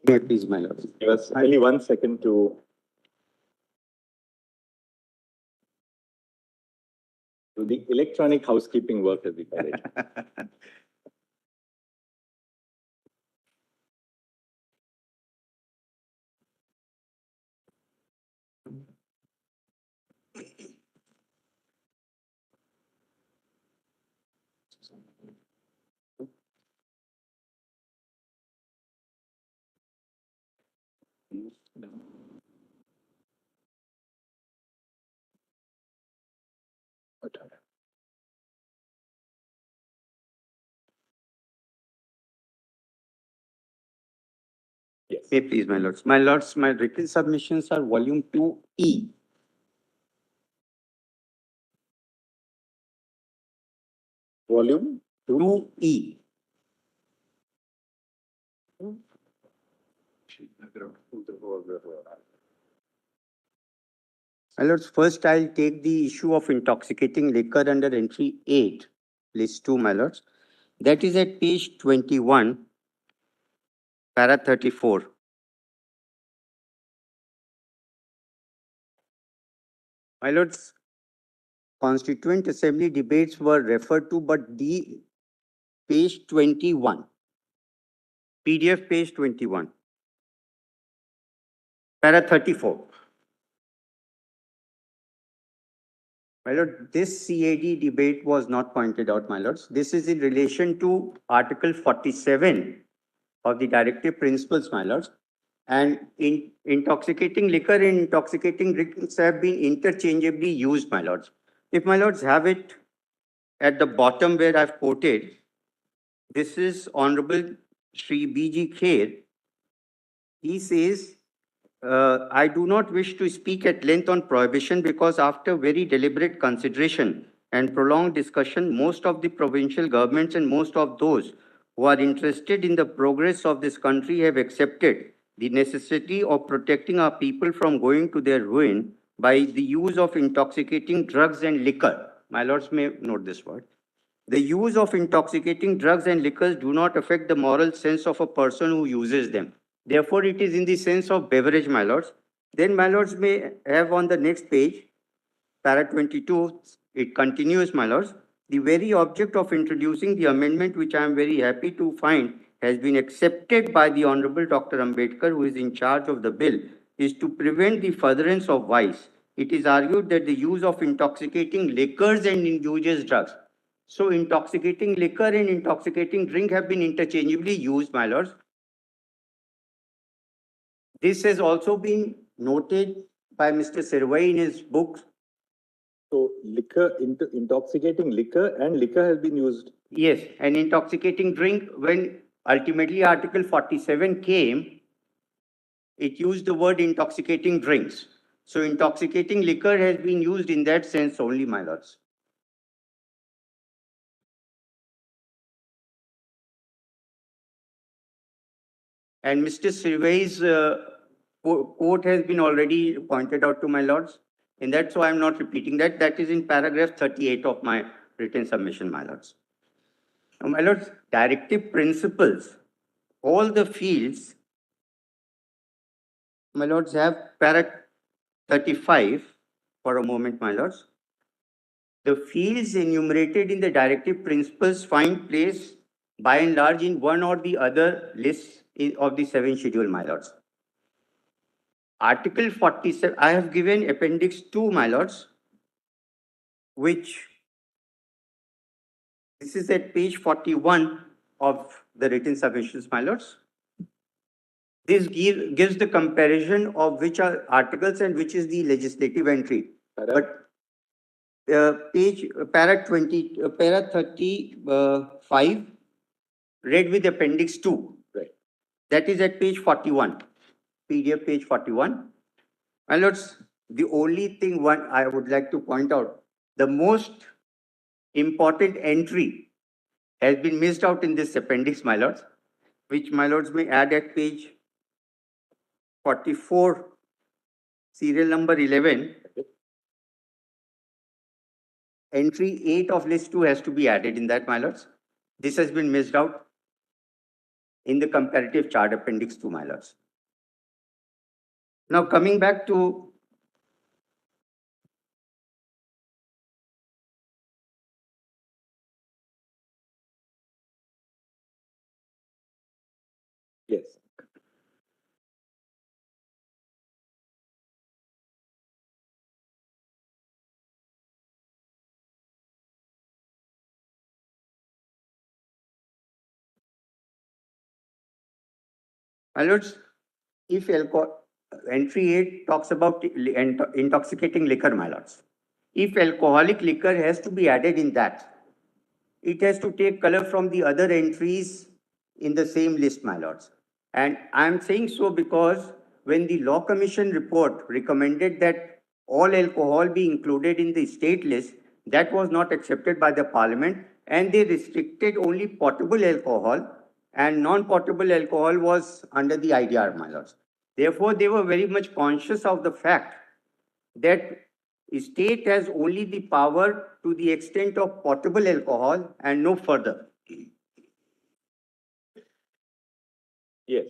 May please, my lord. Give us only 1 second to. Do the electronic housekeeping work, as we call it. Yes. May please, my lords. My lords, my written submissions are volume 2E. Volume 2E. My lords, first I'll take the issue of intoxicating liquor under entry 8, list 2, my lords. That is at page 21, para 34. My lords, Constituent Assembly debates were referred to, but the page 21, PDF page 21, para 34. My lord, this CAD debate was not pointed out, my lords. This is in relation to Article 47 of the Directive Principles, my lords. And in intoxicating liquor and intoxicating drinks have been interchangeably used, my lords. If my lords have it at the bottom where I've quoted, this is Honorable Shri B.G. Kher. He says, I do not wish to speak at length on prohibition because after very deliberate consideration and prolonged discussion, most of the provincial governments and most of those who are interested in the progress of this country have accepted the necessity of protecting our people from going to their ruin by the use of intoxicating drugs and liquor. My lords may note this word. The use of intoxicating drugs and liquors do not affect the moral sense of a person who uses them. Therefore, it is in the sense of beverage, my lords. Then, my lords may have on the next page, para 22, it continues, my lords. The very object of introducing the amendment, which I am very happy to find has been accepted by the Honorable Dr. Ambedkar, who is in charge of the bill, is to prevent the furtherance of vice. It is argued that the use of intoxicating liquors and injurious drugs. So, intoxicating liquor and intoxicating drink have been interchangeably used, my lords. This has also been noted by Mr. Sirvai in his book. So liquor, intoxicating liquor and liquor has been used. Yes, an intoxicating drink, when ultimately Article 47 came, it used the word intoxicating drinks. So intoxicating liquor has been used in that sense only, my lords. And Mr. Sirvai's quote has been already pointed out to my lords. And that's why I'm not repeating that. That is in paragraph 38 of my written submission, my lords. Now, my lords, directive principles, all the fields, my lords, have paragraph 35 for a moment, my lords. The fields enumerated in the directive principles find place by and large in one or the other lists of the 7 schedule, my lords. Article 47, I have given Appendix 2, my lords, which this is at page 41 of the written submissions, my lords. This gives the comparison of which are articles and which is the legislative entry. But page para 20, para 35, read with Appendix 2. Right. That is at page 41, PDF page 41. My lords, the only thing I would like to point out, the most important entry has been missed out in this appendix, my lords, which my lords may add at page 44, serial number 11. Entry 8 of list 2 has to be added in that, my lords. This has been missed out. in the comparative chart appendix 2, my lords. Now coming back to Yes. my lords, if entry 8 talks about intoxicating liquor, my lords. If alcoholic liquor has to be added in that, it has to take color from the other entries in the same list, my lords. And I'm saying so because when the Law Commission report recommended that all alcohol be included in the state list, that was not accepted by the Parliament, and they restricted only potable alcohol, and non-potable alcohol was under the IDR, my lords. Therefore, they were very much conscious of the fact that state has only the power to the extent of potable alcohol and no further. Yes.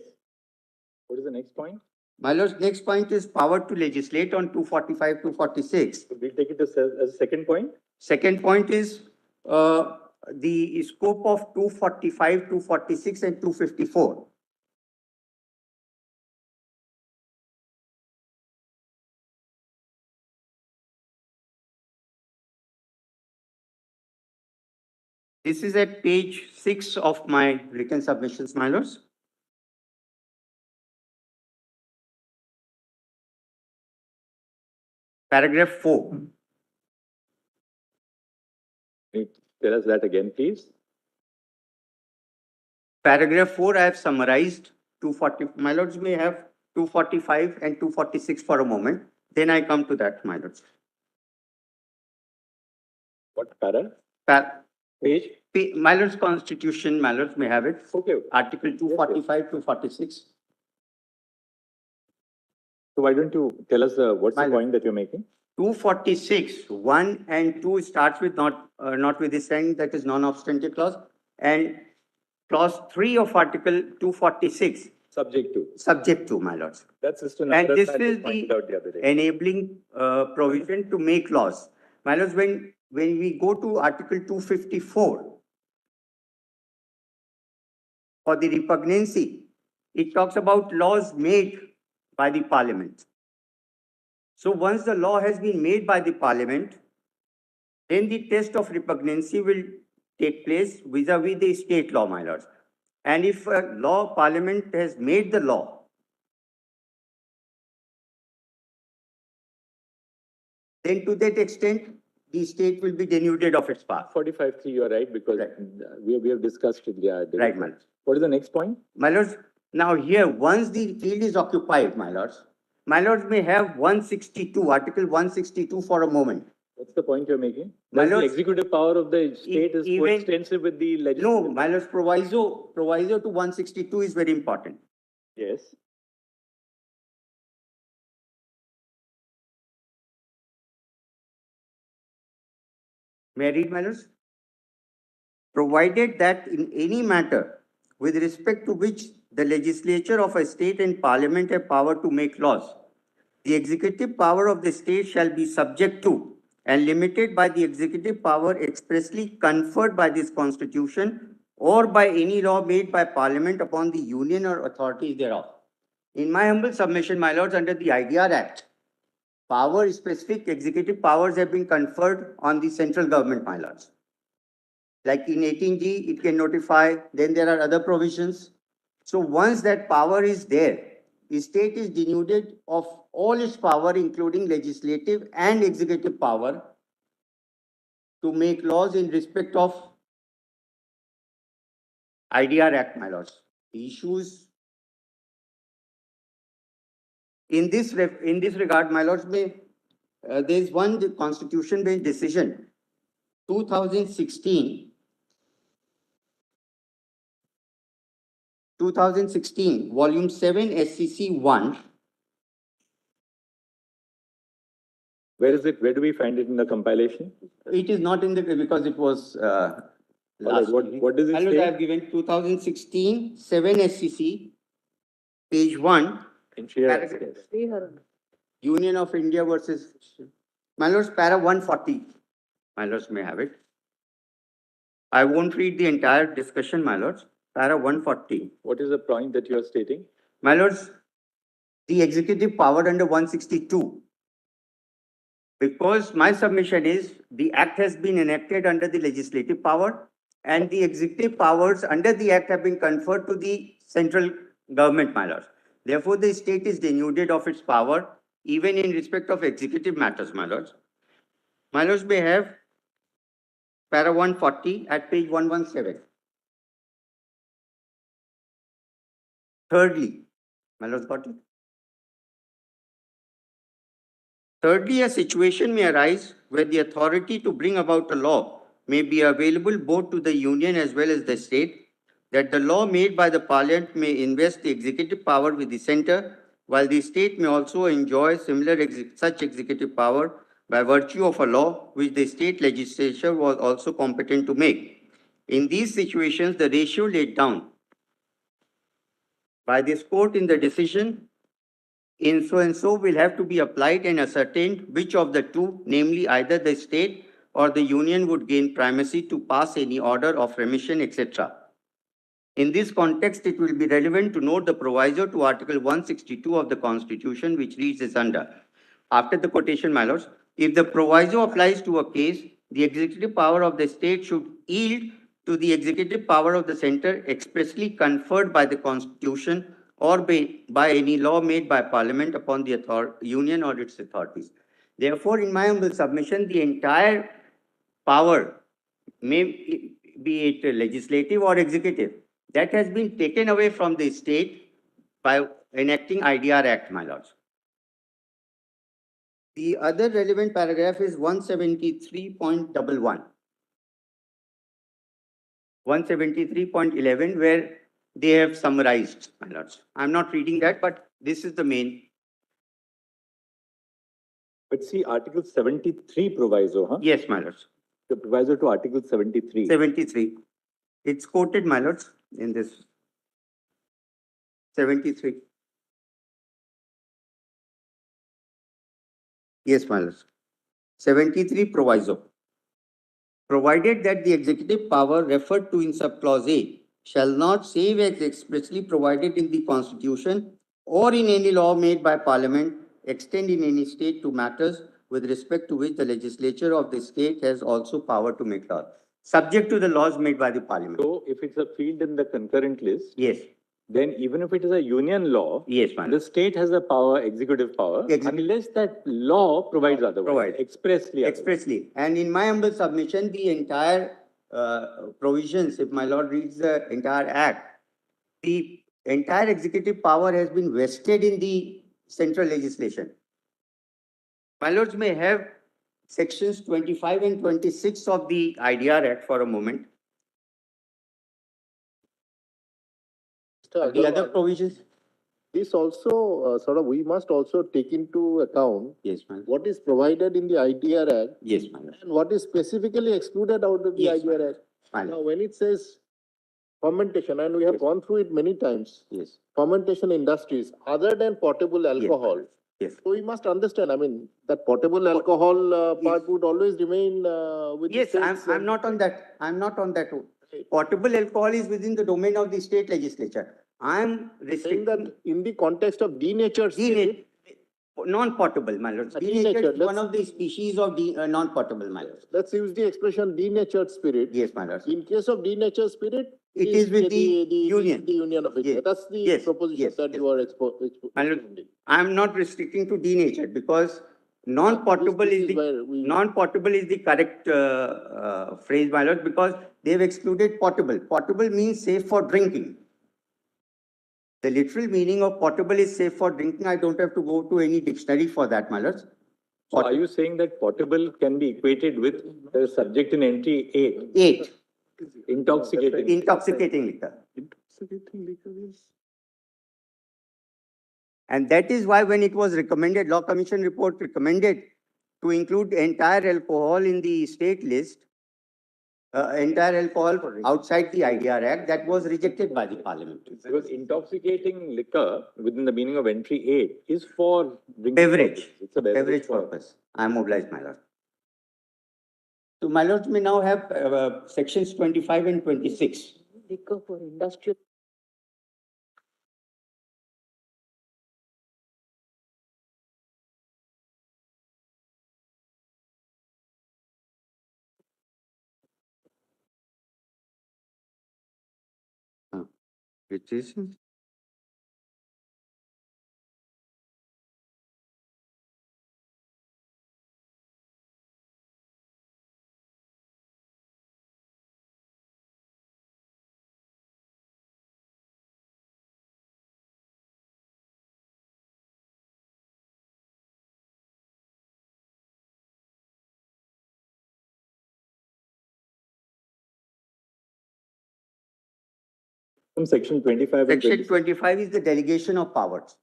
What is the next point? My lords, next point is power to legislate on 245 to 46. So we'll take it as a second point. Second point is the scope of 245, 246 and 254. This is at page 6 of my written submissions, my lords. Paragraph 4. Can you tell us that again, please? Paragraph 4, I have summarized 240. My lords may have 245 and 246 for a moment. Then I come to that, my lords. What para? Page? My lords, Constitution, my lords may have it. Okay. Article 245, 246. So why don't you tell us what's My the point that you're making? 246, 1 and 2 starts with notwithstanding, that is non-obstante clause. And clause 3 of Article 246. Subject to, my lords. That's just and this is the enabling provision to make laws. My lords, when we go to Article 254 for the repugnancy, it talks about laws made by the Parliament. So once the law has been made by the Parliament, then the test of repugnancy will take place vis-a-vis the state law, my lords. And if a law, Parliament has made the law, then to that extent, the state will be denuded of its power. 45.3, you're right, because we have discussed it. Yeah, right, my lords. What is the next point? My lords, now here, once the field is occupied, my lords may have 162, Article 162 for a moment. What's the point you're making? My That the lords, executive power of the state is coextensive with the legislature. No, my lords, proviso to 162 is very important. Yes. May I read, my lords? Provided that in any matter with respect to which the legislature of a state and Parliament have power to make laws, the executive power of the state shall be subject to and limited by the executive power expressly conferred by this Constitution or by any law made by Parliament upon the Union or authorities thereof. In my humble submission, my lords, under the IDR Act, specific executive powers have been conferred on the central government, my lords. Like in 18G, it can notify, then there are other provisions. So once that power is there, the state is denuded of all its power, including legislative and executive power, to make laws in respect of IDR Act, my lords. The issues in this regard, my lords, there is one constitution-based decision, 2016, volume 7, SCC 1. Where is it? Where do we find it in the compilation? It is not in the, because it was All right, last evening. what does it My lords, I say? have given 2016, 7 SCC, page 1, paragraph, Union of India versus, my lords, para 140. My lords may have it. I won't read the entire discussion, my lords. Para 140. What is the point that you are stating? My lords, the executive power under 162. Because my submission is the act has been enacted under the legislative power and the executive powers under the act have been conferred to the central government, my lords. Therefore, the state is denuded of its power even in respect of executive matters, my lords. My lords may have para 140 at page 117. Thirdly, my lords got it? Thirdly, a situation may arise where the authority to bring about a law may be available both to the union as well as the state, that the law made by the parliament may invest the executive power with the center, while the state may also enjoy similar such executive power by virtue of a law which the state legislature was also competent to make. In these situations, the ratio laid down by this court in the decision in so and so will have to be applied and ascertained which of the two, namely either the state or the union, would gain primacy to pass any order of remission, etc. In this context, it will be relevant to note the proviso to Article 162 of the Constitution, which reads as under. After the quotation, my lords, if the proviso applies to a case, the executive power of the state should yield to the executive power of the center expressly conferred by the Constitution or by any law made by Parliament upon the union or its authorities. Therefore, in my humble submission, the entire power, may be it legislative or executive, that has been taken away from the state by enacting IDR Act, my lords. The other relevant paragraph is 173.11. 173.11, where they have summarized, my lords. I'm not reading that, but this is the main. But see, Article 73 proviso, huh? Yes, my lords. The proviso to Article 73. 73. It's quoted, my lords, in this. 73. Yes, my lords. 73 proviso. Provided that the executive power referred to in subclause A shall not save as expressly provided in the Constitution or in any law made by Parliament, extend in any state to matters with respect to which the legislature of the state has also power to make laws, subject to the laws made by the Parliament. So, if it's a field in the concurrent list, Yes. then even if it is a union law, Yes, ma'am. the state has the power, executive power, unless that law provides otherwise, expressly. Expressly. And in my humble submission, the entire provisions, if my lord reads the entire act, the entire executive power has been vested in the central legislation. My lords may have sections 25 and 26 of the IDR Act for a moment. The other provisions. This also we must also take into account, Yes, ma'am. what is provided in the IDR Act. Yes, ma'am. And what is specifically excluded out of the Yes, IDR Act. Fine. Now, when it says fermentation, and we have gone through it many times. Yes. Fermentation industries, other than potable alcohol. Yes. So we must understand, I mean, that potable alcohol part would always remain with Yes, the states. I'm not on that. I'm not on that. Potable alcohol is within the domain of the state legislature. I'm saying that in the context of denatured spirit, non-potable, my lord. Denatured is one of the species of non-potable, my lord. Let's use the expression denatured spirit. Yes, my lord. In case of denatured spirit, it is with the union. The Union of India. Yes. That's the proposition that you are exposing. I'm not restricting to denatured because non-potable is the correct phrase, my lord, because they've excluded potable. Potable means safe for drinking. The literal meaning of potable is safe for drinking. I don't have to go to any dictionary for that, my lords. So are you saying that potable can be equated with the subject in entry 8? 8. Intoxicating. Intoxicating liquor. Intoxicating liquor is. And that is why when it was recommended, Law Commission report recommended to include entire alcohol in the state list, entire alcohol outside the IDR Act that was rejected by the Parliament. Because intoxicating liquor within the meaning of entry 8 is for drinking Beverage. purposes. It's a beverage Purpose. I am obliged, my lord. So, my lords may now have sections 25 and 26. Liquor for industrial. Which is From section 25 and section 26. 25 is the delegation of powers.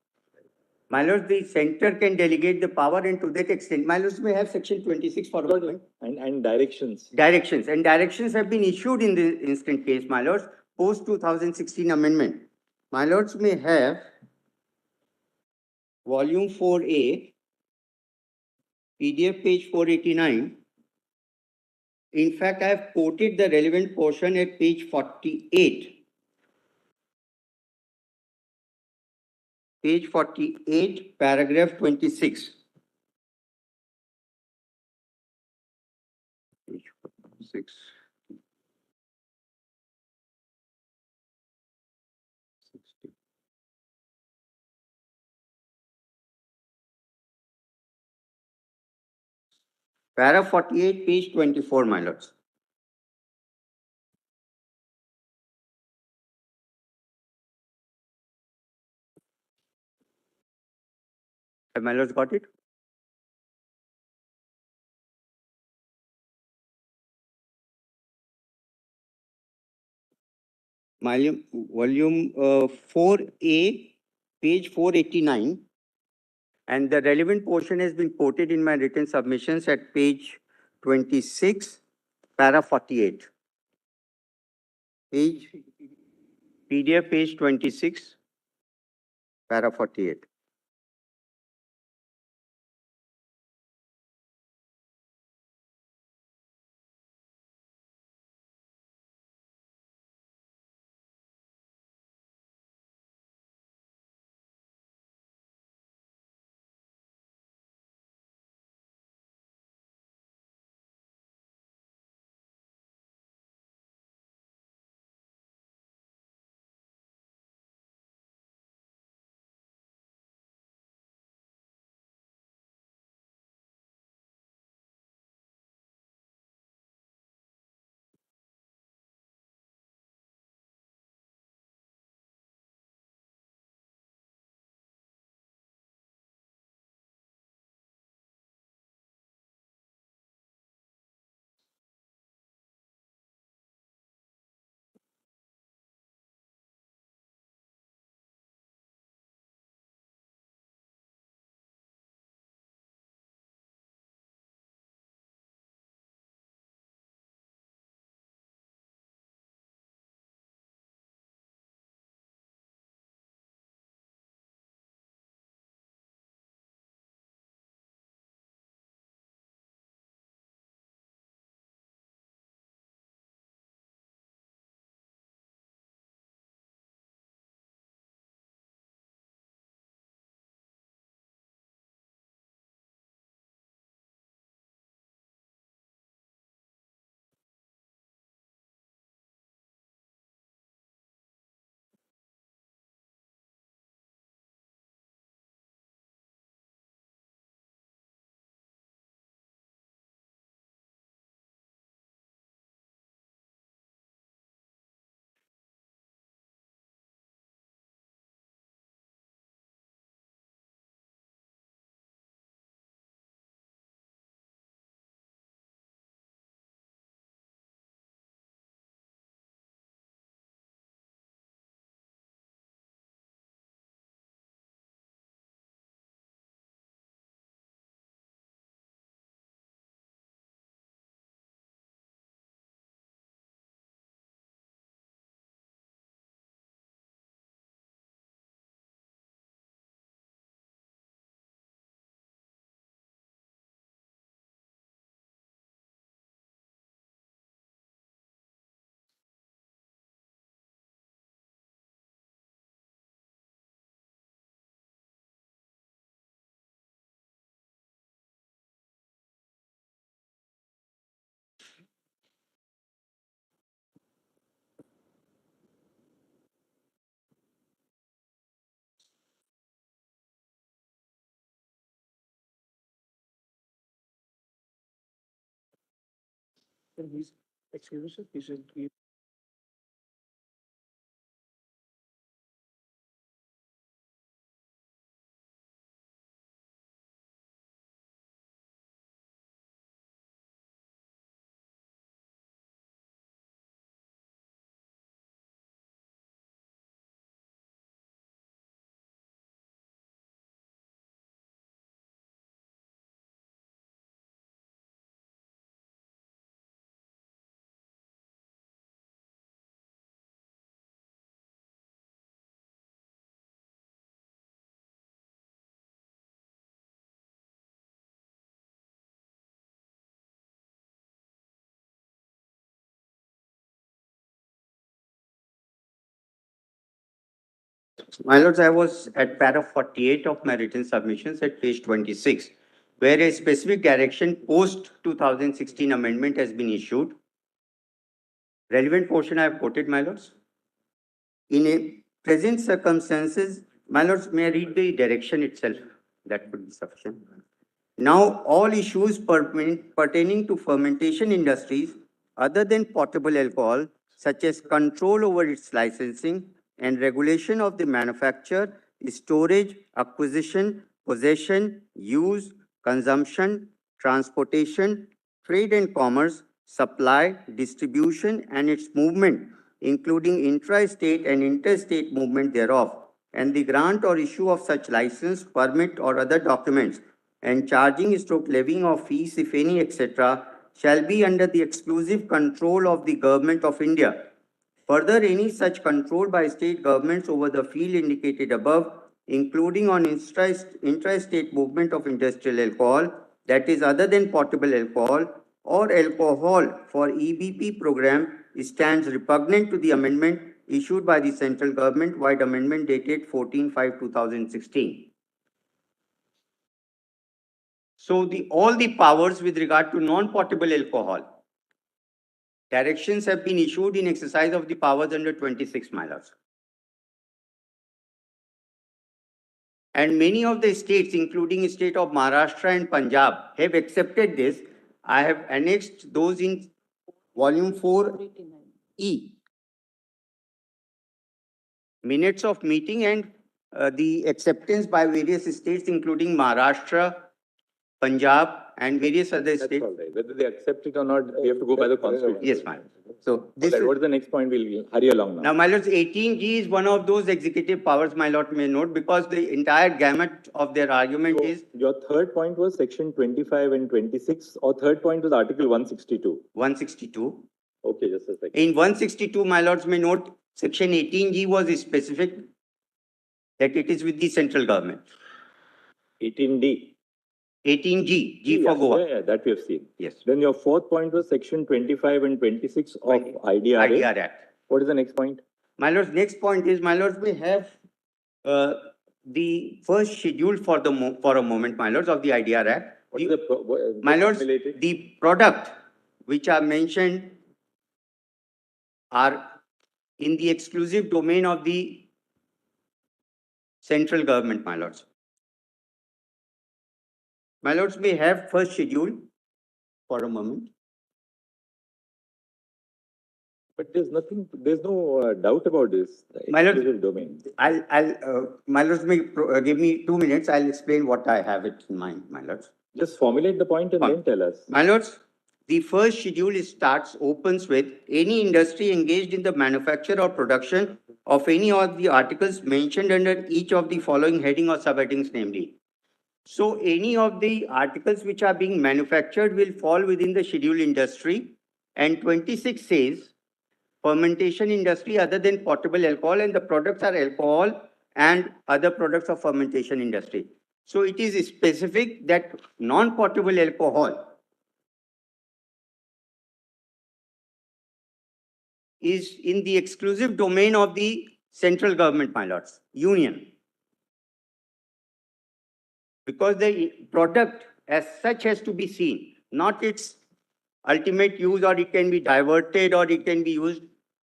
My lords, the center can delegate the power, and to that extent, my lords may have section 26 for a moment. And directions. Directions. And directions have been issued in the instant case, my lords, post 2016 amendment. My lords may have volume 4A, PDF page 489. In fact, I have quoted the relevant portion at page 48. Page 48, paragraph 26. Page 46. Para 48, page 24, my lords. Have my lords got it? Volume 4A, page 489. And the relevant portion has been quoted in my written submissions at page 26, para 48. Page, PDF page 26, para 48. My lords, I was at para 48 of my written submissions at page 26, where a specific direction post 2016 amendment has been issued. Relevant portion I have quoted, my lords. In a present circumstances, my lords, may I read the direction itself? That would be sufficient. Now, all issues pertaining to fermentation industries other than potable alcohol, such as control over its licensing and regulation of the manufacture, storage, acquisition, possession, use, consumption, transportation, trade and commerce, supply, distribution, and its movement, including intra-state and interstate movement thereof, and the grant or issue of such license, permit, or other documents, and charging stroke levying of fees, if any, etc., shall be under the exclusive control of the Government of India. Further, any such control by state governments over the field indicated above, including on intra-state movement of industrial alcohol, that is other than potable alcohol, or alcohol for EBP program, stands repugnant to the amendment issued by the central government, wide amendment dated 14/5/2016. So all the powers with regard to non-potable alcohol, directions have been issued in exercise of the powers under 26, my lords. And many of the states, including the state of Maharashtra and Punjab, have accepted this. I have annexed those in volume 4E. Minutes of meeting and the acceptance by various states, including Maharashtra, Punjab, and various other states. All right. Whether they accept it or not, we have to go by the constitution. Yes, ma'am. So this Right. What is the next point? We'll hurry along now. Now, my lords, 18G is one of those executive powers, my lord may note, because the entire gamut of their argument is Your third point was section 25 and 26, or third point was article 162. 162. Okay, just a second. In 162, my lords may note, section 18G was specific that it is with the central government. 18D. 18G, G for Goa. Yeah, that we have seen. Yes. Then your fourth point was section 25 and 26 of IDR Act. IDR Act. What is the next point? My lords, next point is, my lords, we have the first schedule for a moment, my lords, of the IDR Act. What is the my lords, formulated? the product which are mentioned are in the exclusive domain of the central government, my lords. My lords, we have first schedule for a moment. But there's no doubt about this. My lord, exclusive domain. My lords, may give me 2 minutes. I'll explain what I have it in mind, my lords. Just formulate the point and then tell us. My lords, the first schedule opens with any industry engaged in the manufacture or production of any of the articles mentioned under each of the following heading or subheadings, namely. So any of the articles which are being manufactured will fall within the schedule industry, and 26 says fermentation industry other than potable alcohol, and the products are alcohol and other products of fermentation industry. So it is specific that non-potable alcohol is in the exclusive domain of the central government, my lords, union. Because the product as such has to be seen, not its ultimate use, or it can be diverted, or it can be used.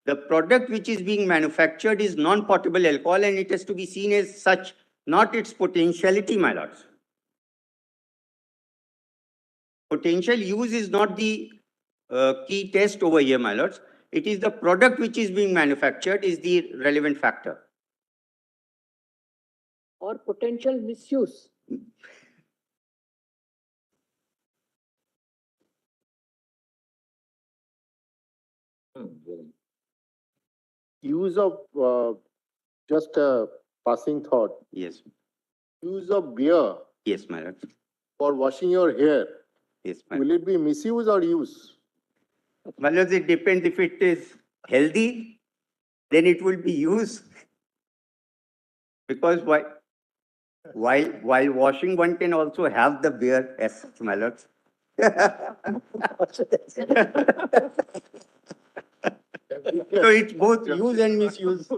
The product which is being manufactured is non-potable alcohol, and it has to be seen as such, not its potentiality, my lords. Potential use is not the key test over here, my lords. It is the product which is being manufactured is the relevant factor. Or potential misuse. Use of, just a passing thought, Yes. use of beer Yes, my lord. for washing your hair, Yes, my will it be misuse or use? My lords, it depends. If it is healthy, then it will be used. Because while washing, one can also have the beer as such, my lords. So it's both use and misuse.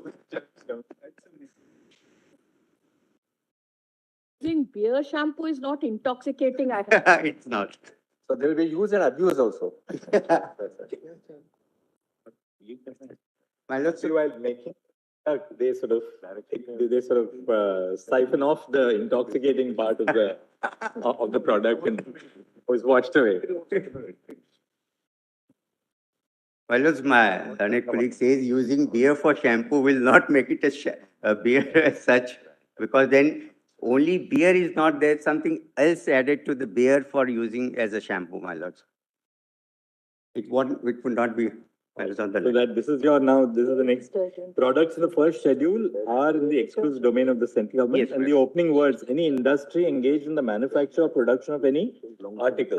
Using beer shampoo is not intoxicating, I have. It's not. So there will be use and abuse also. My lords, See, while making, they sort of siphon off the intoxicating part of the product and was washed away. my lords, my learned colleague says using beer for shampoo will not make it a beer as such, because then only beer is not there, something else added to the beer for using as a shampoo, my lords. It would not be. My lords, on the So line. that this is the next products in the first schedule are in the exclusive domain of the central government. Yes, and the opening words, any industry engaged in the manufacture or production of any article.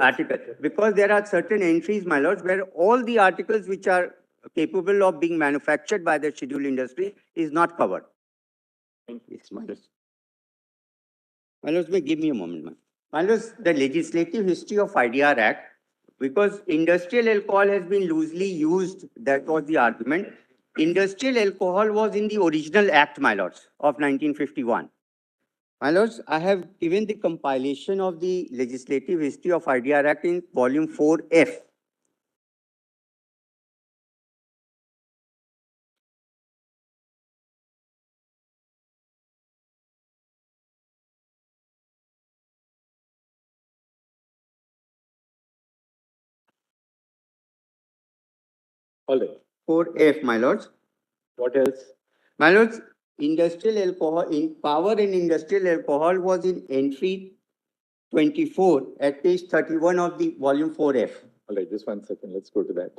Because there are certain entries, my lords, where all the articles which are capable of being manufactured by the scheduled industry is not covered. Yes, my lords. My lords, may give me a moment, ma'am. My lords, the legislative history of IDR Act, because industrial alcohol has been loosely used, that was the argument. Industrial alcohol was in the original act, my lords, of 1951. My lords, I have given the compilation of the legislative history of IDR Act in volume 4F. All right. 4F, my lords. What else? My lords, industrial alcohol, in power and industrial alcohol was in entry 24 at page 31 of the volume 4F. All right, just 1 second. Let's go to that.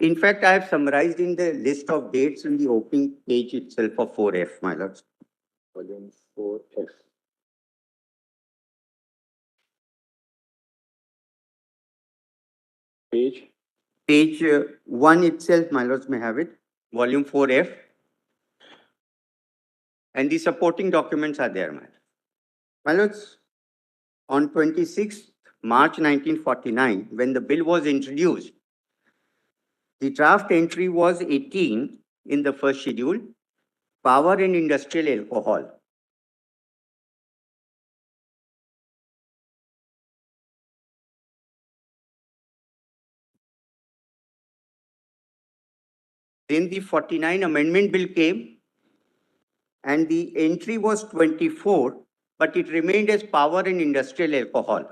In fact, I have summarized in the list of dates in the opening page itself of 4F, my lords. Volume 4F. Page? Page 1 itself, my lords may have it, volume 4F. And the supporting documents are there, my lords. My lords, on 26th March 1949, when the bill was introduced, the draft entry was 18 in the first schedule, power and industrial alcohol. Then the 49 amendment bill came and the entry was 24, but it remained as power and industrial alcohol.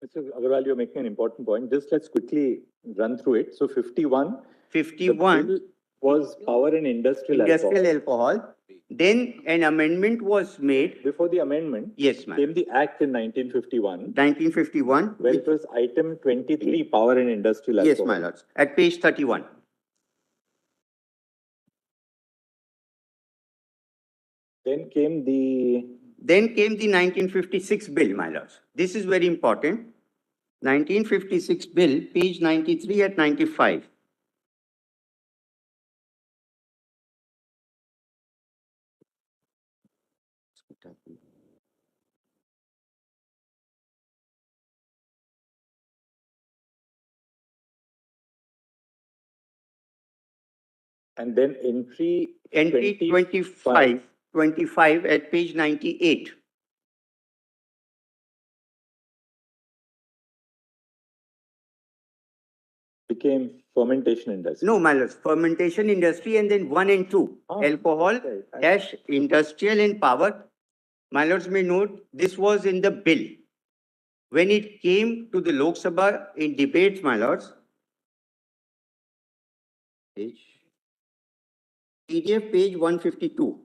Mr. Agarwal, you're making an important point. Just let's quickly run through it. So 51. 51. The bill was power and industrial alcohol. Then an amendment was made. Before the amendment, yes, ma'am, came the Act in 1951. 1951. Where it was item 23, power and industrial alcohol. Yes, my lords, at page 31. Then came the 1956 bill, my lords. This is very important. 1956 bill, page 93 at 95. And then entry 25 at page 98. Became fermentation industry. No, my lords, fermentation industry, and then 1 and 2, alcohol, dash, industrial and power. my lords may note, this was in the bill. When it came to the Lok Sabha in debates, my lords, PDF page 152.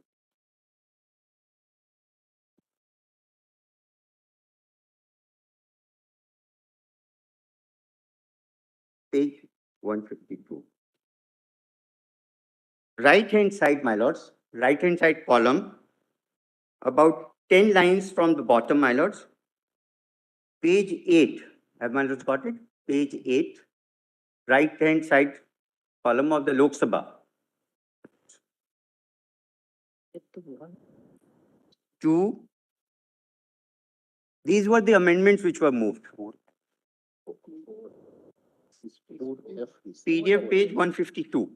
Page 152. Right-hand side, my lords, right-hand side column, about 10 lines from the bottom, my lords. Page 8, have my lords got it? Page 8, right-hand side column of the Lok Sabha. 2. These were the amendments which were moved. PDF page 152.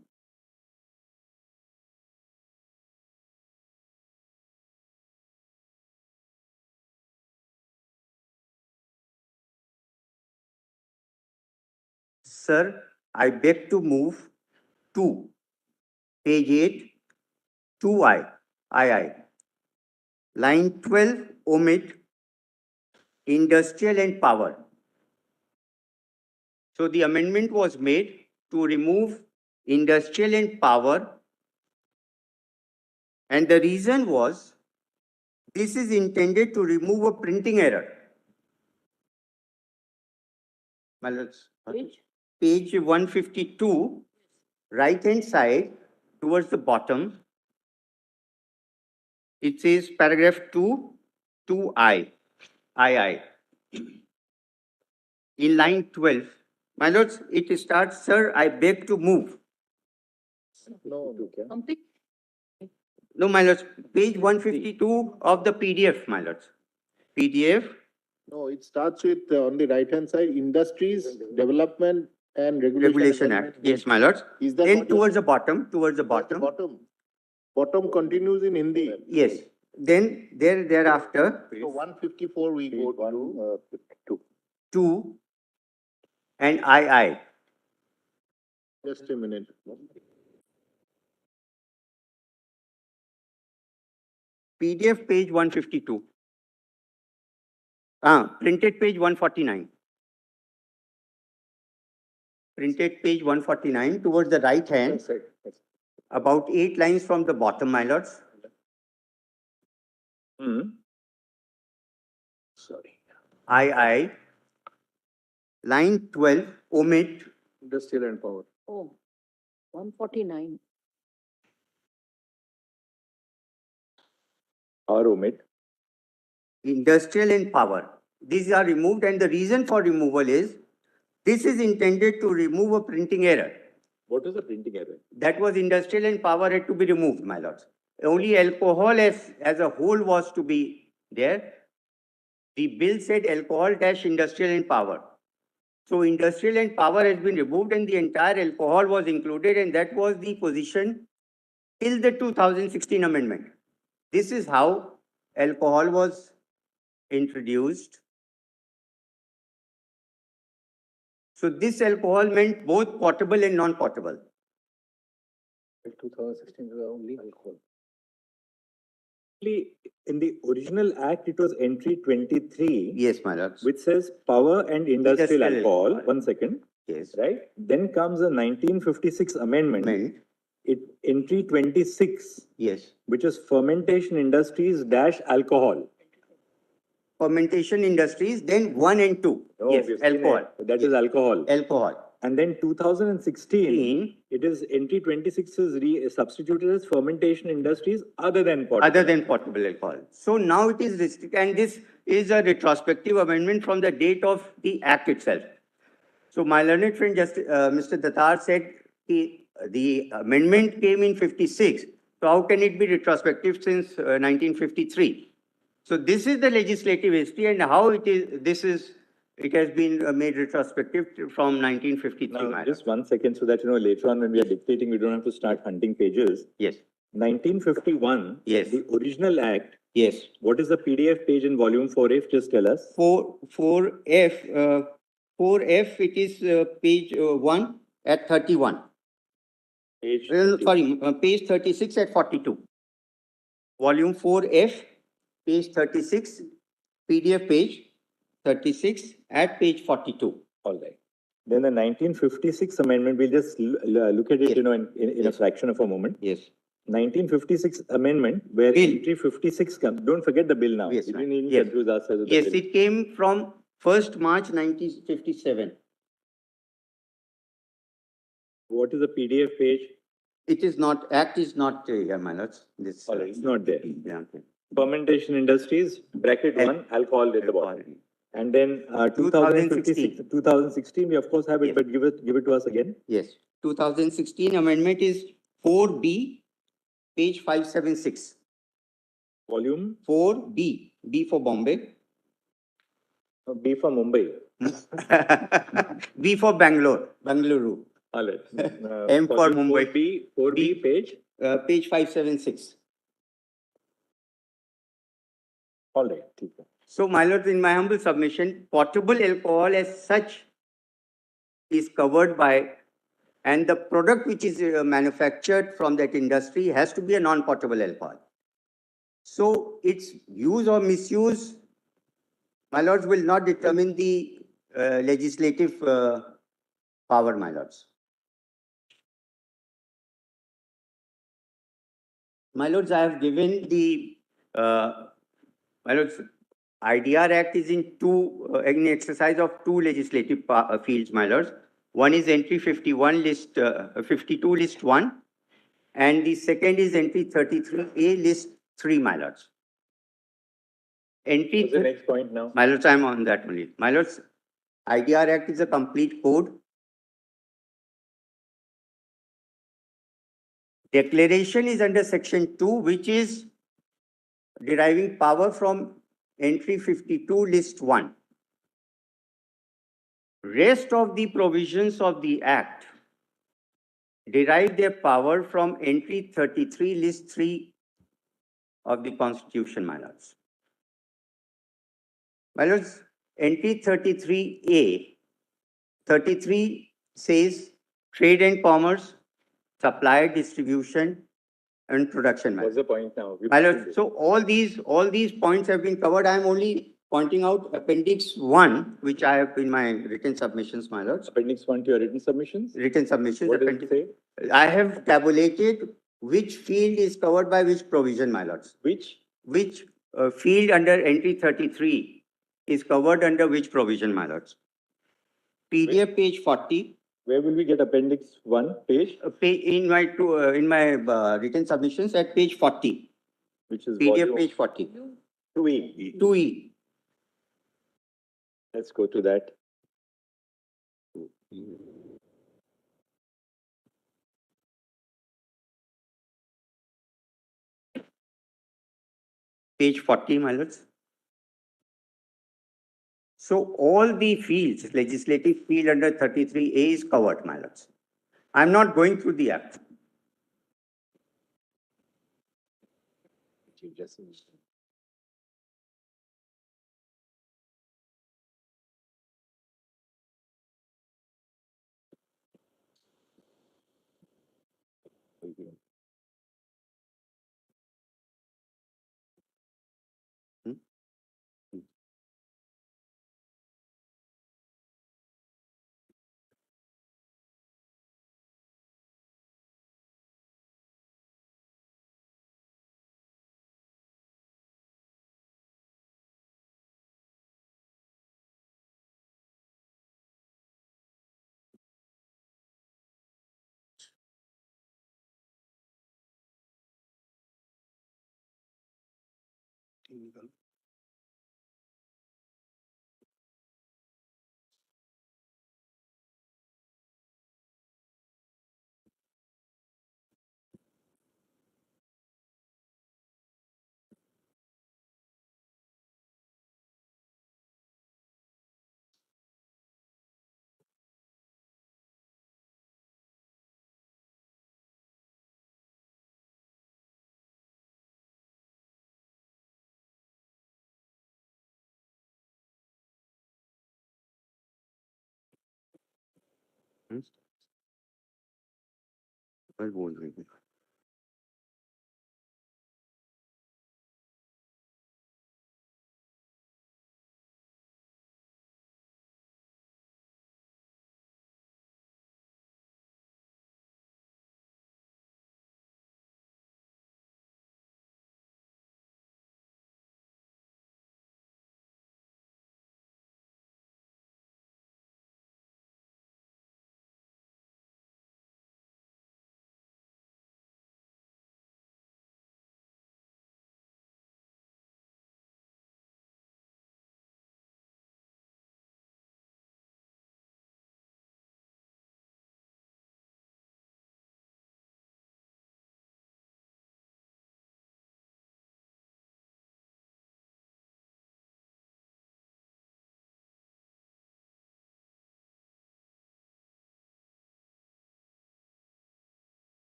Sir, I beg to move to page 8, 2I, II. Line 12, omit industrial and power. So the amendment was made to remove industrial and power, and the reason was this is intended to remove a printing error. My lords, page 152, right-hand side, towards the bottom, it says paragraph 2, 2I, II. In line 12, my lords, it starts, sir, I beg to move. No, Something. No, my lords, page 152 of the PDF, my lords. PDF, no, it starts with on the right-hand side, Industries, Development and Regulation Act. Yes, my lords. Is that Then what towards the bottom, Bottom continues in Hindi. yes. Then thereafter, So 154 we go to. 2 and II. Just a minute. PDF page 152. Printed page 149. Printed page 149 towards the right hand. About 8 lines from the bottom, my lords. Sorry. II. Line 12, omit Industrial and power. Oh, 149. Or omit. industrial and power. These are removed, and the reason for removal is this is intended to remove a printing error. What is the printing error? That was industrial and power had to be removed, my lords. Only alcohol as a whole was to be there. The bill said alcohol dash industrial and power. So industrial and power has been removed and the entire alcohol was included, and that was the position till the 2016 amendment. This is how alcohol was introduced. So this alcohol meant both potable and non-potable. 2016 is only alcohol. In the original act, it was entry 23. Yes, my lords. Which says power and industrial alcohol. 1 second. Yes. Right? Then comes the 1956 amendment. Entry 26. Yes. Which is fermentation industries dash alcohol. Fermentation industries, then 1 and 2. Oh, yes, alcohol. That is alcohol. Alcohol. And then 2016, it is entry 26 is substituted as fermentation industries other than potable. Other than potable alcohol. So now it is restricted, and this is a retrospective amendment from the date of the act itself. So my learned friend, Mr. Datar said the amendment came in 56. So how can it be retrospective since 1953? So this is the legislative history and how it is. It has been made retrospective from 1953. Now, just 1 second, so that later on when we are dictating, we don't have to start hunting pages. Yes. 1951. Yes. The original act. Yes. What is the PDF page in volume 4F? Just tell us. 4F. 4F. It is page 1 at 31. Page 36 at 42. Volume 4F. page 36, PDF page 36 at page 42. All right. Then the 1956 amendment, we'll just look at it, Yes. you know, in a Yes. fraction of a moment. Yes. 1956 amendment, where Bill. entry 56 comes. Don't forget the bill now. Yes, We ma'am. didn't Yes. confuse ourselves with the Yes, bill. it came from 1st March 1957. What is the PDF page? It is not, Act is not here, my lords. This. All right, it's not there. Yeah, okay. Fermentation industries, bracket 1, alcohol at the bottom. And then 2056, 2016, we of course have it, Yes. but give it to us again. Yes, 2016 amendment is 4B, page 576. Volume 4B, B for Bombay. B for Mumbai. B for Bangalore, Bangalore. All right. M for volume Mumbai. 4B page. Page 576. All right. So, my lord, in my humble submission, potable alcohol as such is covered by, and the product which is manufactured from that industry has to be a non-potable alcohol. So, its use or misuse, my lords, will not determine the legislative power, my lords. My lords, I have given the, my lords, IDR Act is in exercise of two legislative fields, my lords. One is entry 51 list, 52 list 1, and the second is entry 33A list 3, my lords. Entry. What's the next point now? My lords, I am on that only. My lords, IDR Act is a complete code. Declaration is under section 2, which is deriving power from entry 52 list 1. Rest of the provisions of the Act derive their power from entry 33 list 3 of the Constitution, my lords. My lords, entry 33A, 33 says trade and commerce, supply, distribution, and production. What's the point now? My lords, so all these points have been covered. I am only pointing out Appendix 1, which I have in my written submissions, my lords. Appendix 1 to your written submissions? Written submissions. What does it say? I have tabulated which field is covered by which provision, my lords. Which Field under entry 33 is covered under which provision, my lords? PDF page 40. Where will we get Appendix 1 page? In my written submissions at page 40. Which is PDF volume page 40. 2E. 2E. Let's go to that. Page 40, my lords. So all the fields, legislative field under 33A is covered, my lords. I'm not going through the Act.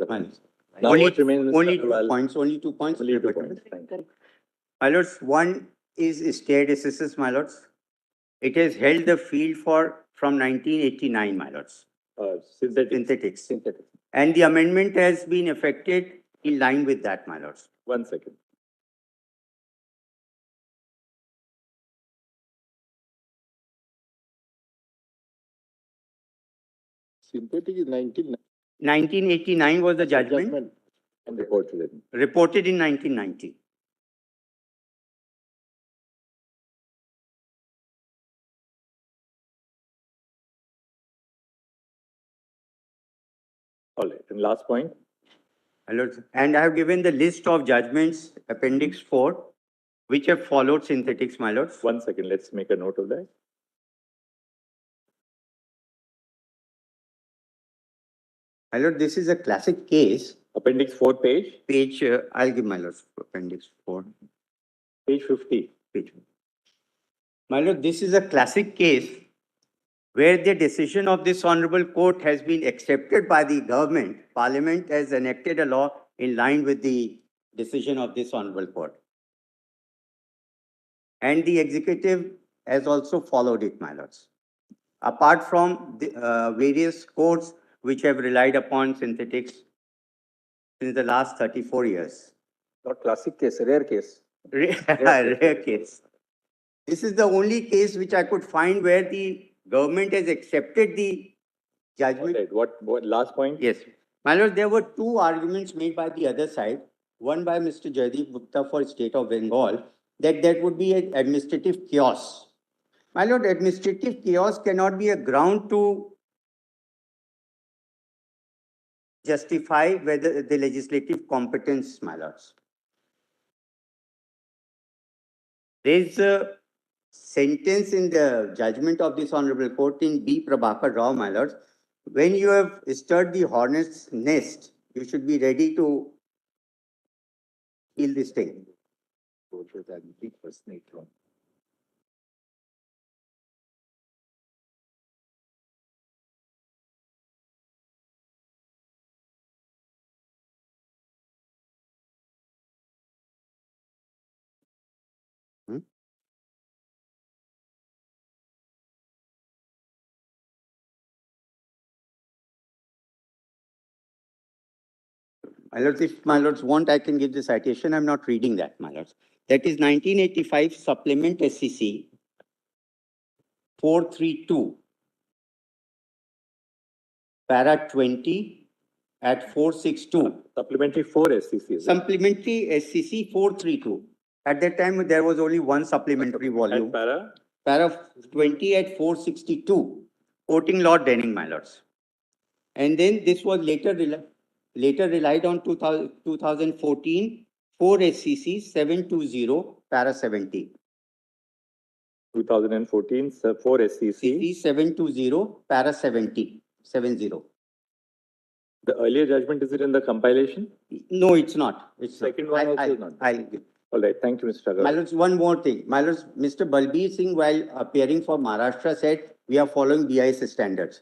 Fine. Now Only, what remains, only Mr. 2 Agarwal? points, only 2 points. Only 2 points. Thank you. My lords, one is stay decisis, my lords. It has held the field from 1989, my lords. Synthetics. Synthetics. And the amendment has been effected in line with that, my lords. 1 second. Synthetic is 1989 was the judgment, judgment. And reported it. reported in 1990. All right. And last point. My lords, and I have given the list of judgments, Appendix 4, which have followed synthetics, my lords. 1 second. Let's make a note of that. My lord, this is a classic case. Appendix 4 page. Page, I'll give my lords Appendix 4. Page 50. Page. My lord, this is a classic case where the decision of this honorable court has been accepted by the government. Parliament has enacted a law in line with the decision of this honorable court. And the executive has also followed it, my lords. Apart from the various courts which have relied upon synthetics since the last 34 years. Not classic case, rare case. Rare case. This is the only case which I could find where the government has accepted the judgment. Right. What last point? Yes. My lord, there were 2 arguments made by the other side. One by Mr. Jaideep Gupta for State of Bengal, that would be an administrative chaos. My lord, administrative chaos cannot be a ground to justify whether the legislative competence, my lords. There is a sentence in the judgment of this honorable court in B. Prabhakar Rao, my lords. When you have stirred the hornet's nest, you should be ready to kill this thing. My lords, if my lords want, I can give the citation. I'm not reading that, my lords. That is 1985 Supplement SCC 432, para 20 at 462. Supplementary 4 SCC. Supplementary SCC 432. At that time, there was only one supplementary volume. And para? Para 20 at 462, quoting Lord Denning, my lords. And then this was later relied on 2014, 4 SCC 720, para 70. 2014, 4 SCC. 720, para 70. The earlier judgment, is it in the compilation? No, it's not. It's Second not. one also is not. I'll give. All right. Thank you, Mr. Agarwal. My lords, one more thing. My lords, Mr. Balbir Singh, while appearing for Maharashtra, said we are following BIS standards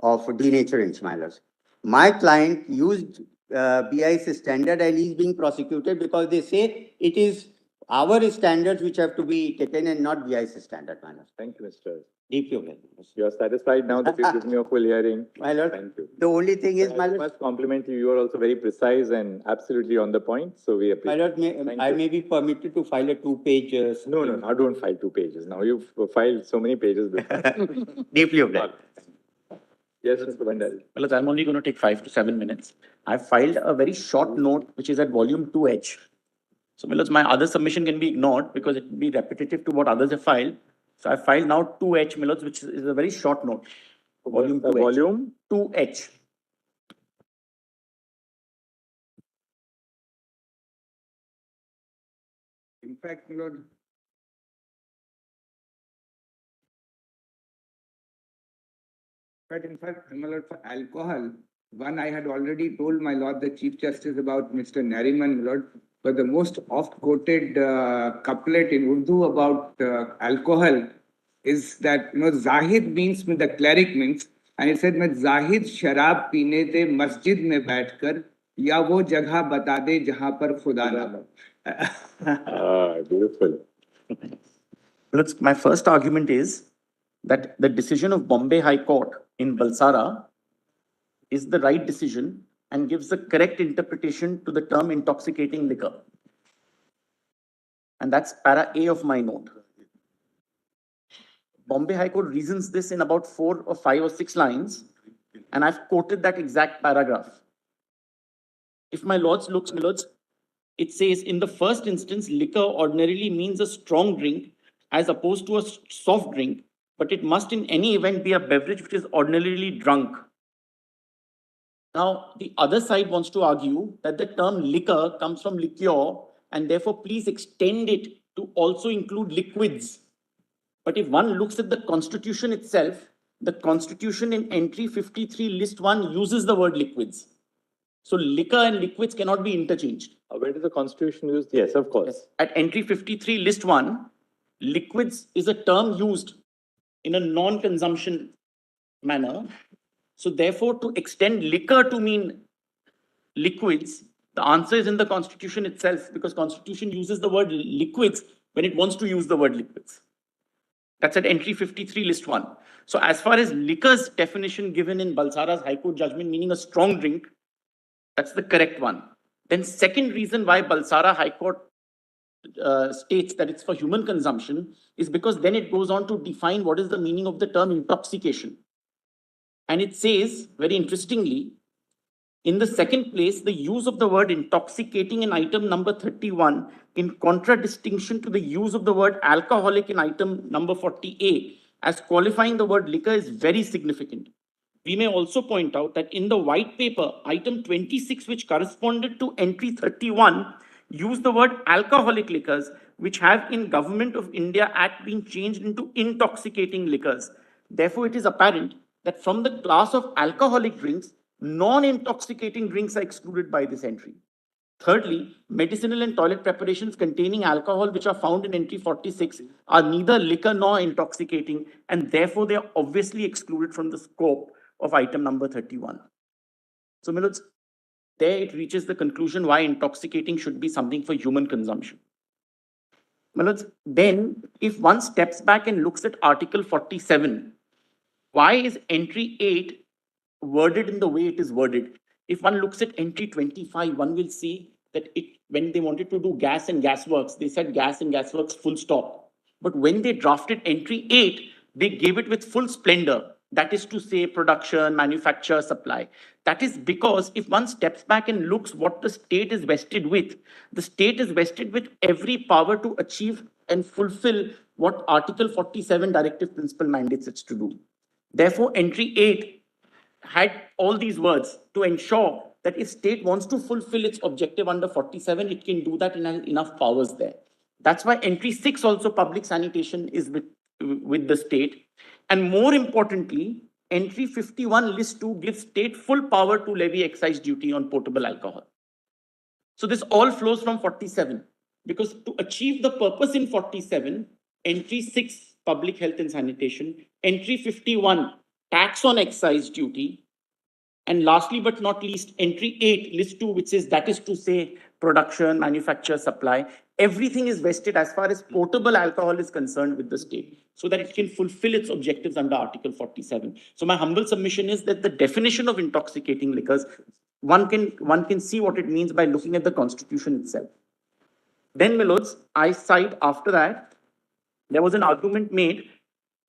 of denaturance, my lords. My client used BIS standard and is being prosecuted because they say it is our standards which have to be taken and not BIS standard, my lords. Thank you, Mr. Deeply obliged. You are satisfied now that you've given me a full hearing. My lord, Thank you. the only thing is, my I lord, must compliment you. You are also very precise and absolutely on the point. So we my appreciate. lord, I may be permitted to file a 2-page. No, now don't file 2 pages. Now you've filed so many pages before. Deeply obliged. Yes, Mr. Bhandari. Well, I'm only going to take 5 to 7 minutes. I filed a very short note, which is at volume 2H. So, my other submission can be ignored because it will be repetitive to what others have filed. So, I filed now 2H, which is a very short note. Volume 2H. Volume 2H. In fact, my lord, my lord, for alcohol, one I had already told my lord, the Chief Justice, about Mr. Nariman, my lord, but the most oft-quoted couplet in Urdu about alcohol is that, Zahid means, the cleric means, And it said, मैं जाहिद शराब पीने दे मस्जिद में बैठकर या वो जगह बता दे जहां पर खुदा ना हो. Beautiful. Look, my first argument is that the decision of Bombay High Court in Balsara is the right decision and gives the correct interpretation to the term intoxicating liquor. And that's para A of my note. Bombay High Court reasons this in about 4 or 5 or 6 lines, and I've quoted that exact paragraph. If my lords looks, my lords, it says in the first instance, liquor ordinarily means a strong drink as opposed to a soft drink, but it must in any event be a beverage which is ordinarily drunk. Now, the other side wants to argue that the term liquor comes from liqueur, and therefore please extend it to also include liquids. But if one looks at the Constitution itself, the Constitution in entry 53 list 1 uses the word liquids. So liquor and liquids cannot be interchanged. Where does the Constitution use? Yes, of course. Yes. At entry 53 list 1, liquids is a term used in a non-consumption manner. So therefore, to extend liquor to mean liquids, the answer is in the Constitution itself, because Constitution uses the word liquids when it wants to use the word liquids. That's at entry 53 list 1. So as far as liquor's definition given in Balsara's High Court judgment, meaning a strong drink, that's the correct one. Then second reason why Balsara High Court states that it's for human consumption is because then it goes on to define what is the meaning of the term intoxication. And it says, very interestingly, in the second place, the use of the word intoxicating in item number 31 in contradistinction to the use of the word alcoholic in item number 40A as qualifying the word liquor is very significant. We may also point out that in the white paper, item 26, which corresponded to entry 31, used the word alcoholic liquors, which have in Government of India Act been changed into intoxicating liquors. Therefore, it is apparent that from the class of alcoholic drinks, non-intoxicating drinks are excluded by this entry. Thirdly, medicinal and toilet preparations containing alcohol which are found in entry 46 are neither liquor nor intoxicating, and therefore they are obviously excluded from the scope of item number 31. So, my lords, there it reaches the conclusion why intoxicating should be something for human consumption. My lords, then if one steps back and looks at Article 47, why is entry 8 worded in the way it is worded? If one looks at entry 25, one will see that when they wanted to do gas and gas works, they said gas and gas works full stop. But when they drafted entry 8, they gave it with full splendor. That is to say production, manufacture, supply. That is because if one steps back and looks what the state is vested with, the state is vested with every power to achieve and fulfill what Article 47 Directive Principle mandates it to do. Therefore, entry 8 had all these words to ensure that if state wants to fulfill its objective under 47, it can do that and has enough powers there. That's why entry 6 also public sanitation is with the state. And more importantly, entry 51 list 2 gives state full power to levy excise duty on potable alcohol. So this all flows from 47, because to achieve the purpose in 47, entry 6 public health and sanitation, entry 51 tax on excise duty, and lastly but not least, entry 8 list 2, which says that is to say production, manufacture, supply, everything is vested as far as potable alcohol is concerned with the state, so that it can fulfill its objectives under Article 47. So my humble submission is that the definition of intoxicating liquors, one can see what it means by looking at the Constitution itself. Then, my lords, I cite after that, there was an argument made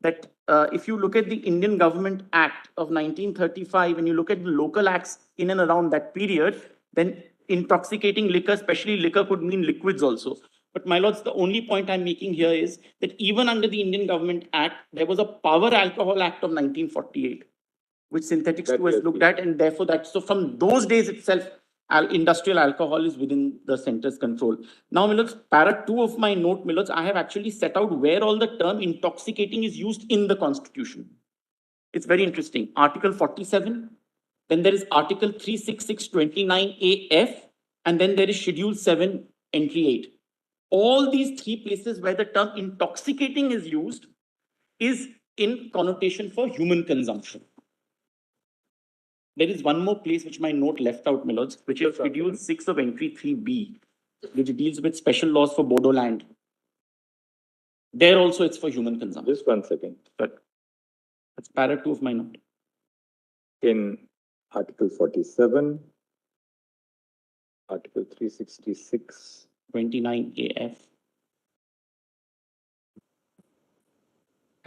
that if you look at the Indian Government Act of 1935, and you look at the local acts in and around that period, then intoxicating liquor, especially liquor, could mean liquids also. But my lords, the only point I'm making here is that even under the Indian Government Act, there was a Power Alcohol Act of 1948, which Synthetics 2 has looked at, and therefore so from those days itself, industrial alcohol is within the centre's control. Now, Millets, para 2 of my note, Millets, I have actually set out where all the term intoxicating is used in the Constitution. It's very interesting. Article 47, then there is Article 36629AF, and then there is Schedule 7, Entry 8. All these three places where the term intoxicating is used is in connotation for human consumption. there is one more place which my note left out, my lords, which is Schedule 6 of Entry 3B, which deals with special laws for Bodo land. There also it's for human consumption. Just 1 second. But that's para 2 of my note. In Article 47, Article 366, 29 AF.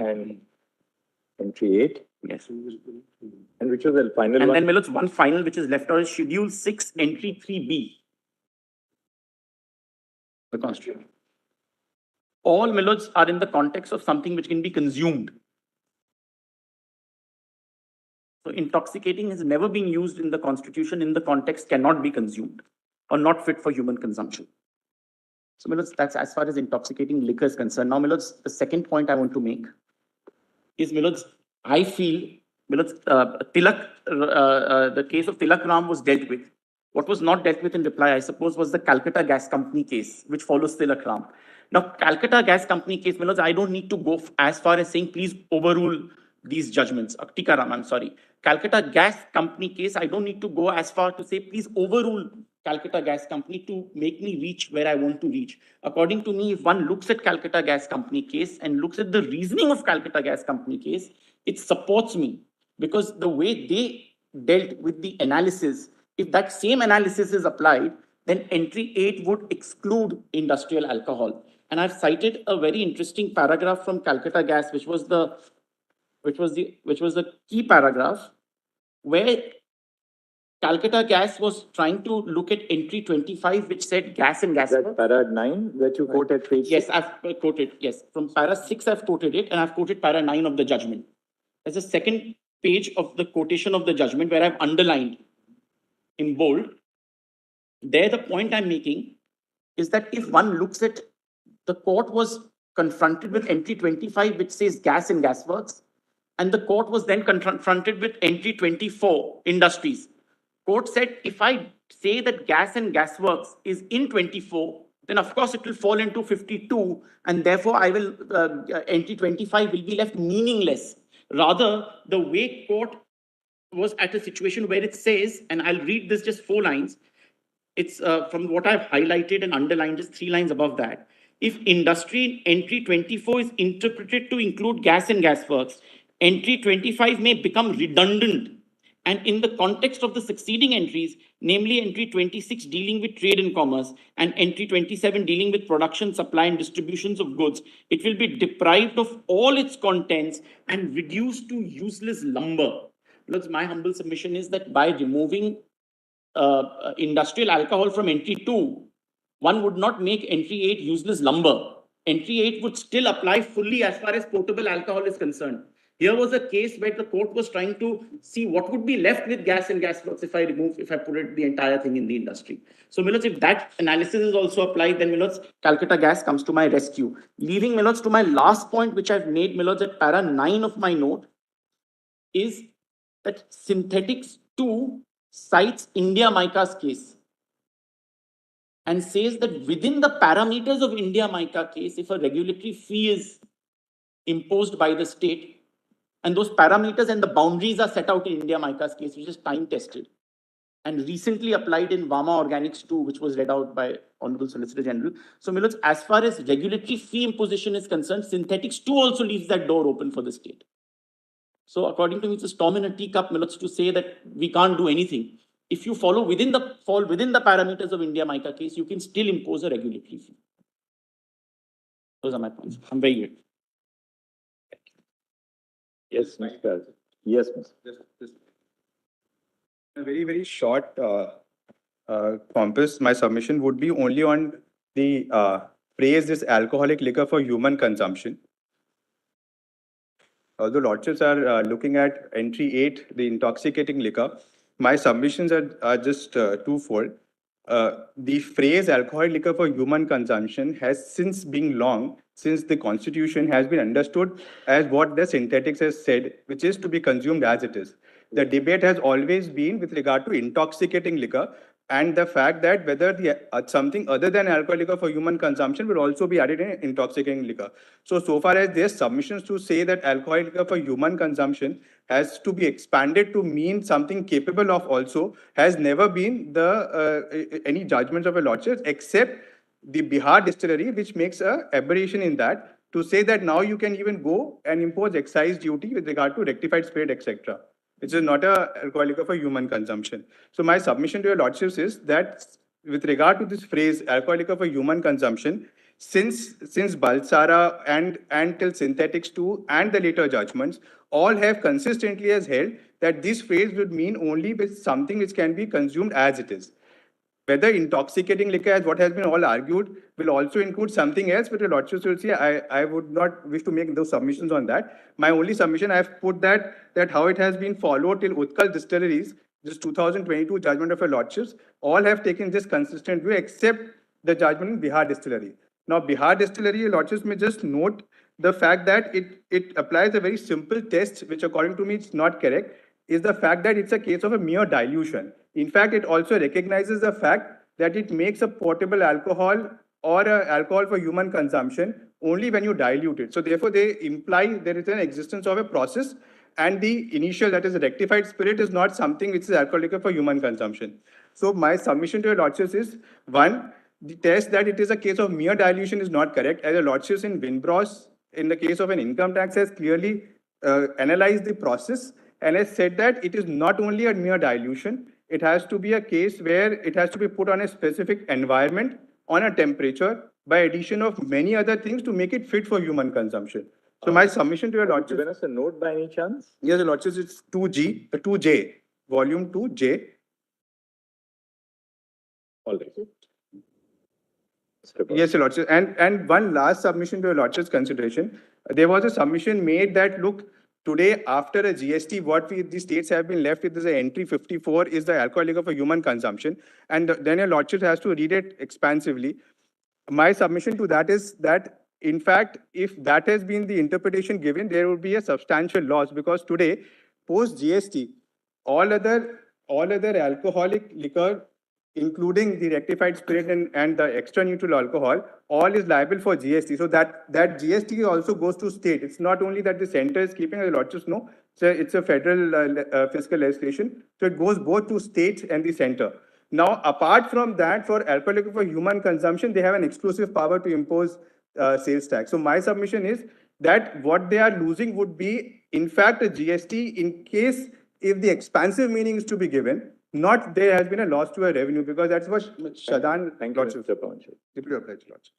and Entry 8. Yes. And which was the final And one? then, my lords, one final which is left out is Schedule 6, Entry 3B. The Constitution. All, my lords, are in the context of something which can be consumed. So intoxicating has never been used in the Constitution in the context cannot be consumed or not fit for human consumption. So, my lords, that's as far as intoxicating liquor is concerned. Now, my lords, the second point I want to make is, my lords, I feel, my lords, the case of Tikaram was dealt with. What was not dealt with in reply, I suppose, was the Calcutta Gas Company case, which follows Tikaram. Now, Calcutta Gas Company case, my lords, I don't need to go as far as saying, please overrule these judgments. Tikaram, I'm sorry. Calcutta Gas Company case, I don't need to go as far to say, please overrule Calcutta Gas Company to make me reach where I want to reach. According to me, if one looks at Calcutta Gas Company case and looks at the reasoning of Calcutta Gas Company case, it supports me because the way they dealt with the analysis, if that same analysis is applied, then Entry 8 would exclude industrial alcohol. And I've cited a very interesting paragraph from Calcutta Gas, which was the key paragraph, where Calcutta Gas was trying to look at Entry 25, which said gas and gas. That para 9 that you quoted page Yes, 6? I've quoted, yes. From para 6, I've quoted it, and I've quoted para 9 of the judgment. There's a second page of the quotation of the judgment where I've underlined in bold. There, the point I'm making is that if one looks at the court was confronted with Entry 25, which says gas and gas works, and the court was then confronted with Entry 24, industries. Court said, if I say that gas and gas works is in 24, then of course it will fall into 52, and therefore I will Entry 25 will be left meaningless. Rather, the way court was at a situation where it says, and I'll read this just 4 lines. It's from what I've highlighted and underlined, just 3 lines above that. If industry in Entry 24 is interpreted to include gas and gas works, Entry 25 may become redundant. And in the context of the succeeding entries, namely Entry 26 dealing with trade and commerce and Entry 27 dealing with production, supply and distributions of goods, it will be deprived of all its contents and reduced to useless lumber. Because my humble submission is that by removing industrial alcohol from Entry 2, one would not make Entry 8 useless lumber. Entry 8 would still apply fully as far as potable alcohol is concerned. Here was a case where the court was trying to see what would be left with gas and gas works if I put it the entire thing in the industry. So, Millards, if that analysis is also applied, then Millards, Calcutta Gas comes to my rescue. Leaving Millards to my last point, which I've made, Millards, at para 9 of my note, is that Synthetics 2 cites India Mica's case and says that within the parameters of India Mica case, if a regulatory fee is imposed by the state, and those parameters and the boundaries are set out in India Mica's case, which is time tested and recently applied in Vama Organics 2, which was read out by Honorable Solicitor General. So, Millards, as far as regulatory fee imposition is concerned, Synthetics 2 also leaves that door open for the state. So, according to me, it's a storm in a teacup, Millards, to say that we can't do anything. If you fall within the parameters of India Mica case, you can still impose a regulatory fee. Those are my points. I'm very good. Yes, Mr. Yes, Mr. Just a very, very short compass. My submission would be only on the phrase this alcoholic liquor for human consumption. Although lordships are looking at Entry 8, the intoxicating liquor, my submissions are just twofold. The phrase alcoholic liquor for human consumption has since been long, since the Constitution has been understood as what the synthetics has said, which is to be consumed as it is. The debate has always been with regard to intoxicating liquor, and the fact that whether something other than alcohol liquor for human consumption will also be added in intoxicating liquor. So far as there's submissions to say that alcohol liquor for human consumption has to be expanded to mean something capable of also, has never been any judgments of a lordship, except the Bihar distillery, which makes a aberration in that, to say that now you can even go and impose excise duty with regard to rectified spirit, etc., which is not a alcohol liquor for human consumption. So my submission to your lordships is that with regard to this phrase, alcohol liquor for human consumption, since Balsara and till Synthetics 2 and the later judgments, all have consistently as held that this phrase would mean only with something which can be consumed as it is. Whether intoxicating liquor, as what has been all argued, will also include something else, but your lordships will see, I would not wish to make those submissions on that. My only submission, I have put that how it has been followed till Utkal Distilleries, this 2022 judgment of your lordships, all have taken this consistent view except the judgment in Bihar Distillery. Now, Bihar Distillery, your lordships may just note the fact that it applies a very simple test, which according to me is not correct, is the fact that it's a case of a mere dilution. In fact, it also recognizes the fact that it makes a potable alcohol or alcohol for human consumption only when you dilute it. So therefore, they imply there is an existence of a process, and the initial, that is rectified spirit, is not something which is alcoholic for human consumption. So my submission to your lordships is, one, the test that it is a case of mere dilution is not correct, as your lordships in Winbros, in the case of an income tax, has clearly analyzed the process and has said that it is not only a mere dilution, it has to be a case where it has to be put on a specific environment, on a temperature, by addition of many other things to make it fit for human consumption. So my submission to your lordships... Given us a note by any chance? Yes, your lordships, it's 2J, volume 2J. All right. Yes, your lordship. And one last submission to your lordship's consideration. There was a submission made that, look, today, after a GST, what the states have been left with is an entry 54 is the alcohol liquor for human consumption. And then your lordship has to read it expansively. My submission to that is that, in fact, if that has been the interpretation given, there would be a substantial loss, because today, post GST, all other alcoholic liquor, including the rectified spirit and the extra neutral alcohol, all is liable for GST. So that GST also goes to state. It's not only that the center is keeping, as the lordships know, it's a federal fiscal legislation. So it goes both to states and the center. Now, apart from that, for alcohol liquor for human consumption, they have an exclusive power to impose sales tax. So my submission is that what they are losing would be, in fact, a GST in case if the expansive meaning is to be given, not there has been a loss to a revenue, because that's what Shadan... Thank you, Mr. Pawanchal. Deputy Applied Lordship.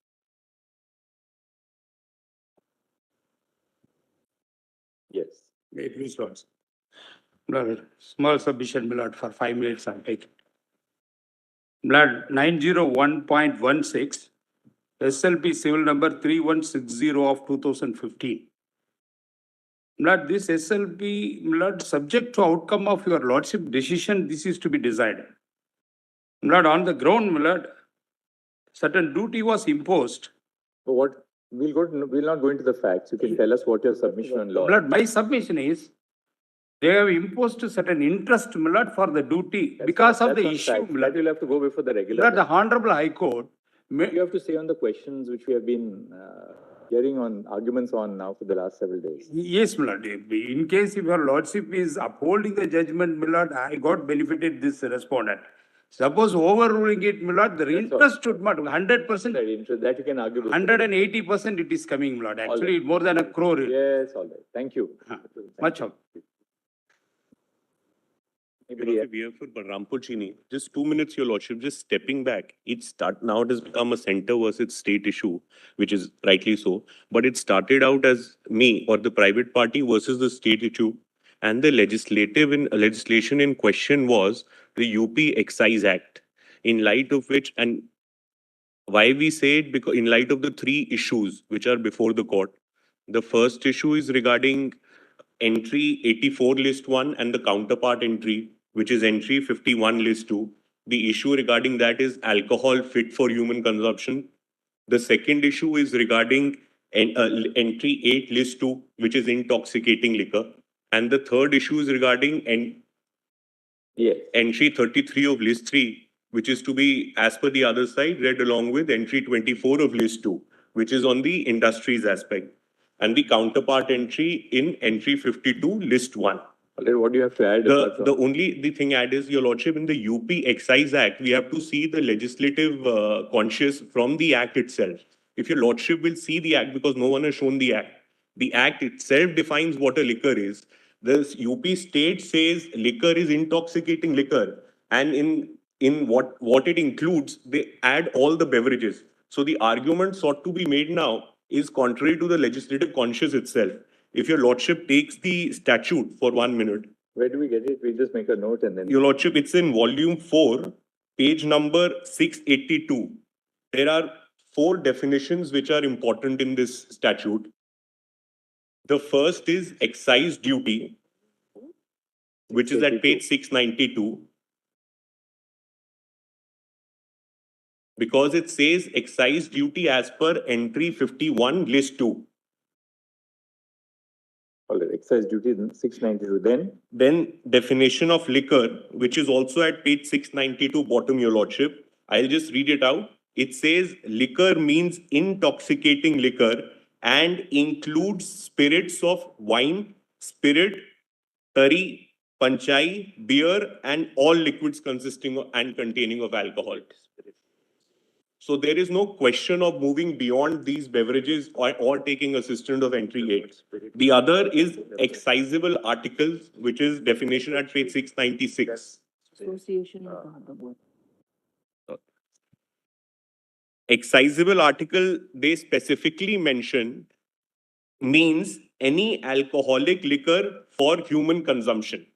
Yes. May it please, Lords. Blood, small submission, blood, for 5 minutes I'll take. Blood 901.16, SLP civil number 3160 of 2015. Blood, this SLP, blood, subject to outcome of your lordship decision, this is to be decided. Blood, on the ground, blood, certain duty was imposed. So what, we'll not go into the facts. You can tell us what your submission on law. Blood, my submission is, they have imposed certain interest, blood, for the duty because of the issue. Blood, you'll have to go before the regular. Blood, the Honorable High Court. You have to say on the questions which we have been hearing on arguments on now for the last several days. Yes, my lord. In case if your lordship is upholding the judgment, my lord, I got benefited this respondent. Suppose overruling it, my lord, the interest should not 100%. That you can argue. 180% it is coming, my lord. Actually, more than a crore. Yes, all right. Thank you. Much of. But Rampurchini, just 2 minutes, your lordship, just stepping back. Now it has become a center versus state issue, which is rightly so. But it started out as me or the private party versus the state issue. And the legislation in question was the UP Excise Act, in light of which, and why we say it, because in light of the 3 issues which are before the court. The first issue is regarding entry 84 list 1 and the counterpart entry, which is entry 51 list 2. The issue regarding that is alcohol fit for human consumption. The second issue is regarding entry 8 list 2, which is intoxicating liquor. And the third issue is regarding entry 33 of list 3, which is to be, as per the other side, read along with entry 24 of list 2, which is on the industries aspect, and the counterpart entry in entry 52, list 1. What do you have to add? The thing add is, Your Lordship, in the UP Excise Act, we have to see the legislative conscious from the Act itself. If Your Lordship will see the Act, because no one has shown the Act itself defines what a liquor is. The UP state says liquor is intoxicating liquor, and in what it includes, they add all the beverages. So the argument sought to be made now is contrary to the legislative conscience itself. If Your Lordship takes the statute for 1 minute. Where do we get it? We just make a note and then. Your Lordship, it's in volume 4, page number 682. There are 4 definitions which are important in this statute. The first is excise duty, which is at page 692. Because it says excise duty as per entry 51, list 2. Excise duty is 692. Then definition of liquor, which is also at page 692 bottom, Your Lordship. I'll just read it out. It says liquor means intoxicating liquor and includes spirits of wine, spirit, tari, panchai, beer, and all liquids consisting of and containing of alcohol. So there is no question of moving beyond these beverages or taking assistance of entry 8. The other is excisable articles, which is definition at page 696. Association. Excisable article, they specifically mention, means any alcoholic liquor for human consumption.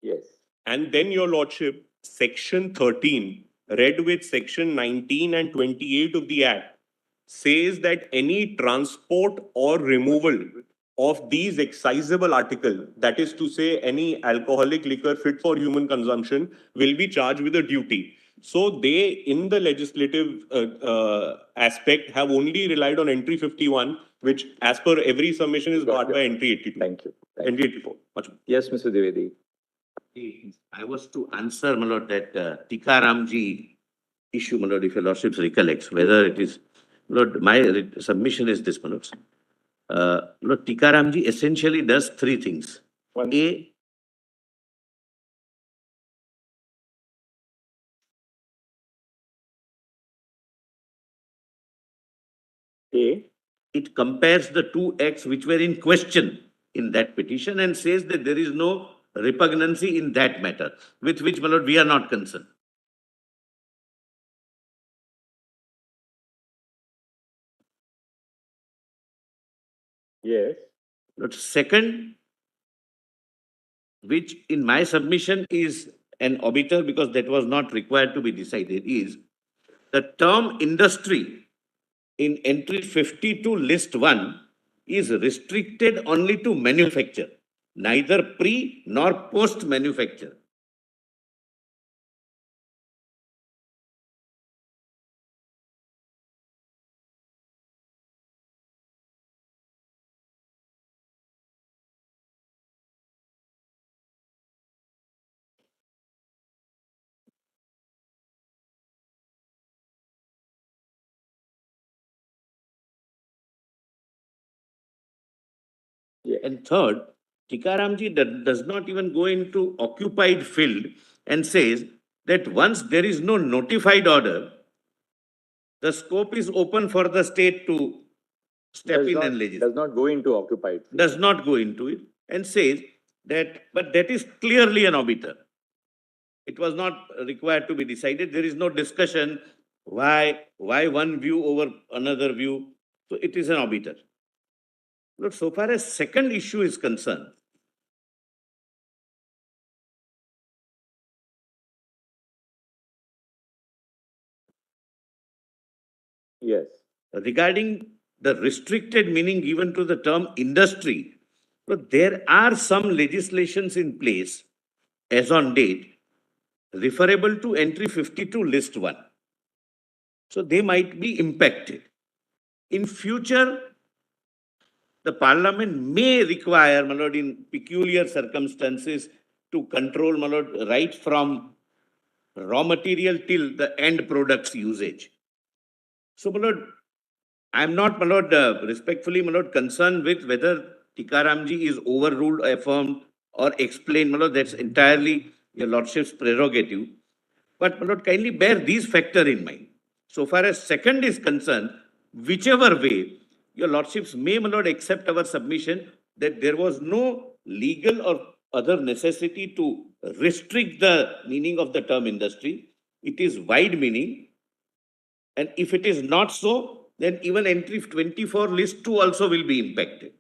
Yes. And then, Your Lordship, section 13, read with section 19 and 28 of the Act, says that any transport or removal of these excisable article, that is to say any alcoholic liquor fit for human consumption, will be charged with a duty. So they, in the legislative aspect, have only relied on entry 51, which as per every submission is barred by entry 82. Thank you. Entry 84. Yes, Mr. Dwivedi. I was to answer, my lord, that Tikaram ji issue, my lord, if your lordship recollects, whether it is, my lord, my submission is this, my lord. Lord, Tikaram ji essentially does 3 things. It compares the 2 acts which were in question in that petition and says that there is no repugnancy in that matter, with which, my lord, we are not concerned. Yes. But second, which in my submission is an obiter because that was not required to be decided, is the term industry in entry 52 list 1 is restricted only to manufacture, neither pre nor post manufacture. And third, Tikaramji does not even go into occupied field and says that once there is no notified order, the scope is open for the state to step in and legislate. Does not go into occupied. Does not go into it and says that, but that is clearly an obiter. It was not required to be decided. There is no discussion why one view over another view. So it is an obiter. Look, so far as second issue is concerned, yes, regarding the restricted meaning given to the term industry, but there are some legislations in place as on date referable to entry 52 list 1. So they might be impacted. In future, the parliament may require, my lord, in peculiar circumstances to control, my lord, right from raw material till the end product's usage. So, my lord, I'm not, my lord, respectfully, my lord, concerned with whether Tikaramji is overruled, affirmed, or explained, my lord. That's entirely your lordship's prerogative. But, my lord, kindly bear these factors in mind. So far as second is concerned, whichever way, your lordships may, my lord, accept our submission that there was no legal or other necessity to restrict the meaning of the term industry. It is wide meaning. And if it is not so, then even entry 24 list 2 also will be impacted.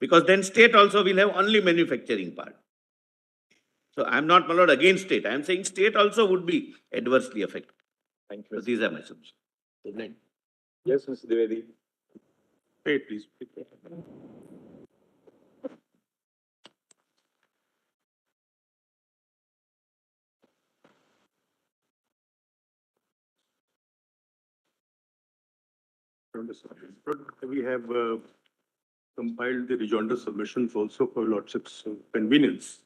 Because then state also will have only manufacturing part. So I'm not, my lord, against state. I'm saying state also would be adversely affected. Thank you. So these are my submissions. Good night. Yes, Mr. Dwivedi. Wait, please. We have compiled the rejoinder submissions also for lordship's convenience.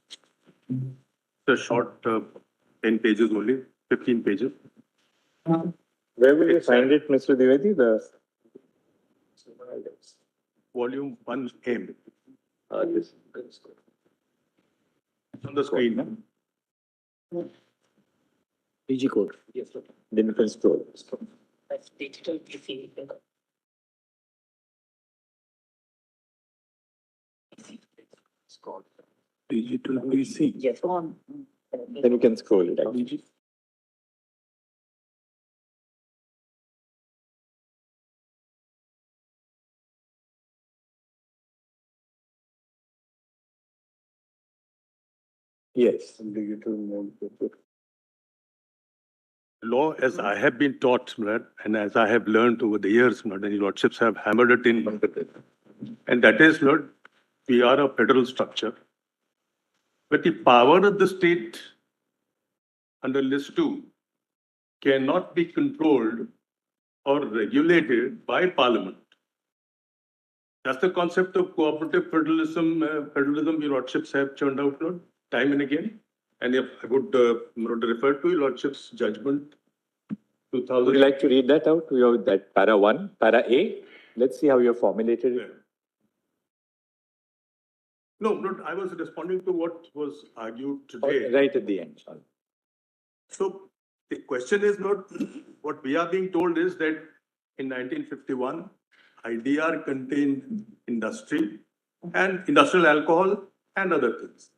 It's a short 10 pages only, 15 pages. Where will you find it, Mr. Dwivedi? Volume 1M. This. It's on the screen. PG code. Yes, sir. Then you can scroll. That's digital PC. Digital PC. Yes, on. Then you can scroll it. Actually. Yes. Digital mode. Law, as I have been taught, and as I have learned over the years, and your lordships have hammered it in, and that is, Lord, we are a federal structure. But the power of the state under list 2 cannot be controlled or regulated by parliament. That's the concept of cooperative federalism, your lordships have churned out, Lord, time and again. And if I would refer to your lordship's judgment, 2000. Would you like to read that out? We have that para 1, para A. Let's see how you have formulated it. No, I was responding to what was argued today. Right at the end. Sorry. So the question is not, what we are being told is that in 1951, IDR contained industry and industrial alcohol and other things.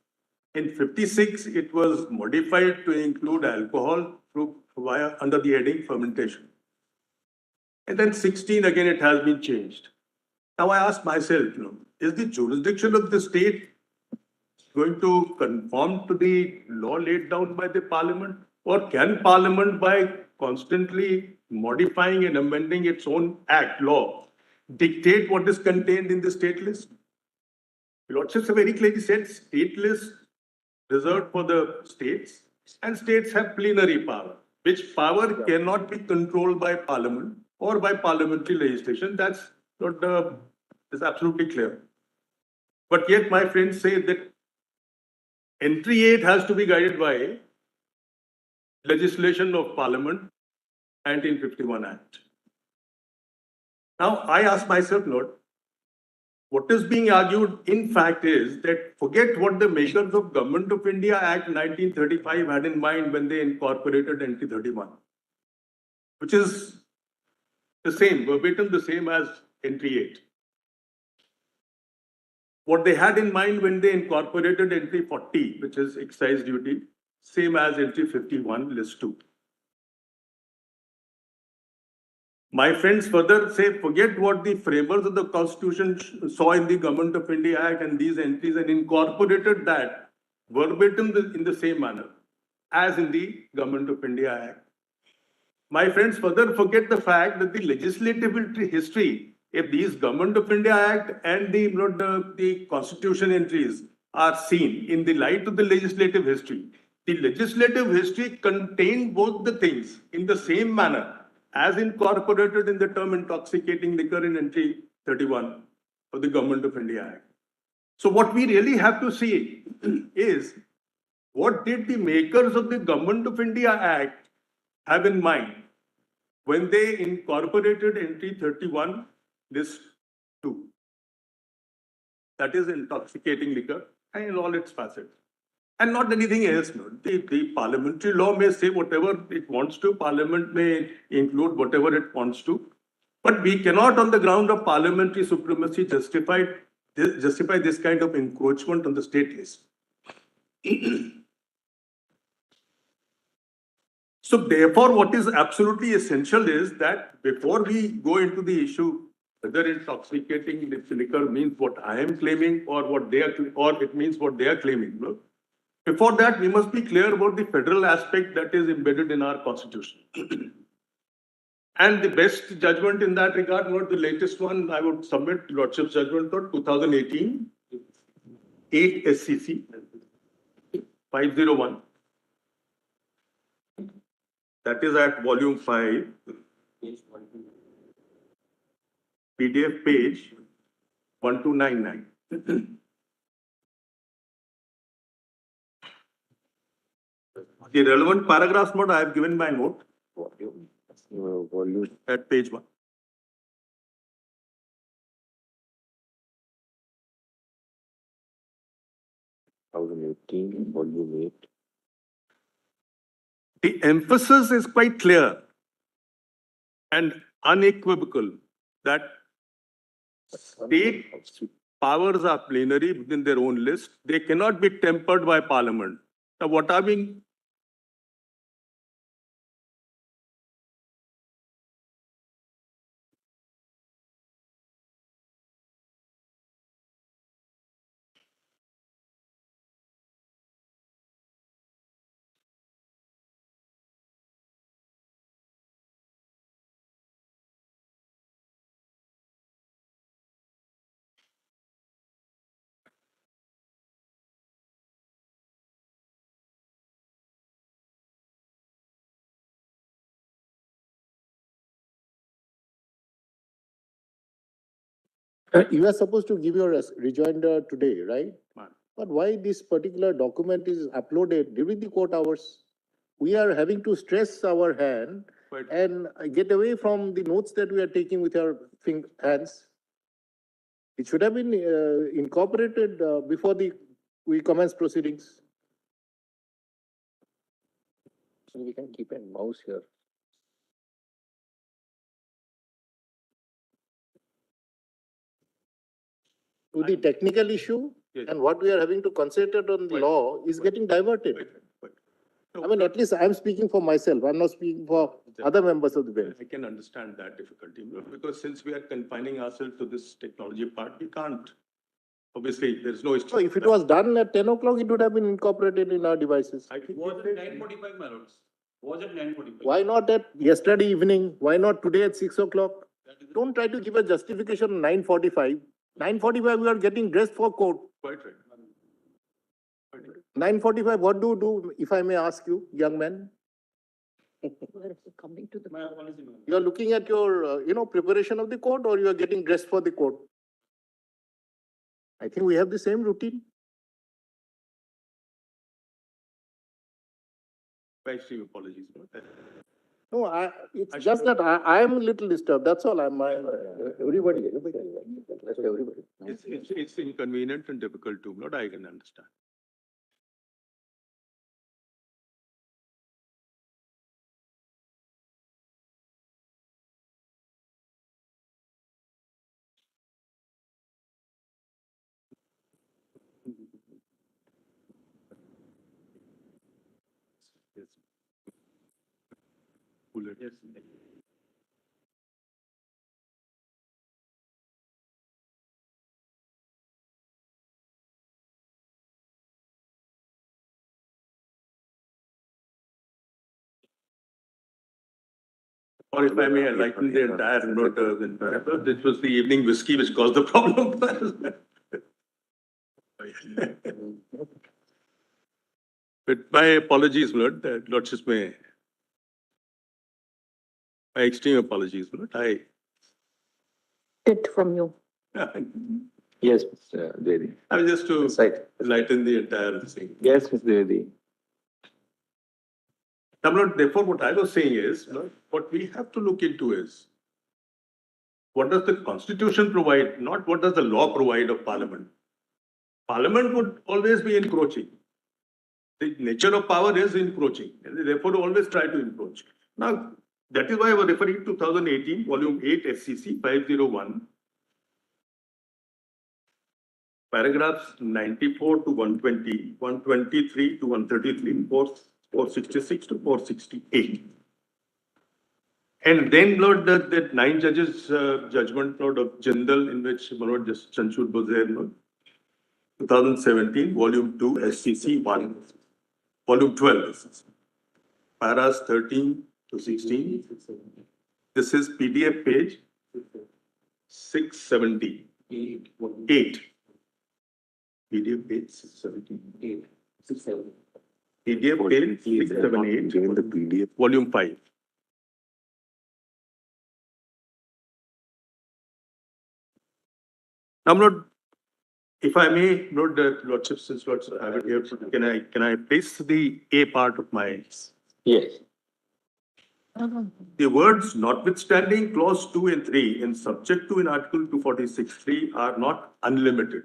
In 56, it was modified to include alcohol under the heading fermentation. And then 16, again, it has been changed. Now I ask myself, is the jurisdiction of the state going to conform to the law laid down by the parliament? Or can parliament, by constantly modifying and amending its own act, law, dictate what is contained in the state list? Lordships have very clearly said state list reserved for the states, and states have plenary power, which power cannot be controlled by parliament or by parliamentary legislation. That's not is absolutely clear. But yet my friends say that entry 8 has to be guided by legislation of parliament, 1951 Act. Now I ask myself, Lord, what is being argued, in fact, is that forget what the makers of Government of India Act 1935 had in mind when they incorporated Entry 31, which is the same, verbatim the same as Entry 8. What they had in mind when they incorporated Entry 40, which is excise duty, same as Entry 51, List 2. My friends further say, forget what the framers of the Constitution saw in the Government of India Act and these entries and incorporated that verbatim in the same manner as in the Government of India Act. My friends further forget the fact that the legislative history, if these Government of India Act and the Constitution entries are seen in the light of the legislative history, the legislative history contained both the things in the same manner as incorporated in the term intoxicating liquor in Entry 31. of the Government of India Act. So what we really have to see is what did the makers of the Government of India Act have in mind when they incorporated entry 31, list 2. That is intoxicating liquor and in all its facets. And not anything else. No. The parliamentary law may say whatever it wants to, Parliament may include whatever it wants to, but we cannot on the ground of parliamentary supremacy justify this kind of encroachment on the state list. So therefore, what is absolutely essential is that before we go into the issue, whether intoxicating liquor means what I am claiming or what they are, or it means what they are claiming. No? Before that, we must be clear about the federal aspect that is embedded in our constitution. And the best judgment in that regard, not the latest one, I would submit Lordship's judgment for 2018, 8 SCC 501. That is at volume 5, PDF page 1299. The relevant paragraphs note I have given my note at page 1. Volume 8. The emphasis is quite clear and unequivocal that state powers are plenary within their own list. They cannot be tempered by Parliament. Now, what are being You are supposed to give your rejoinder today, right? But why this particular document is uploaded during the court hours? We are having to stress our hand and get away from the notes that we are taking with our hands. It should have been incorporated before we commence proceedings. So we can keep a mouse here. To the technical issue, and what we are having to concentrate on the law is getting diverted. I mean, at least I'm speaking for myself. I'm not speaking for other members of the bench. I can understand that difficulty, because since we are confining ourselves to this technology part, we can't. Obviously, there's no issue. So if it was done at 10 o'clock, it would have been incorporated in our devices. I think Was it 9:45, my lords? Was it 9:45? Why not at yesterday evening? Why not today at 6 o'clock? Don't try to give a justification 9:45. 9:45, we are getting dressed for court. Quite right. 9:45, what do you do, if I may ask you, young man? Coming to the. My apology, ma'am. You are looking at your, preparation of the court, or you are getting dressed for the court? I think we have the same routine. My extreme apologies. No, it's just that I am a little disturbed. That's all. Everybody. It's inconvenient and difficult too, I can understand. Yes. Bullet. Yes. Or if I may enlighten the entire note, this was the evening whiskey which caused the problem. But my apologies, Lord. Lordship may. My extreme apologies, Lord. It from you. Yes, Mr. Dwivedi. I mean, just to Right. lighten the entire thing. Yes, Mr. Dwivedi. Therefore, what I was saying is, what we have to look into is, what does the Constitution provide, not what does the law provide of Parliament. Parliament would always be encroaching. The nature of power is encroaching, and they therefore always try to encroach. Now, that is why I was referring to 2018, Volume 8, SCC 501, paragraphs 94 to 120, 123 to 133, 466 to 468. And then, Lord, that 9 judges' judgment, Lord, of Jindal, in which Lord Justice Chanchud was there, Lord, 2017, Volume 2, SCC 1, Volume 12, paras 13 to 16. This is PDF page 678. PDF page 678. PDF page 678, Volume 5. Now, Lord, if I may, Lord, Lordship, since Lord have it here, can I place the A part of my? Yes. The words notwithstanding clause 2 and 3 and subject to in Article 246(3) are not unlimited.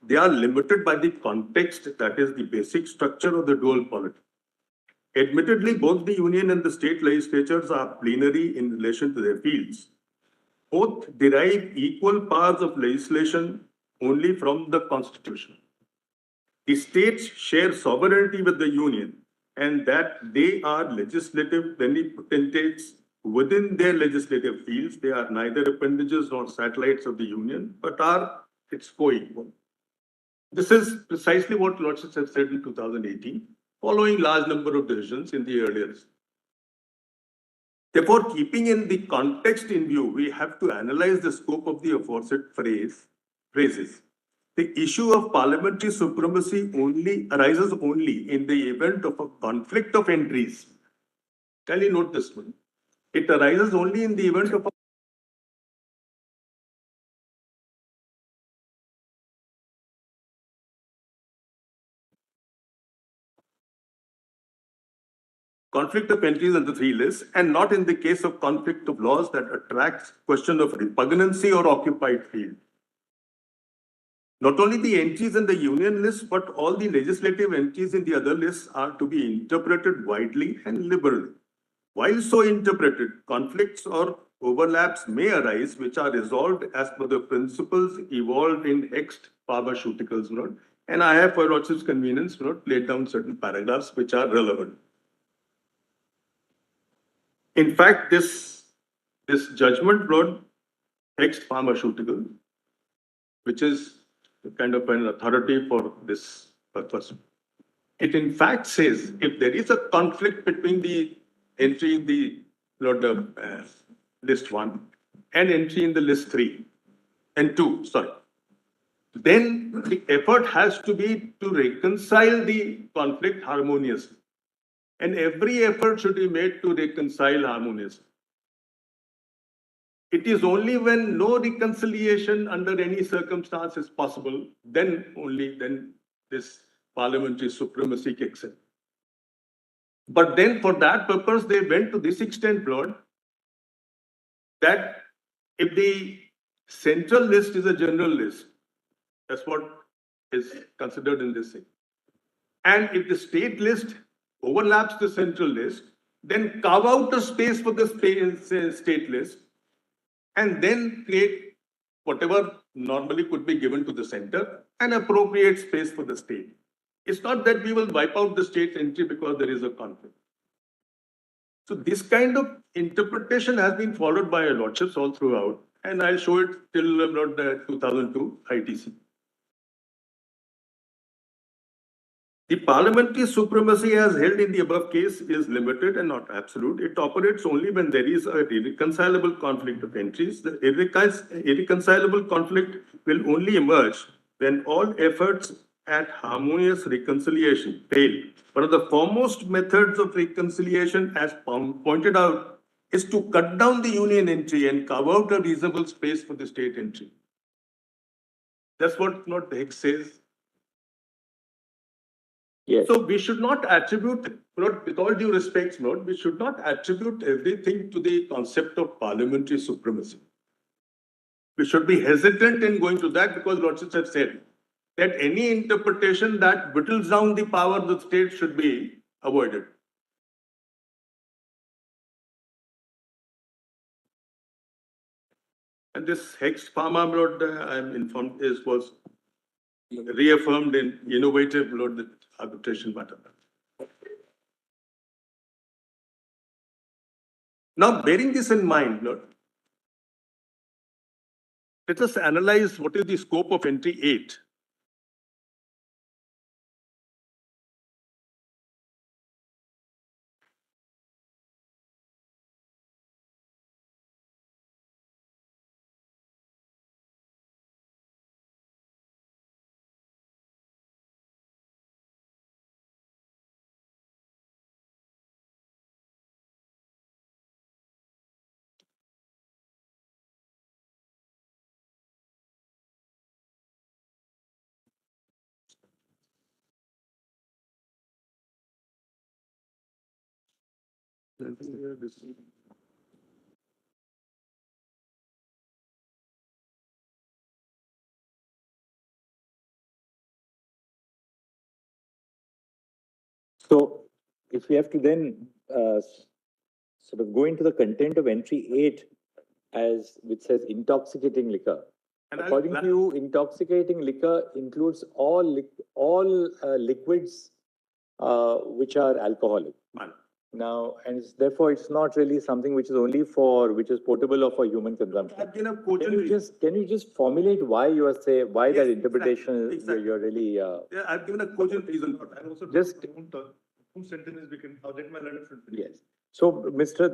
They are limited by the context, that is the basic structure of the dual polity. Admittedly, both the union and the state legislatures are plenary in relation to their fields. Both derive equal powers of legislation only from the Constitution. The states share sovereignty with the union, and that they are legislative plenipotentiates within their legislative fields. They are neither appendages nor satellites of the union, but are its co-equal. This is precisely what Lordships have said in 2018, following large number of decisions in the earlier. Therefore, keeping in the context in view, we have to analyze the scope of the aforesaid phrases. The issue of parliamentary supremacy arises only in the event of a conflict of entries. Kindly note this one. It arises only in the event of a conflict of entries on the 3 lists, and not in the case of conflict of laws that attracts question of repugnancy or occupied field. Not only the entries in the union list, but all the legislative entries in the other lists are to be interpreted widely and liberally. While so interpreted, conflicts or overlaps may arise, which are resolved as per the principles evolved in Ext Pharmaceuticals. And I have, for Lordship's convenience, laid down certain paragraphs which are relevant. In fact, this judgment, Ext Pharmaceutical, which is kind of an authority for this purpose. It in fact says if there is a conflict between the entry in the list 1 and entry in the list 3 and 2, then the effort has to be to reconcile the conflict harmoniously. And every effort should be made to reconcile harmoniously. It is only when no reconciliation under any circumstance is possible, then this parliamentary supremacy kicks in. But then for that purpose, they went to this extent, Lord, that if the central list is a general list, that's what is considered in this thing. And if the state list overlaps the central list, then carve out a space for the state list, and then create whatever normally could be given to the center and appropriate space for the state. It's not that we will wipe out the state entry because there is a conflict. So this kind of interpretation has been followed by our lordships all throughout, and I'll show it till about 2002 ITC. The parliamentary supremacy as held in the above case is limited and not absolute. It operates only when there is a irreconcilable conflict of entries. The irreconcilable conflict will only emerge when all efforts at harmonious reconciliation fail. One of the foremost methods of reconciliation, as pointed out is to cut down the union entry and carve out a reasonable space for the state entry. That's what Lord the Hicks says. Yes. So we should not attribute, Lord, with all due respect, Lord, we should not attribute everything to the concept of parliamentary supremacy. We should be hesitant in going to that because Lordships have said that any interpretation that whittles down the power of the state should be avoided. And this Hex Pharma, Lord, I am informed, was reaffirmed in innovative, Lord, the arbitration matter. Now, bearing this in mind, Lord, let us analyze what is the scope of entry 8. So if we have to then sort of go into the content of entry 8 which says intoxicating liquor. According to you, intoxicating liquor includes all liquids which are alcoholic. Now, and therefore it's not really something which is portable or for human consumption. Can you just formulate why you are why that interpretation exactly. you're really Yeah, I've given a cogent reason for that. Also, just two sentences we can, how that my letter should be. yes. So, Mr.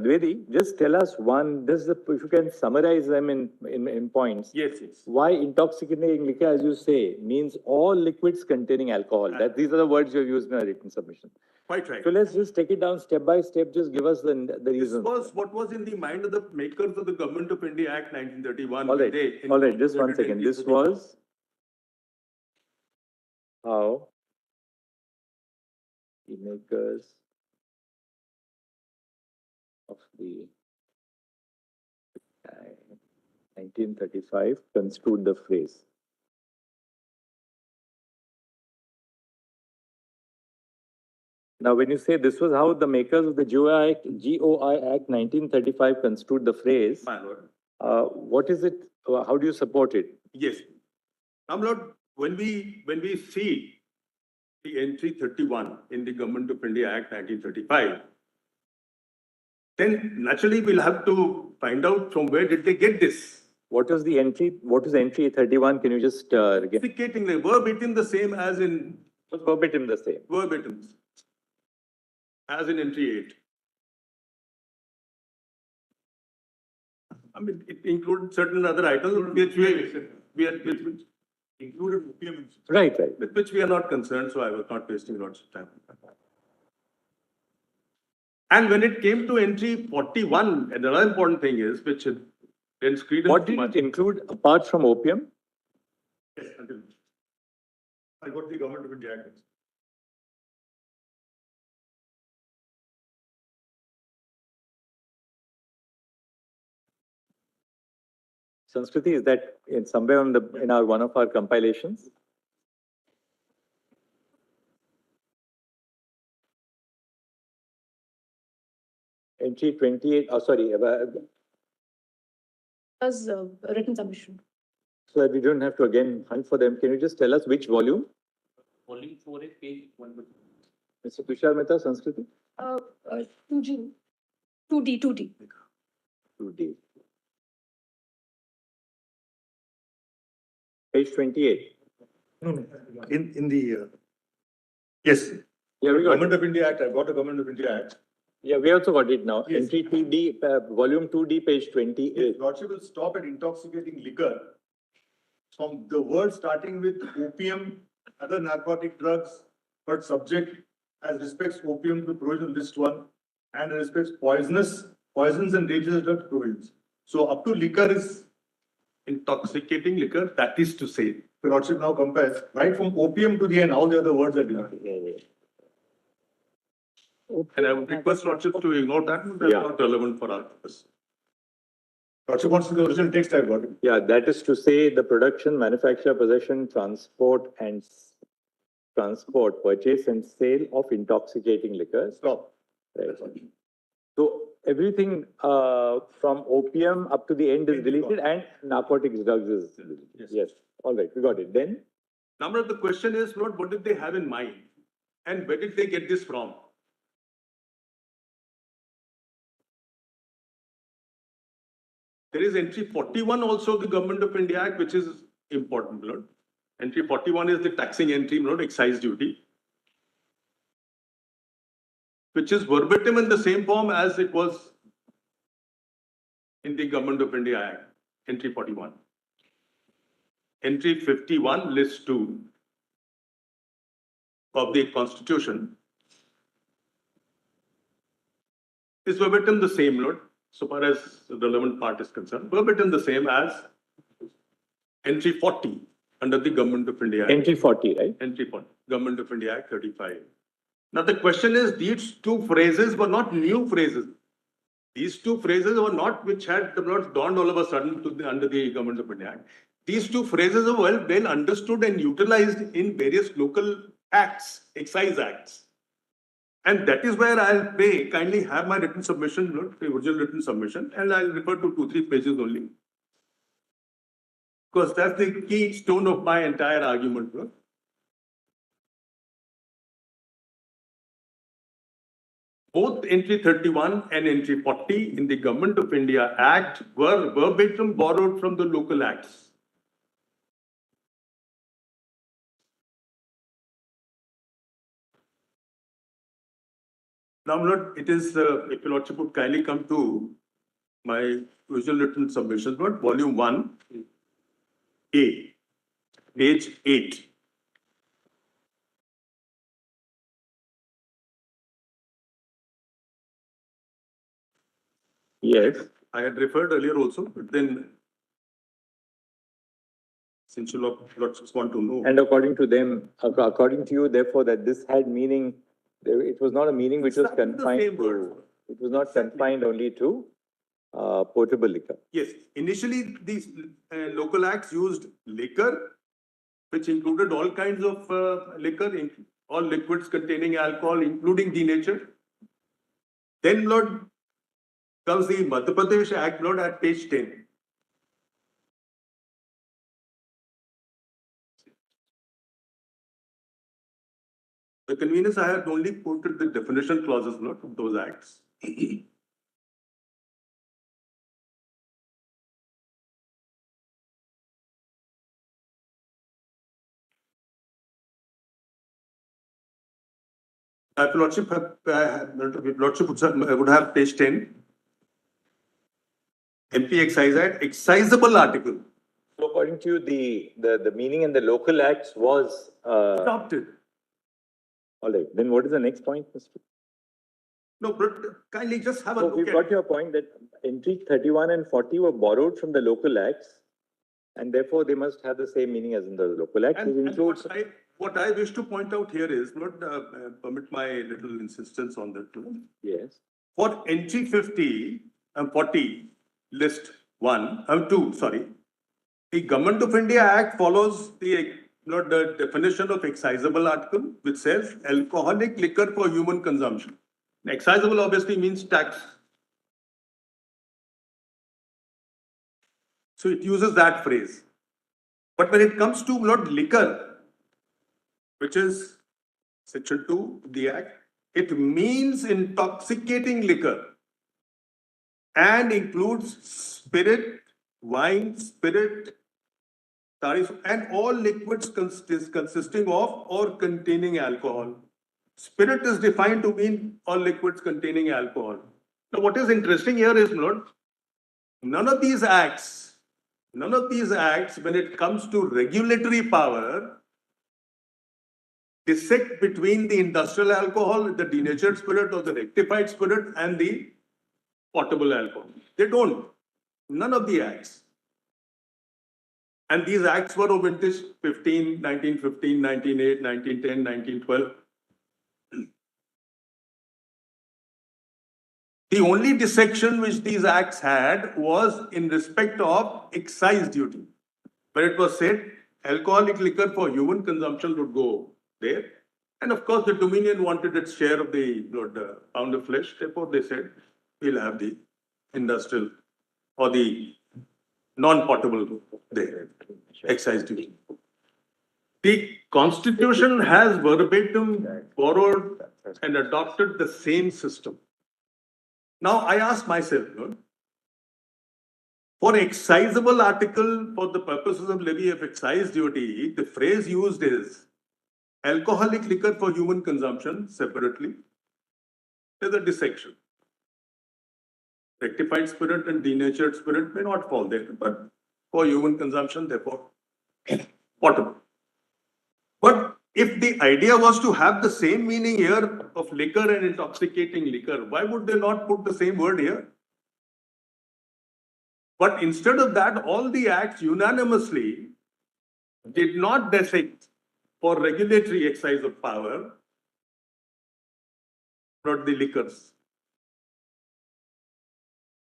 Dwivedi, just tell us if you can summarize them in points. Yes, yes. Why intoxicating liquor, as you say, means all liquids containing alcohol. These are the words you have used in a written submission. Quite right. So let's just take it down step by step. Just give us the reason. This was what was in the mind of the makers of the Government of India Act 1931. All right. Just one second. This was how the makers of the 1935 construed the phrase. Now, when you say this was how the makers of the GOI Act 1935 construed the phrase, what is it? How do you support it? Yes. Now, Lord, when we see the entry 31 in the Government of India Act 1935, then naturally we'll have to find out from where did they get this. What is the entry? What is entry 31? Can you just Intoxicating, verbatim the same as in verbatim the same. Verbatim as in entry 8. I mean, it included certain other items which included opium. Right. With which we are not concerned, so I was not wasting lots of time. And when it came to entry 41, another important thing is, which lends credence. What did it include apart from opium? Yes, I got the Government of India Act. Sanskriti, is that in somewhere in one of our compilations? Entry 28, As a written submission. so that we don't have to again hunt for them. Can you just tell us which volume? Volume 4 is page 1. Mr. Tushar Mehta, Sanskriti? 2G, 2D. 2D. Page 28. No. In the yes. Yeah, we got Government of India Act. I've got a Government of India Act. Yeah, we also got it now. Yes. Entry 2D, volume 2D, page 28. Yes, Lordship will stop at intoxicating liquor from the word starting with opium, other narcotic drugs, but subject as respects opium to provision list 1 and as respects poisonous poisons and dangerous drugs provisions. So up to liquor is intoxicating liquor, that is to say. The Lordship now compares right from opium to the end, all the other words are different. And I would request Lordship to ignore that, that's not relevant for our purpose. Lordship wants the original text I've got. Yeah, that is to say the production, manufacture, possession, transport, purchase and sale of intoxicating liquors. Stop. Right. So everything from opium up to the end is deleted and narcotics drugs is deleted. Yes. All right, we got it. Then? Now, the question is not what did they have in mind and where did they get this from? There is entry 41 also of the Government of India Act, which is important, Lord. Entry 41 is the taxing entry, not excise duty, which is verbatim in the same form as it was in the Government of India Act, entry 41. Entry 51, list 2 of the Constitution is verbatim the same, Lord, so far as the relevant part is concerned, verbatim the same as entry 40 under the Government of India Act. Entry 40, right? Entry 40, Government of India Act 35. Now the question is, these two phrases were not new phrases. These two phrases were not which had not dawned all of a sudden under the Government of India Act. These two phrases are well understood and utilized in various local acts, excise acts. And that is where I'll kindly have my written submission, the original written submission, and I'll refer to 2-3 pages only. Because that's the keystone of my entire argument. Both entry 31 and entry 40 in the Government of India Act were verbatim borrowed from the local acts. Now, Lord, it is, if your Lordship would kindly come to my original written submission, Lord, volume 1, A, page 8. Yes. I had referred earlier also, but then, since you Lordships want to know. And according to them, according to you, therefore, that this had meaning, it was not a meaning which was confined to, it was not confined only to potable liquor. Yes, initially these local acts used liquor, which included all kinds of liquor, all liquids containing alcohol, including denatured. Then, Lord, comes the Madhya Pradesh Act, Lord, at page 10. The convenience, I had only quoted the definition clauses, Lord, of those acts. Lordship would have page 10. MP Excise Act, excisable article. So according to you, the meaning in the local acts was adopted. All right. Then what is the next point, Mr.? No, but kindly just have a look we've got your point that entry 31 and 40 were borrowed from the local acts, and therefore they must have the same meaning as in the local acts. And what I wish to point out here is, not permit my little insistence on that too. Yes. For entry 50 and 40, list 2, sorry. The Government of India Act follows the definition of excisable article, which says alcoholic liquor for human consumption. Excisable obviously means tax. So it uses that phrase. But when it comes to liquor, which is section 2 of the Act, it means intoxicating liquor and includes spirit, wine, spirit, and all liquids consisting of or containing alcohol. Spirit is defined to mean all liquids containing alcohol. Now, what is interesting here is, none of these acts, when it comes to regulatory power, dissect between the industrial alcohol, the denatured spirit or the rectified spirit and the potable alcohol. They don't. None of the acts. And these acts were of vintage 1915, 1908, 1910, 1912. The only dissection which these acts had was in respect of excise duty, where it was said alcoholic liquor for human consumption would go there. And of course, the Dominion wanted its share of the pound of flesh. Therefore, they said, we'll have the industrial or the non-potable there, excise duty. The Constitution has verbatim borrowed and adopted the same system. Now, I ask myself, for excisable article for the purposes of levy of excise duty, the phrase used is alcoholic liquor for human consumption separately. There's a dissection. Rectified spirit and denatured spirit may not fall there, but for human consumption, therefore, potable. But if the idea was to have the same meaning here of liquor and intoxicating liquor, why would they not put the same word here? But instead of that, all the acts unanimously did not dissect for regulatory exercise of power, not the liquors.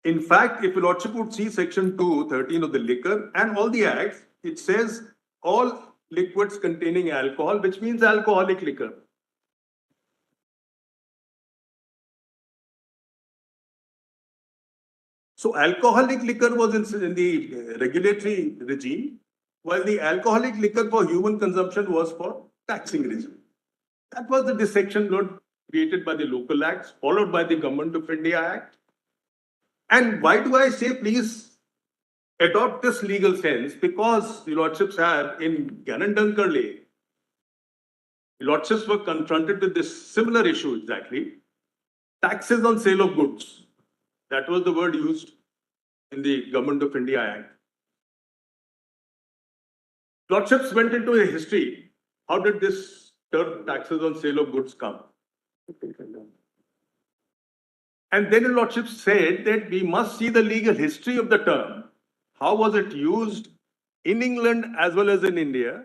In fact, if your lordship would see section 213 of the liquor and all the acts, it says all liquids containing alcohol, which means alcoholic liquor. So alcoholic liquor was in the regulatory regime, while the alcoholic liquor for human consumption was for taxing regime. That was the dissection created by the local acts, followed by the Government of India Act. And why do I say please adopt this legal sense? Because the lordships have in Gannon-Dunkerley, the lordships were confronted with this similar issue exactly. Taxes on sale of goods. That was the word used in the Government of India Act. Lordships went into a history. How did this term taxes on sale of goods come? And then the lordships said that we must see the legal history of the term. How was it used in England as well as in India?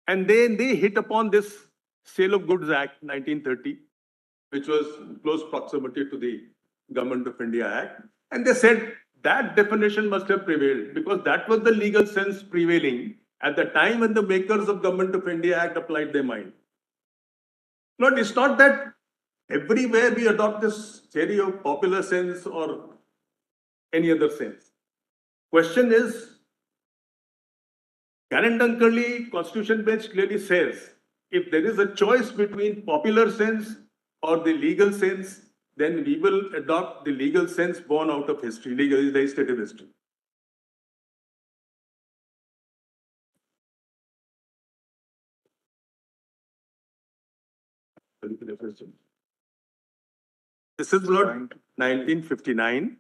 And then they hit upon this Sale of Goods Act 1930, which was close proximity to the Government of India Act. And they said that definition must have prevailed because that was the legal sense prevailing at the time when the makers of Government of India Act applied their mind. Lord, it's not that everywhere we adopt this theory of popular sense or any other sense. Question is, Gannon-Dunkerley Constitution Bench clearly says, if there is a choice between popular sense or the legal sense, then we will adopt the legal sense born out of history, legislative history. This is Lord 1959.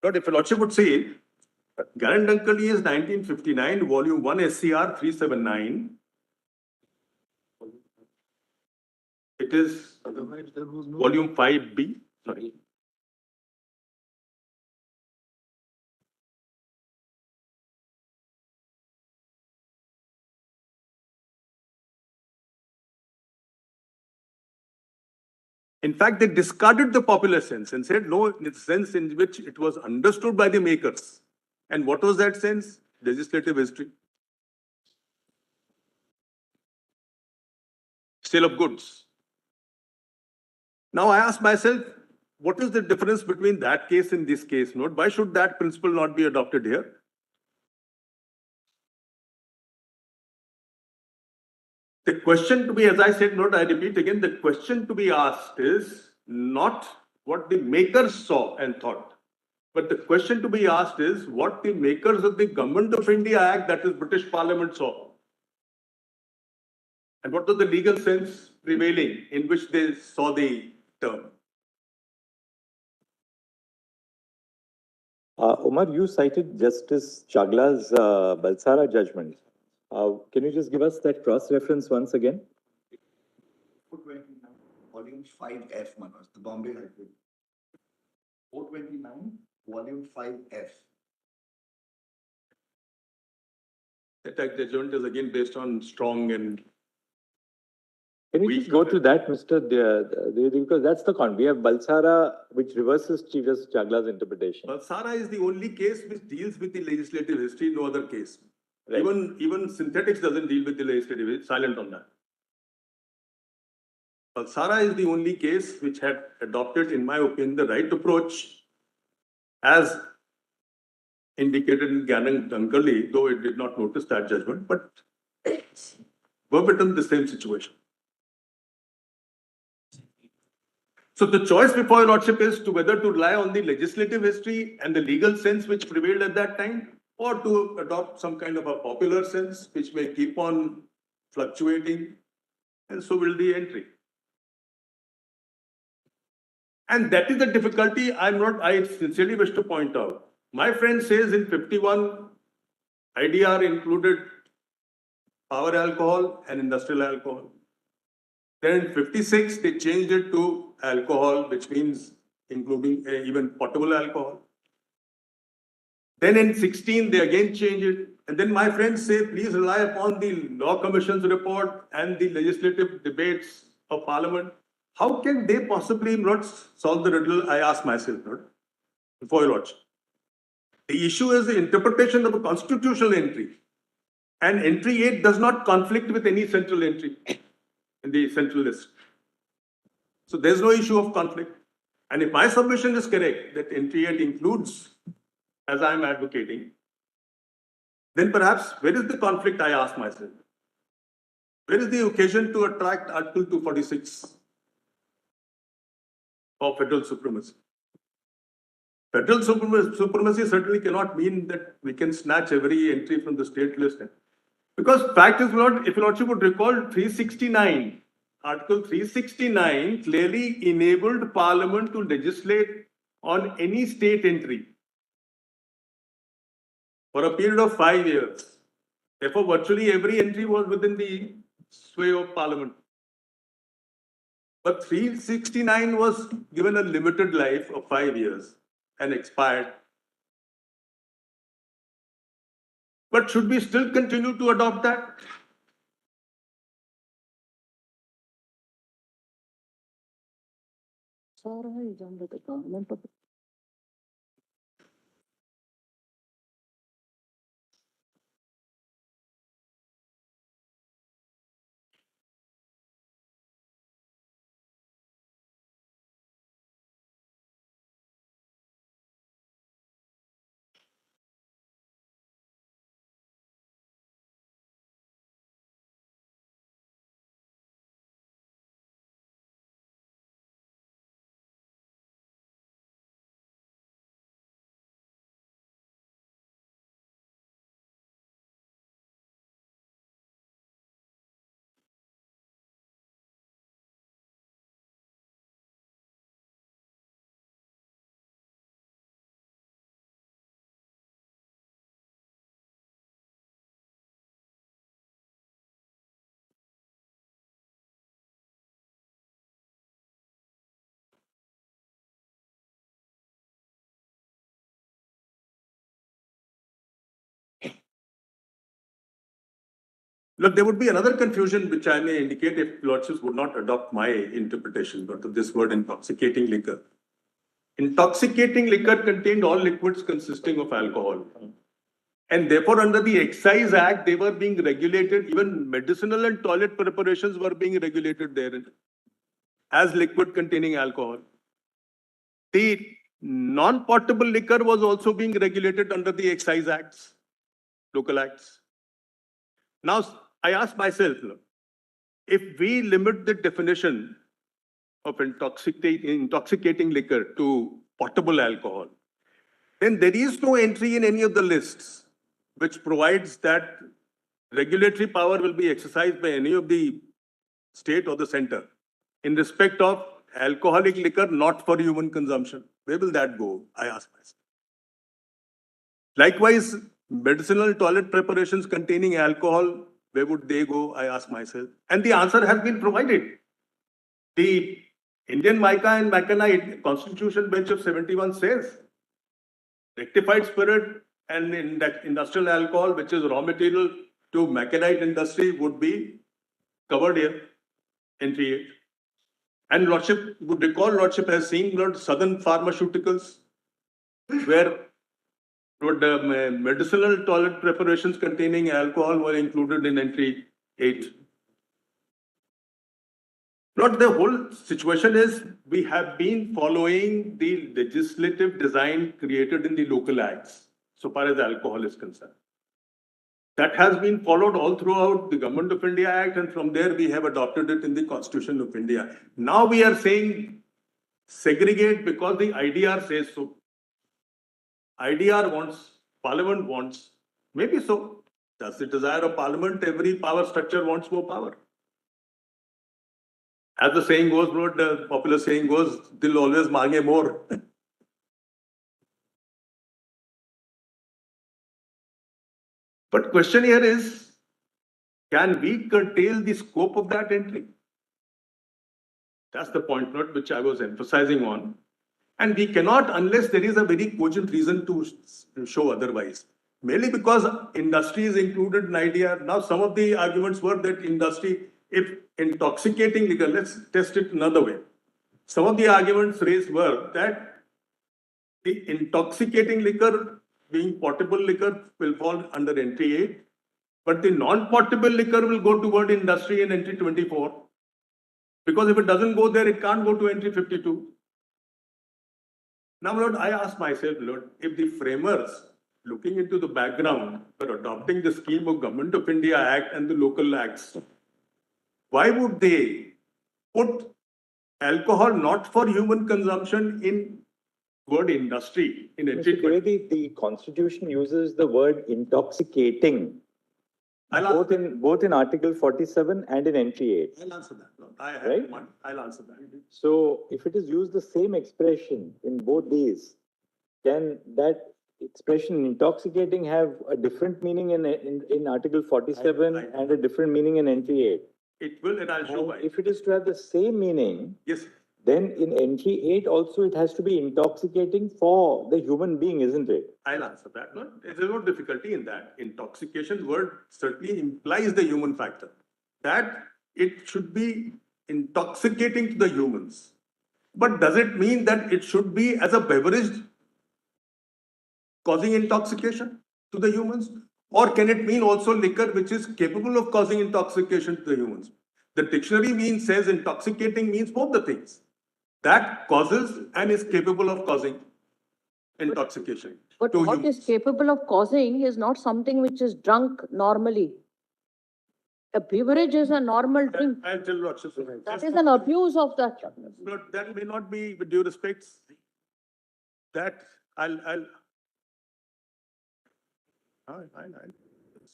Lord, if a lordship would say, Gannon-Dunkerley is 1959, volume 1 SCR 379. It is volume 5B, sorry. In fact, they discarded the popular sense and said, no, it's a sense in which it was understood by the makers. And what was that sense? Legislative history. Sale of goods. Now I ask myself, what is the difference between that case and this case? Note, why should that principle not be adopted here? The question to be, as I said, note, I repeat again, the question to be asked is not what the makers saw and thought, but the question to be asked is what the makers of the Government of India Act, that is British Parliament, saw. And what was the legal sense prevailing in which they saw the term? Umar, you cited Justice Chagla's Balsara judgment. Can you just give us that cross-reference once again? 429, volume 5F, Manoj, the Bombay High Court. 429, volume 5F. That judgment is again based on strong and Can you just go to that, Mr. Because that's the con. We have Balsara, which reverses Chief Justice Chagla's interpretation. Balsara is the only case which deals with the legislative history, no other case. Right. Even synthetics doesn't deal with the legislative history, silent on that. Balsara is the only case which had adopted, in my opinion, the right approach as indicated in Gannon Dunkerley, though it did not notice that judgment, but verbatim the same situation. So the choice before your lordship is to whether to rely on the legislative history and the legal sense which prevailed at that time, or to adopt some kind of a popular sense which may keep on fluctuating, and so will the entry. And that is the difficulty I sincerely wish to point out. My friend says in 51, IDR included power alcohol and industrial alcohol. Then in 56, they changed it to alcohol, which means including even potable alcohol. Then in 16, they again changed it. And then my friends say, please rely upon the Law Commission's report and the legislative debates of Parliament. How can they possibly not solve the riddle? I ask myself, not before your lordship. The issue is the interpretation of a constitutional entry. And entry 8 does not conflict with any central entry in the central list. So there's no issue of conflict. And if my submission is correct, that entry 8 includes, as I'm advocating, then perhaps where is the conflict, I ask myself? Where is the occasion to attract Article 246 of federal supremacy? Federal supremacy certainly cannot mean that we can snatch every entry from the state list. Because fact is, Lord, if Lordship would recall 369, Article 369 clearly enabled Parliament to legislate on any state entry for a period of 5 years. Therefore, virtually every entry was within the sway of Parliament. But 369 was given a limited life of 5 years and expired. But should we still continue to adopt that? Balsara is under the government of Look, there would be another confusion which I may indicate if Lordships would not adopt my interpretation, but of this word intoxicating liquor. Intoxicating liquor contained all liquids consisting of alcohol. And therefore, under the Excise Act, they were being regulated, even medicinal and toilet preparations were being regulated therein as liquid containing alcohol. The non-potable liquor was also being regulated under the Excise Acts, local acts. Now, I ask myself, if we limit the definition of intoxicating liquor to potable alcohol, then there is no entry in any of the lists which provides that regulatory power will be exercised by any of the state or the center, in respect of alcoholic liquor not for human consumption? Where will that go? I ask myself. Likewise, medicinal toilet preparations containing alcohol, where would they go? I ask myself. And the answer has been provided. The Indian mica and maconite Constitution Bench of 71 says rectified spirit and industrial alcohol, which is raw material to maconite industry, would be covered here, entry 8. And Lordship would recall, Lordship has seen Southern Pharmaceuticals, where medicinal toilet preparations containing alcohol were included in entry 8. Not the whole situation is we have been following the legislative design created in the local acts, so far as alcohol is concerned. That has been followed all throughout the Government of India Act, and from there we have adopted it in the Constitution of India. Now we are saying segregate because the IDR says so. IDR wants, Parliament wants, maybe so. That's the desire of Parliament. Every power structure wants more power. As the saying goes, bro, the popular saying goes, "Dil always mange more." But question here is, can we curtail the scope of that entry? That's the point note which I was emphasizing on. And we cannot unless there is a very cogent reason to show otherwise. Mainly because industry is included in IDR. Now, some of the arguments were that industry, if intoxicating liquor, let's test it another way. Some of the arguments raised were that the intoxicating liquor, being potable liquor, will fall under entry 8, but the non-potable liquor will go toward industry in entry 24. Because if it doesn't go there, it can't go to entry 52. Now, Lord, I ask myself, Lord, if the framers, looking into the background, were adopting the scheme of Government of India Act and the local acts, why would they put alcohol not for human consumption in word industry in entry 20? The Constitution uses the word intoxicating, both in Article 47 and in entry 8. I'll answer that. Lord. I have Right? one. I'll answer that. So if it is used the same expression in both these, can that expression intoxicating have a different meaning in Article 47 and a different meaning in entry 8? It will, and I'll show why. If it is to have the same meaning, Yes. then in entry 8 also it has to be intoxicating for the human being, isn't it? I'll answer that. No, there's no difficulty in that. Intoxication word certainly implies the human factor. That it should be intoxicating to the humans. But does it mean that it should be as a beverage causing intoxication to the humans? Or can it mean also liquor which is capable of causing intoxication to the humans? The dictionary says intoxicating means both the things. That causes and is capable of causing intoxication. But what is capable of causing is not something which is drunk normally. A beverage is a normal drink. I'll tell you what. That is an abuse of that. But that may not be, with due respects, that I'll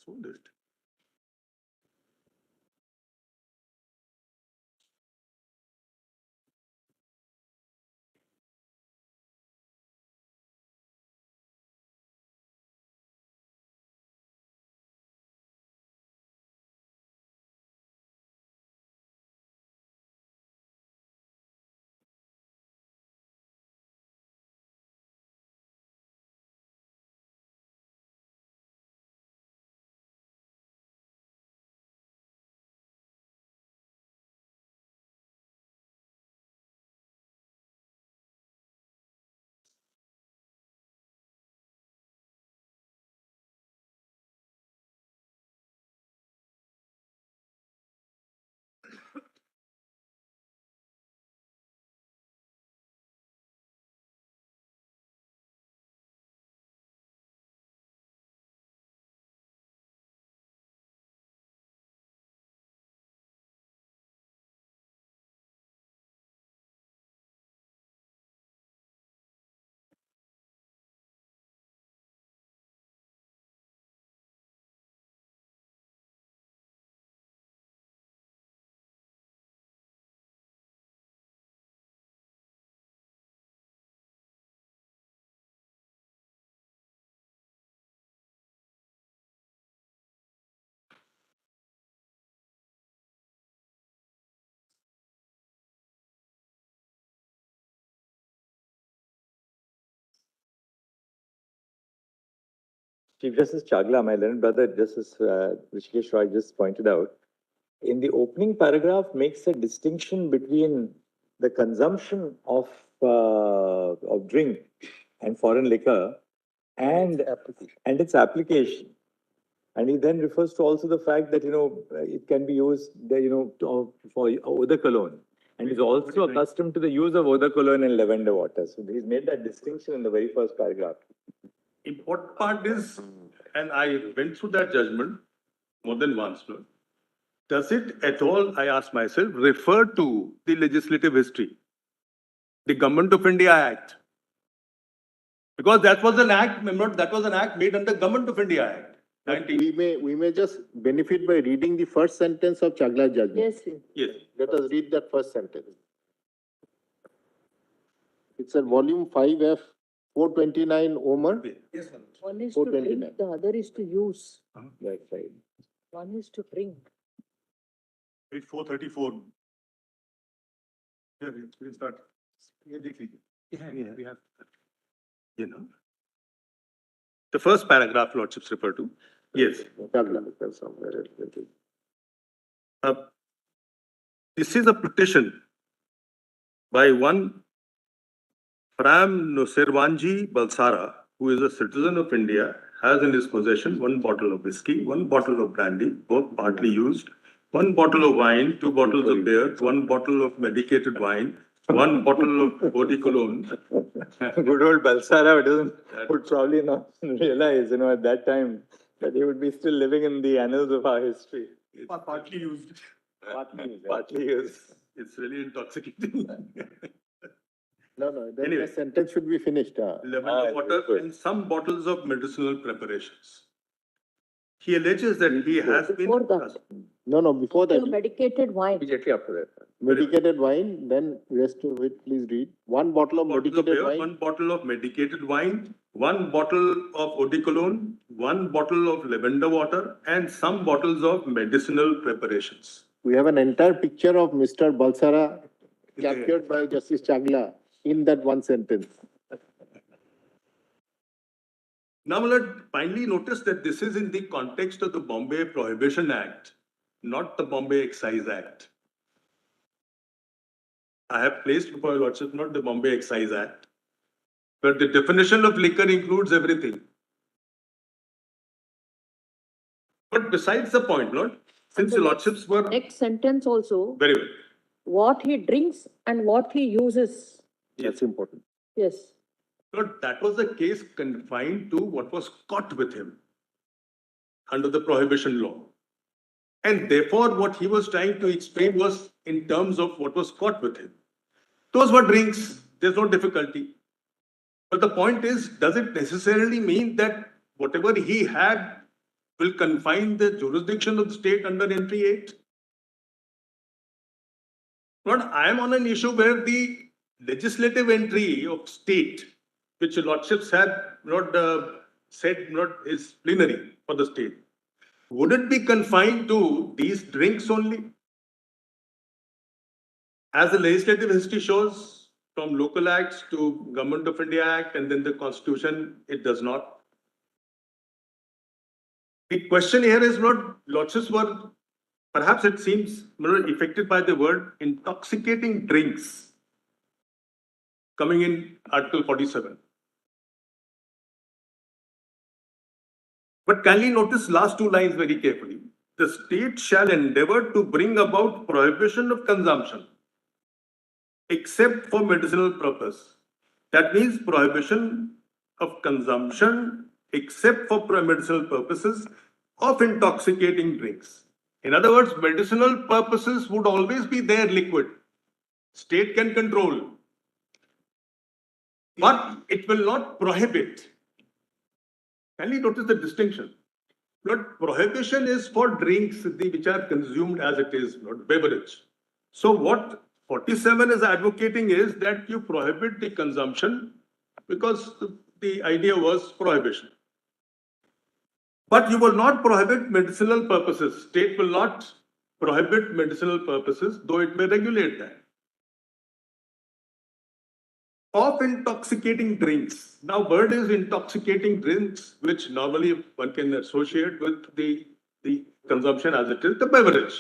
so this. Chief Justice Chagla, my learned brother, Justice Rishikesh Roy just pointed out, in the opening paragraph makes a distinction between the consumption of drink and foreign liquor and its application. And he then refers to also the fact that, it can be used, for eau de cologne. And he's also accustomed to the use of eau de cologne and lavender water. So he's made that distinction in the very first paragraph. Important part is, and I went through that judgment more than once, no? Does it at all, I ask myself, refer to the legislative history, the Government of India Act? Because that was an act, remember, that was an act made under Government of India Act. We may just benefit by reading the first sentence of Chagla's judgment. Yes, Yes. Let us read that first sentence. It's at volume 5F, 429 Omer. Yes, one is to 429. drink, the other is to use. Right. One is to drink. Page 434. Yeah, we'll start. Yeah, we have. The first paragraph, Lordships refer to. Yes. This is a petition by one Pram Nusirwanji Balsara, who is a citizen of India, has in his possession 1 bottle of whiskey, 1 bottle of brandy, both partly used, 1 bottle of wine, 2 bottles of beer, 1 bottle of medicated wine, 1 bottle of eau de cologne. Good old Balsara would probably not realize, at that time, that he would be still living in the annals of our history. Partly used. Partly used. It's really intoxicating. No, Anyway. the sentence should be finished. Lavender water and some bottles of medicinal preparations. He alleges that he has been. Before that. No, before that. Medicated wine. Immediately after that. Medicated wine, then rest of it, please read. 1 bottle of medicated wine. 1 bottle of medicated wine, 1 bottle of eau de cologne, 1 bottle of lavender water, and some bottles of medicinal preparations. We have an entire picture of Mr. Balsara captured by Justice Chagla in that one sentence. Now, my lord, finally notice that this is in the context of the Bombay Prohibition Act, not the Bombay Excise Act. I have placed before your lordship not the Bombay Excise Act, but the definition of liquor includes everything. But besides the point, Lord, since the lordships were Next sentence also, very well. what he drinks and what he uses. That's important. Yes. Lord, that was the case confined to what was caught with him under the prohibition law. And therefore, what he was trying to explain was in terms of what was caught with him. Those were drinks, there's no difficulty. But the point is, does it necessarily mean that whatever he had will confine the jurisdiction of the state under entry 8? Lord, I am on an issue where the legislative entry of state, which the lordships have not said is plenary for the state, would it be confined to these drinks only? As the legislative history shows, from local acts to Government of India Act and then the Constitution, it does not. The question here is not, lordships were, perhaps it seems, affected by the word intoxicating drinks coming in Article 47. But kindly notice last 2 lines very carefully. The state shall endeavor to bring about prohibition of consumption except for medicinal purpose. That means prohibition of consumption except for medicinal purposes of intoxicating drinks. In other words, medicinal purposes would always be there liquid. State can control. But it will not prohibit. Kindly notice the distinction. Not prohibition is for drinks which are consumed as it is, not beverage. So what 47 is advocating is that you prohibit the consumption because the idea was prohibition. But you will not prohibit medicinal purposes. State will not prohibit medicinal purposes, though it may regulate that. of intoxicating drinks. Now, word is intoxicating drinks, which normally one can associate with the consumption as it is, the beverage.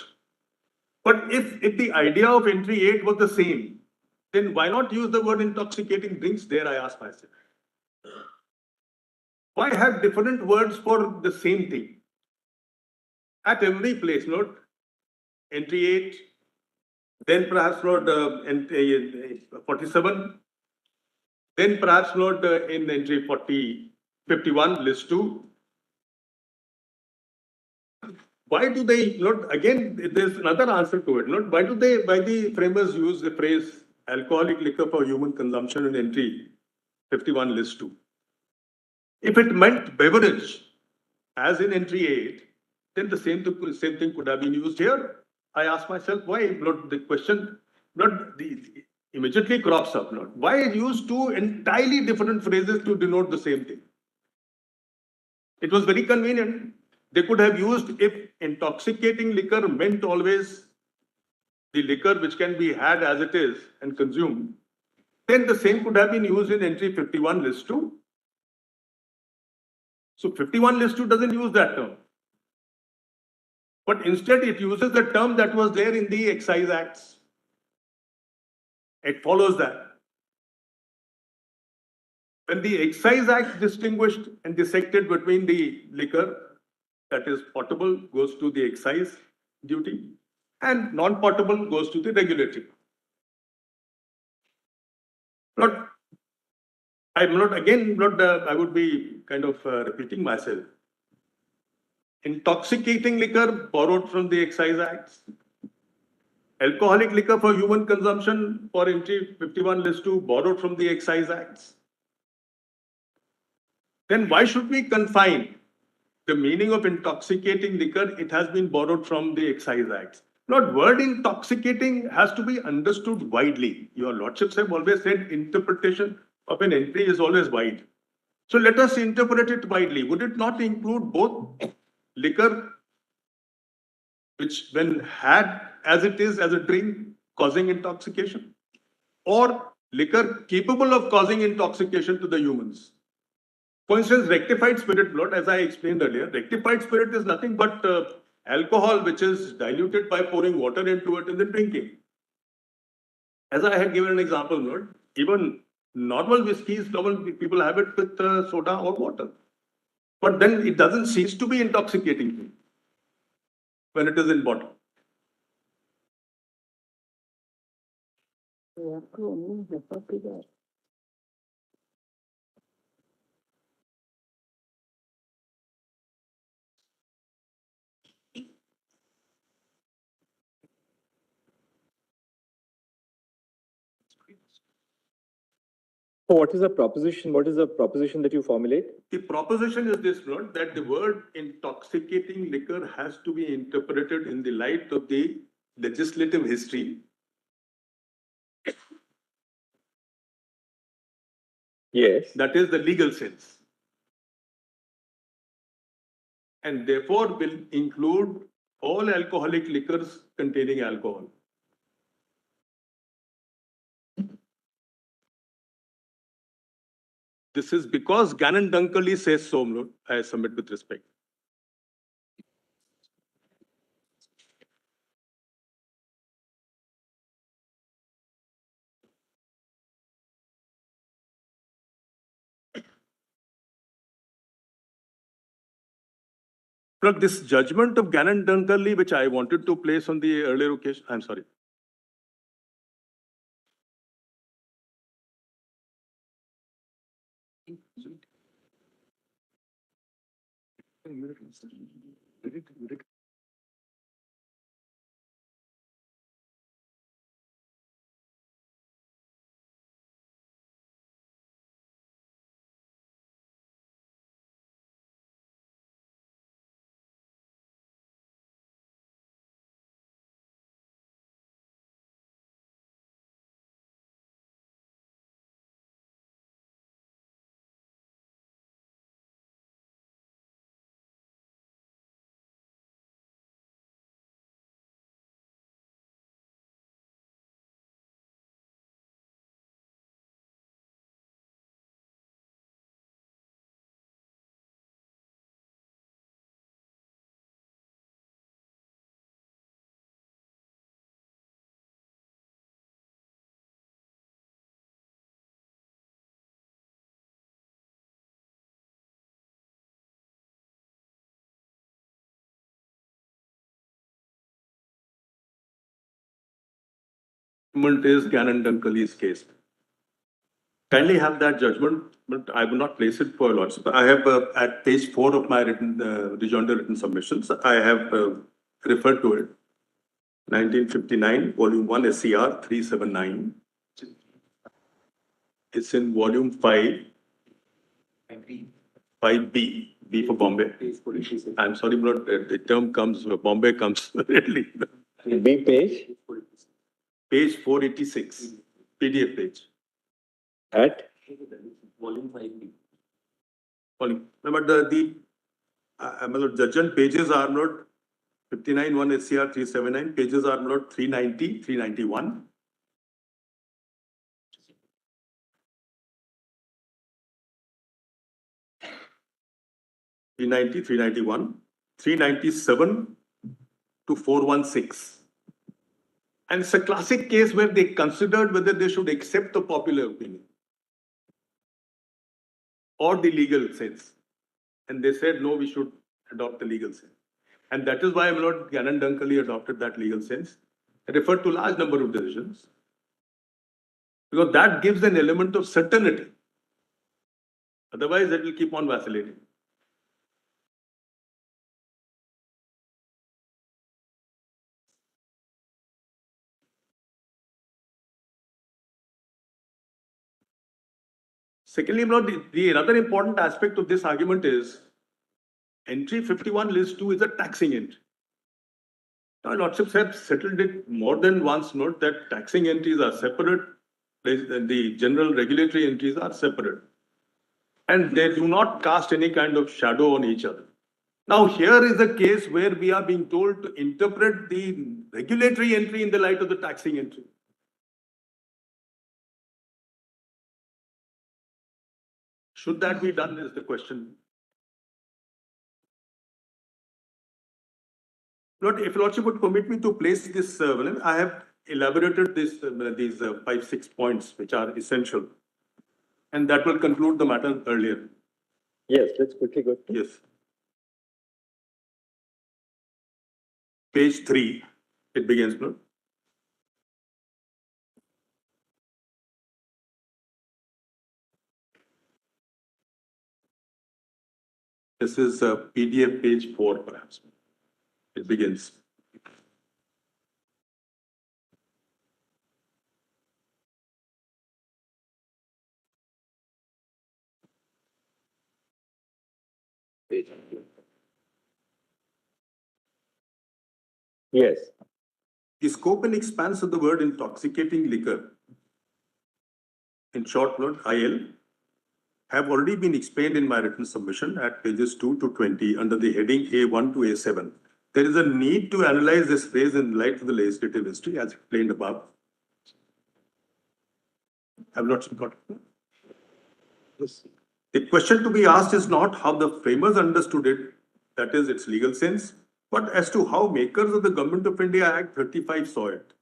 But if the idea of entry 8 was the same, then why not use the word intoxicating drinks there, I ask myself. Why have different words for the same thing? At every place, note, entry 8, then perhaps note 47, then perhaps note in entry 51, list 2. Why do they not, again, there's another answer to it, not why the framers use the phrase alcoholic liquor for human consumption in entry 51, list 2? If it meant beverage, as in entry 8, then the same thing could have been used here. I ask myself why, not the question, not the immediately crops up, not why use two entirely different phrases to denote the same thing. It was very convenient. They could have used, if intoxicating liquor meant always the liquor which can be had as it is and consumed, then the same could have been used in entry 51 list 2. So 51 list 2 doesn't use that term. But instead it uses the term that was there in the Excise Acts. It follows that. When the Excise Act distinguished and dissected between the liquor that is potable goes to the excise duty and non-potable goes to the regulatory. I would be kind of repeating myself. Intoxicating liquor borrowed from the Excise Acts. Alcoholic liquor for human consumption for entry 51 list 2 borrowed from the Excise Acts. Then why should we confine the meaning of intoxicating liquor? It has been borrowed from the Excise Acts. Not word intoxicating has to be understood widely. Your lordships have always said interpretation of an entry is always wide. So let us interpret it widely. Would it not include both liquor, which when had as it is as a drink, causing intoxication, or liquor capable of causing intoxication to the humans? For instance, rectified spirit, Lord, as I explained earlier, rectified spirit is nothing but alcohol which is diluted by pouring water into it and then drinking. As I had given an example, Lord, even normal whiskeys, normal people have it with soda or water. But then it doesn't cease to be intoxicating when it is in bottle. What is the proposition? What is the proposition that you formulate? The proposition is this, Lord, that the word intoxicating liquor has to be interpreted in the light of the legislative history. Yes. That is the legal sense. And therefore will include all alcoholic liquors containing alcohol. This is because Gannon Dunkerley says so, Lord. I submit with respect. Look, this judgment of Gannon Dunkerley, which I wanted to place on the earlier occasion, I'm sorry. Judgment is Gannon Dunkali's case. Kindly have that judgment, but I will not place it for lordship. I have at page 4 of my rejoinder written submissions, I have referred to it. 1959, volume 1, SCR 379. It's in volume 5, 5B, B for Bombay. I'm sorry, but the term comes, Bombay comes really. B page Page 486, PDF page. at Volume 5B. But the judgment pages are not 59, 1 SCR 379, pages are not 390, 391. Three 391, 397 to 416. And it's a classic case where they considered whether they should accept the popular opinion or the legal sense. And they said, no, we should adopt the legal sense. And that is why Lord Gannon Dunkali adopted that legal sense. I referred to a large number of decisions. Because that gives an element of certainty. Otherwise, it will keep on vacillating. Secondly, the another important aspect of this argument is entry 51 list 2 is a taxing entry. Now, Lordships have settled it more than once, note that taxing entries are separate, the general regulatory entries are separate. And they do not cast any kind of shadow on each other. Now, here is a case where we are being told to interpret the regulatory entry in the light of the taxing entry. Should that be done is the question. Lord, if Lordship would permit me to place this, I have elaborated these 5-6 points which are essential. And that will conclude the matter earlier. yes, let's quickly go. Yes. Page 3, it begins, Lord. This is PDF page 4, perhaps. It begins. Yes. The scope and expanse of the word intoxicating liquor, in short, Lord, IL, have already been explained in my written submission at pages 2 to 20 under the heading A1 to A7. There is a need to analyze this phrase in light of the legislative history as explained above. Have not got it. Yes. The question to be asked is not how the framers understood it, that is its legal sense, but as to how makers of the Government of India Act 35 saw it.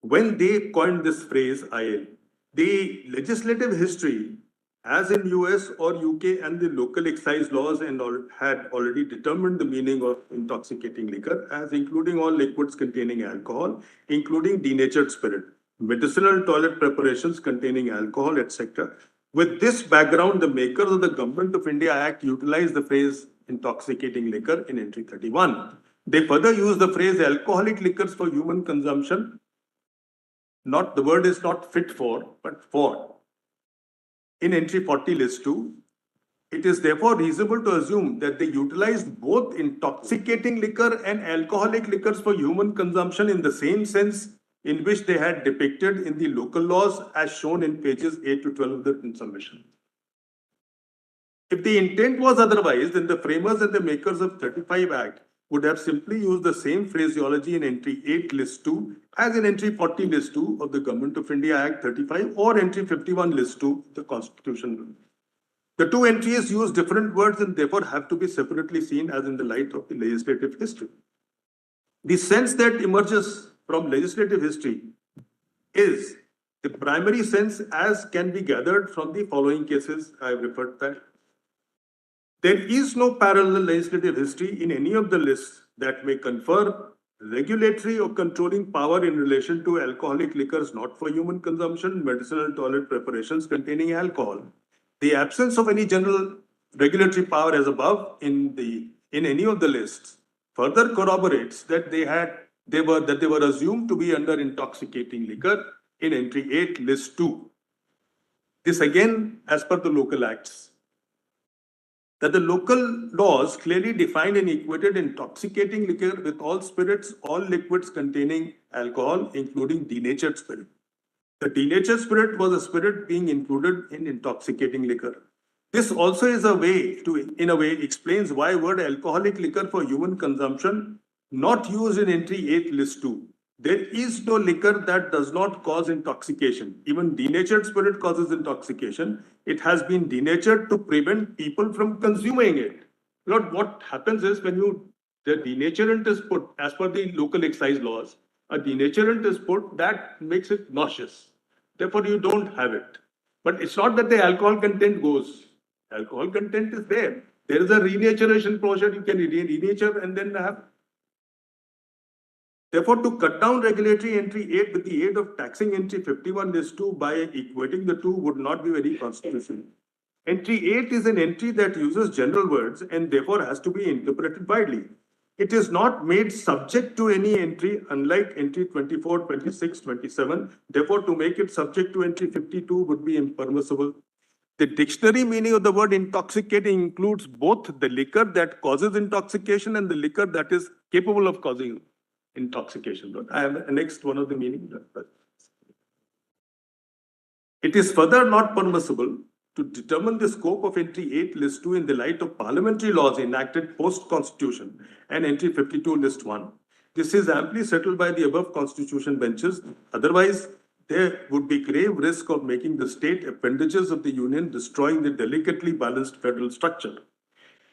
When they coined this phrase, IL, the legislative history, as in US or UK and the local excise laws and all, had already determined the meaning of intoxicating liquor as including all liquids containing alcohol, including denatured spirit, medicinal toilet preparations containing alcohol, etc. With this background, the makers of the Government of India Act utilized the phrase intoxicating liquor in entry 31. They further used the phrase alcoholic liquors for human consumption. Not the word is not fit for, but for. In entry 40 list 2, it is therefore reasonable to assume that they utilized both intoxicating liquor and alcoholic liquors for human consumption in the same sense in which they had depicted in the local laws as shown in pages 8 to 12 of the written submission. If the intent was otherwise, then the framers and the makers of 35 Act would have simply used the same phraseology in entry 8 list 2 as in entry 40 list 2 of the Government of India Act 35 or entry 51 list 2 of the Constitution. The two entries use different words and therefore have to be separately seen as in the light of the legislative history. The sense that emerges from legislative history is the primary sense as can be gathered from the following cases I have referred to. There is no parallel legislative history in any of the lists that may confer regulatory or controlling power in relation to alcoholic liquors not for human consumption, medicinal toilet preparations containing alcohol. The absence of any general regulatory power as above in any of the lists further corroborates that they were assumed to be under intoxicating liquor in entry 8 list 2. This again as per the local acts. That the local laws clearly defined and equated intoxicating liquor with all spirits, all liquids containing alcohol, including denatured spirit. The denatured spirit was a spirit being included in intoxicating liquor. This also is a way to, in a way, explains why word alcoholic liquor for human consumption not used in entry 8 list 2. There is no liquor that does not cause intoxication. Even denatured spirit causes intoxication. It has been denatured to prevent people from consuming it. Lord, what happens is the denaturant is put, as per the local excise laws, a denaturant is put that makes it nauseous. Therefore, you don't have it. But it's not that the alcohol content goes. Alcohol content is there. There is a renaturation process. You can renature and then have. Therefore, to cut down regulatory entry 8 with the aid of taxing entry 51 list 2 by equating the two would not be very constitutional. Entry 8 is an entry that uses general words and therefore has to be interpreted widely. It is not made subject to any entry, unlike entry 24, 26, 27. Therefore, to make it subject to entry 52 would be impermissible. The dictionary meaning of the word intoxicating includes both the liquor that causes intoxication and the liquor that is capable of causing intoxication. I have annexed one of the meanings. It is further not permissible to determine the scope of entry 8 list 2 in the light of parliamentary laws enacted post-constitution and entry 52 list 1. This is amply settled by the above constitution benches. Otherwise, there would be grave risk of making the state appendages of the union, destroying the delicately balanced federal structure.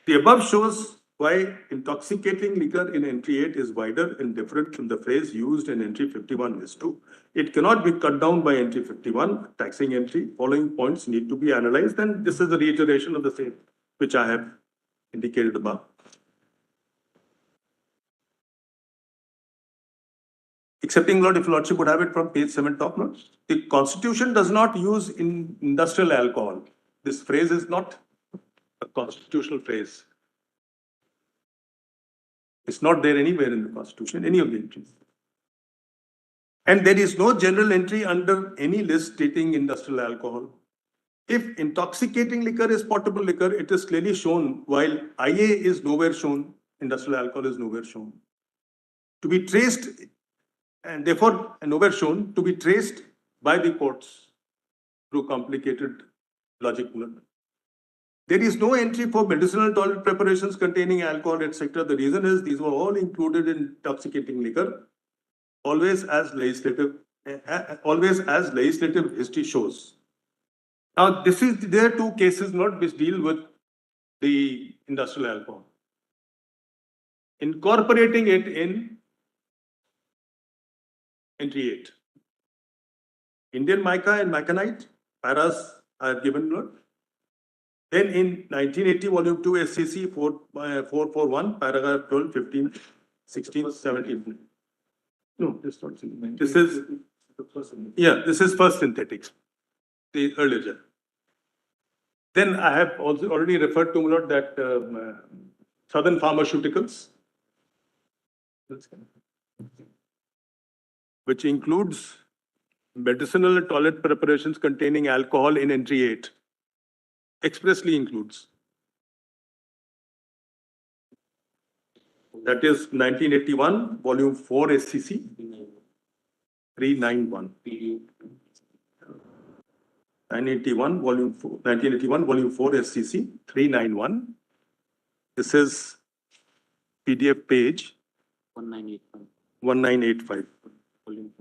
The above shows why intoxicating liquor in entry 8 is wider and different from the phrase used in entry 51 list 2. It cannot be cut down by entry 51, taxing entry. Following points need to be analyzed, and this is a reiteration of the same, which I have indicated above. Accepting, Lord, if Lordship would have it from page 7 top notes. The Constitution does not use industrial alcohol. This phrase is not a constitutional phrase. It's not there anywhere in the Constitution, any of the entries. And there is no general entry under any list stating industrial alcohol. If intoxicating liquor is potable liquor, it is clearly shown, while IA is nowhere shown, industrial alcohol is nowhere shown. To be traced, and therefore nowhere shown, to be traced by the courts through complicated logic. There is no entry for medicinal toilet preparations containing alcohol, etc. The reason is these were all included in intoxicating liquor, always as legislative history shows. Now, there are two cases not which deal with the industrial alcohol. Incorporating it in entry 8. Indian mica and macanite, paras are given. Then in 1980, volume 2 SCC 441, paragraph 12, 15, 16, 17. No, this is not. This is, this is first synthetics, the earlier. Then I have also already referred to that southern pharmaceuticals, which includes medicinal toilet preparations containing alcohol in entry 8. Expressly includes. That is 1981, volume 4 SCC 391. 1981, volume 4 SCC 391. This is PDF page 1985. Volume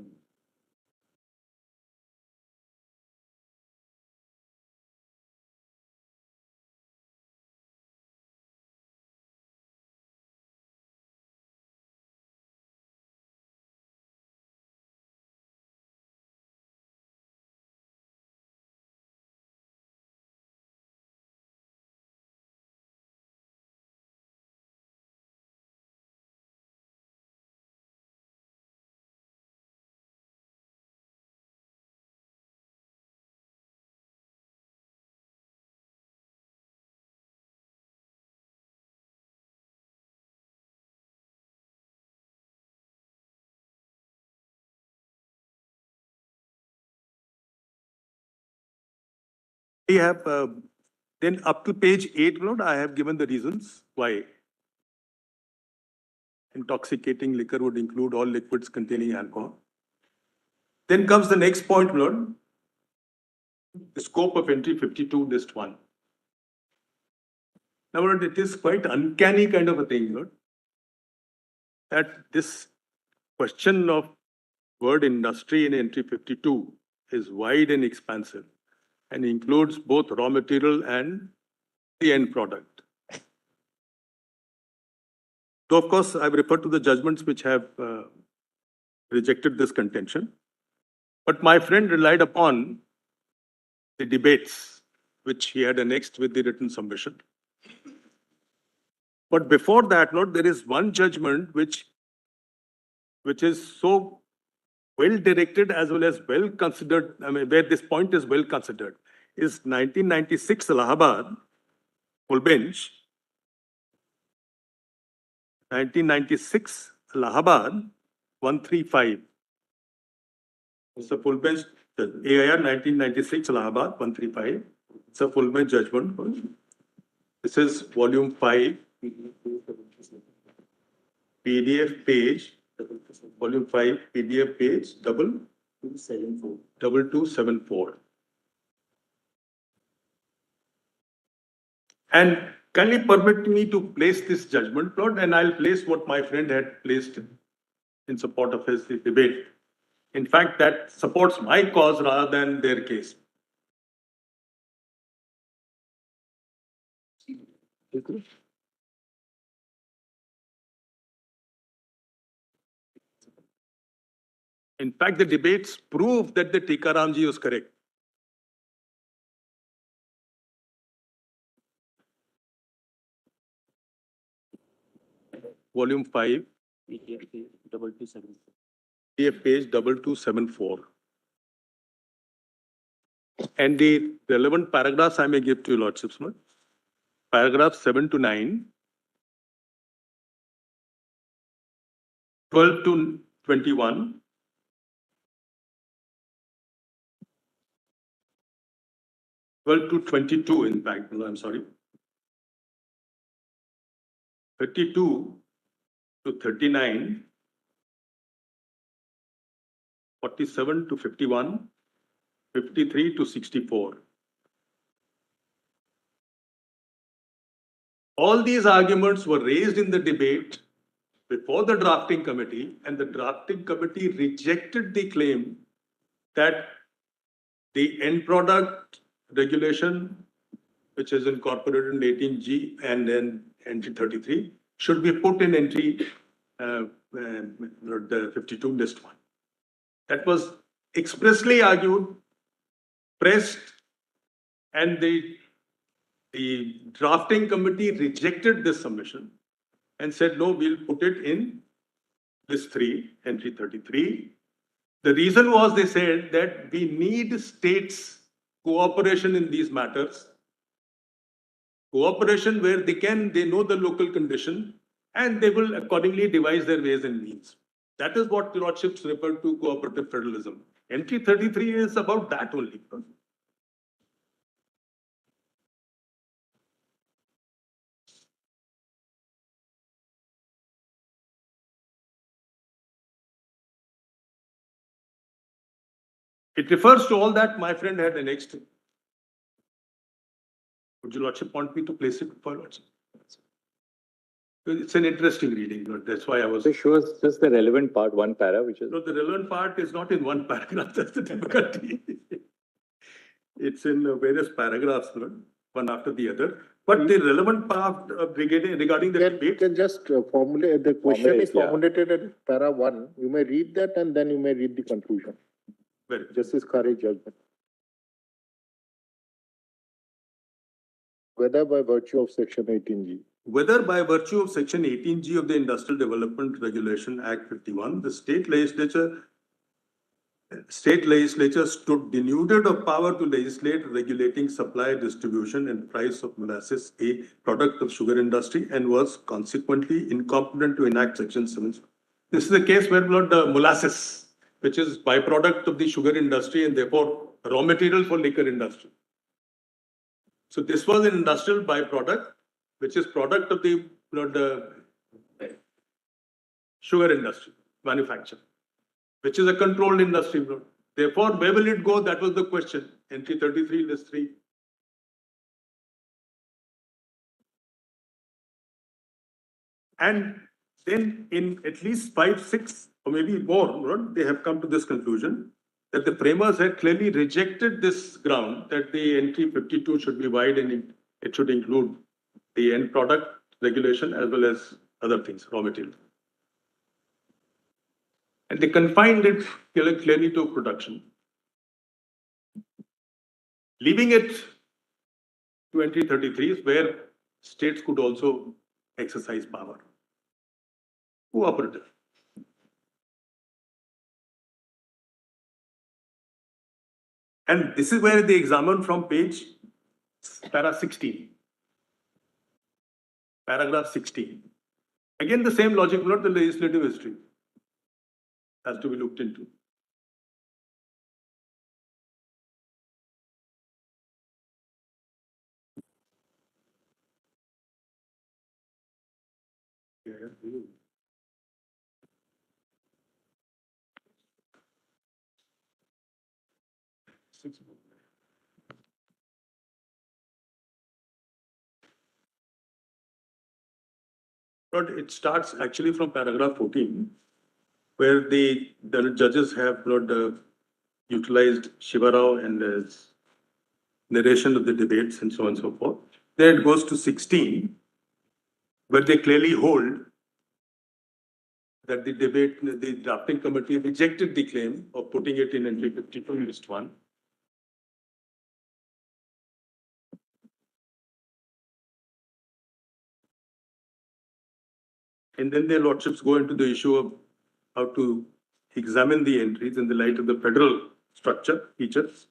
We have, then up to page 8, my lord, I have given the reasons why intoxicating liquor would include all liquids containing alcohol. Then comes the next point, my lord, the scope of entry 52, list 1. Now, my lord, it is quite uncanny kind of a thing, Lord, that this question of word industry in entry 52 is wide and expansive and includes both raw material and the end product. So, of course, I've referred to the judgments which have rejected this contention. But my friend relied upon the debates which he had annexed with the written submission. But before that, Lord, there is one judgment which is so well directed as well as well considered, I mean, where this point is well considered, is 1996 Allahabad, full bench, 1996 Allahabad, 135. It's a full bench, AIR 1996 Allahabad, 135. It's a full bench judgment. This is volume 5, PDF page, volume 5, PDF page, 2274. And kindly permit me to place this judgment plot, and I'll place what my friend had placed in support of his debate. In fact, that supports my cause rather than their case. In fact, the debates prove that the Tikaram ji was correct. Volume 5, PDF page 2274. And the relevant paragraphs I may give to you, Lordships. Paragraph 7 to 9, 12 to 21, 12 to 22, in fact, no, I'm sorry. 32 to 39, 47 to 51, 53 to 64. All these arguments were raised in the debate before the drafting committee, and the drafting committee rejected the claim that the end product regulation, which is incorporated in 18G and then entry 33, should be put in entry the 52 list 1. That was expressly argued, pressed, and the drafting committee rejected this submission and said, no, we'll put it in list 3, entry 33. The reason was, they said, that we need states' cooperation in these matters. Cooperation where they know the local condition, and they will accordingly devise their ways and means. That is what the Lordships refer to cooperative federalism. Entry 33 is about that only. It refers to all that my friend had annexed. Would your Lordship want me to place it for Lordship? It's an interesting reading, but that's why I was. So shows just the relevant part, one para, which is. No, the relevant part is not in one paragraph. That's the difficulty. It's in various paragraphs, one after the other. But the relevant part regarding the debate. You can just formulate, the question is formulated at para 1. You may read that and then you may read the conclusion. Well, Justice Khare judgment. Whether by virtue of Section 18G. Whether by virtue of Section 18G of the Industrial Development Regulation Act 51, the state legislature stood denuded of power to legislate regulating supply, distribution, and price of molasses, a product of sugar industry, and was consequently incompetent to enact Section 7. This is a case where the molasses, which is byproduct of the sugar industry and therefore raw material for liquor industry, So this was an industrial byproduct, which is product of the sugar industry, manufacture, which is a controlled industry. Therefore, where will it go? That was the question. Entry 33, list 3. And then in at least 5, 6, or maybe more, they have come to this conclusion that the framers had clearly rejected this ground that the entry 52 should be wide and it should include the end product regulation as well as other things, raw material. And they confined it clearly to production, leaving it to entry 33 is where states could also exercise power. Cooperative. And this is where they examine from page para 16. Paragraph 16. Again, the same logic, not the legislative history, has to be looked into. But it starts actually from paragraph 14, where the judges have utilized Shiva Rao and his narration of the debates and so on and so forth. Then it goes to 16, where they clearly hold that the drafting committee rejected the claim of putting it in entry 52 list 1. And then their lordships go into the issue of how to examine the entries in the light of the federal structure features.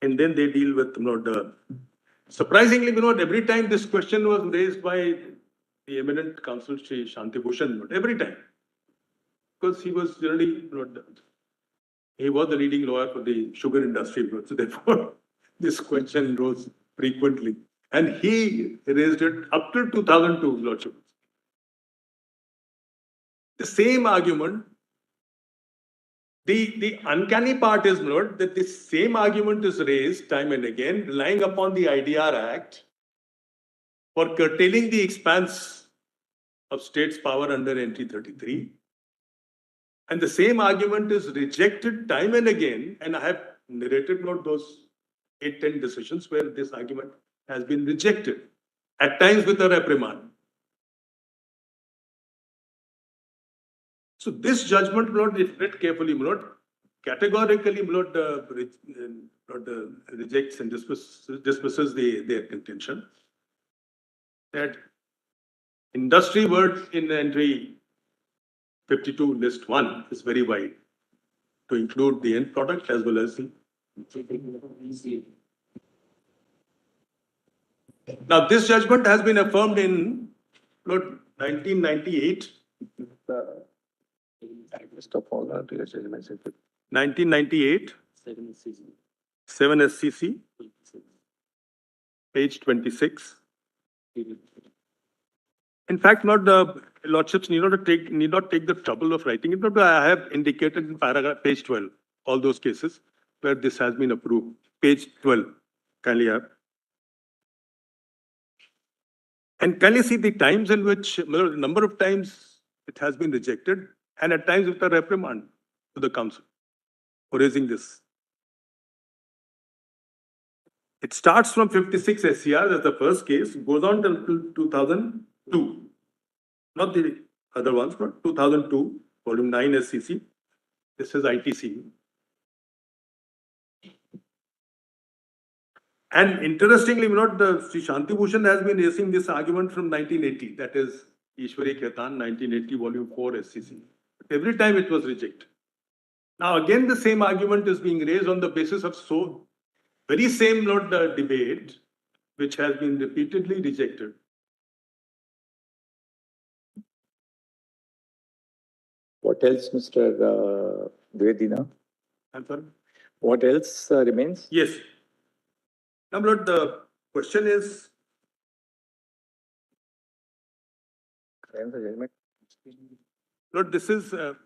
And then they deal with surprisingly, every time this question was raised by the eminent counsel Shri Shanti Bhushan, every time, because he was generally he was the leading lawyer for the sugar industry, so therefore this question rose frequently, and he raised it up till 2002, Lordship. The same argument. The uncanny part is, Lord, that this same argument is raised time and again, relying upon the IDR Act for curtailing the expanse of states' power under entry 33. And the same argument is rejected time and again, and I have narrated those 8-10 decisions where this argument has been rejected, at times with a reprimand. So this judgment, Lord, if read carefully, Lord, categorically, Lord, rejects and dismisses their contention that industry word in entry 52 list 1 is very wide to include the end product as well as the. Now, this judgment has been affirmed in 1998. 1998, 7 SCC, page 26. In fact, the lordships need not take the trouble of writing it, but I have indicated in paragraph page 12 all those cases where this has been approved. Page 12, kindly have. And can you see the times in which, the number of times it has been rejected, and at times with a reprimand to the council for raising this. It starts from 56 SCR as the first case, goes on till 2002. Not the other ones, but 2002, volume 9 SCC. This is ITC. And interestingly, Sri Shanti Bhushan has been raising this argument from 1980. That is Ishwari Khaitan, 1980, volume 4 SCC. Every time it was rejected. Now again, the same argument is being raised on the basis of very same debate which has been repeatedly rejected. What else, Mr. Dvedina? I'm sorry? What else remains? Yes. Now, Lord, the question is, Lord, this is, Lord,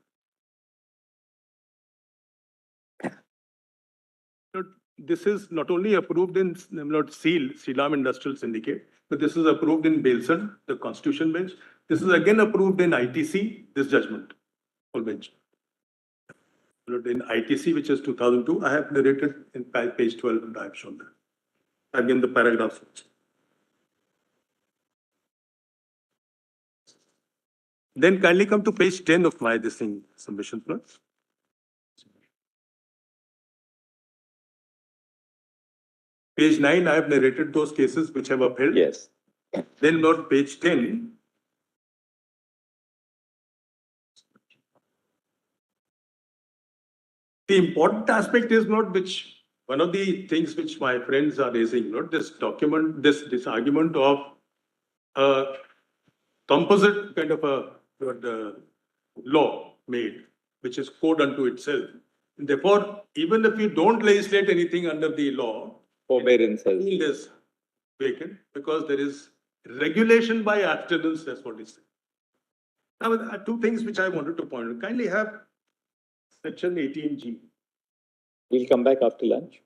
this is not only approved in Lord SEAL, Shriram Industrial Syndicate, but this is approved in Bailson, the Constitution Bench. This is again approved in ITC, this judgment, full bench. Lord, in ITC, which is 2002, I have narrated in page 12, and I have shown that. I've given the paragraphs. Then kindly come to page 10 of my this thing submission, please. Page 9, I have narrated those cases which have upheld. Yes. Then note page 10. The important aspect is not which, one of the things which my friends are raising, not this document, this argument of a composite kind of a law made, which is code unto itself. And therefore, even if you don't legislate anything under the law, Forbearance is vacant because there is regulation by abstinence, that's what it says. Now, there are two things which I wanted to point out. Kindly have section 18G. We'll come back after lunch.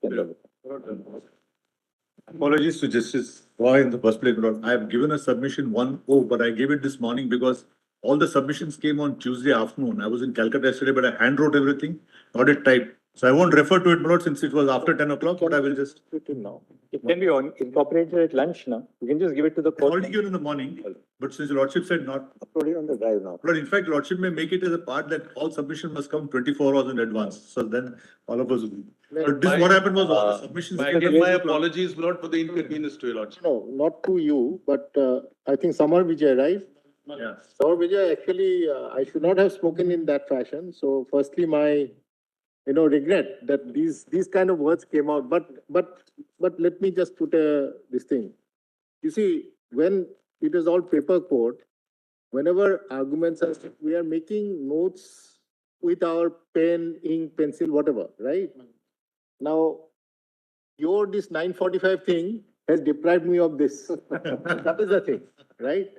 Apologies to Justice Roy in the first place, but I have given a submission 1-0, but I gave it this morning because all the submissions came on Tuesday afternoon. I was in Calcutta yesterday, but I hand wrote everything, not it typed. So I won't refer to it, my lord, since it was after 10 o'clock, but I will just. Now. It can be incorporated at lunch now. You can just give it to the court. Already given in the morning, but since the lordship said not. Upload it on the drive now. But in fact, lordship may make it as a part that all submission must come 24 hours in advance. So then all of us will be. But this, what happened was all the submissions. My apologies, Lord, for the inconvenience to your lordship. No, not to you, but I think Samar Vijay, right? Yeah. Samar Vijay, actually, I should not have spoken in that fashion. So firstly, my, regret that these kind of words came out. But let me just put this thing. You see, when it is all paper court, whenever arguments are, we are making notes with our pen, ink, pencil, whatever, right? Now, this 9:45 thing has deprived me of this. That is the thing, right?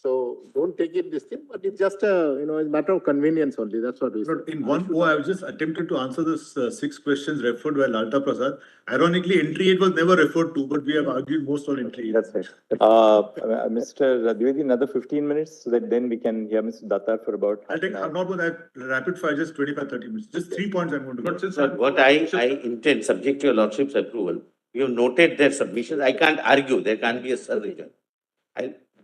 So don't take it this thing, but it's just a matter of convenience only. That's what we say. In 1-0, I was just attempted to answer this 6 questions referred by Lalta Prasad. Ironically, entry 8 was never referred to, but we have argued most on entry 8. That's right. Mr. Dwivedi, another 15 minutes so that then we can hear Mr. Datar for about. I'll take, I'm not going to rapid fire, just 25-30 minutes. Just 3 points I'm going to go. What I intend, subject to your lordship's approval, you have noted their submissions. I can't argue. There can't be a surrender.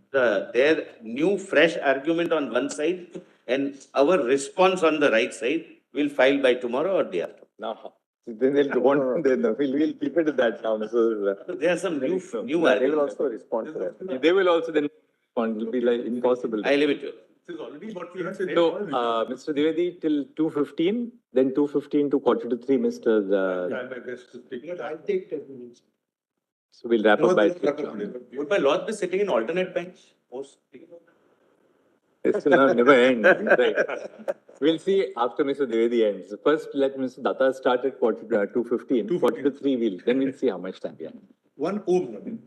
Their new fresh argument on one side and our response on the right side will file by tomorrow or day after. No. Then they'll go on. We'll keep it at that now. There are some new arguments. They will also respond to that. They will also then respond. It will be like impossible. I leave it to you. This is already what we have said. So, Mr. Dwivedi, till 2:15, then 2:15 to 2:45, Mr. Try my best to take it. I'll take 10 minutes. So we'll wrap up by. Would my lord be sitting in alternate bench? This will never end. Right. We'll see after Mr. Dwivedi ends. First, let Mr. Datta start at 2:15. 2:43 then we'll see how much time we have. 1-0.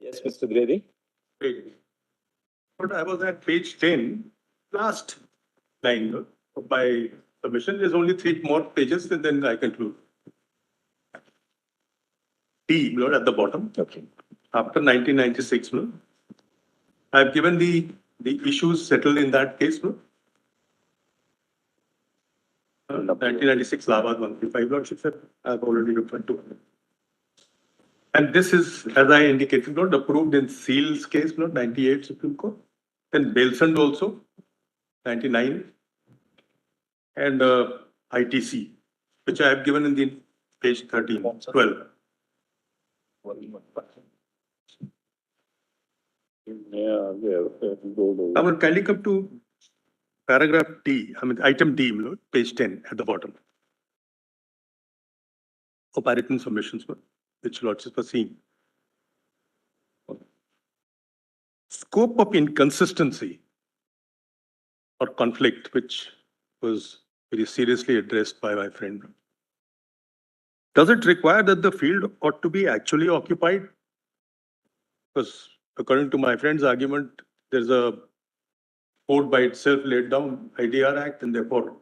Yes, Mr. Brady. But I was at page 10, last line of my submission. There's only 3 more pages and then I conclude. D, Lord, at the bottom. Okay. After 1996, Lord, I've given the issues settled in that case, Lord. 1996 Labad 135, Lordship, sir, I've already referred to. And this is, as I indicated, Lord, approved in Seal's case, Lord, 98 Supreme Court. Then Belson also, 99. And ITC, which I have given in the page 13, 12. I will kindly come to paragraph D, item D, Lord, page 10 at the bottom. Of written submissions, which Lordship was seeing. Scope of inconsistency or conflict, which was very seriously addressed by my friend. Does it require that the field ought to be actually occupied? Because according to my friend's argument, there's a code by itself laid down, IDR Act, and therefore.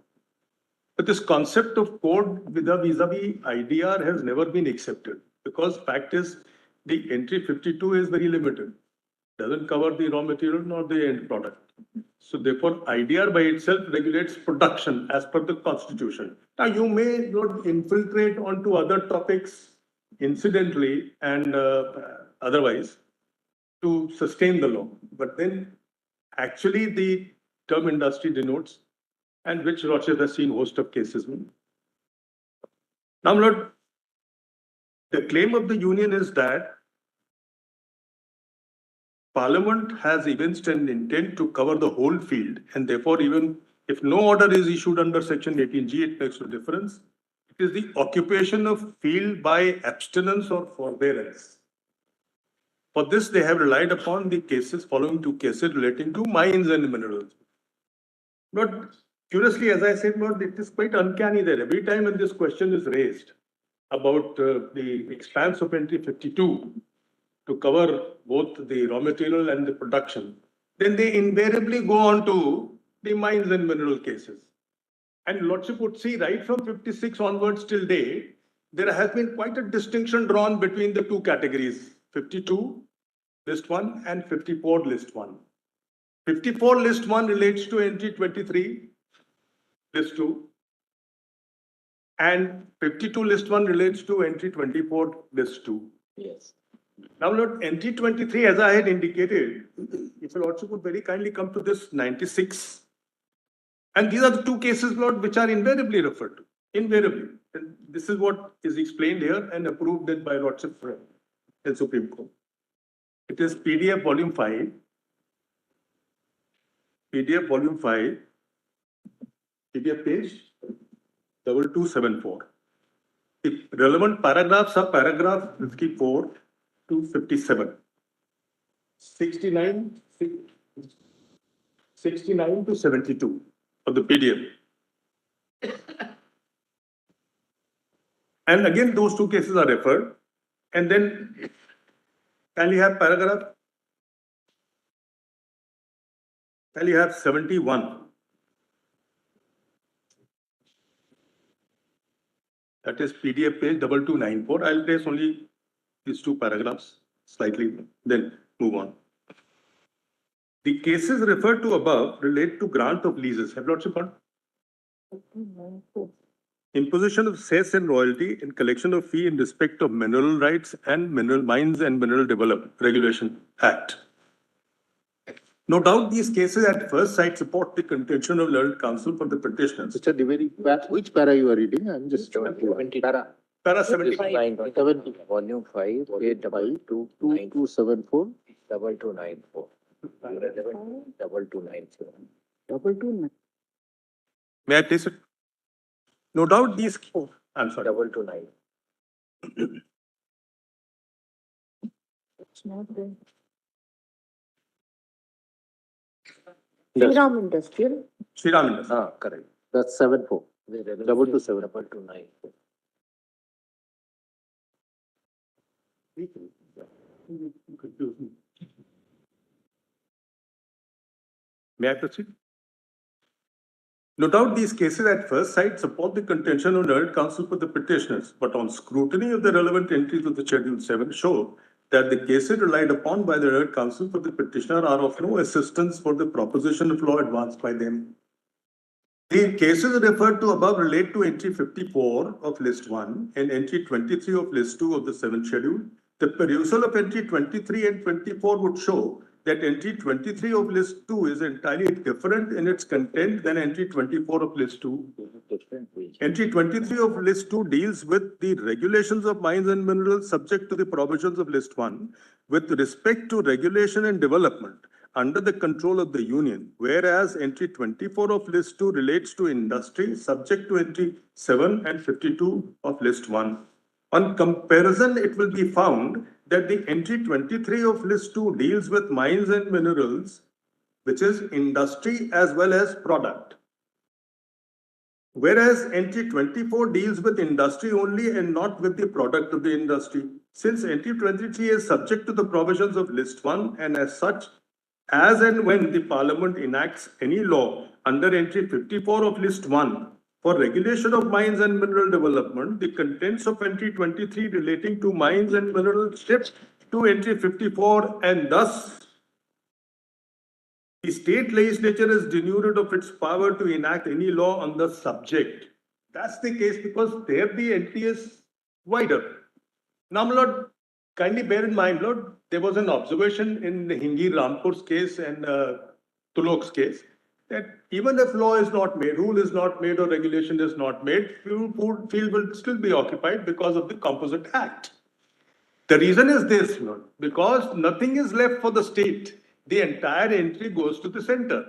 But this concept of code vis-a-vis IDR has never been accepted because fact is the entry 52 is very limited. Doesn't cover the raw material nor the end product. So therefore, IDR by itself regulates production as per the Constitution. Now you may not infiltrate onto other topics incidentally and otherwise to sustain the law. But then actually the term industry denotes and which Rochester has seen host of cases. Now, Lord, the claim of the union is that Parliament has evinced an intent to cover the whole field, and therefore, even if no order is issued under Section 18G, it makes no difference. It is the occupation of field by abstinence or forbearance. For this, they have relied upon the cases, following 2 cases relating to mines and minerals. But curiously, as I said, Lord, it is quite uncanny that every time when this question is raised about the expanse of entry 52, to cover both the raw material and the production, then they invariably go on to the mines and mineral cases. And Lordship would see right from 56 onwards till date, there has been quite a distinction drawn between the 2 categories, 52 list 1 and 54 list 1. 54 list 1 relates to entry 23 list 2 and 52 list 1 relates to entry 24 list 2. Yes. Now, Lord, entry 23, as I had indicated, if you also could very kindly come to this 96. And these are the 2 cases, Lord, which are invariably referred to. Invariably. And this is what is explained here and approved by Lordship in Supreme Court. It is PDF volume 5. PDF volume 5. PDF page 2274. The relevant paragraphs are paragraph 54 to 57. 69 to 72 of the PDF. And again, those 2 cases are referred. And then can you have paragraph? Can you have 71? That is PDF page 2294. I'll place only these 2 paragraphs slightly, then move on. The cases referred to above relate to grant of leases. Have Lordship heard? Imposition of cess and royalty and collection of fee in respect of mineral rights and mineral mines and mineral development regulation act. No doubt these cases at first sight support the contention of learned counsel for the petitioners. Mr. Dwivedi, which para you are reading? I'm just trying to. Para 75. 70, volume 5, page 2274. 2294. 2294. 229. May I place it? No doubt these. I'm sorry. 229. It's not there. Shriram Industrial. Shriram Industries. Ah, correct. That's 74. 227. 229. May I proceed? No doubt these cases at first sight support the contention of learned counsel for the petitioners, but on scrutiny of the relevant entries of the Schedule 7 show that the cases relied upon by the learned counsel for the petitioner are of no assistance for the proposition of law advanced by them. The cases referred to above relate to entry 54 of list 1 and entry 23 of list 2 of the 7th schedule. The perusal of entry 23 and 24 would show that entry 23 of list 2 is entirely different in its content than entry 24 of list 2. Entry 23 of list 2 deals with the regulations of mines and minerals subject to the provisions of list 1 with respect to regulation and development under the control of the union, whereas entry 24 of list 2 relates to industry subject to entry 7 and 52 of list 1. On comparison, it will be found that the entry 23 of list 2 deals with mines and minerals, which is industry as well as product. Whereas entry 24 deals with industry only and not with the product of the industry. Since entry 23 is subject to the provisions of list 1 and as such, as and when the Parliament enacts any law under entry 54 of list 1 for regulation of mines and mineral development, the contents of entry 23 relating to mines and minerals shift to entry 54 and thus the state legislature is denuded of its power to enact any law on the subject. That's the case because there the entry is wider. Now, my lord, kindly bear in mind, Lord, there was an observation in the Hingi Rampur's case and Tulok's case that even if law is not made, rule is not made or regulation is not made, field will still be occupied because of the Composite Act. The reason is this, Lord, because nothing is left for the state. The entire entry goes to the center.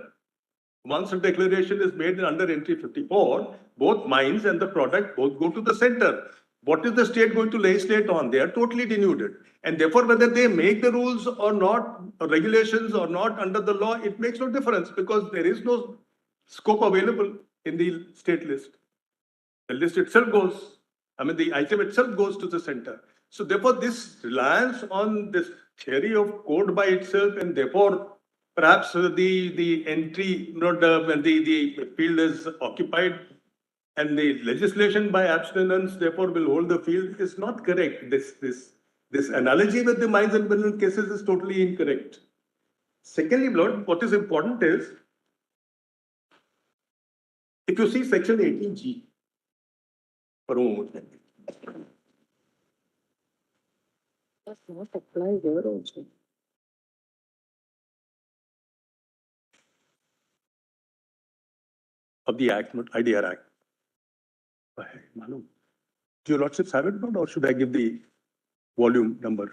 Once a declaration is made under entry 54, both mines and the product both go to the center. What is the state going to legislate on? They are totally denuded. And therefore, whether they make the rules or not, or regulations or not under the law, it makes no difference because there is no scope available in the state list. The list itself goes, the item itself goes to the center. So therefore, this reliance on this theory of code by itself and therefore perhaps the entry, when the field is occupied and the legislation by abstinence therefore will hold the field is not correct. This analogy with the mines and mineral cases is totally incorrect. Secondly, Lord, what is important is, if you see section 18G, for a moment. Does not apply here also. Of the Act, not IDR Act. Do your lordships have it, or should I give the volume number?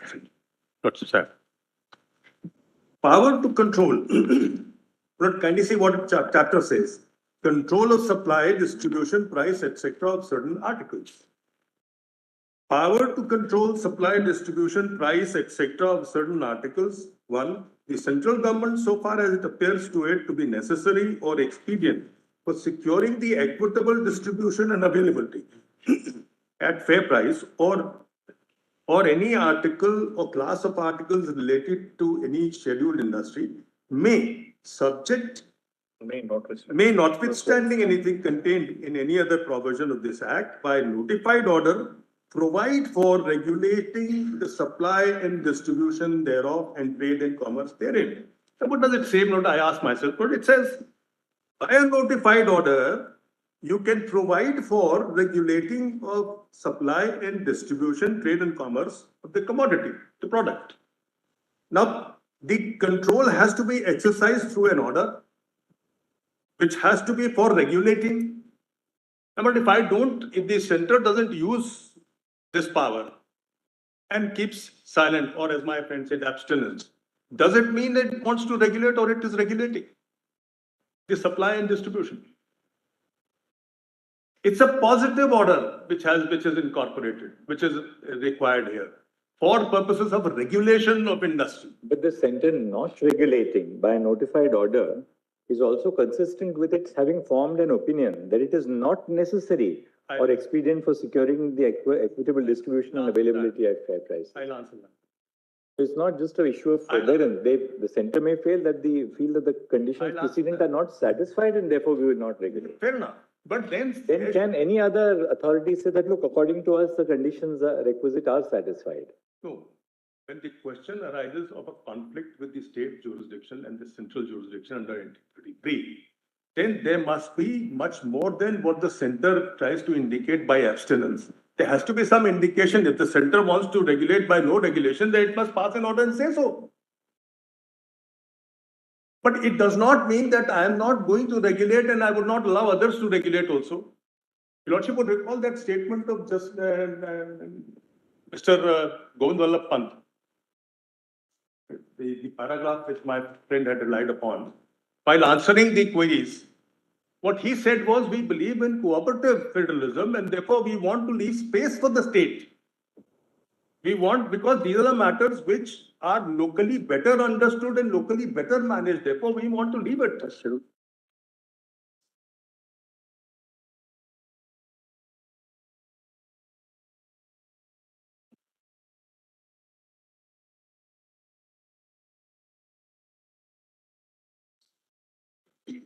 Lordships have. Power to control. But kindly see what chapter says. Control of supply, distribution, price, etc. of certain articles. Power to control supply, distribution, price, etc. of certain articles. 1. The central government, so far as it appears to it to be necessary or expedient for securing the equitable distribution and availability at fair price or any article or class of articles related to any scheduled industry may notwithstanding anything contained in any other provision of this act by notified order provide for regulating the supply and distribution thereof and trade and commerce therein. So what does it say? Not I ask myself, but it says by a notified order, you can provide for regulating of supply and distribution, trade and commerce of the commodity, the product. Now, the control has to be exercised through an order, which has to be for regulating. But if the center doesn't use this power and keeps silent, or as my friend said, abstinence, does it mean that it wants to regulate or it is regulating the supply and distribution? It's a positive order which is incorporated, which is required here for purposes of regulation of industry. But the center not regulating by a notified order is also consistent with its having formed an opinion that it is not necessary or expedient for securing the equitable distribution and availability at fair price. I'll answer that. It's not just an issue of forbearance. The center may feel that the conditions precedent are not satisfied and therefore we will not regulate. Fair enough. But then Can any other authority say that, look, according to us, the conditions requisite are satisfied? no. When the question arises of a conflict with the state jurisdiction and the central jurisdiction under NT33, then there must be much more than what the center tries to indicate by abstinence. There has to be some indication. If the center wants to regulate by no regulation, then it must pass an order and say so. But it does not mean that I am not going to regulate and I would not allow others to regulate also. Your Lordship would recall that statement of just Mr. Govind Vallabh Pant, the paragraph which my friend had relied upon. While answering the queries, what he said was, we believe in cooperative federalism and therefore we want to leave space for the state. We want, because these are the matters which are locally better understood and locally better managed. Therefore, we want to leave it.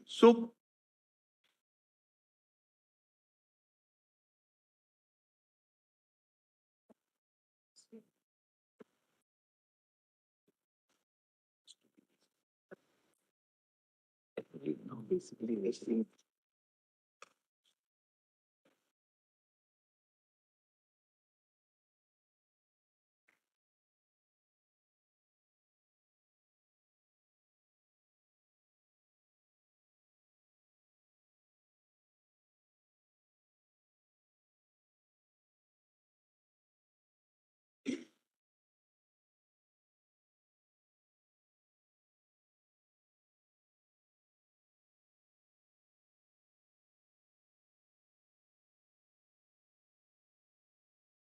So,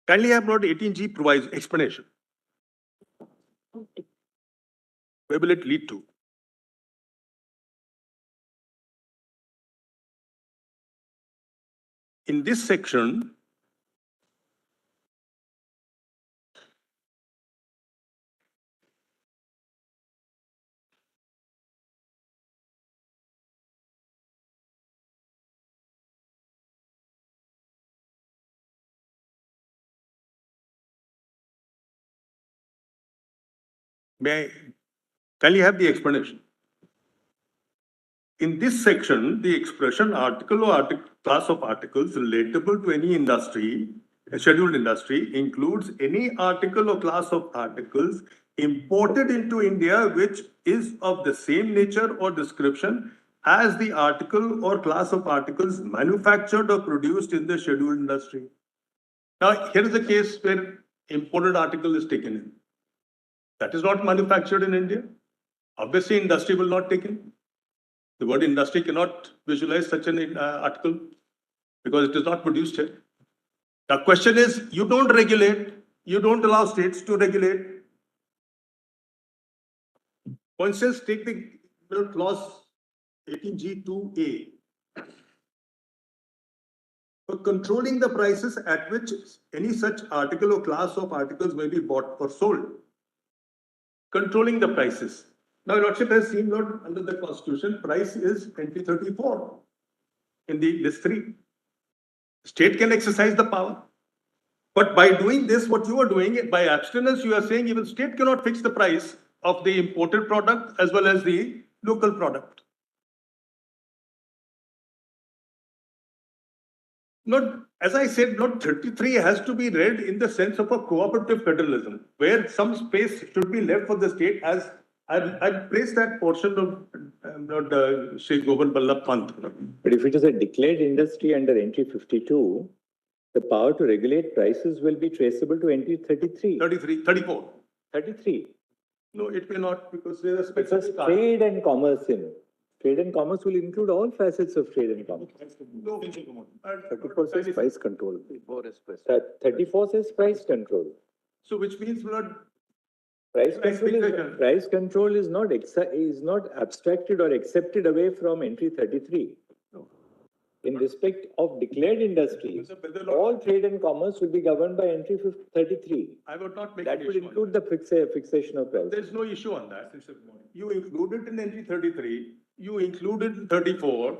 kindly have note 18G provides explanation. Where will it lead to? In this section, may I kindly have the explanation? In this section, the expression article or class of articles relatable to any industry, a scheduled industry, includes any article or class of articles imported into India which is of the same nature or description as the article or class of articles manufactured or produced in the scheduled industry. Now, here is a case where imported article is taken in. That is not manufactured in India. Obviously, industry will not take in. The word industry cannot visualize such an article because it is not produced here. The question is, you don't regulate, you don't allow states to regulate. For instance, take the clause 18G2A. For controlling the prices at which any such article or class of articles may be bought or sold. Controlling the prices. Now, Lordship has seen that under the Constitution, price is 2034 in the list 3. State can exercise the power. But by doing this, what you are doing, by abstinence, you are saying even state cannot fix the price of the imported product as well as the local product. Not, as I said, not 33 has to be read in the sense of a cooperative federalism, where some space should be left for the state, as I'd place that portion of Sri Govind Vallabh Pant. But if it is a declared industry under entry 52, the power to regulate prices will be traceable to entry 33. 34. 33. No, it may not, because there is a specific trade and commerce in. Trade and commerce will include all facets of trade and commerce. No, 34 says price control. 34 says price control. So which means not price control is not abstracted or accepted away from entry 33. No. in respect of declared industries, all trade and commerce will be governed by entry 33. I would not make That an would issue on include the fixation of price. There's no issue on that. You included in entry 33, you included in 34.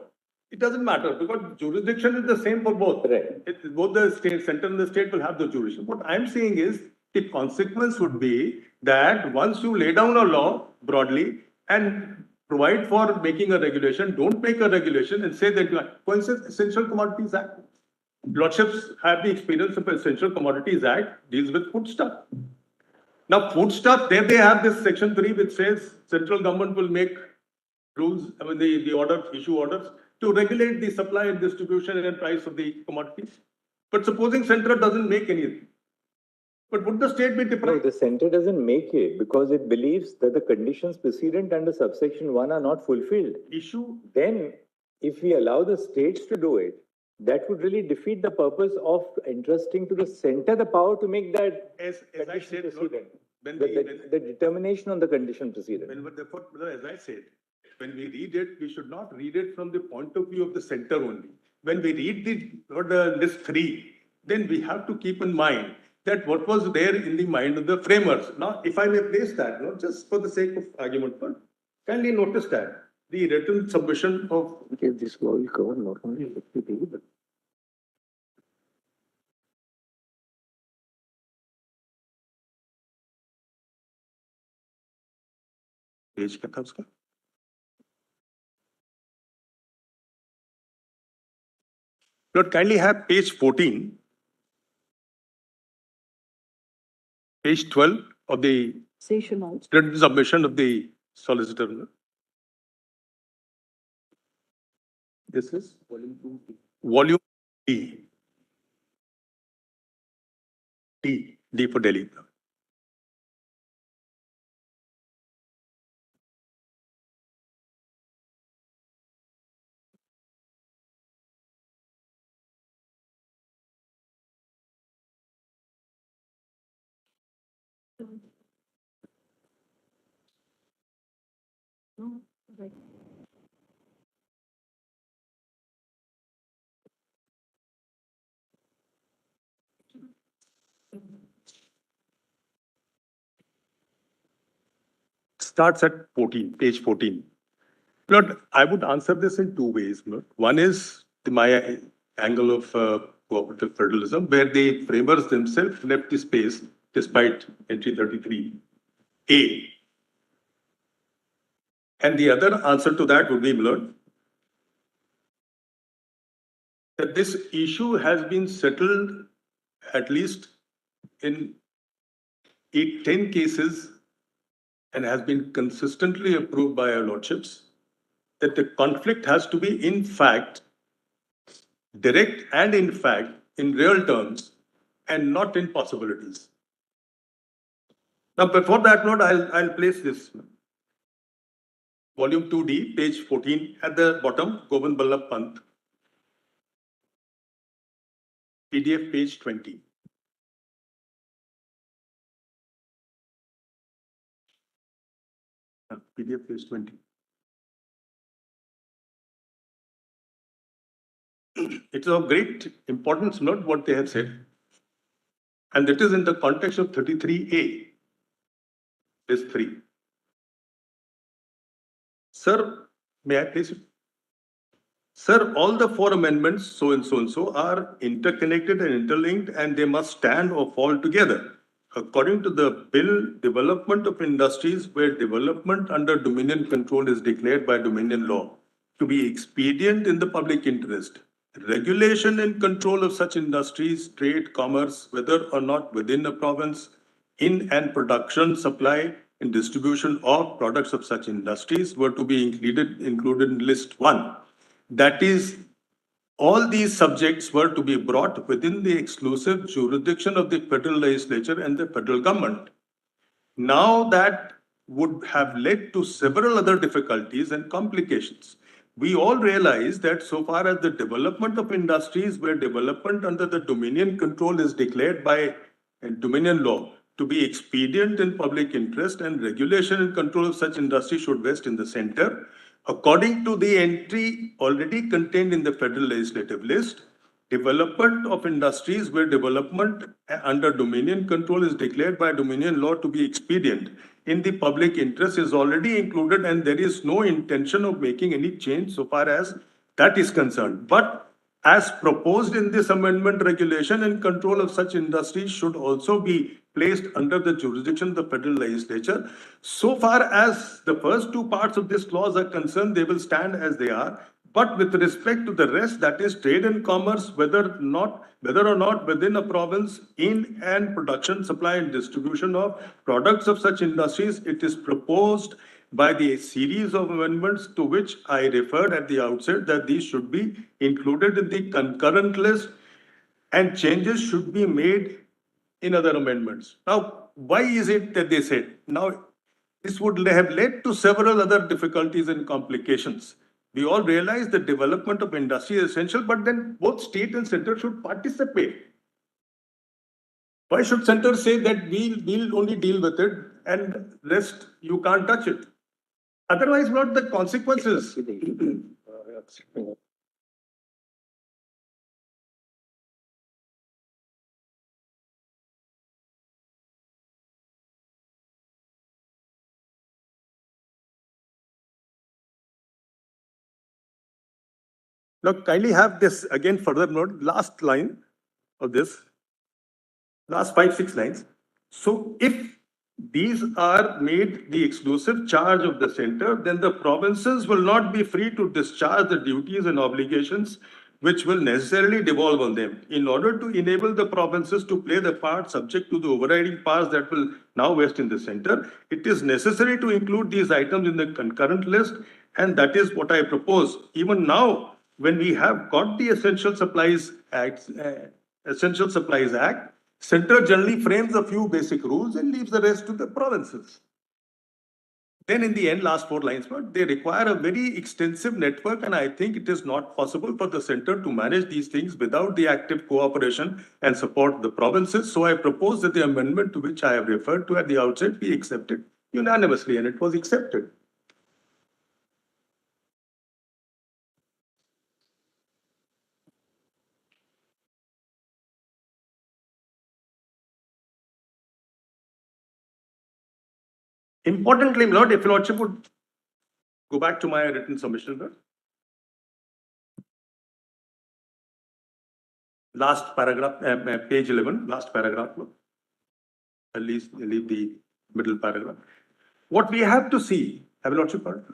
It doesn't matter because jurisdiction is the same for both. Right. Both the state, center and the state will have the jurisdiction. What I'm saying is the consequence would be that once you lay down a law broadly and provide for making a regulation, don't make a regulation and say that, for instance, Essential Commodities Act. Lordships have the experience of Essential Commodities Act deals with foodstuff. Now, foodstuff, there they have this section 3 which says central government will make rules, the order, issue orders to regulate the supply and distribution and price of the commodities. But supposing central doesn't make anything, but would the state be deprived? No, the center doesn't make it because it believes that the conditions precedent under subsection 1 are not fulfilled. Then, if we allow the states to do it, that would really defeat the purpose of entrusting to the center the power to make that as I said, precedent. The determination on the condition precedent. As I said, when we read it, we should not read it from the point of view of the center only. When we read the list 3, then we have to keep in mind that what was there in the mind of the framers. Now, if I may place that, just for the sake of argument, kindly notice that the written submission of This law will cover not only electricity, but page क्या था उसका? Lord, kindly have page 14, page 12 of the written submission of the solicitor. This is volume D. D for Delhi. Starts at 14, page 14. Lord, I would answer this in two ways. Lord. One is my angle of cooperative federalism, where the framers themselves left the space despite entry 33A. And the other answer to that would be, Lord, that this issue has been settled at least in 10 cases and has been consistently approved by our lordships, that the conflict has to be in fact, direct and in fact, in real terms, and not in possibilities. Now, before that note, I'll place this. Volume 2D, page 14, at the bottom, Govind Ballabh Pant. PDF page 20. PDF page 20. It's of great importance, not what they have said. And that is in the context of 33A, list 3. Sir, may I place it? Sir, all the 4 amendments, so and so and so, are interconnected and interlinked, and they must stand or fall together. According to the bill, development of industries where development under dominion control is declared by dominion law to be expedient in the public interest. Regulation and control of such industries, trade, commerce, whether or not within a province, in and production, supply, and distribution of products of such industries were to be included in list 1. That is, all these subjects were to be brought within the exclusive jurisdiction of the federal legislature and the federal government. Now that would have led to several other difficulties and complications. We all realize that so far as the development of industries where development under the dominion control is declared by dominion law to be expedient in public interest, and regulation and control of such industry should rest in the center. According to the entry already contained in the federal legislative list, development of industries where development under dominion control is declared by dominion law to be expedient in the public interest is already included, and there is no intention of making any change so far as that is concerned. But as proposed in this amendment, regulation and control of such industries should also be placed under the jurisdiction of the federal legislature. So far as the first two parts of this clause are concerned, they will stand as they are. But with respect to the rest, that is trade and commerce, whether or not within a province, in and production, supply and distribution of products of such industries, it is proposed by the series of amendments to which I referred at the outset that these should be included in the concurrent list and changes should be made in other amendments. Now, why is it that they said? Now, this would have led to several other difficulties and complications. We all realize the development of industry is essential, but then both state and center should participate. Why should center say that we'll only deal with it and rest you can't touch it? Otherwise, what the consequences? Now, kindly have this again further note, last line of this, last 5-6 lines. So if these are made the exclusive charge of the center, then the provinces will not be free to discharge the duties and obligations which will necessarily devolve on them. In order to enable the provinces to play the part subject to the overriding powers that will now vest in the center, it is necessary to include these items in the concurrent list, and that is what I propose. Even now, when we have got the Essential Supplies Act, Center generally frames a few basic rules and leaves the rest to the provinces. Then in the end, last 4 lines, they require a very extensive network, and I think it is not possible for the center to manage these things without the active cooperation and support of the provinces. So I propose that the amendment to which I have referred to at the outset be accepted unanimously, and it was accepted. Importantly, Lord, if Lordship would go back to my written submission, Lord. Last paragraph, page 11, last paragraph, Lord. At least leave the middle paragraph. What we have to see, have you Lordship heard?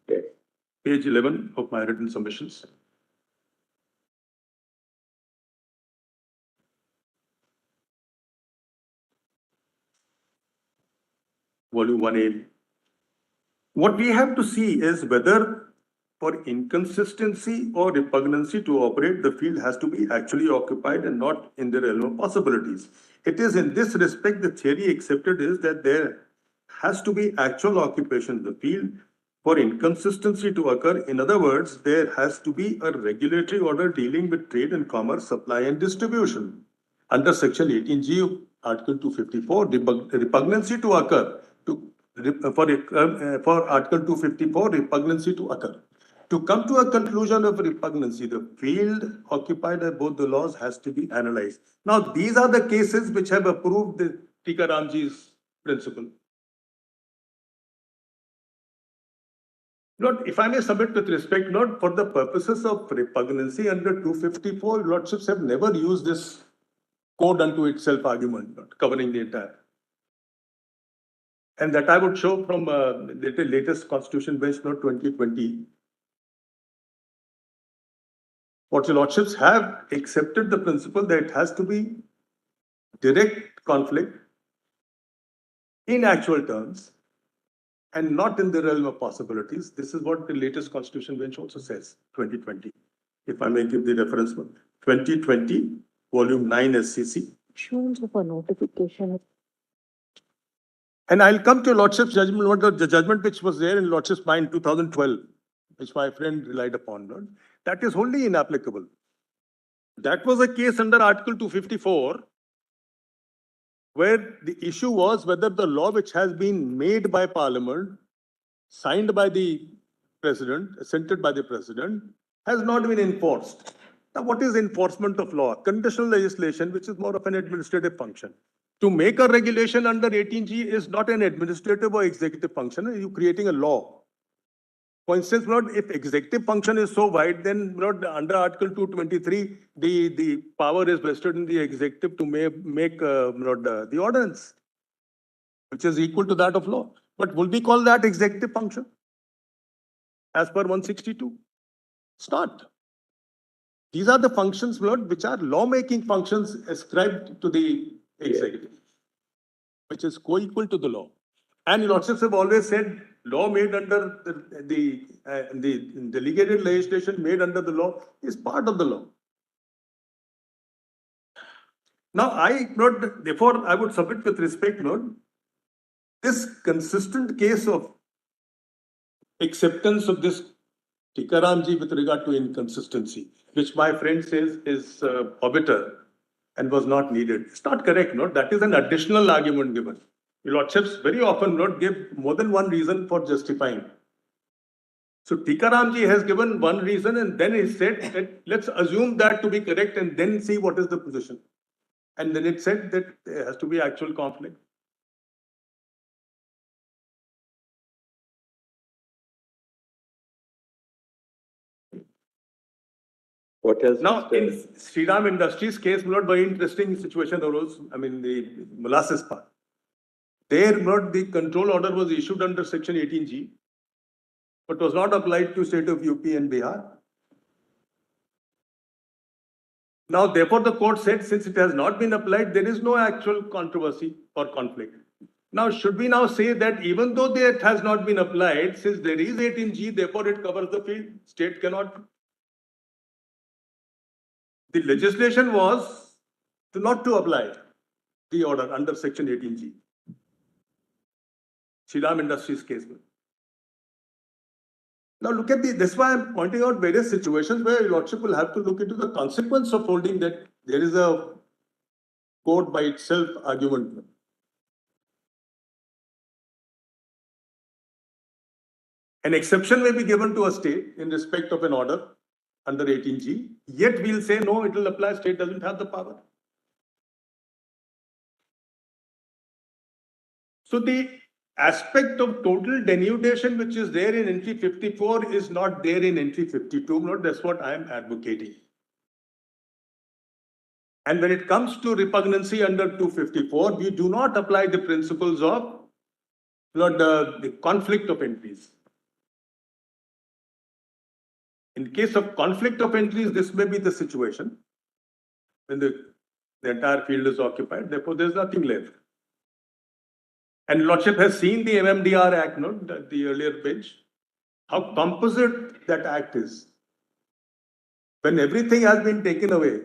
Okay. Page 11 of my written submissions. Volume 1A. What we have to see is whether for inconsistency or repugnancy to operate, the field has to be actually occupied and not in the realm of possibilities. It is in this respect the theory accepted is that there has to be actual occupation of the field for inconsistency to occur. In other words, there has to be a regulatory order dealing with trade and commerce, supply and distribution. Under Section 18G of Article 254, repugnancy to occur for Article 254, repugnancy to occur. To come to a conclusion of repugnancy, the field occupied by both the laws has to be analyzed. Now, these are the cases which have approved the Tikaramji's principle. Lord, if I may submit with respect, Lord, for the purposes of repugnancy under 254, Lordships have never used this code unto itself argument, Lord, covering the entire. And that I would show from the latest Constitution Bench Note 2020. What your Lordships have accepted the principle that it has to be direct conflict in actual terms and not in the realm of possibilities. This is what the latest Constitution Bench also says, 2020. If I may give the reference one, 2020, volume 9 SCC. Issuance of a notification. And I'll come to Lordship's judgment, the judgment which was there in Lordship's mind in 2012, which my friend relied upon, Lord. That is wholly inapplicable. That was a case under Article 254, where the issue was whether the law which has been made by Parliament, signed by the president, assented by the president, has not been enforced. Now, what is enforcement of law? Conditional legislation, which is more of an administrative function. To make a regulation under 18G is not an administrative or executive function. You're creating a law. For instance, Lord, if executive function is so wide, then Lord, under Article 223, the power is vested in the executive to make the ordinance, which is equal to that of law. But will we call that executive function as per 162? It's not. These are the functions, Lord, which are lawmaking functions ascribed to the executive, which is co-equal to the law. And lordships have always said law made under the delegated legislation made under the law is part of the law. Now, therefore, I would submit with respect, Lord, this consistent case of acceptance of this Tikaram ji with regard to inconsistency, which my friend says is obiter and was not needed. It's not correct, no? That is an additional argument given. Your lordships very often not give more than one reason for justifying. So Tikaram ji has given one reason and then he said that let's assume that to be correct and then see what is the position. And then it said that there has to be actual conflict. What else? Now, in Sriram Industries case, not very interesting situation arose. I mean, the molasses part. There, not the control order was issued under Section 18G, but was not applied to state of UP and Bihar. Now, therefore, the court said since it has not been applied, there is no actual controversy or conflict. Now, should we now say that even though that has not been applied, since there is 18G, therefore it covers the field, state cannot? The legislation was not to apply the order under Section 18G. Sriram Industries case. Now look at that's why I'm pointing out various situations where your lordship will have to look into the consequence of holding that there is a court by itself argument. An exception may be given to a state in respect of an order under 18G, yet we'll say no, it will apply, state doesn't have the power. So the aspect of total denudation which is there in entry 54 is not there in entry 52. No, that's what I am advocating. And when it comes to repugnancy under 254, we do not apply the principles of the conflict of entries. In case of conflict of entries, this may be the situation when the entire field is occupied. Therefore, there's nothing left. And lordship has seen the MMDR Act, no, the earlier bench, how composite that act is. When everything has been taken away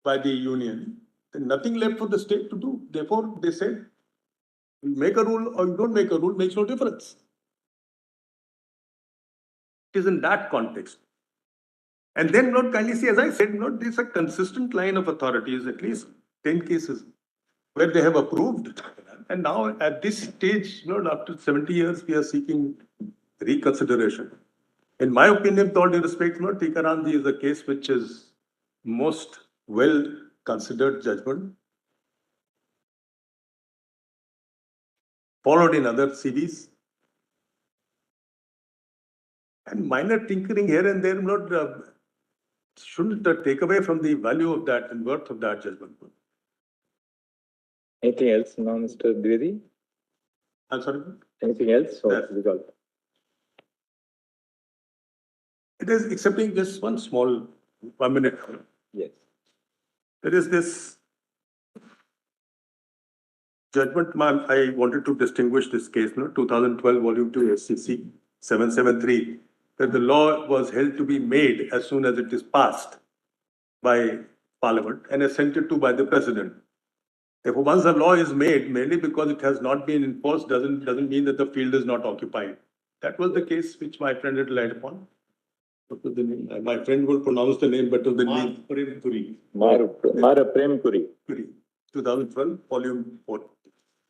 by the union, then nothing left for the state to do. Therefore, they said, you make a rule or you don't make a rule, makes no difference. It is in that context. And then, Lord, kindly see, as I said, Lord, there's a consistent line of authorities, at least 10 cases, where they have approved. And now at this stage, Lord, after 70 years, we are seeking reconsideration. In my opinion, with all due respect, Lord, Tikaram is a case which is most well considered judgment, followed in other series. And minor tinkering here and there, Lord, shouldn't take away from the value of that and worth of that judgment. Anything else now, Mr. Dwivedi? I'm sorry? Anything else? Or Yes. resolve? It is accepting just one small 1 minute. Yes. There is this judgment, I wanted to distinguish this case, 2012 volume 2 SCC 773, that the law was held to be made as soon as it is passed by Parliament and assented to by the President. Therefore, once a law is made, mainly because it has not been enforced, doesn't mean that the field is not occupied. That was the case which my friend had relied upon. What was the name? My friend will pronounce the name better than me. Mara Prem Kuri. 2012, volume 4.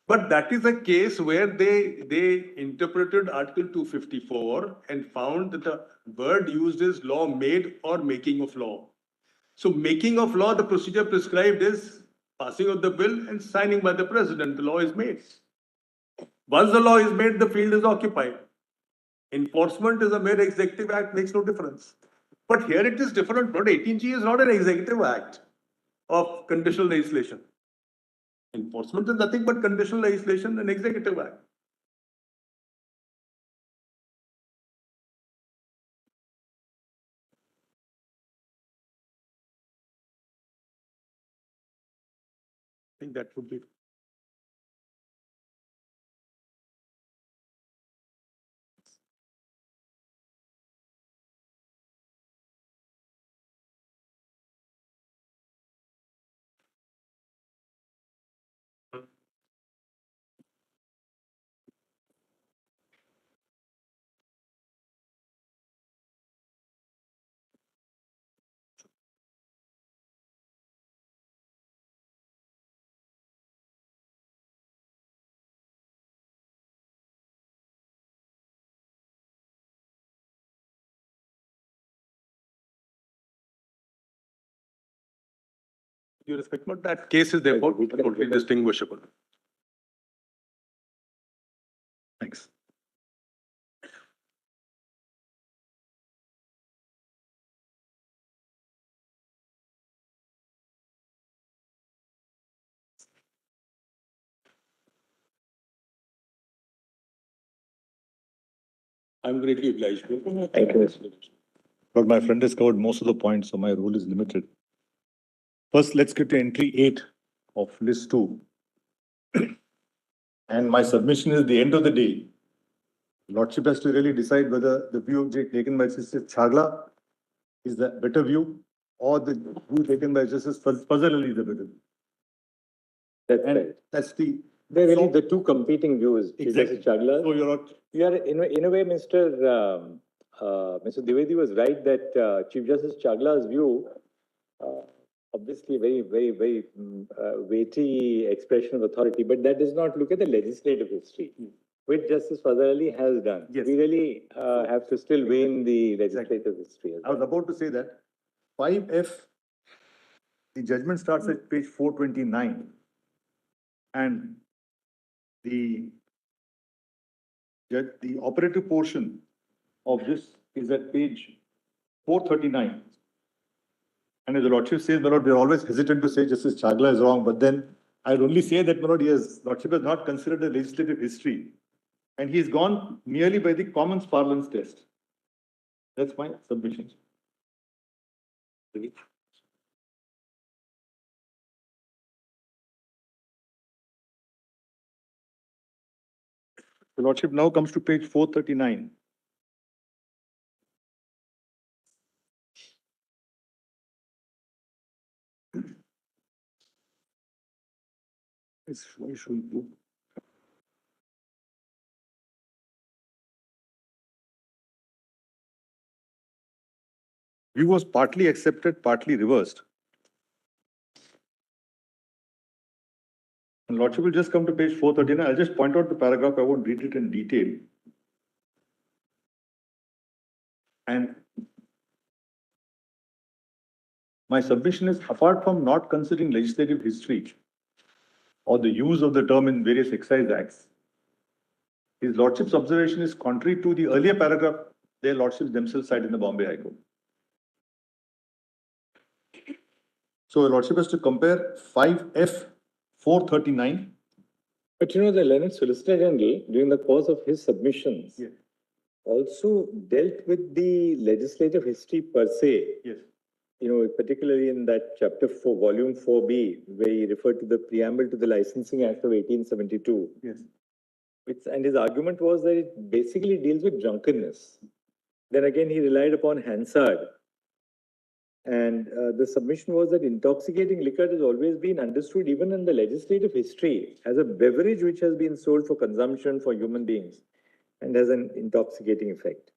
But that is a case where they interpreted Article 254 and found that the word used is law made or making of law. So making of law, the procedure prescribed is passing of the bill and signing by the president. The law is made. Once the law is made, the field is occupied. Enforcement is a mere executive act, makes no difference. But here it is different. But 18G is not an executive act of conditional legislation. Enforcement is nothing but conditional legislation and executive act. I think that would be. You respect, but that case is therefore totally distinguishable. Thanks. I'm greatly obliged. Thank you. But my friend has covered most of the points, so my role is limited. First, let's get to entry 8 of list 2. And my submission is the end of the day. Lordship has to really decide whether the view taken by Justice Chagla is the better view or the view taken by Justice Fazal Ali is the better view. That's And right. that's the... They're really the two competing views. Exactly. Chagla. So you're not... You are, in a way, Mr. Dwivedi was right that Chief Justice Chagla's view, obviously very weighty expression of authority, but that does not look at the legislative history, which Justice Fazal Ali has done. Yes. We really have to still weigh in the legislative history. As I was about to say that 5F, the judgment starts at page 429 and the operative portion of this is at page 439. And as the Lordship says, my Lord, we are always hesitant to say Justice Chagla is wrong, but then I'd only say that, my Lord, Lordship has not considered the legislative history. And he's gone merely by the common parlance test. That's my submission. The Lordship now comes to page 439. It's showing you. View was partly accepted, partly reversed. And Lordship will just come to page 439. I'll just point out the paragraph. I won't read it in detail. And my submission is, apart from not considering legislative history or the use of the term in various excise acts, his Lordship's observation is contrary to the earlier paragraph their Lordships themselves cite in the Bombay High Court. So your Lordship has to compare 5F 439. But you know, the learned Solicitor General, during the course of his submissions, also dealt with the legislative history per se. Yes. You know, particularly in that chapter 4, volume 4B, where he referred to the preamble to the Licensing Act of 1872. Yes. And his argument was that it basically deals with drunkenness. Then again, he relied upon Hansard. And the submission was that intoxicating liquor has always been understood, even in the legislative history, as a beverage which has been sold for consumption for human beings and has an intoxicating effect.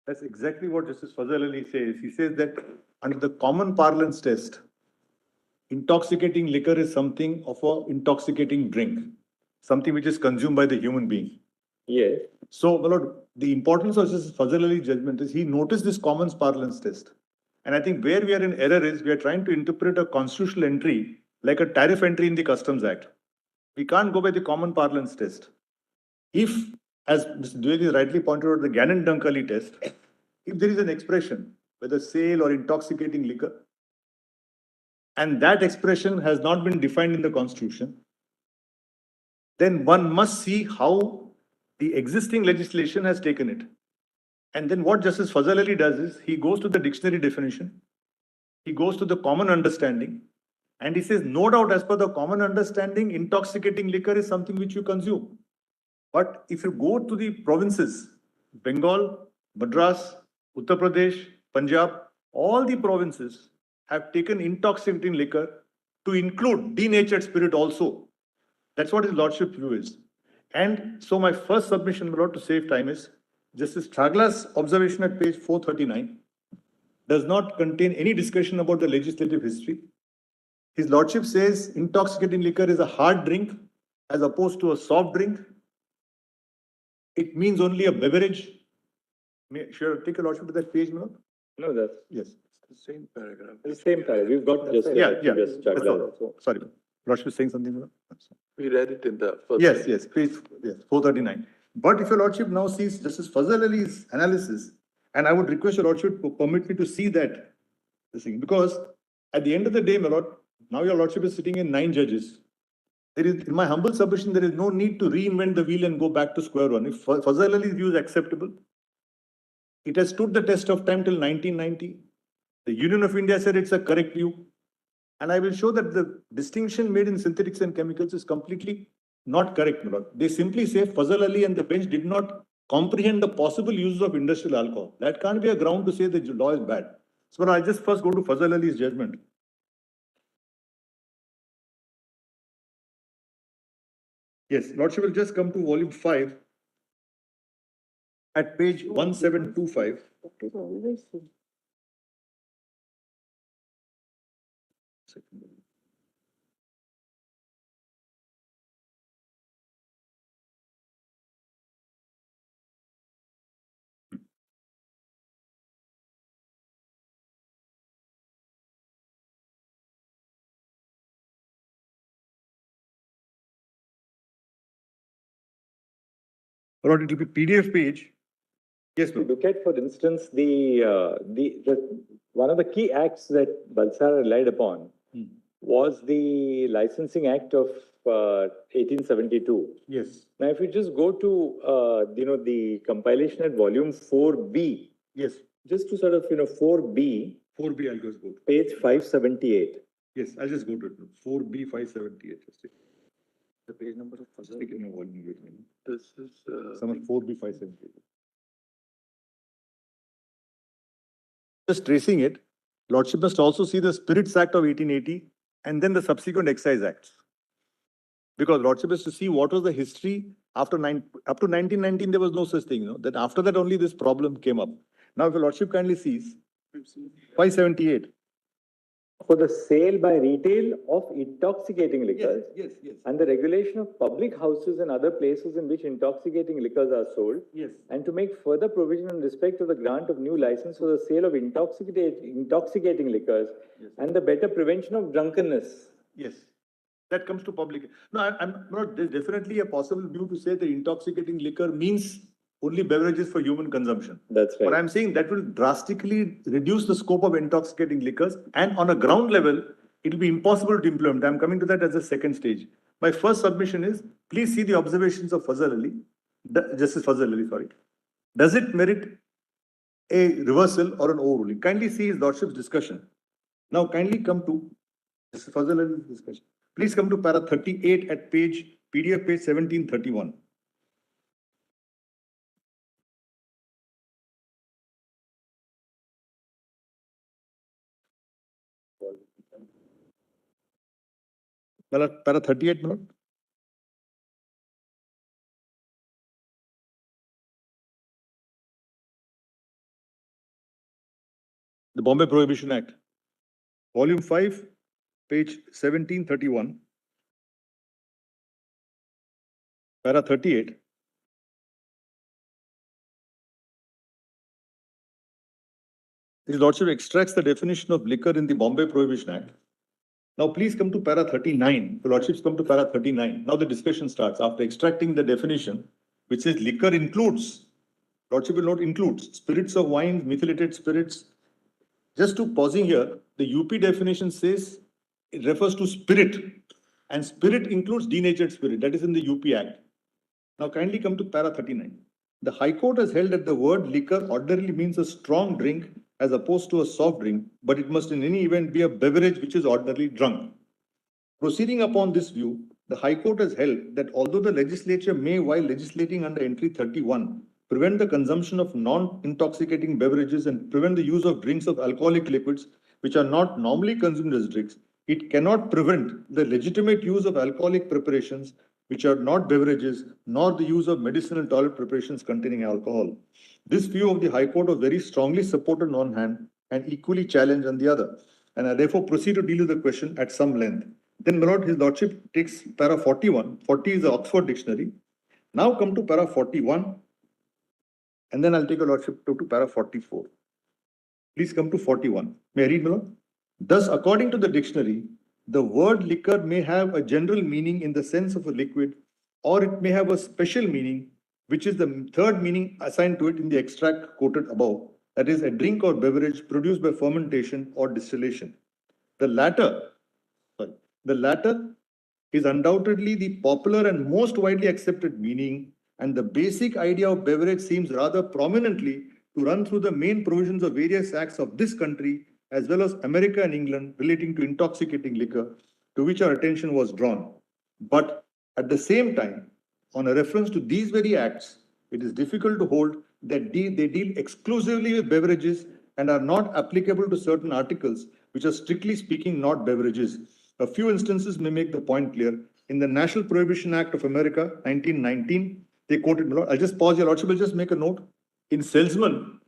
That's exactly what Justice Fazal Ali says. He says that under the common parlance test, intoxicating liquor is something of an intoxicating drink. something which is consumed by the human being. Yes. So, my lord, the importance of this Fazal Ali's judgment is he noticed this common parlance test. And I think where we are in error is we are trying to interpret a constitutional entry like a tariff entry in the Customs Act. We can't go by the common parlance test. If, as Mr. Dwivedi rightly pointed out, the Gannon-Duncalli test, if there is an expression, whether sale or intoxicating liquor, and that expression has not been defined in the Constitution, then one must see how the existing legislation has taken it. And then what Justice Fazal Ali does is he goes to the dictionary definition, he goes to the common understanding, and he says, no doubt, as per the common understanding, intoxicating liquor is something which you consume. But if you go to the provinces, Bengal, Madras, Uttar Pradesh, Punjab, all the provinces have taken intoxicating liquor to include denatured spirit also. That's what his lordship's view is. And so my first submission, my lord, to save time is Justice Chagla's observation at page 439 does not contain any discussion about the legislative history. His lordship says intoxicating liquor is a hard drink as opposed to a soft drink. It means only a beverage. Should I take a lordship to that page, my lord? No, that's Yes. The same paragraph. the same paragraph. We've got just That's Chagla all. also. Sorry, lordship is saying something, my lord? We read it in the first. Yes, page 439. But if your lordship now sees Justice Fazal Ali's analysis, and I would request your lordship to permit me to see that, this thing, because at the end of the day, my lord, now your lordship is sitting in 9 judges. There is, in my humble submission, there is no need to reinvent the wheel and go back to square one. If Fazal Ali's view is acceptable, it has stood the test of time till 1990. The Union of India said it's a correct view. And I will show that the distinction made in synthetics and chemicals is completely not correct, my lord. They simply say Fazal Ali and the bench did not comprehend the possible uses of industrial alcohol. That can't be a ground to say the law is bad. So I'll just first go to Fazal Ali's judgment. Yes, lordship will just come to volume 5 at page 1725. That is always so. Lord, it will be PDF page. Yes, If you look at, for instance, the one of the key acts that Balsara relied upon was the Licensing Act of 1872. Yes. Now, if you just go to the compilation at volume 4B, Yes. just to sort of 4B, 4B, I'll just go to. page 578. Yes, I'll just go to it. 4B 578. Just the page number of first volume. This is. Summer 4B 578. Just tracing it, lordship must also see the Spirits Act of 1880 and then the subsequent Excise Acts. Because lordship is to see what was the history after up to 1919, there was no such thing, Then after that only this problem came up. Now, if your lordship kindly sees 578. For the sale by retail of intoxicating liquors. Yes. And the regulation of public houses and other places in which intoxicating liquors are sold. Yes. And to make further provision in respect of the grant of new license for the sale of intoxicating liquors. Yes. And the better prevention of drunkenness. Yes. That comes to public. No, I'm not. There's definitely a possible view to say that intoxicating liquor means only beverages for human consumption. That's right. But I'm saying that will drastically reduce the scope of intoxicating liquors, and on a ground level, it will be impossible to implement. I'm coming to that as a second stage. My first submission is, please see the observations of Fazal Ali, Justice Fazal Ali, sorry. Does it merit a reversal or an overruling? Kindly see his lordship's discussion. Now, kindly come to Justice Fazal Ali's discussion. Please come to para 38 at PDF page 1731. Para 38, my lord. The Bombay Prohibition Act. Volume 5, page 1731. Para 38. His Lordship extracts the definition of liquor in the Bombay Prohibition Act. Now, please come to para 39. The Lordships come to para 39. Now, the discussion starts. After extracting the definition, which says liquor includes, Lordship will note includes spirits of wine, methylated spirits. Just to pausing here, the UP definition says it refers to spirit, and spirit includes denatured spirit. That is in the UP Act. Now, kindly come to para 39. The High Court has held that the word liquor ordinarily means a strong drink as opposed to a soft drink, but it must in any event be a beverage which is ordinarily drunk. Proceeding upon this view, the High Court has held that although the legislature may, while legislating under entry 31, prevent the consumption of non-intoxicating beverages and prevent the use of drinks of alcoholic liquids which are not normally consumed as drinks, it cannot prevent the legitimate use of alcoholic preparations which are not beverages, nor the use of medicinal toilet preparations containing alcohol. This view of the High Court was very strongly supported on one hand and equally challenged on the other, and I therefore proceed to deal with the question at some length. Then, my lord, his lordship takes para 41. 40 is the Oxford Dictionary. Now come to para 41, and then I'll take a lordship to para 44. Please come to 41. May I read, my lord? Thus, according to the dictionary, the word liquor may have a general meaning in the sense of a liquid, or it may have a special meaning, which is the third meaning assigned to it in the extract quoted above, that is, a drink or beverage produced by fermentation or distillation. The latter is undoubtedly the popular and most widely accepted meaning, and the basic idea of beverage seems rather prominently to run through the main provisions of various acts of this country as well as America and England relating to intoxicating liquor, to which our attention was drawn. But at the same time, on a reference to these very acts, it is difficult to hold that they deal exclusively with beverages and are not applicable to certain articles which are strictly speaking not beverages. A few instances may make the point clear. In the National Prohibition Act of America, 1919, they quoted, I'll just pause here, Lordship will just make a note. In Salesman,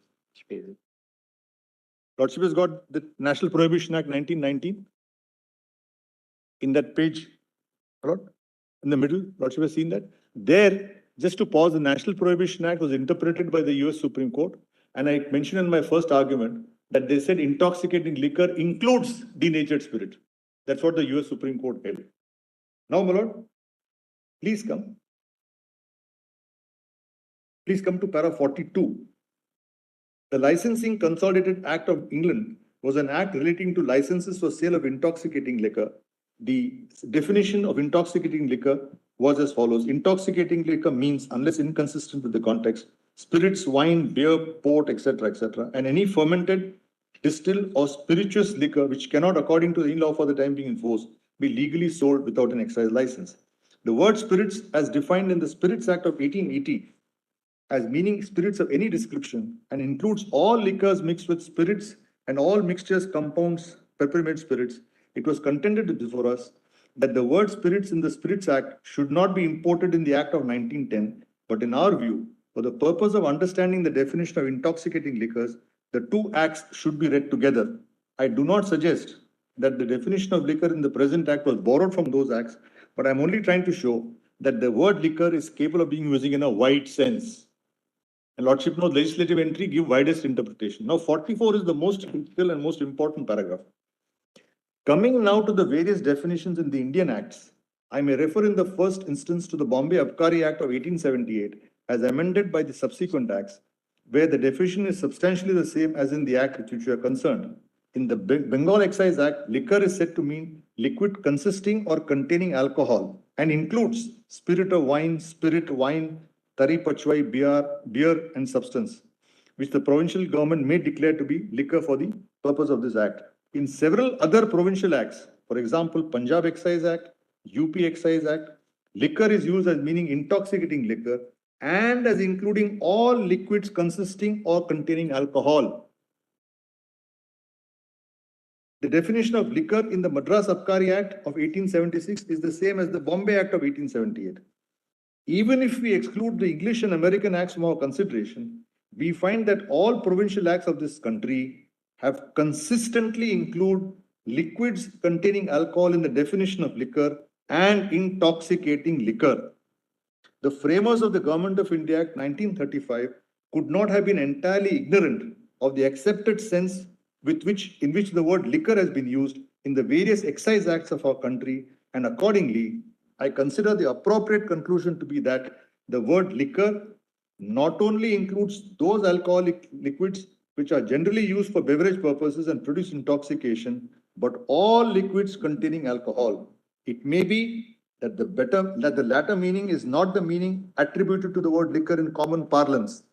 Lordship has got the National Prohibition Act 1919. In that page, Lord, in the middle, Lordship has seen that. There, just to pause, the National Prohibition Act was interpreted by the US Supreme Court. And I mentioned in my first argument that they said intoxicating liquor includes denatured spirit. That's what the US Supreme Court held. Now, my lord, please come. Please come to para 42. The Licensing Consolidated Act of England was an act relating to licenses for sale of intoxicating liquor. The definition of intoxicating liquor was as follows. Intoxicating liquor means, unless inconsistent with the context, spirits, wine, beer, port, etc., and any fermented, distilled, or spirituous liquor which cannot, according to the law for the time being enforced, be legally sold without an excise license. The word spirits, as defined in the Spirits Act of 1880, as meaning spirits of any description and includes all liquors mixed with spirits and all mixtures, compounds, peppermint spirits, it was contended before us that the word spirits in the Spirits Act should not be imported in the Act of 1910, but in our view, for the purpose of understanding the definition of intoxicating liquors, the two acts should be read together. I do not suggest that the definition of liquor in the present act was borrowed from those acts, but I'm only trying to show that the word liquor is capable of being used in a wide sense. And Lordship knows legislative entry give widest interpretation. Now, 44 is the most critical and most important paragraph. Coming now to the various definitions in the Indian Acts, I may refer in the first instance to the Bombay Abkari Act of 1878 as amended by the subsequent acts, where the definition is substantially the same as in the act with which we are concerned. In the Bengal Excise Act, liquor is said to mean liquid consisting or containing alcohol and includes spirit of wine, tari pachwai, beer and substance, which the provincial government may declare to be liquor for the purpose of this act. In several other provincial acts, for example, Punjab Excise Act, UP Excise Act, liquor is used as meaning intoxicating liquor and as including all liquids consisting or containing alcohol. The definition of liquor in the Madras Abkari Act of 1876 is the same as the Bombay Act of 1878. Even if we exclude the English and American acts from our consideration, we find that all provincial acts of this country have consistently included liquids containing alcohol in the definition of liquor and intoxicating liquor. the framers of the Government of India Act 1935 could not have been entirely ignorant of the accepted sense in which the word liquor has been used in the various excise acts of our country, and accordingly, I consider the appropriate conclusion to be that the word liquor not only includes those alcoholic liquids which are generally used for beverage purposes and produce intoxication, but all liquids containing alcohol. It may be that the latter meaning is not the meaning attributed to the word liquor in common parlance,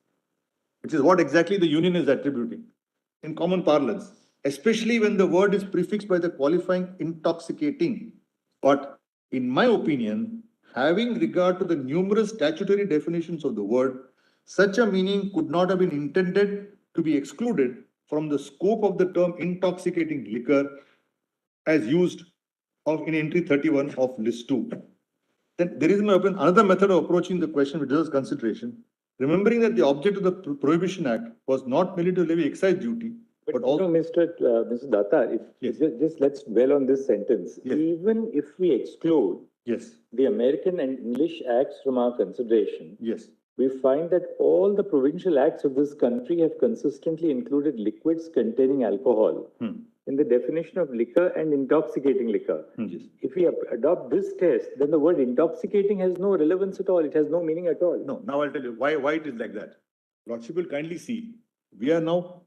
which is what exactly the union is attributing in common parlance, especially when the word is prefixed by the qualifying intoxicating. But in my opinion, having regard to the numerous statutory definitions of the word, such a meaning could not have been intended to be excluded from the scope of the term intoxicating liquor as used in entry 31 of list 2. Then there is, in my opinion, another method of approaching the question which deserves consideration. Remembering that the object of the Prohibition Act was not merely to levy excise duty, but also... Mr. Datta, just let's dwell on this sentence. Yes. Even if we exclude Yes, the American and English acts from our consideration, yes, we find that all the provincial acts of this country have consistently included liquids containing alcohol in the definition of liquor and intoxicating liquor. yes. If we adopt this test, then the word intoxicating has no relevance at all. It has no meaning at all. No, now I'll tell you why it is like that. Lordship will kindly see. We are now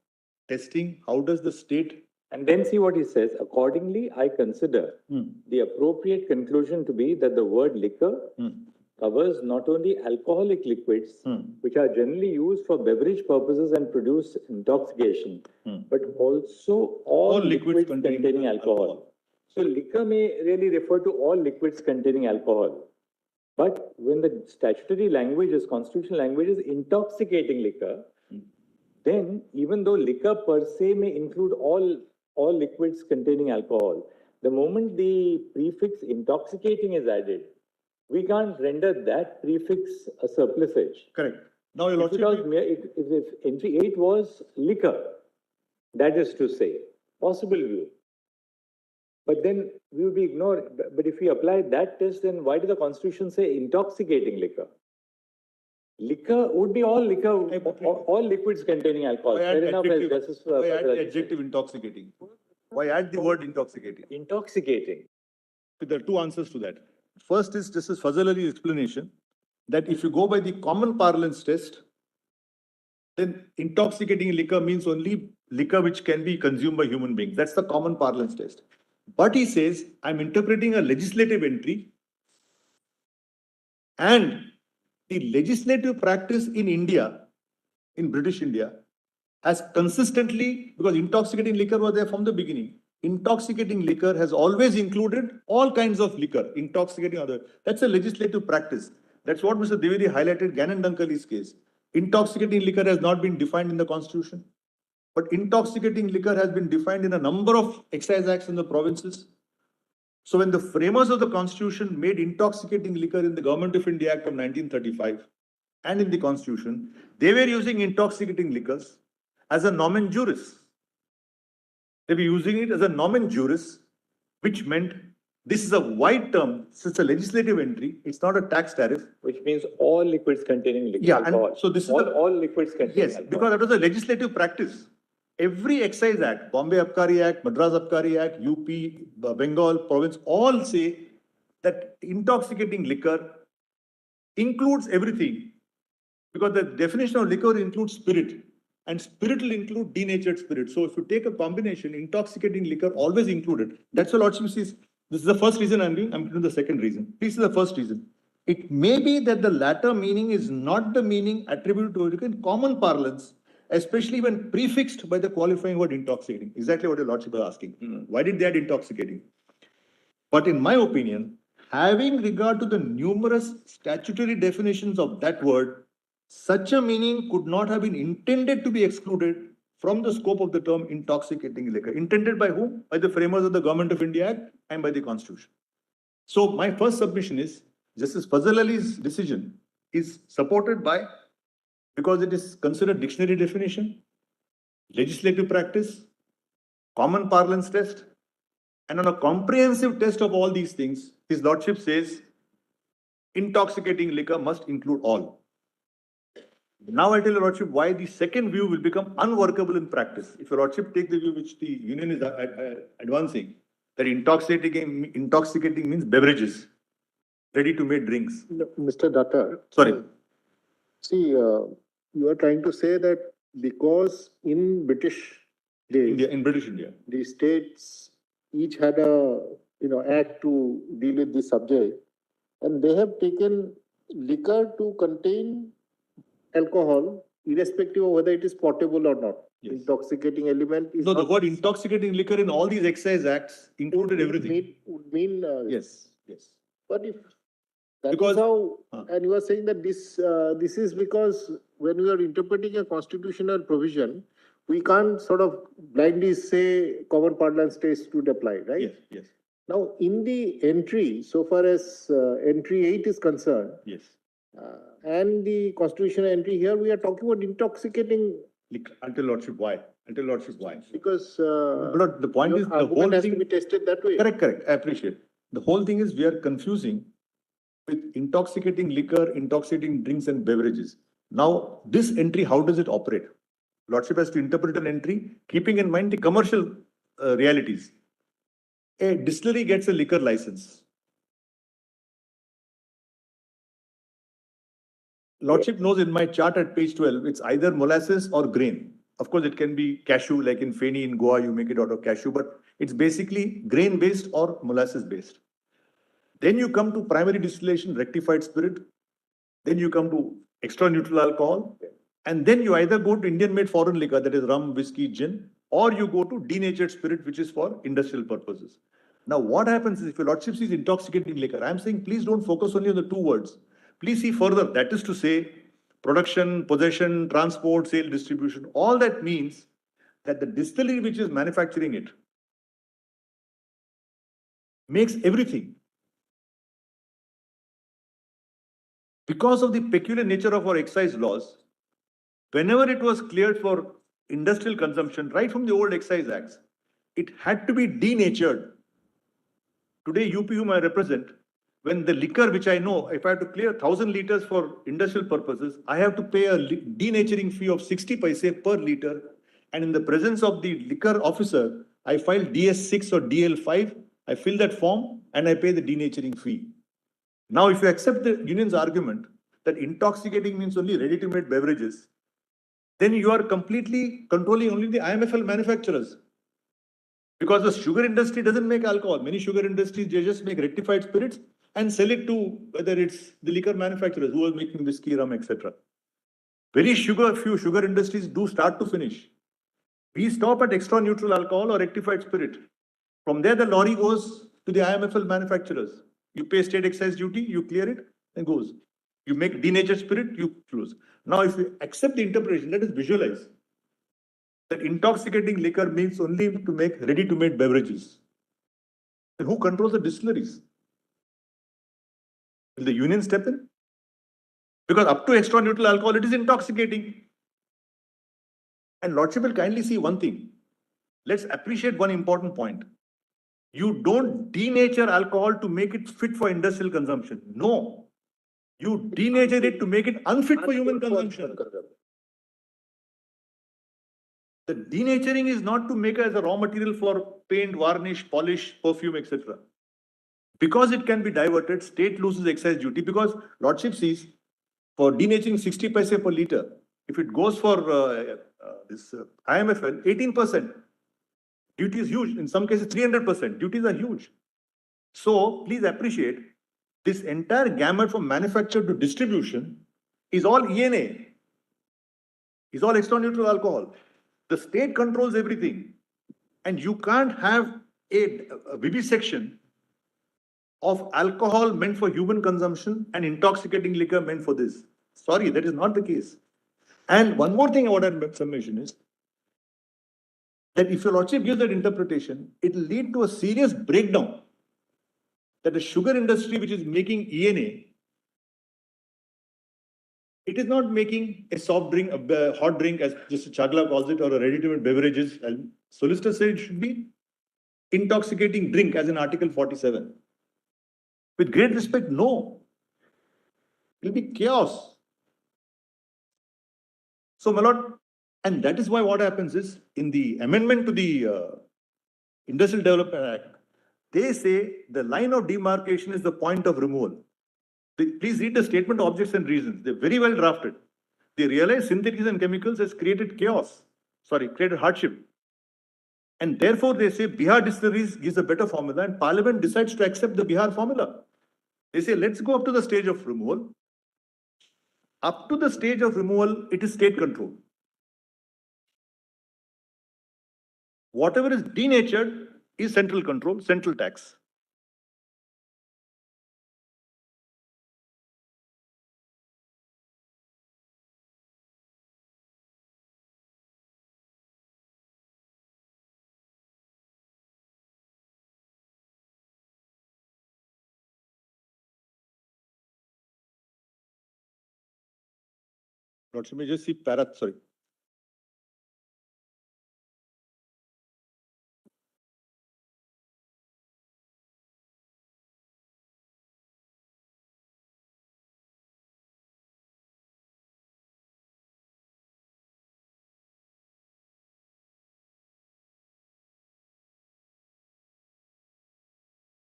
testing how does the state... And then see what he says. Accordingly, I consider the appropriate conclusion to be that the word liquor covers not only alcoholic liquids, which are generally used for beverage purposes and produce intoxication, but also all liquids containing alcohol. So liquor may really refer to all liquids containing alcohol. But when the statutory language is, constitutional language is intoxicating liquor, then even though liquor per se may include all liquids containing alcohol, the moment the prefix intoxicating is added, we can't render that prefix a surplusage. Correct. Now, your Lordship... If entry 8 was liquor, that is to say, possible view. But then we would be ignored. But if we apply that test, then why did the Constitution say intoxicating liquor? Liquor would be all liquor, all liquids containing alcohol. Fair enough, as Justice... Why add the adjective intoxicating? Why add the word intoxicating? Intoxicating. There are two answers to that. First is Justice Fazal Ali's explanation that if you go by the common parlance test, then intoxicating liquor means only liquor which can be consumed by human beings. That's the common parlance test. But he says, I'm interpreting a legislative entry, and the legislative practice in India, in British India, has consistently, because intoxicating liquor was there from the beginning, intoxicating liquor has always included all kinds of liquor, intoxicating other. That's a legislative practice. That's what Mr. Dwivedi highlighted Gannon Duncally's case. Intoxicating liquor has not been defined in the Constitution, but intoxicating liquor has been defined in a number of excise acts in the provinces. So when the framers of the Constitution made intoxicating liquor in the Government of India Act of 1935 and in the Constitution, they were using intoxicating liquors as a nomen juris. They were using it as a nomen juris, which meant this is a wide term. It's a legislative entry. It's not a tax tariff. Which means all liquids containing liquid alcohol. And so this is all liquids containing alcohol. Because that was a legislative practice. Every excise act, Bombay Abkari Act, Madras Abkari Act, UP, Bengal province, all say that intoxicating liquor includes everything, because the definition of liquor includes spirit, and spirit will include denatured spirit. So if you take a combination, intoxicating liquor always included. That's what Lordship says. This is the first reason I'm doing the second reason. This is the first reason. It may be that the latter meaning is not the meaning attributed to it in common parlance, especially when prefixed by the qualifying word intoxicating. Exactly what your Lordship is asking. Why did they add intoxicating? But in my opinion, having regard to the numerous statutory definitions of that word, such a meaning could not have been intended to be excluded from the scope of the term intoxicating liquor. Intended by whom? By the framers of the Government of India Act and by the Constitution. So my first submission is, Justice Fazal Ali's decision is supported by, because it is considered dictionary definition, legislative practice, common parlance test, and on a comprehensive test of all these things, His Lordship says intoxicating liquor must include all. Now I tell your lordship why the second view will become unworkable in practice. If your lordship take the view which the union is advancing, that intoxicating means beverages, ready to make drinks. Mr. Datta. Sorry. See, you are trying to say that because in British days, In British India, the states each had a act to deal with this subject, and they have taken liquor to contain alcohol, irrespective of whether it is potable or not. Yes. Intoxicating element is no, the not- word intoxicating liquor in all these excise acts included everything. would mean Yes, yes. But if that is Because- how, and you are saying that this is because when we are interpreting a constitutional provision, we can't sort of blindly say common parlance test should apply, right? Yes, yes, Now, in the entry, so far as entry 8 is concerned, yes. and the constitutional entry here, we are talking about intoxicating Until lordship, why? Until lordship, why? because But the point your is, the argument whole has thing. to be tested that way. Correct, correct. I appreciate. The whole thing is we are confusing with intoxicating liquor, intoxicating drinks and beverages. Now, this entry, how does it operate? Lordship has to interpret an entry, keeping in mind the commercial realities. A distillery gets a liquor license. Lordship knows in my chart at page 12, it's either molasses or grain. Of course, it can be cashew, like in Feni in Goa, you make it out of cashew, but it's basically grain-based or molasses-based. Then you come to primary distillation, rectified spirit. Then you come to extra neutral alcohol. And then you either go to Indian-made foreign liquor, that is rum, whiskey, gin, or you go to denatured spirit, which is for industrial purposes. Now, what happens is if your lordship sees intoxicating liquor, I'm saying please don't focus only on the two words. Please see further. That is to say, production, possession, transport, sale, distribution. All that means that the distillery which is manufacturing it makes everything. Because of the peculiar nature of our excise laws, whenever it was cleared for industrial consumption, right from the old Excise Acts, it had to be denatured. Today, UP whom I represent, when the liquor which I know, if I have to clear 1,000 liters for industrial purposes, I have to pay a denaturing fee of 60 paise per liter. And in the presence of the liquor officer, I file DS6 or DL5, I fill that form and I pay the denaturing fee. Now, if you accept the union's argument that intoxicating means only ready-to-made beverages, then you are completely controlling only the IMFL manufacturers. Because the sugar industry doesn't make alcohol. Many sugar industries, they just make rectified spirits and sell it to whether it's the liquor manufacturers who are making whiskey, rum, etc. Very few sugar industries do start to finish. We stop at extra neutral alcohol or rectified spirit. From there, the lorry goes to the IMFL manufacturers. You pay state excise duty, you clear it, and goes. You make denatured spirit, you close. Now, if you accept the interpretation, let us visualize that intoxicating liquor means only to make ready-to-made beverages. Then who controls the distilleries? Will the union step in? Because up to extra neutral alcohol, it is intoxicating. And Lordship will kindly see one thing. Let's appreciate one important point. You don't denature alcohol to make it fit for industrial consumption. No. You denature it to make it unfit for human consumption. The denaturing is not to make it as a raw material for paint, varnish, polish, perfume, etc. Because it can be diverted, state loses excise duty because Lordship sees for denaturing 60 paise per liter. If it goes for IMFL, 18%. Duty is huge. In some cases, 300%. Duties are huge. So please appreciate this entire gamut from manufacture to distribution is all ENA. Is all extra neutral alcohol. The state controls everything. And you can't have a vivisection of alcohol meant for human consumption and intoxicating liquor meant for this. Sorry, that is not the case. And one more thing I want to submission is that if your lordship gives that interpretation, it will lead to a serious breakdown that the sugar industry, which is making ENA, it is not making a soft drink, a hot drink, as just Chagla calls it, or a ready-to-eat beverages. Solicitor said it should be intoxicating drink, as in Article 47. With great respect, no. It will be chaos. So, my lord, and that is why what happens is in the amendment to the Industrial Development Act, they say the line of demarcation is the point of removal. Please read the statement of objects and reasons. They're very well drafted. They realize synthetics and chemicals has created created hardship. And therefore, they say Bihar distilleries gives a better formula and Parliament decides to accept the Bihar formula. They say, let's go up to the stage of removal. Up to the stage of removal, it is state control. Whatever is denatured is central control, central tax. Let me just see sorry.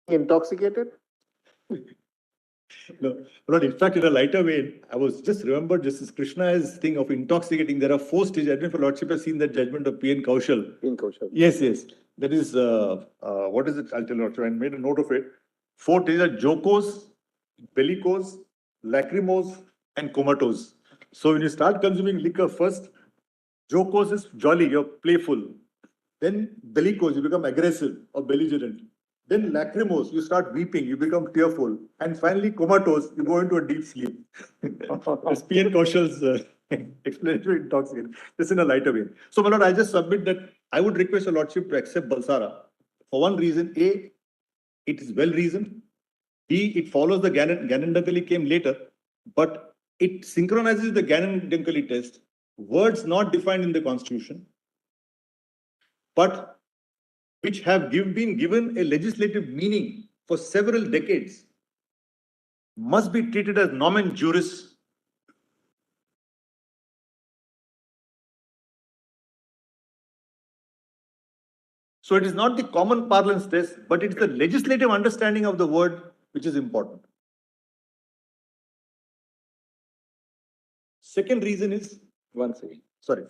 Intoxicated? No, not in fact, in a lighter way, I was just remembered Justice Krishna's thing of intoxicating. There are 4 stages. I don't know if your Lordship has seen that judgment of P.N. Kaushal. In Kaushal. Yes, yes. That is, what is it? I'll tell you, Lordship. I made a note of it. 4 stages are jocose, bellicose, lachrymose, and comatose. So when you start consuming liquor first, jocose is jolly, you're playful. Then bellicose, you become aggressive or belligerent. Then lachrymose, you start weeping, you become tearful. And finally, comatose, you go into a deep sleep. It's P.N. Kaushal's explanatory intoxicant. This in a lighter way. So, my lord, I just submit that I would request your lordship to accept Balsara. For one reason, A, it is well reasoned. B, it follows the Gannon-Dunkley came later, but it synchronizes the Gannon-Dunkley test, words not defined in the Constitution, but which have been given a legislative meaning for several decades, must be treated as nomen juris. So it is not the common parlance test, but it's the legislative understanding of the word which is important. Second reason is, One second. sorry.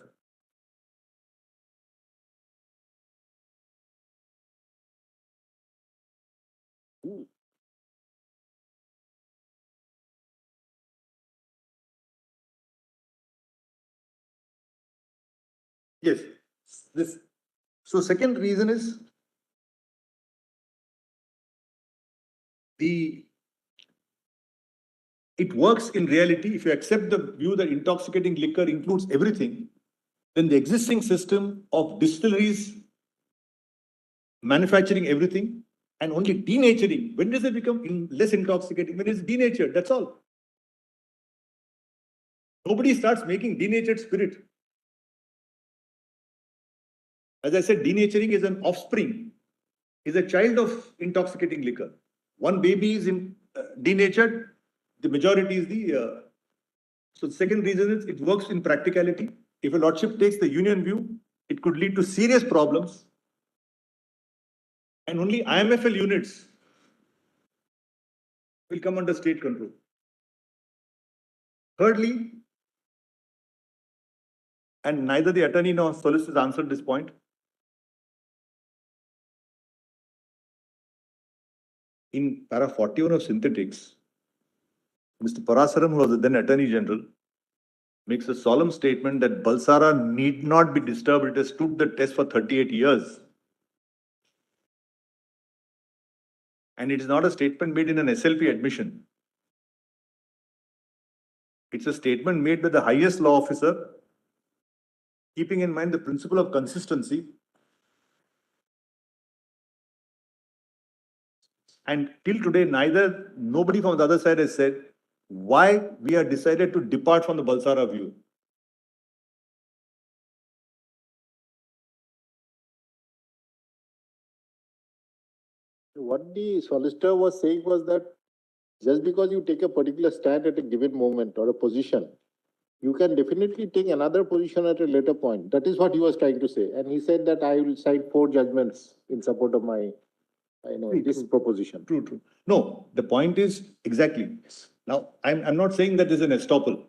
Yes, this. So second reason is it works in reality. If you accept the view that intoxicating liquor includes everything, then the existing system of distilleries manufacturing everything and only denaturing, when does it become less intoxicating? When it's denatured, that's all. Nobody starts making denatured spirit. As I said, denaturing is an offspring, is a child of intoxicating liquor. One baby is denatured, the majority is the. So the second reason is it works in practicality. If a lordship takes the union view, it could lead to serious problems. And only IMFL units will come under state control. Thirdly, and neither the attorney nor solicitors answered this point, in para 41 of synthetics, Mr. Parasaram, who was the then Attorney General, makes a solemn statement that Balsara need not be disturbed. It has stood the test for 38 years. And it is not a statement made in an SLP admission. It's a statement made by the highest law officer, keeping in mind the principle of consistency. And till today, nobody from the other side has said why we have decided to depart from the Balsara view. What the solicitor was saying was that Just because you take a particular stand at a given moment or a position, you can definitely take another position at a later point. That is what he was trying to say. And he said that I will cite 4 judgments in support of my, this proposition. True. No, the point is exactly. Now, I'm not saying that there's an estoppel.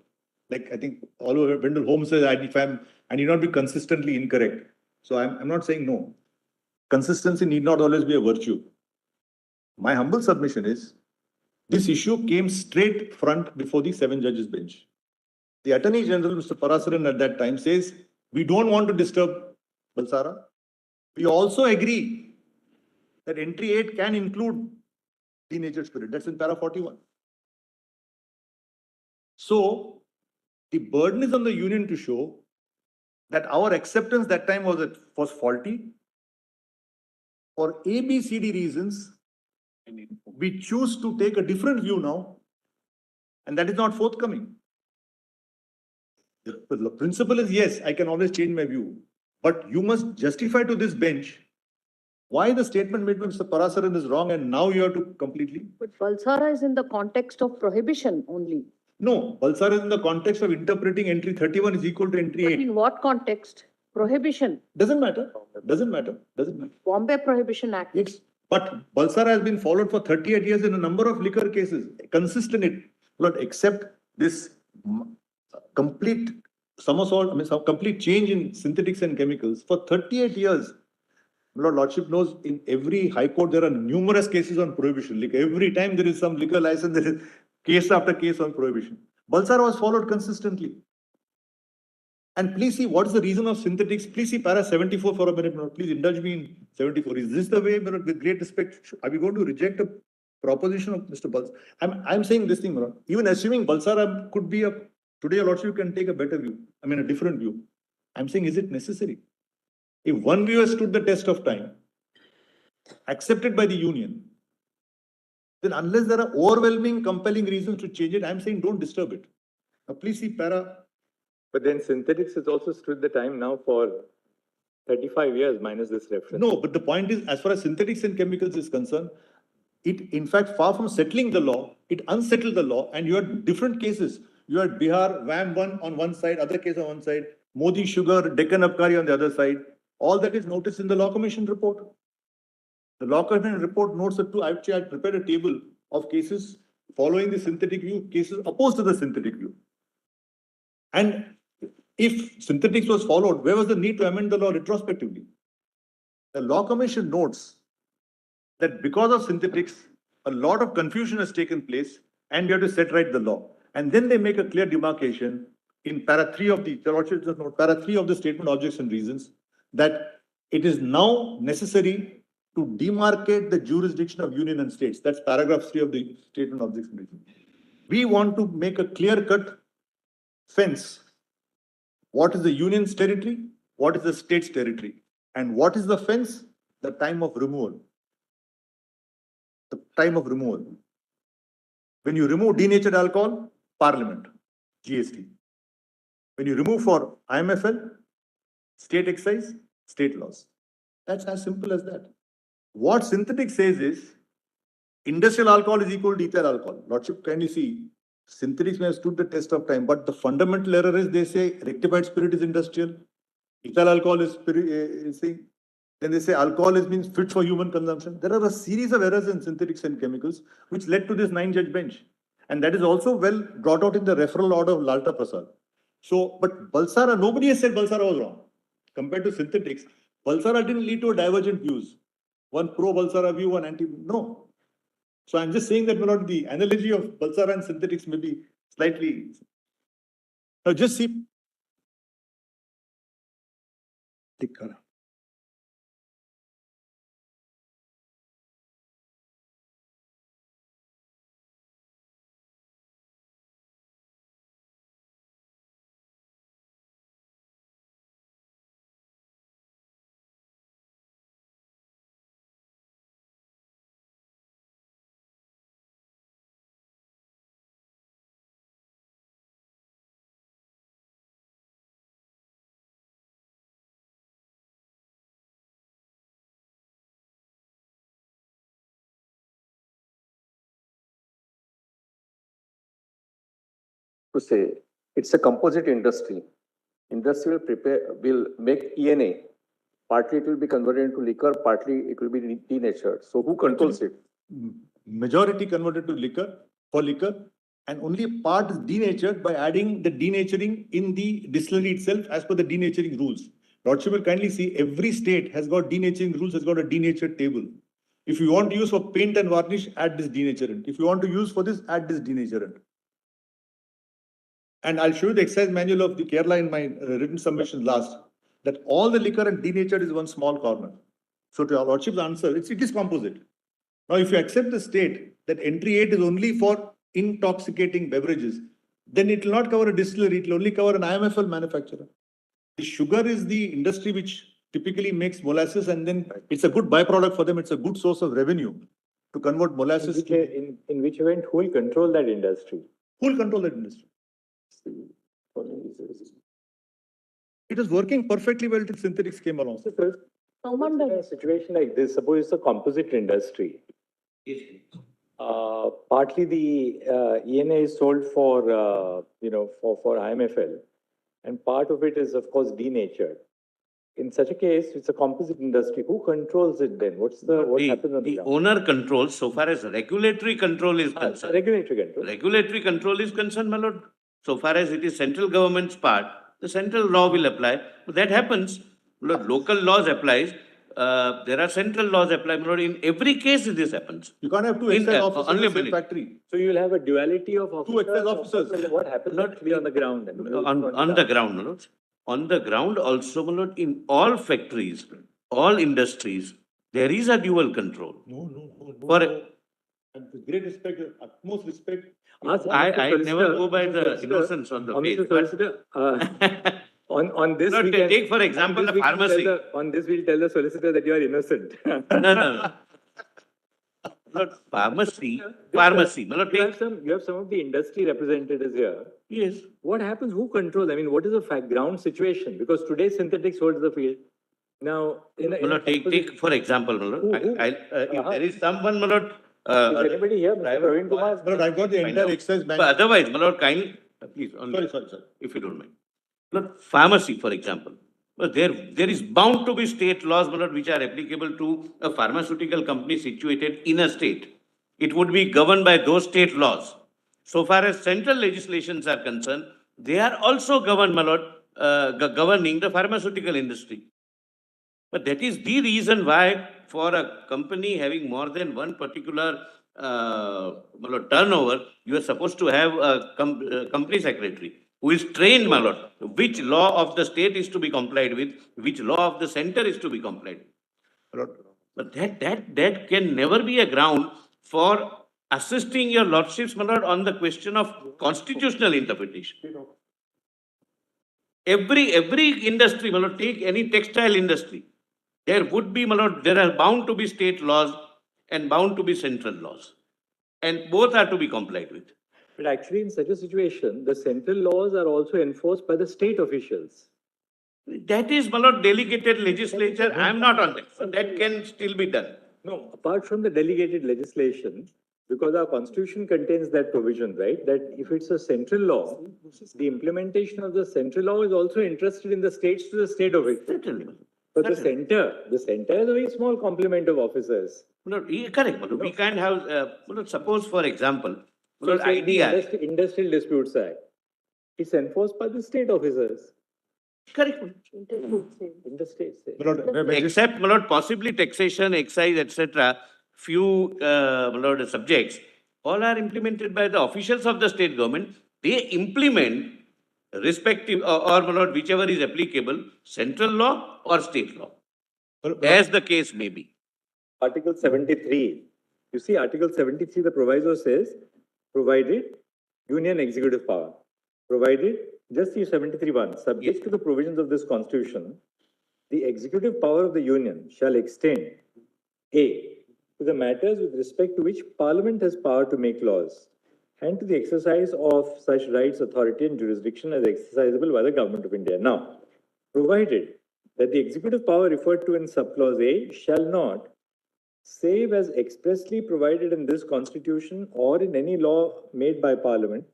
Like I think Oliver Wendell Holmes says, I need not be consistently incorrect. So I'm not saying no. Consistency need not always be a virtue. My humble submission is this issue came straight front before the 7 judges bench. The Attorney General, Mr. Parasaran, at that time says, we don't want to disturb Balsara. We also agree that entry 8 can include denatured spirit. That's in para 41. So the burden is on the union to show that our acceptance that time was faulty. For A, B, C, D reasons, we choose to take a different view now, and that is not forthcoming. The principle is, yes, I can always change my view, but you must justify to this bench why the statement made by Mr. Parasaran is wrong, and now you have to completely. But Balsara is in the context of prohibition only. No, Balsara is in the context of interpreting entry 31 is equal to entry 8. But in what context? Prohibition. Doesn't matter. Bombay Prohibition Act. Yes, but Balsara has been followed for 38 years in a number of liquor cases. Consistent, not accept this complete somersault, some complete change in synthetics and chemicals for 38 years. Lordship knows in every high court there are numerous cases on prohibition. Like every time there is some liquor license, there is case after case on prohibition. Balsara was followed consistently. And please see what is the reason of synthetics. Please see para 74 for a minute. Please indulge me in 74. Is this the way, with great respect, are we going to reject a proposition of Mr. Balsara? I'm saying this thing, even assuming Balsara could be today, Your Lordship can take a better view. A different view. I'm saying, is it necessary? If one view has stood the test of time, accepted by the union, then unless there are overwhelming, compelling reasons to change it, I'm saying don't disturb it. Now, please see para. But then synthetics has also stood the time now for 35 years minus this reference. No, but the point is, as far as synthetics and chemicals is concerned, it, in fact, far from settling the law, it unsettled the law, and you had different cases. You had Bihar, VAM 1 on one side, other case on one side, Modi Sugar, Deccan Abkari on the other side. All that is noticed in the Law Commission report. The Law Commission report notes that I had prepared a table of cases following the synthetic view, cases opposed to the synthetic view. And if synthetics was followed, where was the need to amend the law retrospectively? The Law Commission notes that because of synthetics, a lot of confusion has taken place and you have to set right the law. And then they make a clear demarcation in para 3 of the statement objects and reasons that it is now necessary to demarcate the jurisdiction of union and states. That's paragraph 3 of the statement objects and reasons. We want to make a clear-cut fence. What is the union's territory? What is the state's territory? And what is the fence? The time of removal. The time of removal. When you remove denatured alcohol, Parliament, GST. When you remove for IMFL, state excise, state laws. That's as simple as that. What synthetic says is, industrial alcohol is equal to ethyl alcohol. Lordship, can you see? Synthetics may have stood the test of time, but the fundamental error is they say rectified spirit is industrial, ethyl alcohol is then they say alcohol means fit for human consumption. There are a series of errors in synthetics and chemicals which led to this 9-judge bench. And that is also well brought out in the referral order of Lalta Prasad. So, but Balsara, nobody has said Balsara was wrong. Compared to synthetics, Balsara didn't lead to a divergent views. One pro-Balsara view, one anti, no. So I'm just saying that the analogy of Balsara and synthetics may be slightly. Now just see. Tikaram. to say, it's a composite industry. Industry will make ENA. Partly it will be converted into liquor, partly it will be denatured. So who controls it? Majority converted to liquor, and only a part is denatured by adding the denaturing in the distillery itself as per the denaturing rules. Lordship will kindly see every state has got denaturing rules, has got a denatured table. If you want to use for paint and varnish, add this denaturant. If you want to use for this, add this denaturant. And I'll show you the exercise manual of the Kerala in my written submission last, that all the liquor and denatured is one small corner. So to your Lordship's answer, it is composite. Now, if you accept the state that entry 8 is only for intoxicating beverages, then it will not cover a distillery, it will only cover an IMFL manufacturer. The sugar is the industry which typically makes molasses, and then it's a good byproduct for them, it's a good source of revenue to convert molasses. In which event, who will control that industry? Who will control that industry? It was working perfectly well till synthetics came along. In a situation like this, suppose it's a composite industry. Partly the ENA is sold for for IMFL, and part of it is of course denatured. In such a case, it's a composite industry. Who controls it then? What happens on the ground? owner controls so far as regulatory control is concerned. Regulatory control. Regulatory control is concerned, my lord. So far as it is central government's part, the central law will apply. That happens. Lord, local laws applies. There are central laws apply. Lord, in every case this happens. You can't have two excise officers in the same factory. So you will have a duality of officers. Two excise officers. What happens actually on the ground? On the ground, my lord. On the ground also, my lord, in all factories, all industries, there is a dual control. No. For And with great respect, utmost respect. I never go by the innocence on the face. On this, Lord, take for example the pharmacy. On this, we'll tell the solicitor that you are innocent. No. Lord, pharmacy. Lord, You have some of the industry representatives here. Yes. What happens? Who controls? I mean, what is the ground situation? Because today synthetics holds the field. Now, take for example, if there is someone, is anybody here? Praveen Kumar? But I've got the entire excise bank. But otherwise, my lord, kindly, please, Sorry. if you don't mind. Lord, pharmacy, for example. But there is bound to be state laws, my lord, which are applicable to a pharmaceutical company situated in a state. It would be governed by those state laws. So far as central legislations are concerned, they are also governed, my lord, governing the pharmaceutical industry. But that is the reason why for a company having more than one particular turnover, you are supposed to have a company secretary who is trained, my lord, which law of the state is to be complied with, which law of the center is to be complied with. But that can never be a ground for assisting your lordships, my lord, on the question of constitutional interpretation. Every industry, my lord, take any textile industry, there would be, my lord, there are bound to be state laws and bound to be central laws. And both are to be complied with. But actually, in such a situation, the central laws are also enforced by the state officials. That is, my lord, delegated legislature. I am not on that. So that can still be done. No, apart from the delegated legislation, because our constitution contains that provision, right? That if it's a central law, the implementation of the central law is also entrusted in the states to the state of it. Certainly. But the center is a very small complement of officers. No, correct. No. We can't have, suppose for example, the Industrial Disputes Act, it's enforced by the state officers. Correct. In the states. Except, my lord, possibly taxation, excise, etc., few subjects, all are implemented by the officials of the state government. They implement respective or my lord, whichever is applicable, central law or state law, as the case may be. Article 73. You see, Article 73, the proviso says, provided union executive power. Provided, just see 73(1), subject to the provisions of this constitution, the executive power of the union shall extend, A, to the matters with respect to which Parliament has power to make laws, and to the exercise of such rights, authority, and jurisdiction as exercisable by the Government of India. Now, provided that the executive power referred to in subclause A shall not, save as expressly provided in this constitution or in any law made by Parliament,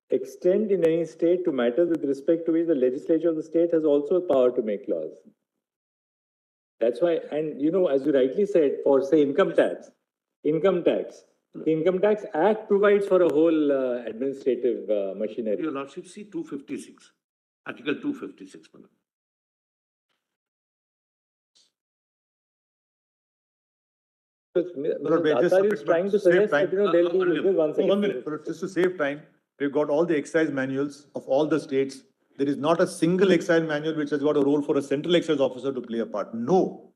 extend in any state to matters with respect to which the legislature of the state has also power to make laws. That's why, and you know, as you rightly said, for say income tax, the Income Tax Act provides for a whole administrative machinery. Your Lordship, see 256, Article 256. Balsara is trying to suggest that, you know, there'll be, just one second. 1 minute, just to save time, we've got all the excise manuals of all the states. There is not a single excise manual which has got a role for a central excise officer to play a part. No.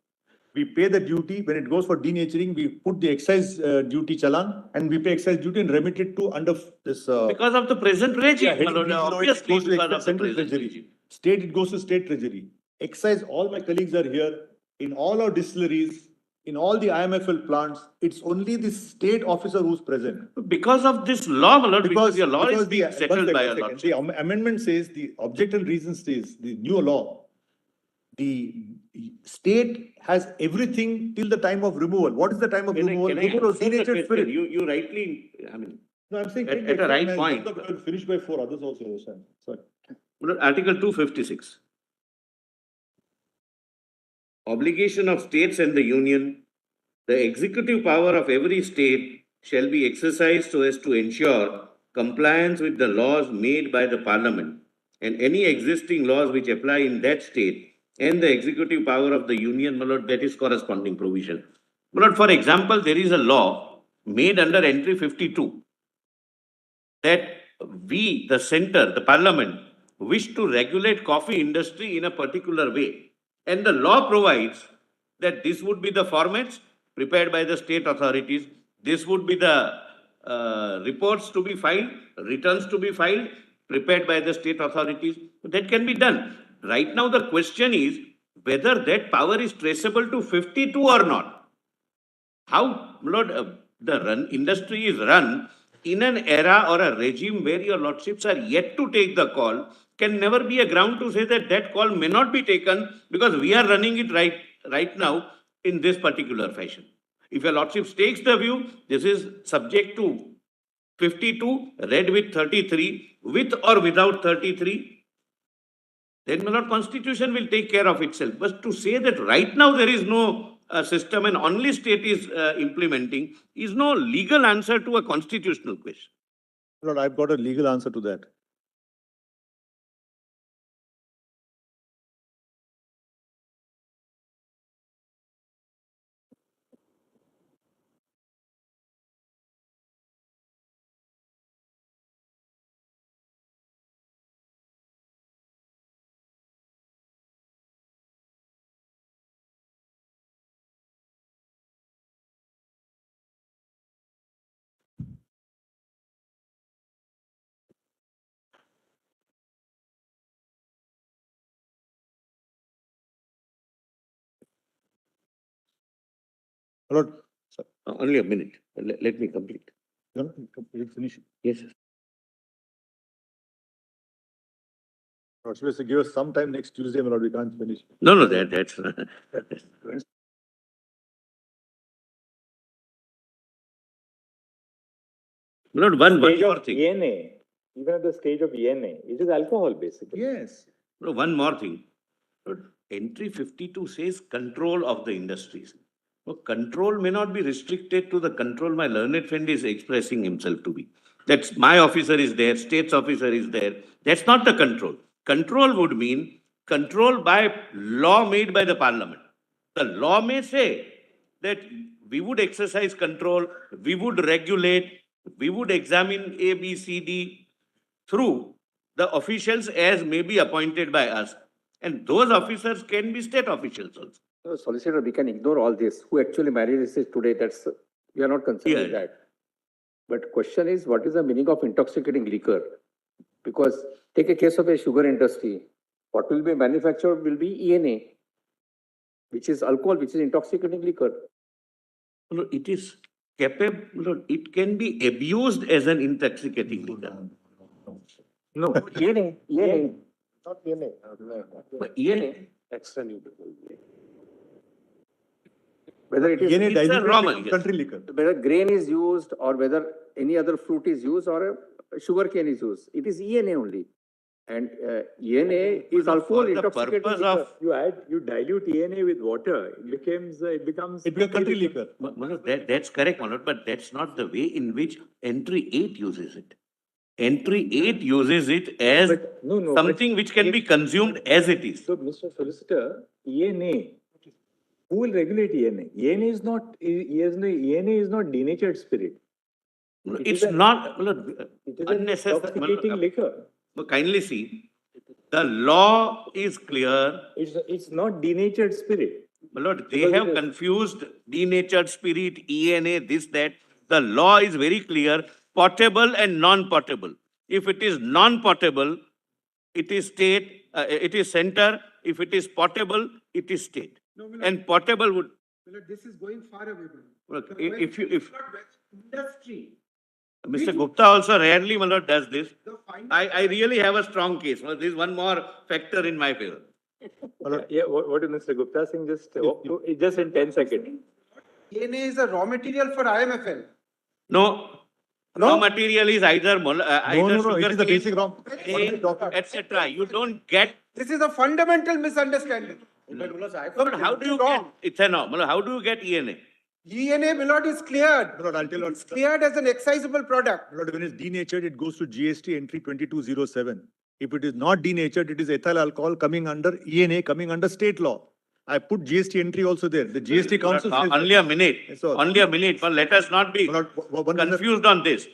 We pay the duty. When it goes for denaturing, we put the excise duty challan and we pay excise duty and remit it to under this. Because of the present regime, Yeah, my Lord, it obviously goes to because of the central present treasury. regime. State, it goes to state treasury. Excise, all my colleagues are here. In all our distilleries, in all the IMFL plants, it's only the state officer who's present. Because of this law, my Lord, because your law is the- being settled by a lot. The amendment says, the object and reason says, the new law, the state has everything till the time of removal. What is the time of removal? Can I Removal of answer the denatured question? spirit. You rightly, I mean, No, I'm saying. at a right point. Finished by 4 others also. Sorry. Article 256. Obligation of states and the union. The executive power of every state shall be exercised so as to ensure compliance with the laws made by the parliament and any existing laws which apply in that state and the executive power of the union, my Lord, that is corresponding provision. My Lord, for example, there is a law made under entry 52 that we, the center, the parliament, wish to regulate coffee industry in a particular way. And the law provides that this would be the formats prepared by the state authorities. This would be the reports to be filed, returns to be filed, prepared by the state authorities. That can be done. Right now, the question is whether that power is traceable to 52 or not. How, Lord, the industry is run in an era or a regime where your lordships are yet to take the call can never be a ground to say that that call may not be taken because we are running it right now in this particular fashion. If your lordships takes the view, this is subject to 52, read with 33, with or without 33, then my Lord, Constitution will take care of itself. But to say that right now there is no system and only state is implementing is no legal answer to a constitutional question. Lord, I've got a legal answer to that. Lord, only a minute. Let me complete. No, finish. Yes, sir. Lord, supposed to give us some time next Tuesday, my Lord, we can't finish. No, that's Lord, one more thing. ENA, even at the stage of ENA, it is alcohol basically. Yes. No, one more thing. Lord, entry 52 says control of the industries. No, control may not be restricted to the control my learned friend is expressing himself to be. That's my officer is there, state's officer is there. That's not the control. Control would mean control by law made by the parliament. The law may say that we would exercise control, we would regulate, we would examine A, B, C, D through the officials as may be appointed by us. And those officers can be state officials also. No, Solicitor, we can ignore all this. Who actually marries this today, that's, we are not concerned with that. But question is, what is the meaning of intoxicating liquor? Because take a case of a sugar industry. What will be manufactured will be ENA, which is alcohol, which is intoxicating liquor. No, it is capable, it can be abused as an intoxicating liquor. No, ENA. Not ENA. ENA. Extra new. Whether it is, ENA It's a diluted raw becomes material. country liquor. whether grain is used or whether any other fruit is used or a sugar cane is used, it is ENA only. And ENA is alcohol For the intoxicating purpose liquor. of You dilute ENA with water, it becomes country liquor. Manoj, that's correct, Manoj, but that's not the way in which entry 8 uses it. Entry 8 uses it as No, something which can be consumed as it is. So, Mr. Solicitor, ENA, who will regulate ENA? ENA is not denatured spirit. It's not It is an unnecessary. intoxicating liquor. Kindly see, the law is clear. It's not denatured spirit. My lord, they Because have it is- confused denatured spirit, ENA, this, that. The law is very clear, potable and non-potable. If it is non-potable, it is state, it is center. If it is potable, it is state. And potable would, This is going far away. look, if Industry. Mr. Gupta also rarely, my lord, does this. I really have a strong case. Well, there is one more factor in my favor. Yeah, what is Mr. Gupta saying? Just in 10 seconds. ENA is a raw material for IMFL. No. Raw material is either no, sugar it is the cane, basic raw. etc. You don't get. This is a fundamental misunderstanding. How do you get ethanol? How do you get ENA? ENA, my lord, is cleared. Lord, I'll tell you. It's cleared as an excisable product. Lord, when it's denatured, it goes to GST entry 2207. If it is not denatured, it is ethyl alcohol coming under ENA, coming under state law. I put GST entry also there. The GST council says Only a minute. Only a minute. But let us not be confused on this.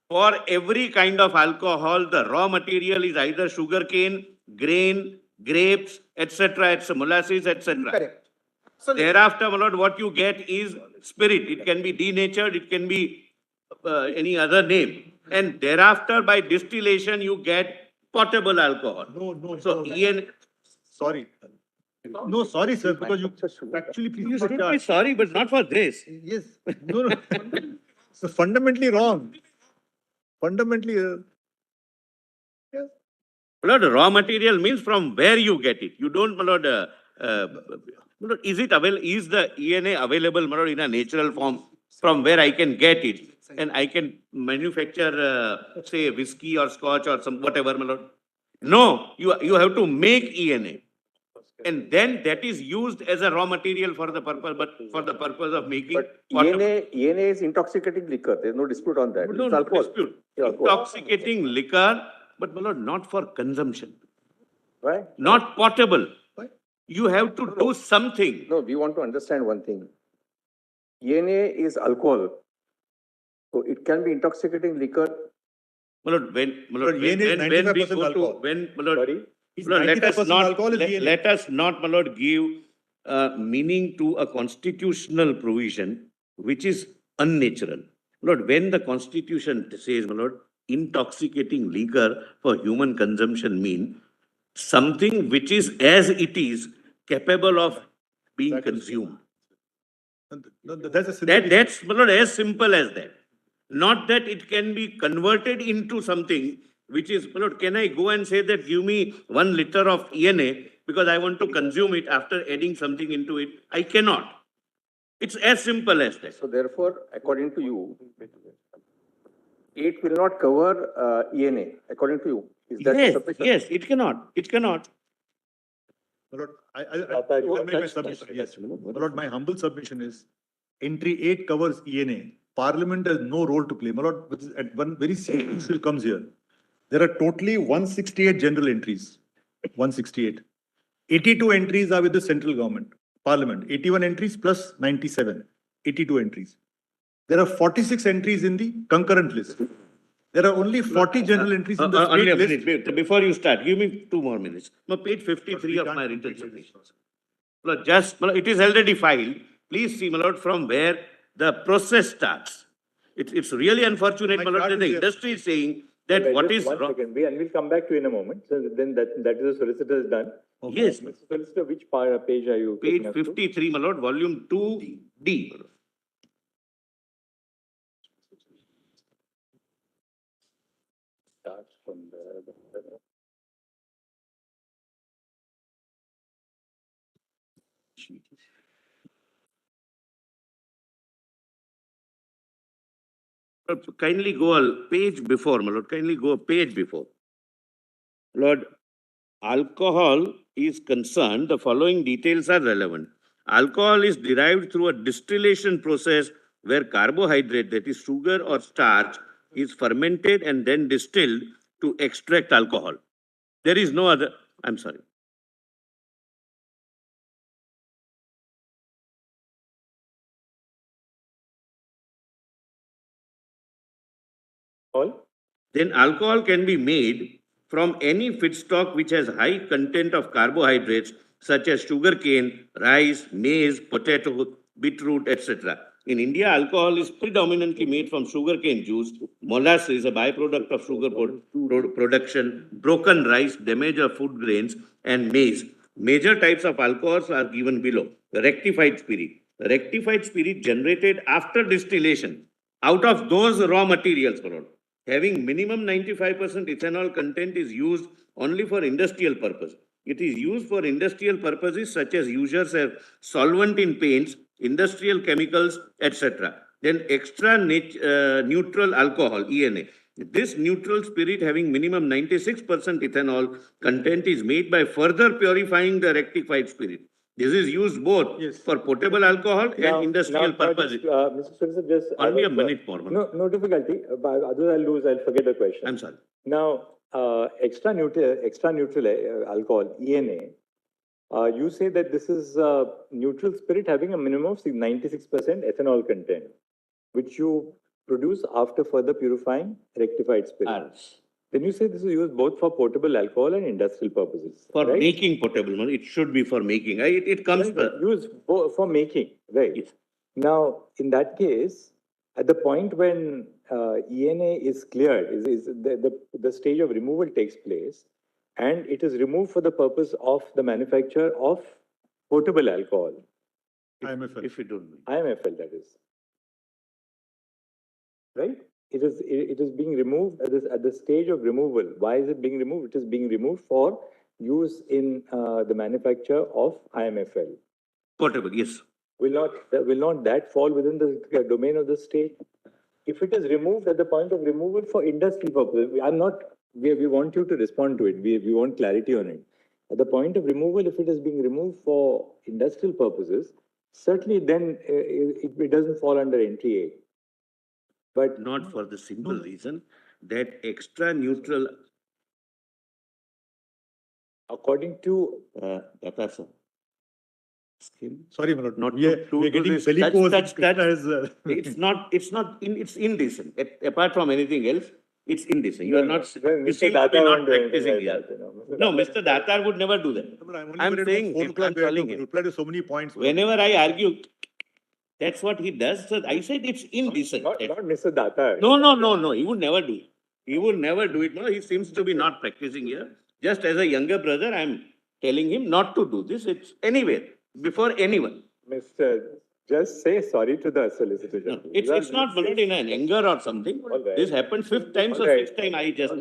For every kind of alcohol, the raw material is either sugarcane, grain, grapes, etc., molasses, etc. Correct. So Thereafter, my lord, what you get is spirit. It can be denatured, it can be any other name. And thereafter, by distillation, you get potable alcohol. No. So, ENA. Sorry. No, sorry, sir, because you actually please. You should be sorry, but not for this. Yes. No. So fundamentally wrong. Fundamentally. Yes. Lord, raw material means from where you get it. You don't, my lord, is it available? Is the ENA available, my lord, in a natural form from where I can get it and I can manufacture, say, whiskey or scotch or some whatever, my lord? No, you have to make ENA. And then that is used as a raw material for the purpose, but for the purpose of making. But ENA is intoxicating liquor. There's no dispute on that. No, It's alcohol. dispute. Yeah, alcohol. Intoxicating liquor, but my lord, not for consumption. Right? Not potable. Why? You have to do something. No, we want to understand one thing. ENA is alcohol. So it can be intoxicating liquor. My lord, when we ENA is 95% go to, alcohol. Sorry? It's My lord, 95% alcohol is ENA. let us not, my lord, give meaning to a constitutional provision which is unnatural. My lord, when the constitution says, my lord, intoxicating liquor for human consumption mean something which is as it is capable of being consumed. That's a That's my lord, as simple as that. Not that it can be converted into something which is, my lord, can I go and say that give me 1 liter of ENA because I want to consume it after adding something into it? I cannot. It's as simple as that. So therefore, according to you, it will not cover ENA, according to you. Is that sufficient? Yes, it cannot. It cannot. My lord, I make my submission. Yes. My lord, my humble submission is entry 8 covers ENA. Parliament has no role to play. My lord, at one very serious issue comes here. There are totally 168 general entries. 168. 82 entries are with the central government, Parliament. 81 entries plus 97. 82 entries. There are 46 entries in the concurrent list. There are only 40 general entries in the Only state a list. minute. Before you start, give me 2 more minutes. No, page 53 of my written submissions. Lord, just, it is already filed. Please see, my lord, from where the process starts. It's really unfortunate, my lord, that the industry is saying that what is One wrong. second, and we'll come back to you in a moment. So then that is the solicitor's done. Yes. Mr. Solicitor, which page are you? Page taking us to? 53, my lord, volume 2D. Starts from the Kindly go a page before, my lord. Kindly go a page before. Lord, alcohol is concerned, the following details are relevant. Alcohol is derived through a distillation process where carbohydrate, that is sugar or starch, is fermented and then distilled to extract alcohol. There is no other, I'm sorry. Then alcohol can be made from any feedstock which has high content of carbohydrates such as sugarcane, rice, maize, potato, beetroot, etc. In India, alcohol is predominantly made from sugarcane juice, molasses, a byproduct of sugar production, broken rice, damage of food grains, and maize. Major types of alcohols are given below. Rectified spirit. Rectified spirit generated after distillation out of those raw materials, having minimum 95% ethanol content is used only for industrial purpose. It is used for industrial purposes such as users as solvent in paints, industrial chemicals, etc. Then extra neutral alcohol, ENA. This neutral spirit having minimum 96% ethanol content is made by further purifying the rectified spirit. This is used both for potable alcohol and industrial purposes. Mr. Solicitor, just Only a minute more. no difficulty. Otherwise, I'll forget the question. I'm sorry. Now, extra neutral alcohol, ENA. You say that this is neutral spirit having a minimum of 96% ethanol content, which you produce after further purifying rectified spirit. Then you say this is used both for potable alcohol and industrial purposes. For right? making potable, no? It should be for making. It comes Used for making, right? Yes. Now, in that case, at the point when ENA is cleared, is the stage of removal takes place, and it is removed for the purpose of the manufacture of potable alcohol. IMFL. If you don't mind. IMFL, that is. Right? It is being removed at the stage of removal. Why is it being removed? It is being removed for use in the manufacture of IMFL. Potable, yes. Will not that fall within the domain of the state? If it is removed at the point of removal for industry purposes, we want you to respond to it. We want clarity on it. At the point of removal, if it is being removed for industrial purposes, certainly then it doesn't fall under entry 8. But Not for the simple reason that extra neutral. According to Datar sir. Sorry, Manoj. Not we are getting touch. It's indecent. Apart from anything else, it's indecent. You are not, you seem to be not practicing here. No, Mr. Datar would never do that. I'm saying, I'm telling him. Reply to so many points. Whenever I argue, that's what he does. So I said it's indecent. not Mr. Datar. No. He would never do it. He would never do it. No, he seems to be not practicing here. Just as a younger brother, I'm telling him not to do this. It's anywhere, before anyone. Mr. Just say sorry to the Solicitor General. No, it's not in an anger or something. Right. This happened 5th time, so 6th time I just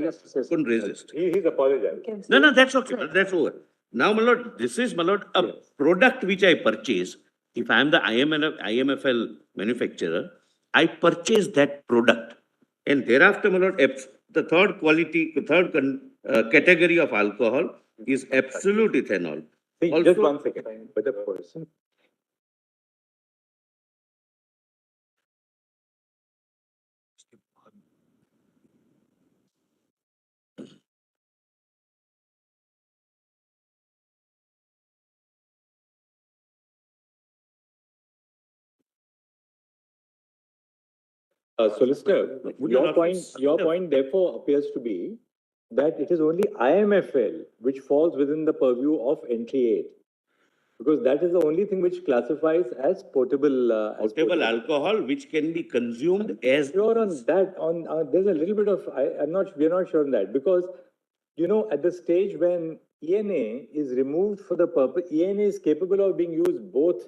couldn't resist. He's apologized. No, that's okay. That's over. Now, my lord, this is, my lord, a product which I purchase. If I am the IMFL manufacturer, I purchase that product. And thereafter, my lord, the third category of alcohol is absolute ethanol. See, just 1 second. But the person. Solicitor, your point therefore appears to be that it is only IMFL which falls within the purview of entry 8. Because that is the only thing which classifies as potable. Potable alcohol which can be consumed as. Sure on that. There's a little bit of we're not sure on that, because at the stage when ENA is removed for the purpose, ENA is capable of being used both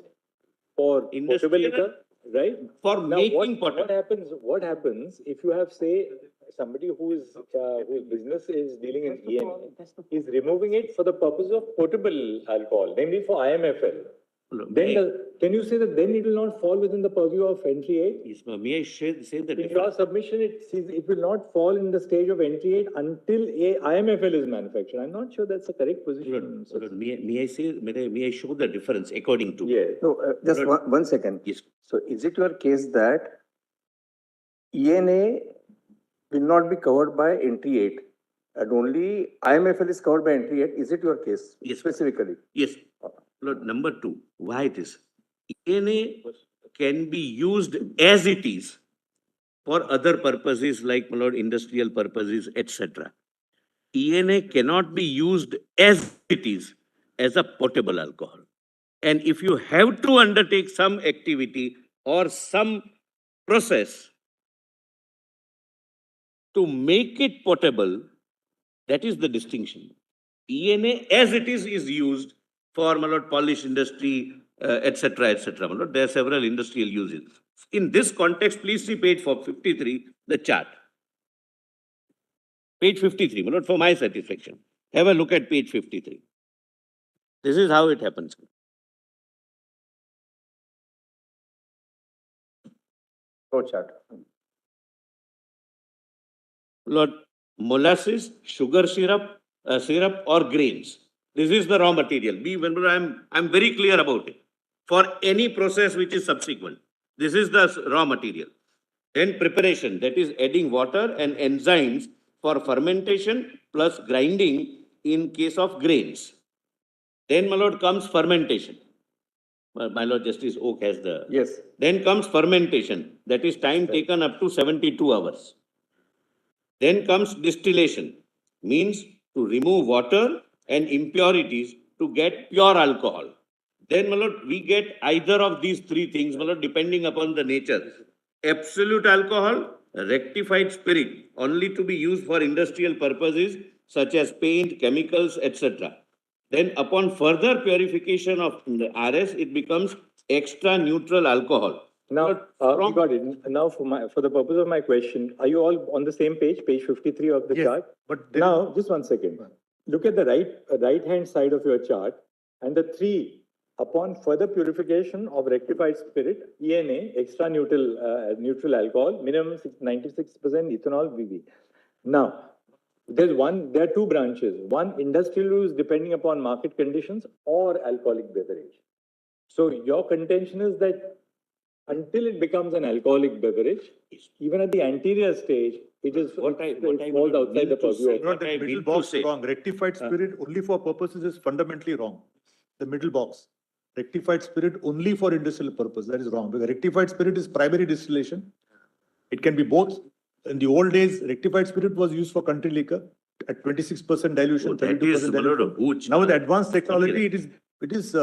for potable liquor, right? For Now, making what happens if you have, say, somebody whose business is dealing in ENA is removing it for the purpose of potable alcohol, namely for IMFL. Can you say that then it will not fall within the purview of entry 8? Yes, ma'am. May I say the In your difference? submission, it says it will not fall in the stage of entry 8 until a IMFL is manufactured. I'm not sure that's the correct position. May I show the difference according to? Yeah. No, just one second. Yes. So is it your case that ENA will not be covered by entry 8 and only IMFL is covered by entry 8? Is it your case? Yes. Specifically? Yes. Lord, number two, why it is? ENA can be used as it is for other purposes like, my lord, industrial purposes, etc. ENA cannot be used as it is as a potable alcohol. And if you have to undertake some activity or some process to make it potable, that is the distinction. ENA as it is used for, my lord, polish industry, etc., etc. My lord, there are several industrial uses. In this context, please see page 53, the chart. Page 53, my lord, for my satisfaction. Have a look at page 53. This is how it happens. No chart. Lord, molasses, sugar syrup, or grains. This is the raw material. I'm very clear about it. For any process which is subsequent, this is the raw material. Then preparation, that is adding water and enzymes for fermentation plus grinding in case of grains. Then, my lord, comes fermentation. My lord, Justice Oak has the... Yes. Then comes fermentation, that is time taken up to 72 hours. Then comes distillation, means to remove water and impurities to get pure alcohol. Then, my lord, we get either of these three things, my lord, depending upon the nature. Absolute alcohol, rectified spirit, only to be used for industrial purposes such as paint, chemicals, etc. Then upon further purification of the RS, it becomes extra neutral alcohol. Now, you got it. Now, for the purpose of my question, are you all on the same page, page 53 of the chart? But now, just one second. Look at the right-hand side of your chart, and the three, upon further purification of rectified spirit, ENA, extra neutral alcohol, minimum 96% ethanol, VV. Now, there are two branches. One, industrial use depending upon market conditions or alcoholic beverage. So your contention is that until it becomes an alcoholic beverage, even at the anterior stage, it falls outside the purview. No, the middle box is wrong. Rectified spirit only for purposes is fundamentally wrong. The middle box. Rectified spirit only for industrial purpose. That is wrong. Because rectified spirit is primary distillation. It can be both. In the old days, rectified spirit was used for country liquor at 26% dilution, 32% dilution. Now with advanced technology, it is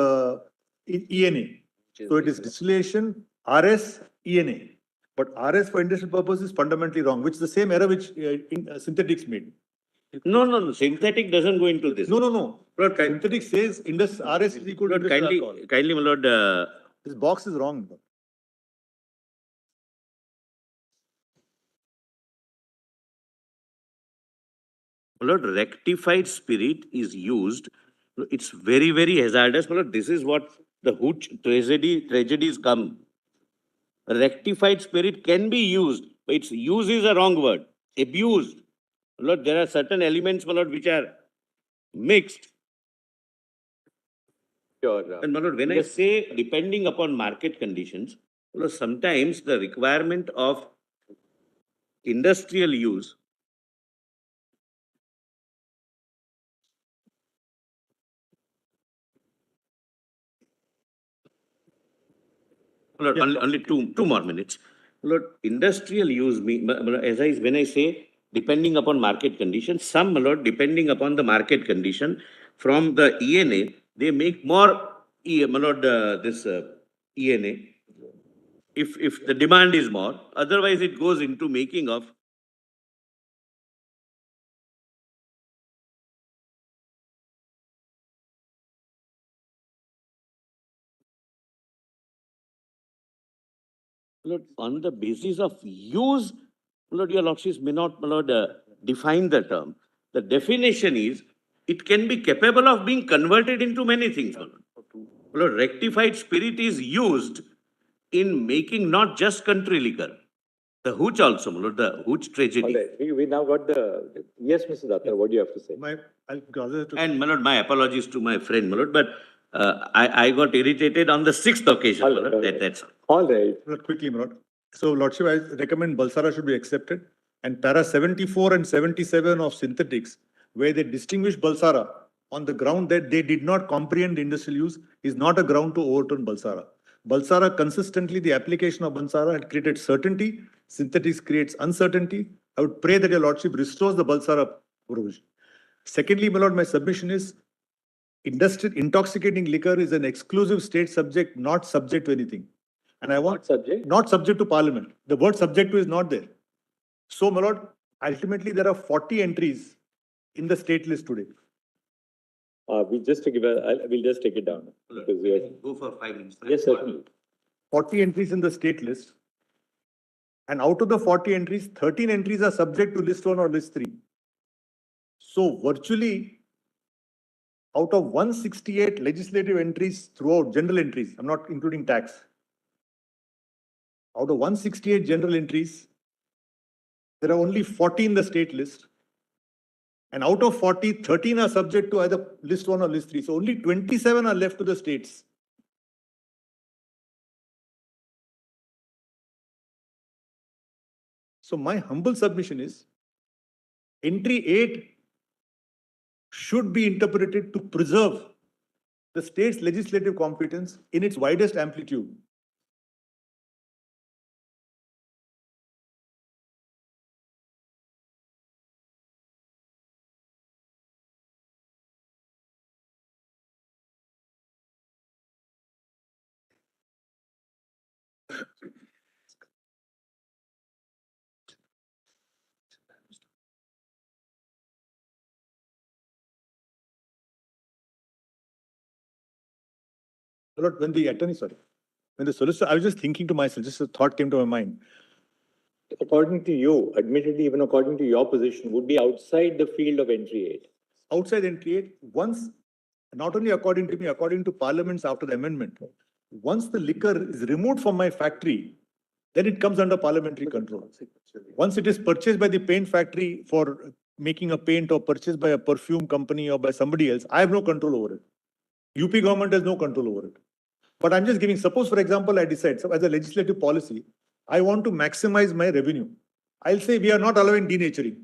ENA. So it is distillation, RS, ENA. But RS for industrial purpose is fundamentally wrong, which is the same error which synthetics made. No. Synthetic doesn't go into this. No. Lord, synthetic says RS is equal to industrial alcohol. Kindly, my lord. This box is wrong. My lord, rectified spirit is used. It's very, very hazardous. My lord, this is what the hooch tragedies come. Rectified spirit can be used, but its use is a wrong word. Abused. My lord, there are certain elements, my lord, which are mixed. Sure. And my lord, when I say depending upon market conditions, my lord, sometimes the requirement of industrial use Lord, only two more minutes. Lord, industrial use, when I say depending upon market conditions, some, Lord, depending upon the market condition, from the ENA, they make more, ENA, if the demand is more. Otherwise, it goes into making of Lord, on the basis of use, Lord, your lordships may not, Lord, define the term. The definition is, it can be capable of being converted into many things, Lord. Lord, rectified spirit is used in making not just country liquor, the hooch also, Lord, the hooch All tragedy. right, we now got the, yes, Mr. Datta, what do you have to say? And my lord, my apologies to my friend, my lord, but I got irritated on the sixth occasion, my lord. That's all. All right. Quickly, my lord. So, Lordship, I recommend Balsara should be accepted. And para 74 and 77 of synthetics, where they distinguish Balsara on the ground that they did not comprehend industrial use, is not a ground to overturn Balsara. Balsara, consistently, the application of Balsara had created certainty. Synthetics creates uncertainty. I would pray that your Lordship restores the Balsara provision. Secondly, my lord, my submission is intoxicating liquor is an exclusive state subject, not subject to anything. And I want not subject to parliament. The word subject to is not there. So, my lord, ultimately there are 40 entries in the state list today. We'll just take it down. Because we are, Go for 5 minutes. yes, certainly. 40 entries in the state list. And out of the 40 entries, 13 entries are subject to list 1 or list 3. So virtually, out of 168 legislative entries throughout, general entries, I'm not including tax. Out of 168 general entries, there are only 40 in the state list. And out of 40, 13 are subject to either list 1 or list 3. So only 27 are left to the states. So my humble submission is, entry 8 should be interpreted to preserve the state's legislative competence in its widest amplitude. When the solicitor, I was just thinking to myself, just a thought came to my mind. According to you, admittedly, even according to your position, would be outside the field of entry 8. Outside entry 8, once, not only according to me, according to parliaments after the amendment, once the liquor is removed from my factory, then it comes under parliamentary control. Once it is purchased by the paint factory for making a paint or purchased by a perfume company or by somebody else, I have no control over it. UP government has no control over it. But I'm just giving, suppose for example, I decide, so as a legislative policy, I want to maximize my revenue. I'll say we are not allowing denaturing.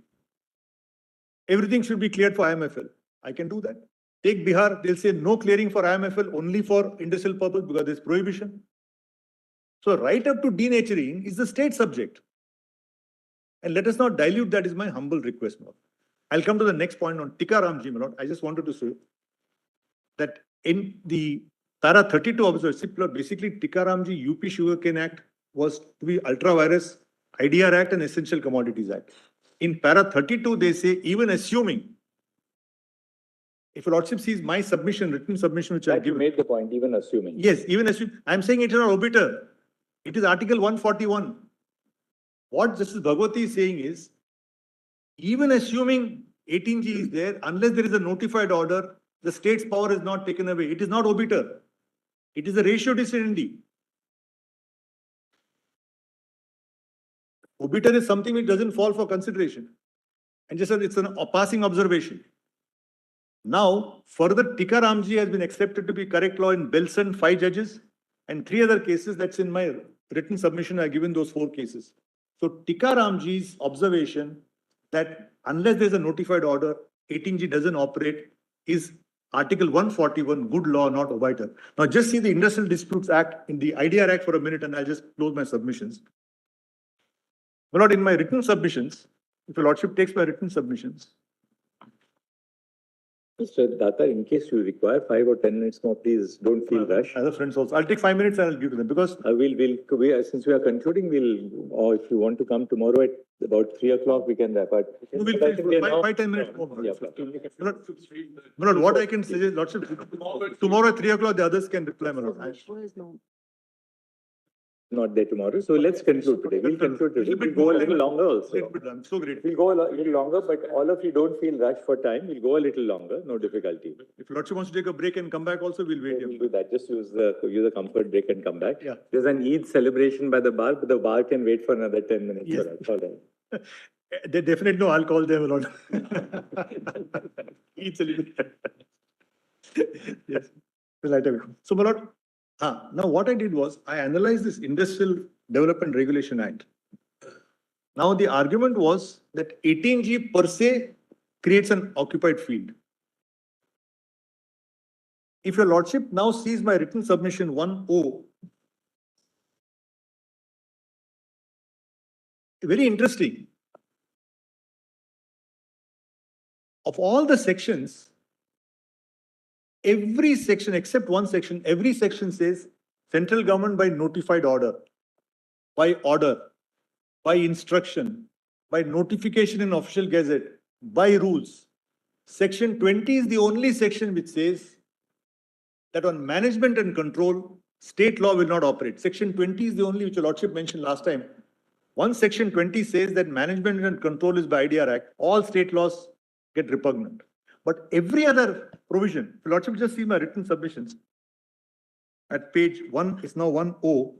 Everything should be cleared for IMFL. I can do that. Take Bihar, they'll say no clearing for IMFL, only for industrial purpose because there's prohibition. So right up to denaturing is the state subject. And let us not dilute that is my humble request. I'll come to the next point on Tikaram ji, I just wanted to say that in the para 32 observer, basically Tikaram ji UP Sugarcane Act was to be ultra virus, IDR Act and Essential Commodities Act. In para 32, they say even assuming, if your lordship sees my submission, written submission, which I give. You made the point, even assuming. Yes, even assuming. I'm saying it is not obiter. It is Article 141. What Justice Bhagwati is saying is, even assuming 18G is there, unless there is a notified order, the state's power is not taken away. It is not obiter. It is a ratio decidendi. Obiter is something which doesn't fall for consideration. And just it's a passing observation. Now, further, Tikaramji has been accepted to be correct law in Belson, 5 judges, and 3 other cases. That's in my written submission. I've given those 4 cases. So Tikaramji's observation that unless there's a notified order, 18G doesn't operate is Article 141, good law, not obiter. Now just see the Industrial Disputes Act in the IDR Act for a minute and I'll just close my submissions. My lord, in my written submissions, if your lordship takes my written submissions. Mr. Datta, in case you require 5 or 10 minutes more, please don't feel rushed. Other friends also. I'll take 5 minutes and I'll give to them because since we are concluding, or if you want to come tomorrow at about 3 o'clock, we can wrap up. We'll finish 5-10 minutes more. Yeah. My lord, what I can suggest, lordship, tomorrow at 3 o'clock, the others can reply, my lord. not there tomorrow. So let's conclude today. We'll conclude today. We'll go a little longer also. I'm so grateful. We'll go a little longer, but all of you don't feel rushed for time. We'll go a little longer, no difficulty. If Lordship wants to take a break and come back also, we'll wait here. We'll do that. Just use the comfort break and come back. Yeah. There's an Eid celebration by the bar, but the bar can wait for another 10 minutes. Yes. All right. They definitely know I'll call them a lot. Each celebration. Yes. So, my lord, now what I did was I analyzed this Industrial Development Regulation Act. Now the argument was that 18G per se creates an occupied field. If your lordship now sees my written submission 1O, very interesting. Of all the sections, every section except one section, every section says central government by notified order, by instruction, by notification in official gazette, by rules. Section 20 is the only section which says that on management and control, state law will not operate. Section 20 is the only which your lordship mentioned last time. Once section 20 says that management and control is by IDR Act, all state laws get repugnant. But every other provision, your lordship just see my written submissions. At page 1, it's now 1O.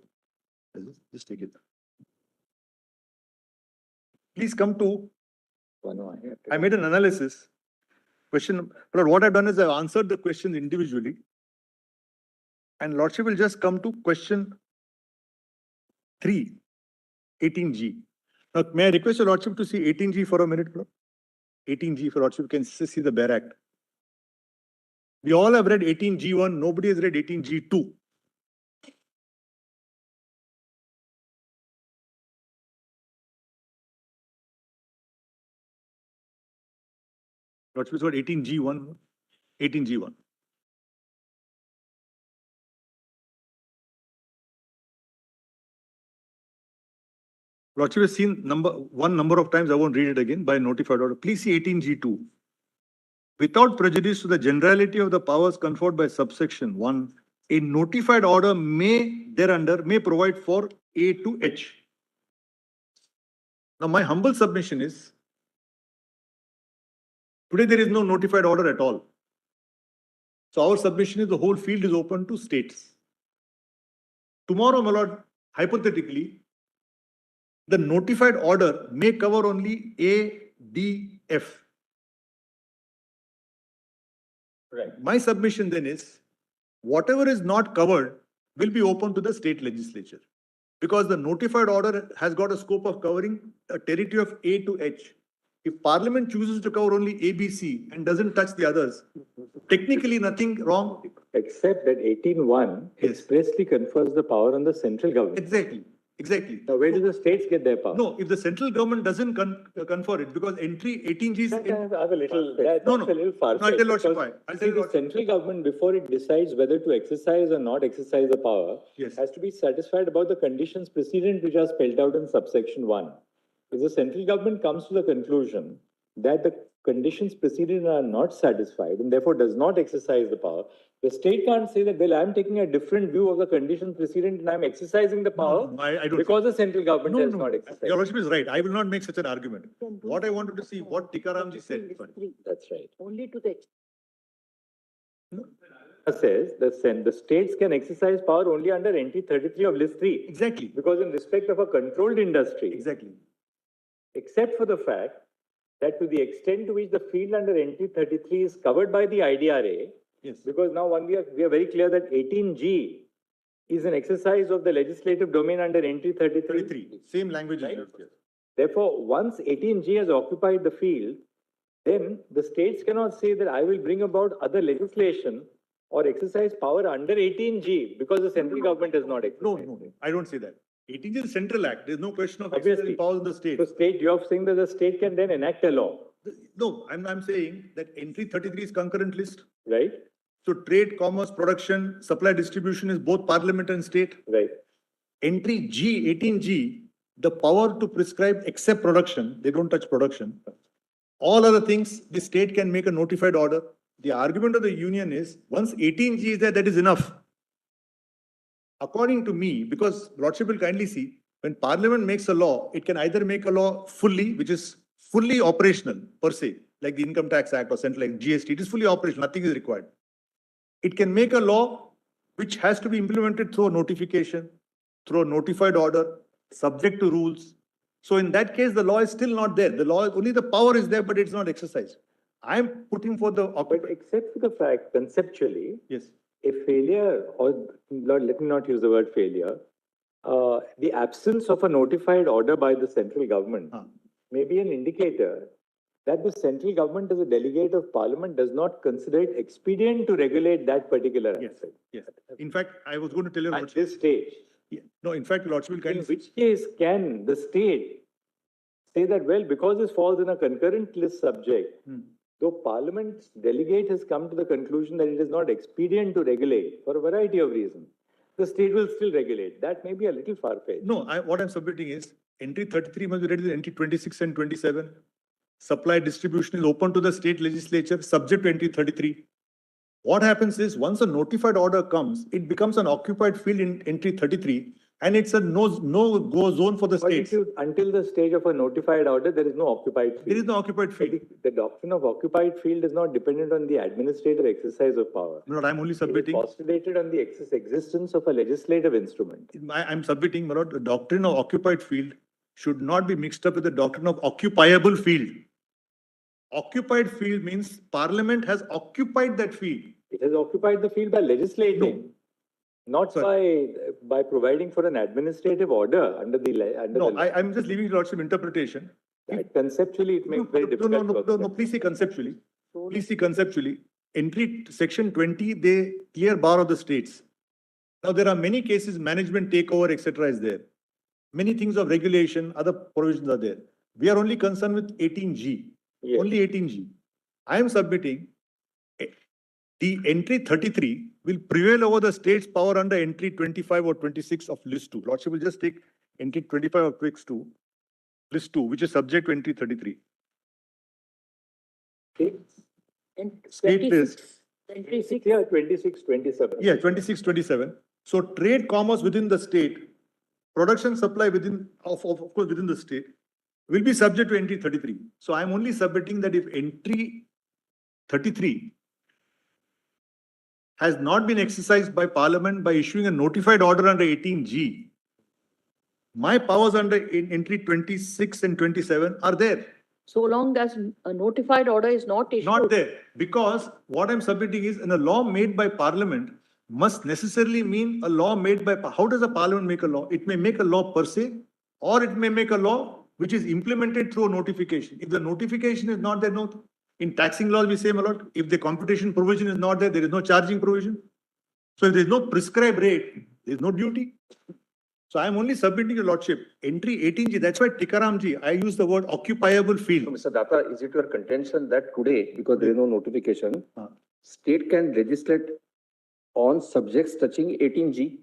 Just take it. Please come to, I made an analysis. Question, but what I've done is I've answered the questions individually. And lordship will just come to question 3, 18G. Now, may I request your lordship to see 18G for a minute, bro? 18G for lordship, you can see the bare act. We all have read 18G1, nobody has read 18G2. Lordship is what 18G1, 18G1. Lordship has seen one number of times, I won't read it again, by notified order. Please see 18G2. Without prejudice to the generality of the powers conferred by subsection 1, a notified order may provide for A to H. Now, my humble submission is, today there is no notified order at all. So our submission is the whole field is open to states. Tomorrow, my lord, hypothetically, the notified order may cover only A, D, F. Right. My submission then is, whatever is not covered will be open to the state legislature. Because the notified order has got a scope of covering a territory of A to H. If Parliament chooses to cover only A, B, C and doesn't touch the others, technically nothing wrong. Except that 18(1) expressly confers the power on the central government. Exactly. Now, where do the states get their power? No, if the central government doesn't confer it, because entry 18G is... I have a little, that's a little far-fetched. No, I'll tell Lordship why. The central government, before it decides whether to exercise or not exercise the power, has to be satisfied about the conditions precedent which are spelled out in subsection 1. If the central government comes to the conclusion that the conditions precedent are not satisfied and therefore does not exercise the power, the state can't say that, well, I'm taking a different view of the conditions precedent and I'm exercising the power because the central government has not exercised. Your Lordship is right. I will not make such an argument. What I wanted to see, what Tikaram said. That's right. Only to the Says the states can exercise power only under NT 33 of list 3. Exactly. Because in respect of a controlled industry. Exactly. Except for the fact that to the extent to which the field under NT 33 is covered by the IDRA, yes. Because now we are very clear that 18G is an exercise of the legislative domain under NT 33. Same language is right? used here. Therefore, once 18G has occupied the field, then the states cannot say that I will bring about other legislation or exercise power under 18G because the central government has not exercised. No, I don't say that. 18G is a central act. There's no question of Obviously. exercising powers of the state. So you are saying that the state can then enact a law. No, I'm saying that entry 33 is concurrent list. Right. So trade, commerce, production, supply, distribution is both parliament and state. Right. Entry G, 18G, the power to prescribe except production, they don't touch production. All other things, the state can make a notified order. The argument of the union is, once 18G is there, that is enough. according to me, because Lordship will kindly see, when Parliament makes a law, it can either make a law fully, which is fully operational per se, like the Income Tax Act or something like GST, it is fully operational, nothing is required. It can make a law which has to be implemented through a notification, through a notified order, subject to rules. So in that case, the law is still not there. The law, only the power is there, but it's not exercised. I'm putting for the... But except for the fact, conceptually, yes, a failure, or let me not use the word failure, the absence of a notified order by the central government may be an indicator that the central government as a delegate of parliament does not consider it expedient to regulate that particular aspect. Yes. In fact, I was going to tell you... At this stage. Yeah. No, in fact, Lordship will kindly... In which case can the state say that, well, because this falls in a concurrent list subject, though Parliament's delegate has come to the conclusion that it is not expedient to regulate for a variety of reasons, the state will still regulate. That may be a little far-fetched. No, what I'm submitting is entry 33 must be ready with entry 26 and 27. Supply distribution is open to the state legislature subject to entry 33. What happens is once a notified order comes, it becomes an occupied field in entry 33 and it's a no-go zone for the states. Until the stage of a notified order, there is no occupied field. There is no occupied field. The doctrine of occupied field is not dependent on the administrative exercise of power. No, I'm only submitting. It is postulated on the existence of a legislative instrument. I'm submitting, Malord, the doctrine of occupied field should not be mixed up with the doctrine of occupiable field. Occupied field means Parliament has occupied that field. It has occupied the field by legislating. No. Not by providing for an administrative order under the... I'm just leaving Lordship interpretation. Right. Conceptually, it makes very difficult. No, please see conceptually. Please see conceptually. Entry section 20, they clear bar of the states. Now, there are many cases, management takeover, etc. is there. Many things of regulation, other provisions are there. We are only concerned with 18G. Yes. Only 18G. I am submitting the entry 33 will prevail over the state's power under entry 25 or 26 of list 2. Lordship will just take entry 25 of list 2, which is subject to entry 33. State list. 26, yeah, 26, 27. Yeah, 26, 27. So trade commerce within the state, production supply within, of course, within the state, will be subject to entry 33. So I'm only submitting that if entry 33 has not been exercised by Parliament by issuing a notified order under 18G, my powers under entry 26 and 27 are there. So long as a notified order is not issued. Not there, because what I'm submitting is in a law made by Parliament must necessarily mean a law made by... How does a Parliament make a law? It may make a law per se, or it may make a law which is implemented through a notification. If the notification is not there, no. In taxing laws, we say a lot. If the computation provision is not there, there is no charging provision. So if there is no prescribed rate, there is no duty. So I am only submitting your Lordship. Entry 18G, that's why Tikaram ji, I use the word occupiable field. So, Mr. Datta, is it your contention that today, because there is no notification, state can legislate on subjects touching 18G?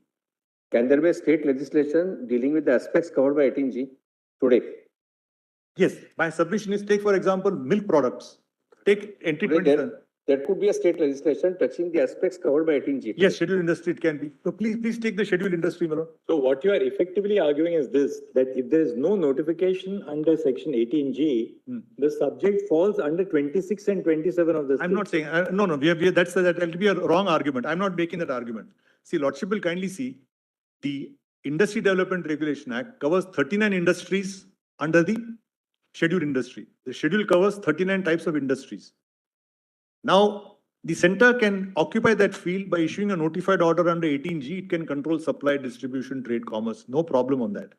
Can there be a state legislation dealing with the aspects covered by 18G today? Yes, my submission is take, for example, milk products. Take entry 27. There could be a state legislation touching the aspects covered by 18G. Yes, scheduled industry it can be. So please take the scheduled industry, Malord. So what you are effectively arguing is this, that if there is no notification under section 18G, the subject falls under 26 and 27 of the I'm not saying, no, that will be a wrong argument. I'm not making that argument. See, Lordship will kindly see the Industry Development Regulation Act covers 39 industries under the scheduled industry. The schedule covers 39 types of industries. Now, the center can occupy that field by issuing a notified order under 18G. It can control supply, distribution, trade, commerce. No problem on that.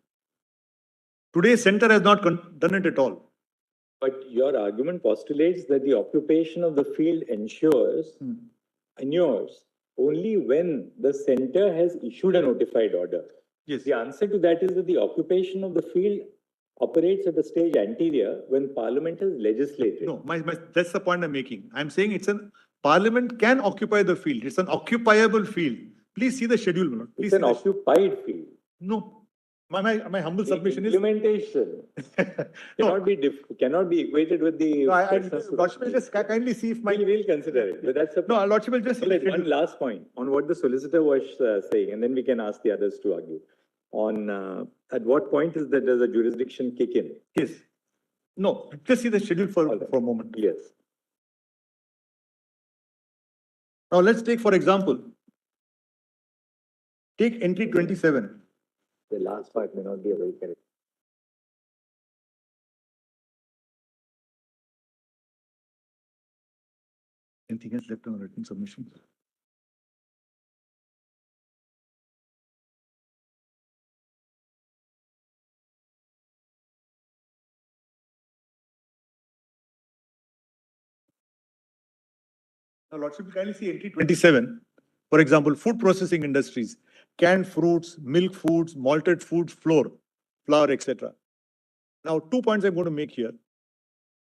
Today, center has not done it at all. But your argument postulates that the occupation of the field ensures only when the center has issued a notified order. Yes. The answer to that is that the occupation of the field operates at the stage anterior when Parliament has legislated. No, that's the point I'm making. I'm saying Parliament can occupy the field. It's an occupiable field. Please see the schedule. It's an occupied field. No. My humble submission is. Implementation cannot be equated with the. No, Lordship will just kindly see if my. We'll consider it, but that's a. No, Lordship will just. One last point on what the solicitor was saying, and then we can ask the others to argue. On at what point is that does a jurisdiction kick in? Yes. No, just see the schedule for a moment. Yes. Now let's take, for example, take entry 27. The last part may not be very correct. Anything else left on written submission? Now, Lordship, kindly see entry 27. For example, food processing industries, canned fruits, milk foods, malted foods, flour, etc. Now, 2 points I'm going to make here.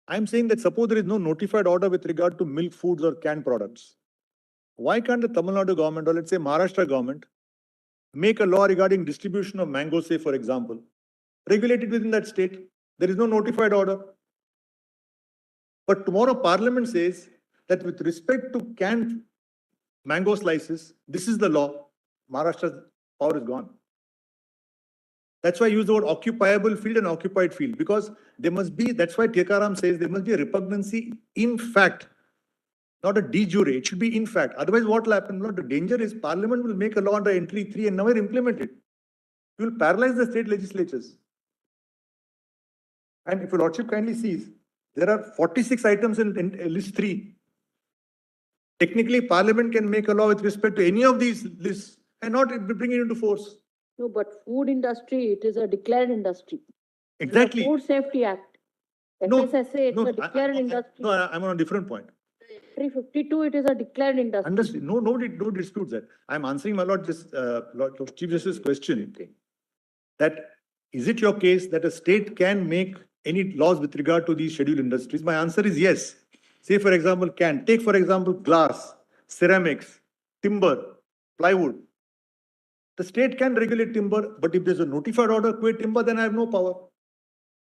I'm saying that suppose there is no notified order with regard to milk foods or canned products. Why can't the Tamil Nadu government or let's say Maharashtra government make a law regarding distribution of mango, say for example, regulate it within that state? There is no notified order. But tomorrow Parliament says that with respect to canned mango slices, this is the law. Maharashtra's power is gone. That's why I use the word occupiable field and occupied field, because there must be, that's why Tikaram says there must be a repugnancy in fact, not a de jure. It should be in fact. Otherwise, what will happen? The danger is Parliament will make a law under entry 3 and never implement it. It will paralyze the state legislatures. And if your Lordship kindly sees, there are 46 items in list 3. Technically, Parliament can make a law with respect to any of these lists and not bring it into force. No, but food industry, it is a declared industry. Exactly. Food Safety Act. No, FSSA, it's a declared industry. No, I'm on a different point. 352, it is a declared industry. Understood. No, nobody disputes that. I'm answering my Lord Chief Justice's question. That is it your case that a state can make any laws with regard to these scheduled industries? My answer is yes. Say, for example, take, for example, glass, ceramics, timber, plywood. The state can regulate timber, but if there's a notified order, quit timber, then I have no power.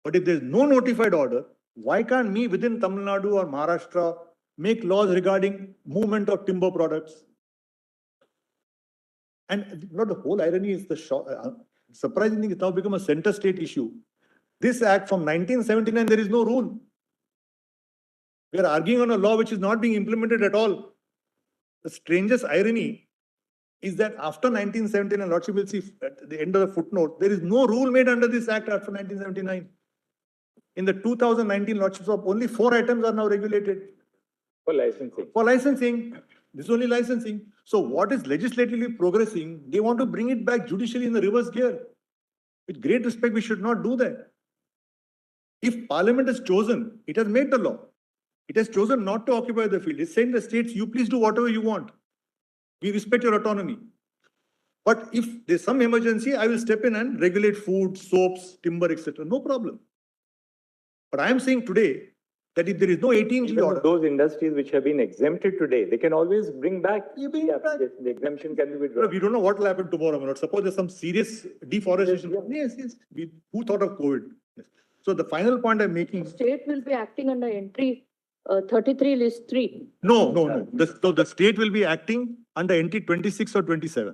But if there's no notified order, why can't me within Tamil Nadu or Maharashtra make laws regarding movement of timber products? And the whole irony is the surprising thing, it's now become a center state issue. This act from 1979, there is no rule. We are arguing on a law which is not being implemented at all. The strangest irony is that after 1979, and Lordship will see at the end of the footnote, there is no rule made under this act after 1979. In the 2019 Lordships of only 4 items are now regulated. For licensing. For licensing. This is only licensing. So what is legislatively progressing, they want to bring it back judicially in the reverse gear. With great respect, we should not do that. If Parliament has chosen, it has made the law. It has chosen not to occupy the field. It's saying the states, you please do whatever you want. We respect your autonomy. But if there's some emergency, I will step in and regulate food, soaps, timber, etc. No problem. But I am saying today that if there is no 18G order, those industries which have been exempted today, they can always bring back. The exemption can be withdrawn. We don't know what will happen tomorrow. Suppose there's some serious deforestation. Yes. Who thought of COVID? Yes. So the final point I'm making. State will be acting under entry 33 list 3. No. The state will be acting under entry 26 or 27.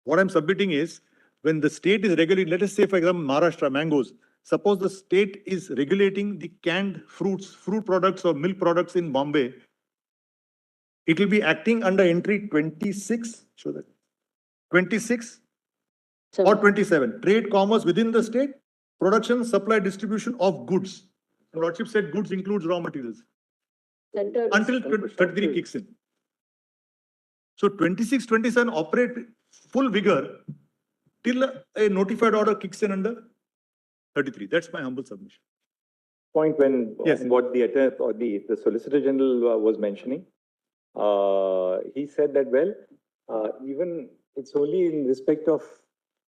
What I'm submitting is when the state is regulating, let us say, for example, Maharashtra mangoes. Suppose the state is regulating the canned fruits, fruit products or milk products in Bombay. It will be acting under entry 26. Show that. 26 or 27. Trade commerce within the state, production, supply, distribution of goods. The Lordship said goods includes raw materials. Until 33 kicks in. So 26, 27 operate full vigor till a notified order kicks in under 33. That's my humble submission. Point when what the attorney or the Solicitor General was mentioning, he said that even it's only in respect of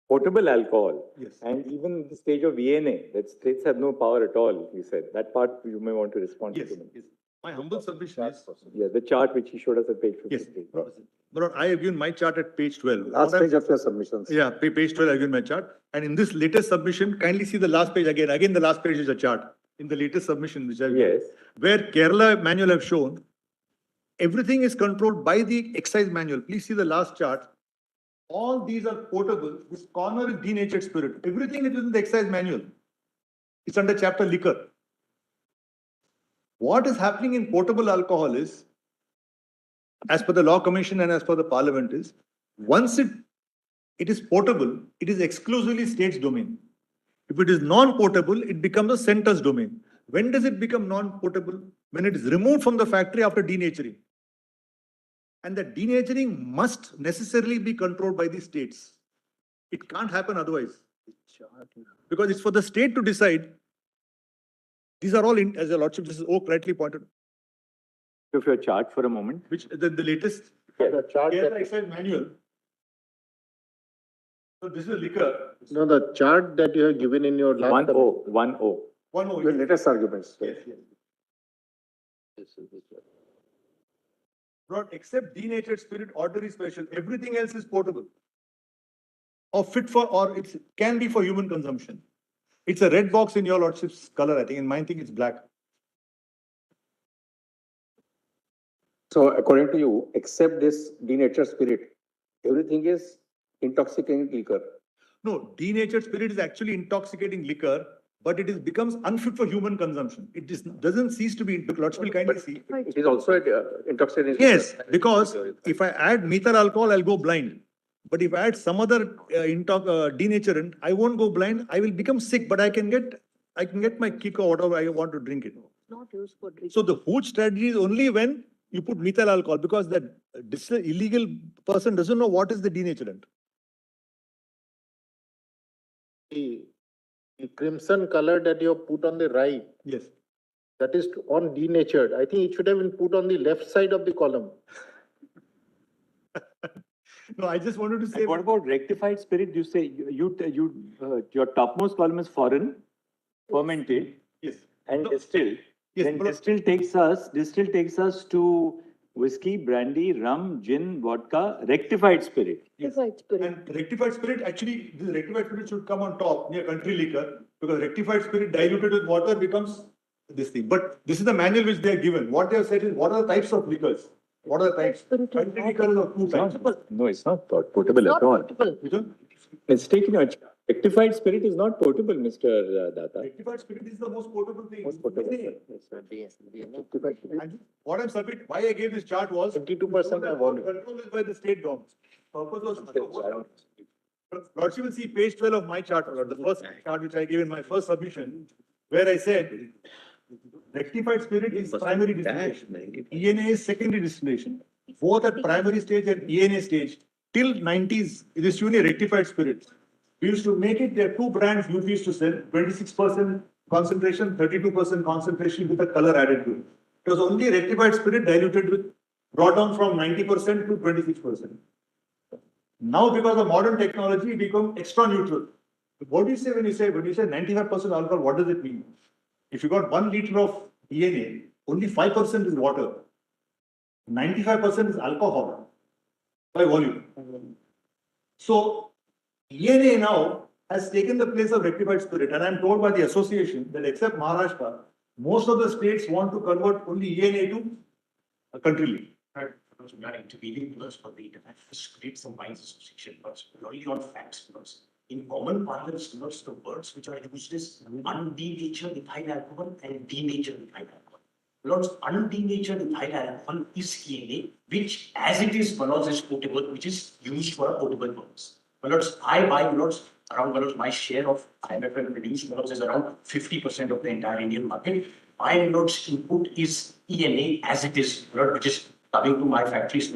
potable alcohol, and even the stage of VNA, that states have no power at all. He said that part you may want to respond to. Yes. My humble submission is, Yeah, the chart which he showed us at page yes, 53. but I have given my chart at page 12. Last page of your submissions. Yeah, page 12, I given my chart. And in this latest submission, kindly see the last page again. Again, the last page is a chart. In the latest submission, which I Yes. where Kerala manual have shown, everything is controlled by the excise manual. Please see the last chart. All these are portable. This corner is denatured spirit. Everything is in the excise manual. It's under chapter liquor. What is happening in portable alcohol is, as per the Law Commission and as per the Parliament is, once it is portable, it is exclusively state's domain. If it is non-portable, it becomes a center's domain. When does it become non-portable? When it is removed from the factory after denaturing. And the denaturing must necessarily be controlled by the states. It can't happen otherwise. Because it's for the state to decide. These are all, as your Lordship Justice Oak rightly pointed. Of your chart for a moment. Which the latest The chart Kerala that, Excise manual. So this is liquor. no, the chart that you have given in your last. 1-0. 1 Your latest arguments. Yes, yes. Brought except denatured spirit, ordinary special, everything else is portable. Or fit for, or it can be for human consumption. It's a red box in your Lordship's color, I think. In mine, thing it's black. So according to you, except this denatured spirit, everything is intoxicating liquor. No, denatured spirit is actually intoxicating liquor, but it becomes unfit for human consumption. It doesn't cease to be, Lordship will kindly see. It is also intoxicating. Yes, because if I add methyl alcohol, I'll go blind. But if I add some other denaturant, I won't go blind. I will become sick, but I can get my kick or whatever I want to drink it. Not used for drinking. So the food strategy is only when you put methyl alcohol, because that illegal person doesn't know what is the denaturant. The crimson color that you have put on the right, Yes. that is on denatured. I think it should have been put on the left side of the column. No, I just wanted to say. What about rectified spirit? You say your topmost column is foreign, fermented, Yes. and No. distilled. Yes, Then but- distill takes us to whiskey, brandy, rum, gin, vodka, rectified spirit. Rectified spirit. And rectified spirit, actually, this rectified spirit should come on top near country liquor, because rectified spirit diluted with water becomes this thing. But this is the manual which they are given. What they have said is, what are the types of liquors? What are the types? Spirit is Country not liquor is of two types. No, it's not portable Not at all. portable. Which one? It's taken your rectified spirit is not portable, Mr. Datta. Rectified spirit is the most portable thing. Most portable. And what I'm submitting, why I gave this chart was 22% of volume. control is by the state governments. Purpose was. Lordship will see page 12 of my chart, Lord, the first chart which I gave in my first submission, where I said rectified spirit is primary distillation. ENA is secondary distillation. Both at primary stage and ENA stage. Till 90s, it is only rectified spirit. We used to make it, there are two brands we used to sell, 26% concentration, 32% concentration with a color added to it. It was only rectified spirit diluted with, brought down from 90% to 26%. Now, because of modern technology, it become extra neutral. What do you say when you say 95% alcohol, what does it mean? If you got 1 liter of ENA, only 5% is water. 95% is alcohol by volume. So, ENA now has taken the place of rectified spirit, and I'm told by the association that except Maharashtra, most of the states want to convert only ENA to a country league. We are intervening for the International Spirits and Wines Association, but purely on facts. Because in common parlance, the words which are used is undenatured ethyl alcohol and denatured ethyl alcohol. Lords, undenatured ethyl alcohol is ENA, which as it is, is potable, which is used for a potable purpose. Lords, I buy around my share of IMFL produced is around 50% of the entire Indian market. My Lord's input is ENA as it is, which is coming to my factories,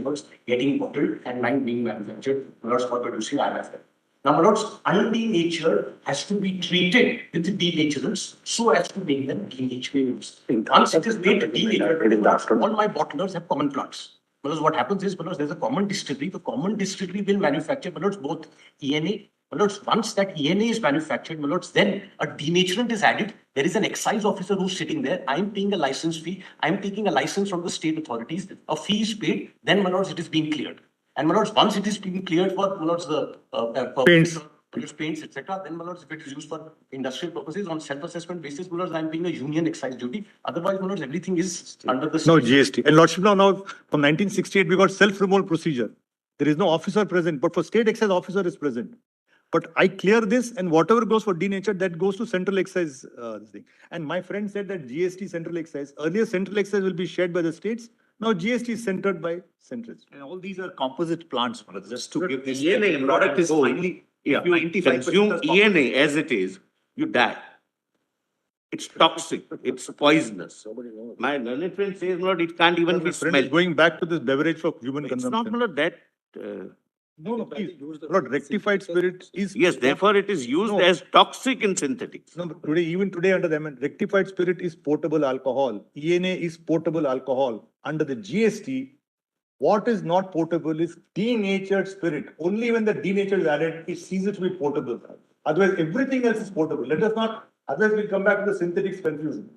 getting bottled and mine being manufactured, for producing IMFL. Now, undenatured has to be treated with denaturants so as to make them denatured. Once it is made denatured, all my bottlers have common plants. Because what happens is, there's a common distillery, the common distillery will manufacture both ENA My lords, once that ENA is manufactured, my lords, then a denaturant is added. There is an excise officer who's sitting there. I'm paying a license fee. I'm taking a license from the state authorities. A fee is paid. Then, my lords, it is being cleared. And my lords, once it is being cleared for, my lords, the paints, etc., then, my lords, if it is used for industrial purposes on self-assessment basis, my lords, I'm paying a union excise duty. Otherwise, my lords, everything is under the No state. GST. And Lordship, now from 1968, we got self-removal procedure. There is no officer present, but for state excise officer is present. But I clear this, and whatever goes for denatured, that goes to central excise thing. And my friend said that GST central excise, earlier central excise will be shared by the states. Now GST is centered by centers. And all these are composite plants, just to give this. ENA product is finally, if you consume ENA as it is, you die. It's toxic, it's poisonous. My learned friend says, Lord, it can't even be smelled. Going back to this beverage for human It's consumption. not, Lord, that. No, please. Lord, rectified spirit is. Yes, therefore it is used as toxic in synthetics. No, but even today under the amendment, rectified spirit is portable alcohol. ENA is portable alcohol. Under the GST, what is not portable is denatured spirit. Only when the denatured is added, it ceases to be portable. Otherwise, everything else is portable. Let us not, otherwise we'll come back to the synthetics confusion.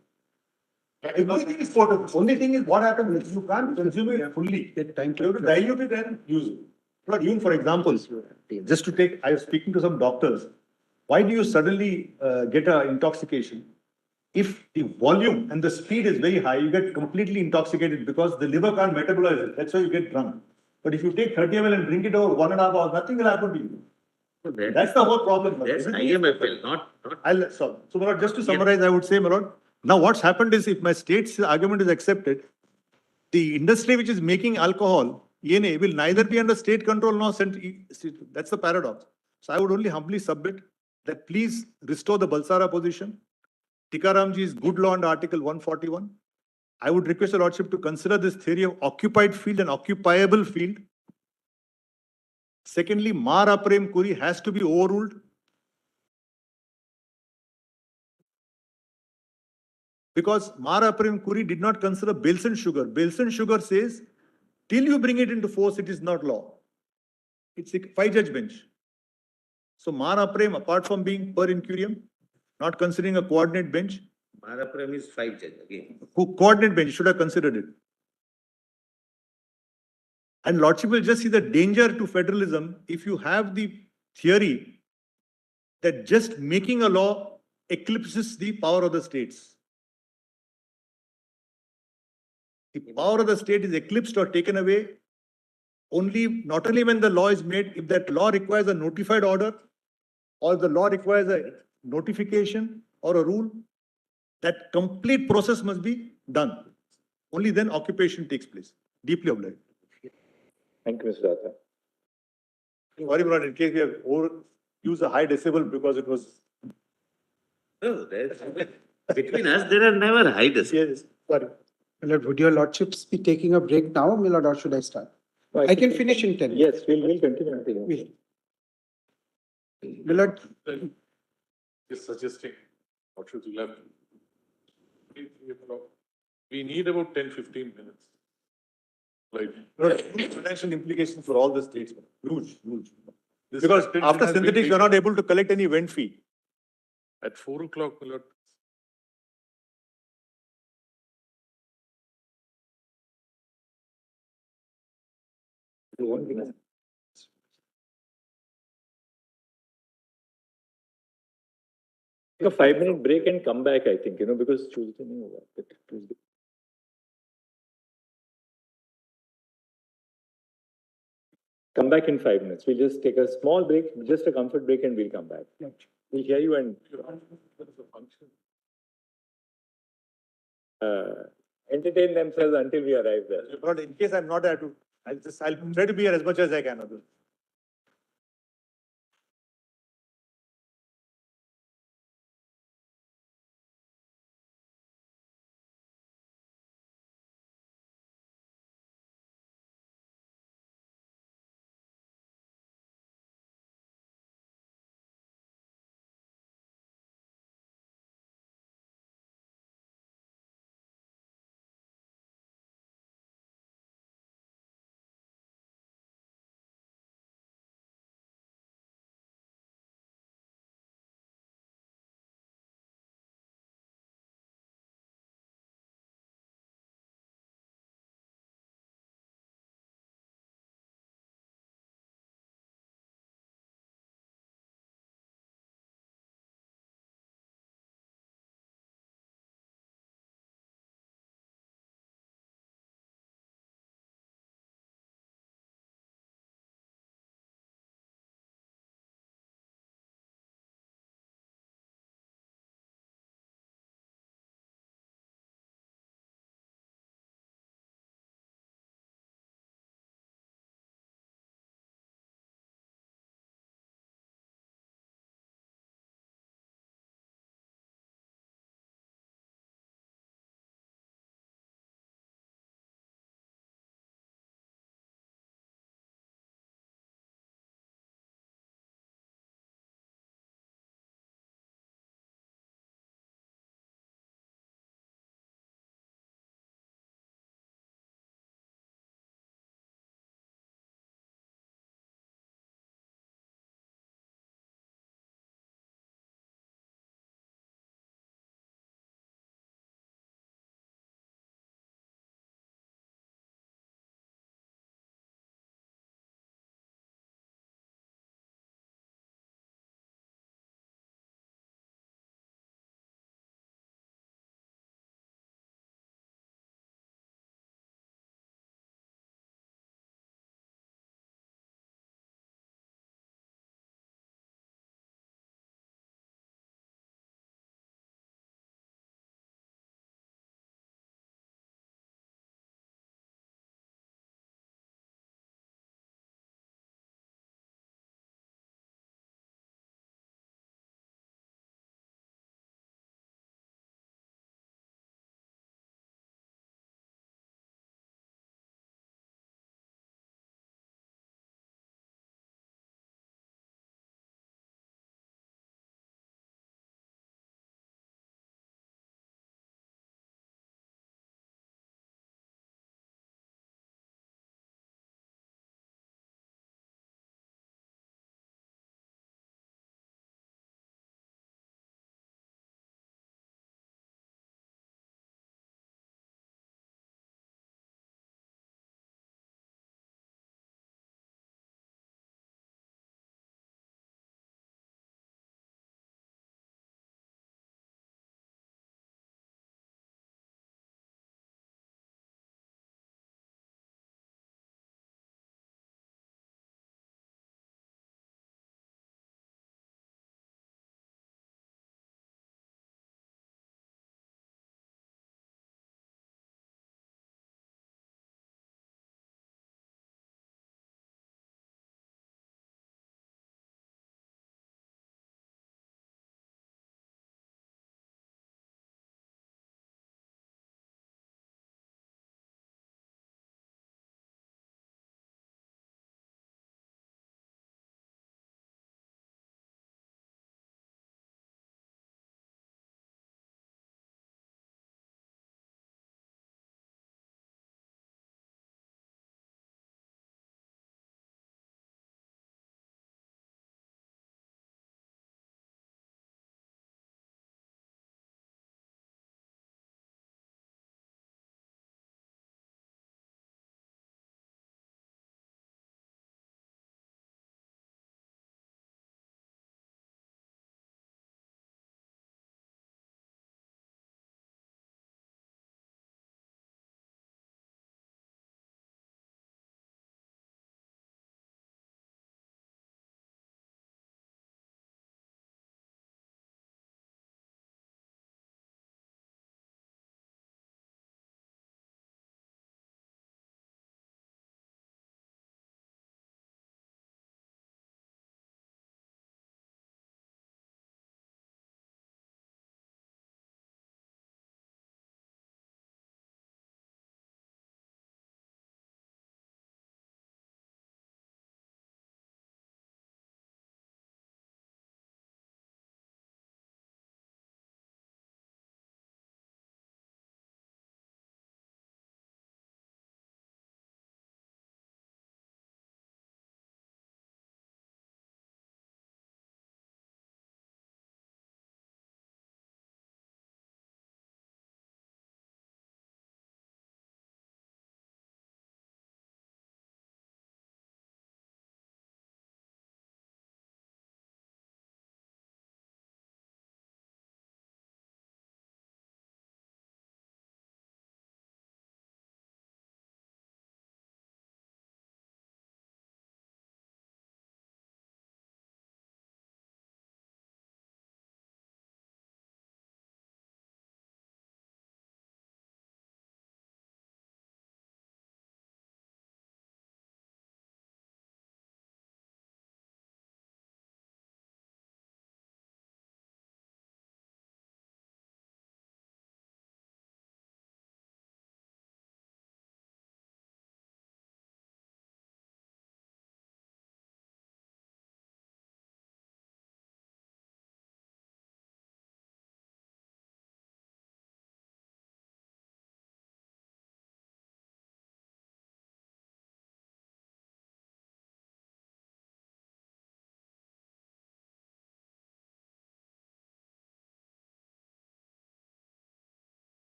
Everything is portable. Only thing is what happens is you can't consume it fully. You have to dilute it and use it. But even for example, just to take, I was speaking to some doctors. Why do you suddenly get an intoxication? If the volume and the speed is very high, you get completely intoxicated because the liver can't metabolize it. That's why you get drunk. But if you take 30 ml and drink it over 1.5 hours, nothing will happen to you. That's the whole problem. That's IMFL, not. So, Malord, just to summarize, I would say, Malord, now what's happened is if my state's argument is accepted, the industry which is making alcohol, ENA, will neither be under state control nor central. That's the paradox. So I would only humbly submit that please restore the Balsara position. Tikaram ji is good law under Article 141. I would request the Lordship to consider this theory of occupied field and occupiable field. Secondly, Mar Aprem Kuri has to be overruled. Because Mar Aprem Kuri did not consider Belsen sugar. Belsen sugar says, till you bring it into force, it is not law. It's a 5-judge bench. So Mar Aprem, apart from being per incurium, not considering a coordinate bench. Maraprem is 5-judge again. Who coordinate bench should have considered it. And Lordship will just see the danger to federalism if you have the theory that just making a law eclipses the power of the states. The power of the state is eclipsed or taken away not only when the law is made, if that law requires a notified order or the law requires a notification or a rule, that complete process must be done. Only then occupation takes place. Deeply obliged. Thank you, Mr. Datta. Sorry, Lord, in case we have used a high decibel because it was. No, between us, there are never high decibels. Yes, sorry. My Lord, would your Lordships be taking a break now, my Lord, or should I start? No, I can finish in 10 minutes. Yes, we'll continue. My Lord. Is suggesting what should be left. We need about 10-15 minutes. Right. Financial implications for all the states. Huge. Because after synthetics, you're not able to collect any vent fee. At 4 o'clock, Take a 5-minute break and come back, I think, because Tuesday. Come back in 5 minutes. We'll just take a small break, just a comfort break, and we'll come back. We'll hear you and entertain themselves until we arrive there. But in case I'm not there I'll try to be here as much as I can.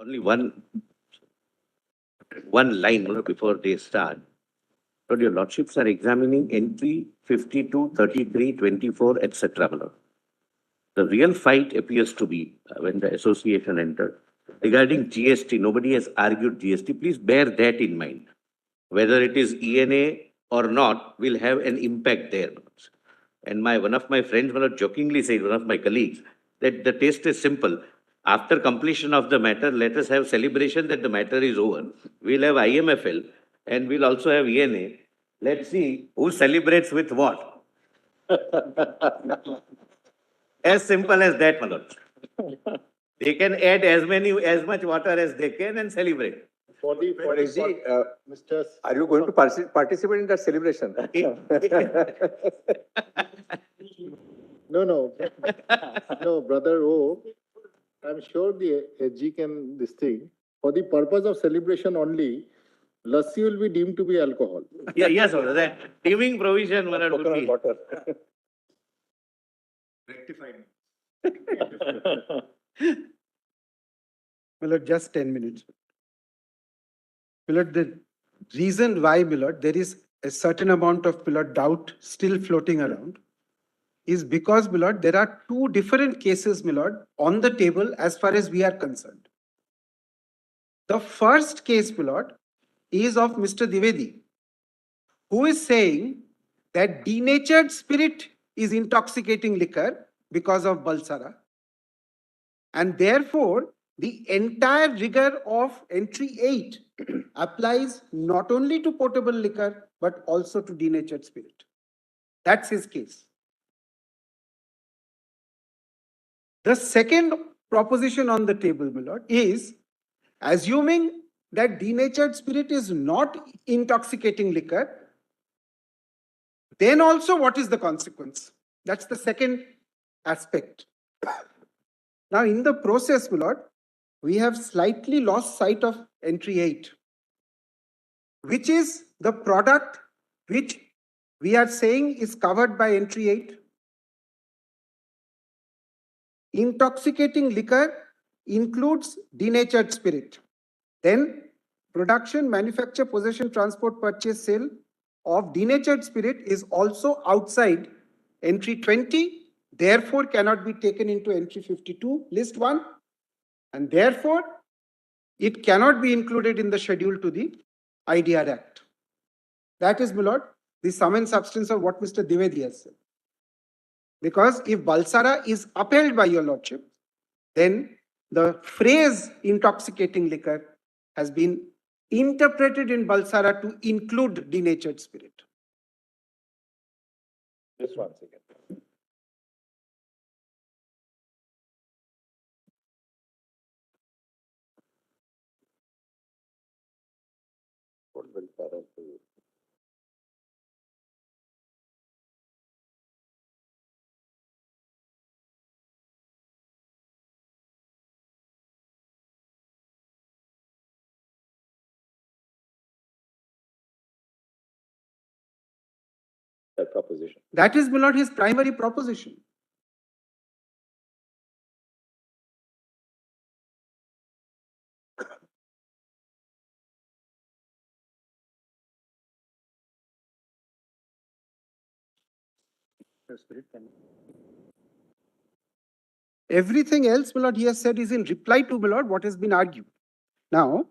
only one line before they start. So your lordships are examining entry 52, 33, 24, etc. my lord. The real fight appears to be when the association entered. Regarding GST, nobody has argued GST. Please bear that in mind. Whether it is ENA or not will have an impact there. And one of my friends, jokingly said, one of my colleagues, that the test is simple. After completion of the matter, let us have celebration that the matter is over. We'll have IMFL and we'll also have ENA. Let's see who celebrates with what. As simple as that, my lord. They can add as much water as they can and celebrate. Mr. Are you going to participate in that celebration? No, no, brother O, I'm sure the SG can this thing. For the purpose of celebration only, lassi will be deemed to be alcohol. Yeah, yes, sir. That deeming provision would be. Water. Rectified. Milord, just 10 minutes. Milord, the reason why, Milord, there is a certain amount of, Milord, doubt still floating around is because, Milord, there are two different cases, Milord, on the table as far as we are concerned. The first case, Milord, is of Mr. Dwivedi, who is saying that denatured spirit is intoxicating liquor because of Balsara. And therefore, the entire rigor of entry 8 applies not only to potable liquor, but also to denatured spirit. That's his case. The second proposition on the table, my lord, is assuming that denatured spirit is not intoxicating liquor, then also what is the consequence? That's the second aspect. Now, in the process, my lord, we have slightly lost sight of entry 8, which is the product which we are saying is covered by entry 8. Intoxicating liquor includes denatured spirit. Then production, manufacture, possession, transport, purchase, sale of denatured spirit is also outside entry 20, therefore cannot be taken into entry 52, list 1, and therefore it cannot be included in the schedule to the IDR Act. That is, my lord, the sum and substance of what Mr. Dwivedi has said. Because if Balsara is upheld by your lordship, then the phrase intoxicating liquor has been interpreted in Balsara to include denatured spirit. Just one second. What will Balsara do? That proposition. That is, my lord, his primary proposition. Everything else, my lord, he has said is in reply to, my lord, what has been argued. Now,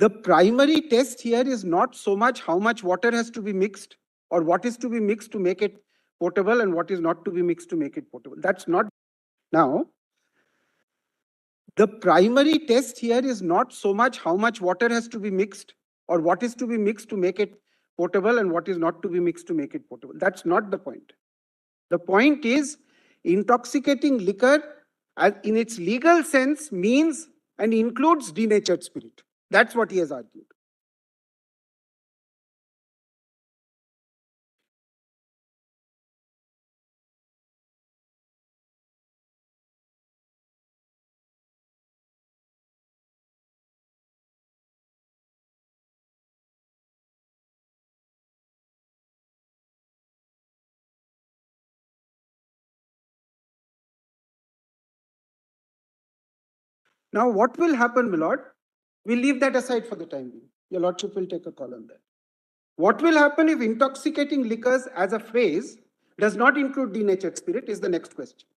the primary test here is not so much how much water has to be mixed or what is to be mixed to make it potable and what is not to be mixed to make it potable. That's not. Now, the primary test here is not so much how much water has to be mixed or what is to be mixed to make it potable and what is not to be mixed to make it potable. That's not the point. The point is intoxicating liquor in its legal sense means and includes denatured spirit. That's what he has argued. Now, what will happen, my lord? We'll leave that aside for the time being. Your lordship will take a call on that. What will happen if intoxicating liquors as a phrase does not include denatured spirit is the next question.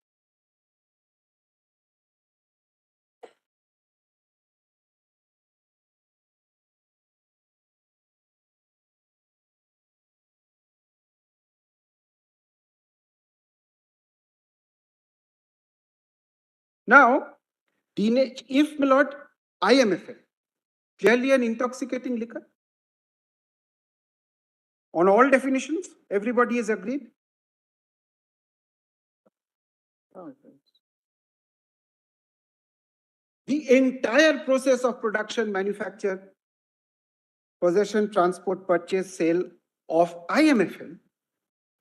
Now, if, my lord, IMFL, clearly an intoxicating liquor, on all definitions, everybody is agreed. The entire process of production, manufacture, possession, transport, purchase, sale of IMFL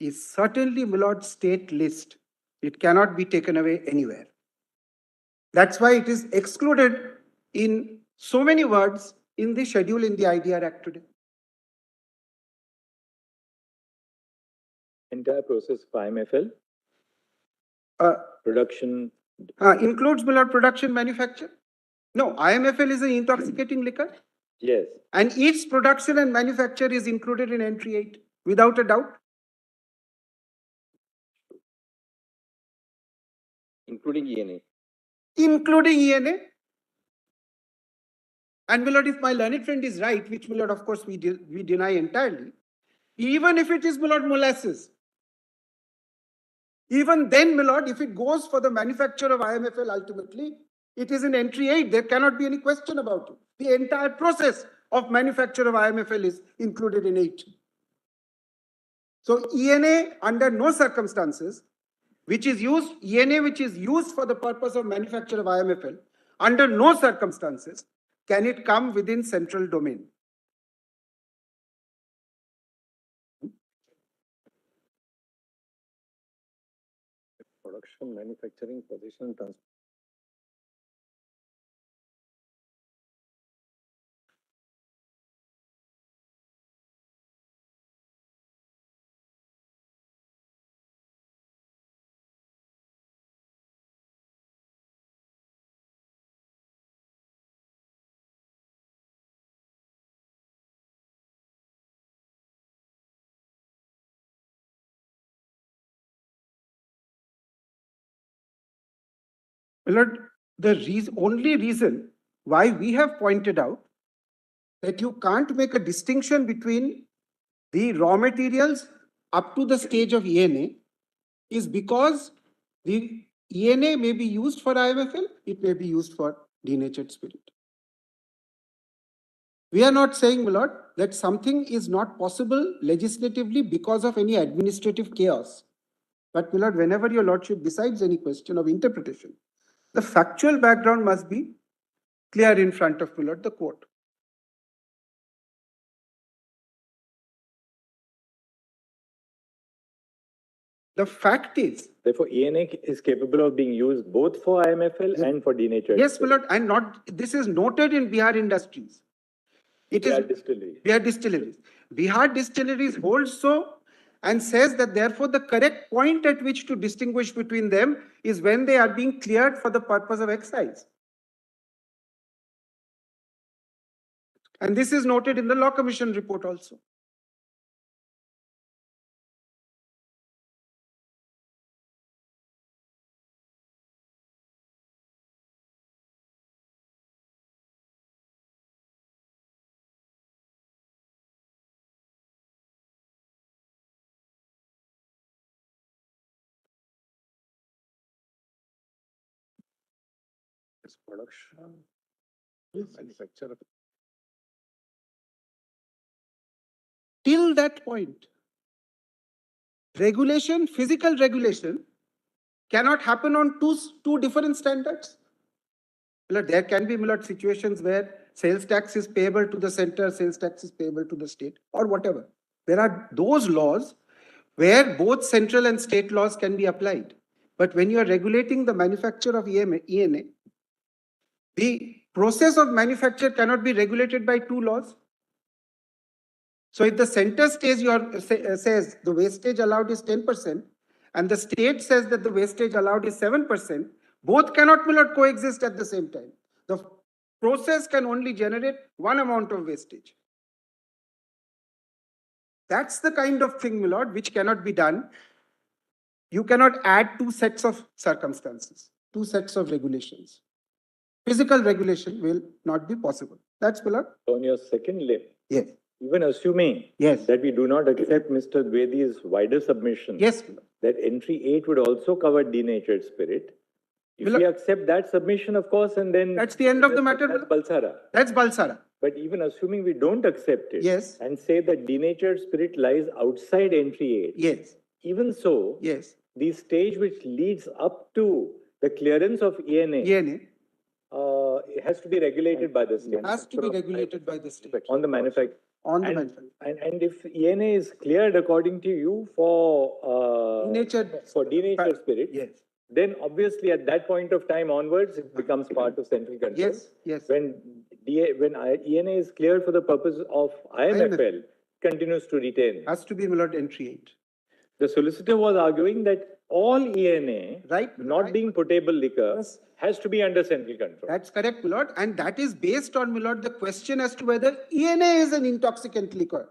is certainly, my lord, state list. It cannot be taken away anywhere. That's why it is excluded in so many words in the schedule in the IDR Act today. Entire process of IMFL, production. Includes, my lord, production, manufacture. No, IMFL is an intoxicating liquor. Yes. And its production and manufacture is included in entry 8, without a doubt. Including ENA. Including ENA. And, my lord, if my learned friend is right, which, my lord, of course, we deny entirely, even if it is, my lord, molasses, even then, my lord, if it goes for the manufacture of IMFL ultimately, it is in entry 8. There cannot be any question about it. The entire process of manufacture of IMFL is included in 8. So ENA under no circumstances, ENA which is used for the purpose of manufacture of IMFL, under no circumstances can it come within central domain. Production, manufacturing, possession, transport. Lord, the only reason why we have pointed out that you can't make a distinction between the raw materials up to the stage of ENA is because the ENA may be used for IMFL, it may be used for denatured spirit. We are not saying, my lord, that something is not possible legislatively because of any administrative chaos. But, my lord, whenever your lordship decides any question of interpretation, the factual background must be clear in front of, my lord, the court. The fact is, therefore, ENA is capable of being used both for IMFL and for denatured. Yes, my lord, and this is noted in Bihar Industries. Bihar Distilleries. Bihar Distilleries. Bihar Distilleries holds so and says that therefore the correct point at which to distinguish between them is when they are being cleared for the purpose of excise. And this is noted in the Law Commission report also. Production, manufacture. Till that point, regulation, physical regulation, cannot happen on two different standards. There can be, situations where sales tax is payable to the center, sales tax is payable to the state, or whatever. There are those laws where both central and state laws can be applied. But when you are regulating the manufacture of ENA, the process of manufacture cannot be regulated by two laws. So if the center stage says the wastage allowed is 10%, and the state says that the wastage allowed is 7%, both cannot coexist at the same time. The process can only generate one amount of wastage. That's the kind of thing, my lord, which cannot be done. You cannot add two sets of circumstances, two sets of regulations. Physical regulation will not be possible. That's my lord. On your second limb. Yes. Even assuming that we do not accept Mr. Dwivedi's wider submission, that entry 8 would also cover denatured spirit. If we accept that submission, of course, and then that's the end of the matter. That's Balsara. That's Balsara. But even assuming we don't accept it, and say that denatured spirit lies outside entry 8, even so, the stage which leads up to the clearance of ENA, it has to be regulated by the state. Has to be regulated by the state. On the manufacturer. On the manufacturer. And if ENA is cleared according to you for denatured spirit, then obviously at that point of time onwards, it becomes part of central control. When ENA is cleared for the purpose of IMFL, continues to retain. Has to be, my lord, entry 8. The solicitor was arguing that all ENA, not being potable liquor, has to be under central control. That's correct, my lord. And that is based on, my lord, the question as to whether ENA is an intoxicating liquor.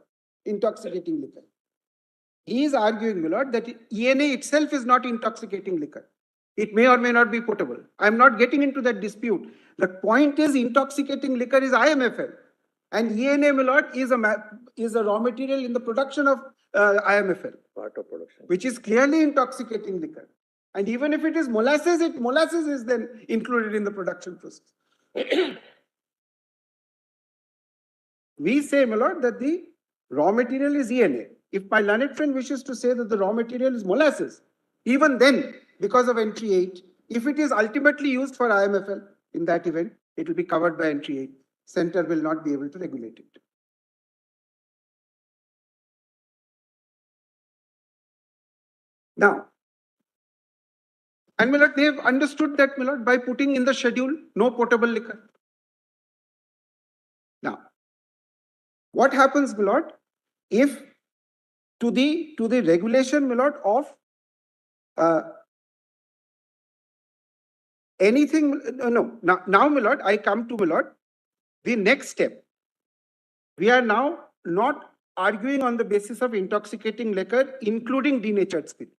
He is arguing, my lord, that ENA itself is not intoxicating liquor. It may or may not be potable. I'm not getting into that dispute. The point is, intoxicating liquor is IMFL. And ENA, my lord, is a raw material in the production of IMFL. Part of production. Which is clearly intoxicating liquor. And even if it is molasses, molasses is then included in the production process. We say, my lord, that the raw material is ENA. If my learned friend wishes to say that the raw material is molasses, even then, because of entry 8, if it is ultimately used for IMFL, in that event, it will be covered by entry 8. Center will not be able to regulate it. Now, and my lord, they have understood that, my lord, by putting in the schedule, no potable liquor. Now, what happens, my lord, if to the regulation, my lord, of anything, now, my lord, I come to, my lord, the next step. We are now not arguing on the basis of intoxicating liquor, including denatured spirit.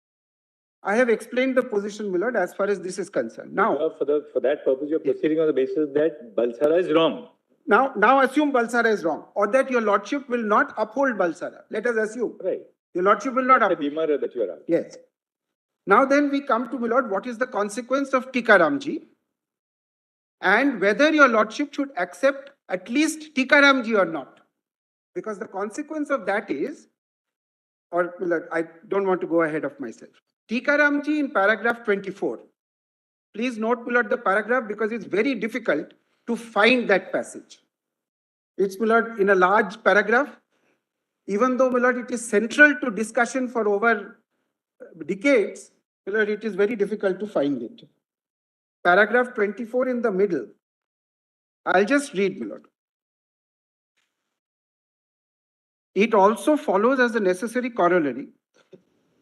I have explained the position, my lord, as far as this is concerned. Now, for that purpose, you're proceeding on the basis that Balsara is wrong. Now assume Balsara is wrong, or that your lordship will not uphold Balsara. Let us assume. Right. Your lordship will not uphold. The demurrer that you are asking. Yes. Now then we come to, my lord, what is the consequence of Tikaramji, and whether your lordship should accept at least Tikaramji or not. Because the consequence of that is, or my lord, I don't want to go ahead of myself. Tikaramji in paragraph 24. Please note, my lord, the paragraph, because it's very difficult to find that passage. It's, my lord, in a large paragraph. Even though, my lord, it is central to discussion for over decades, my lord, it is very difficult to find it. Paragraph 24 in the middle. I'll just read, my lord. It also follows as a necessary corollary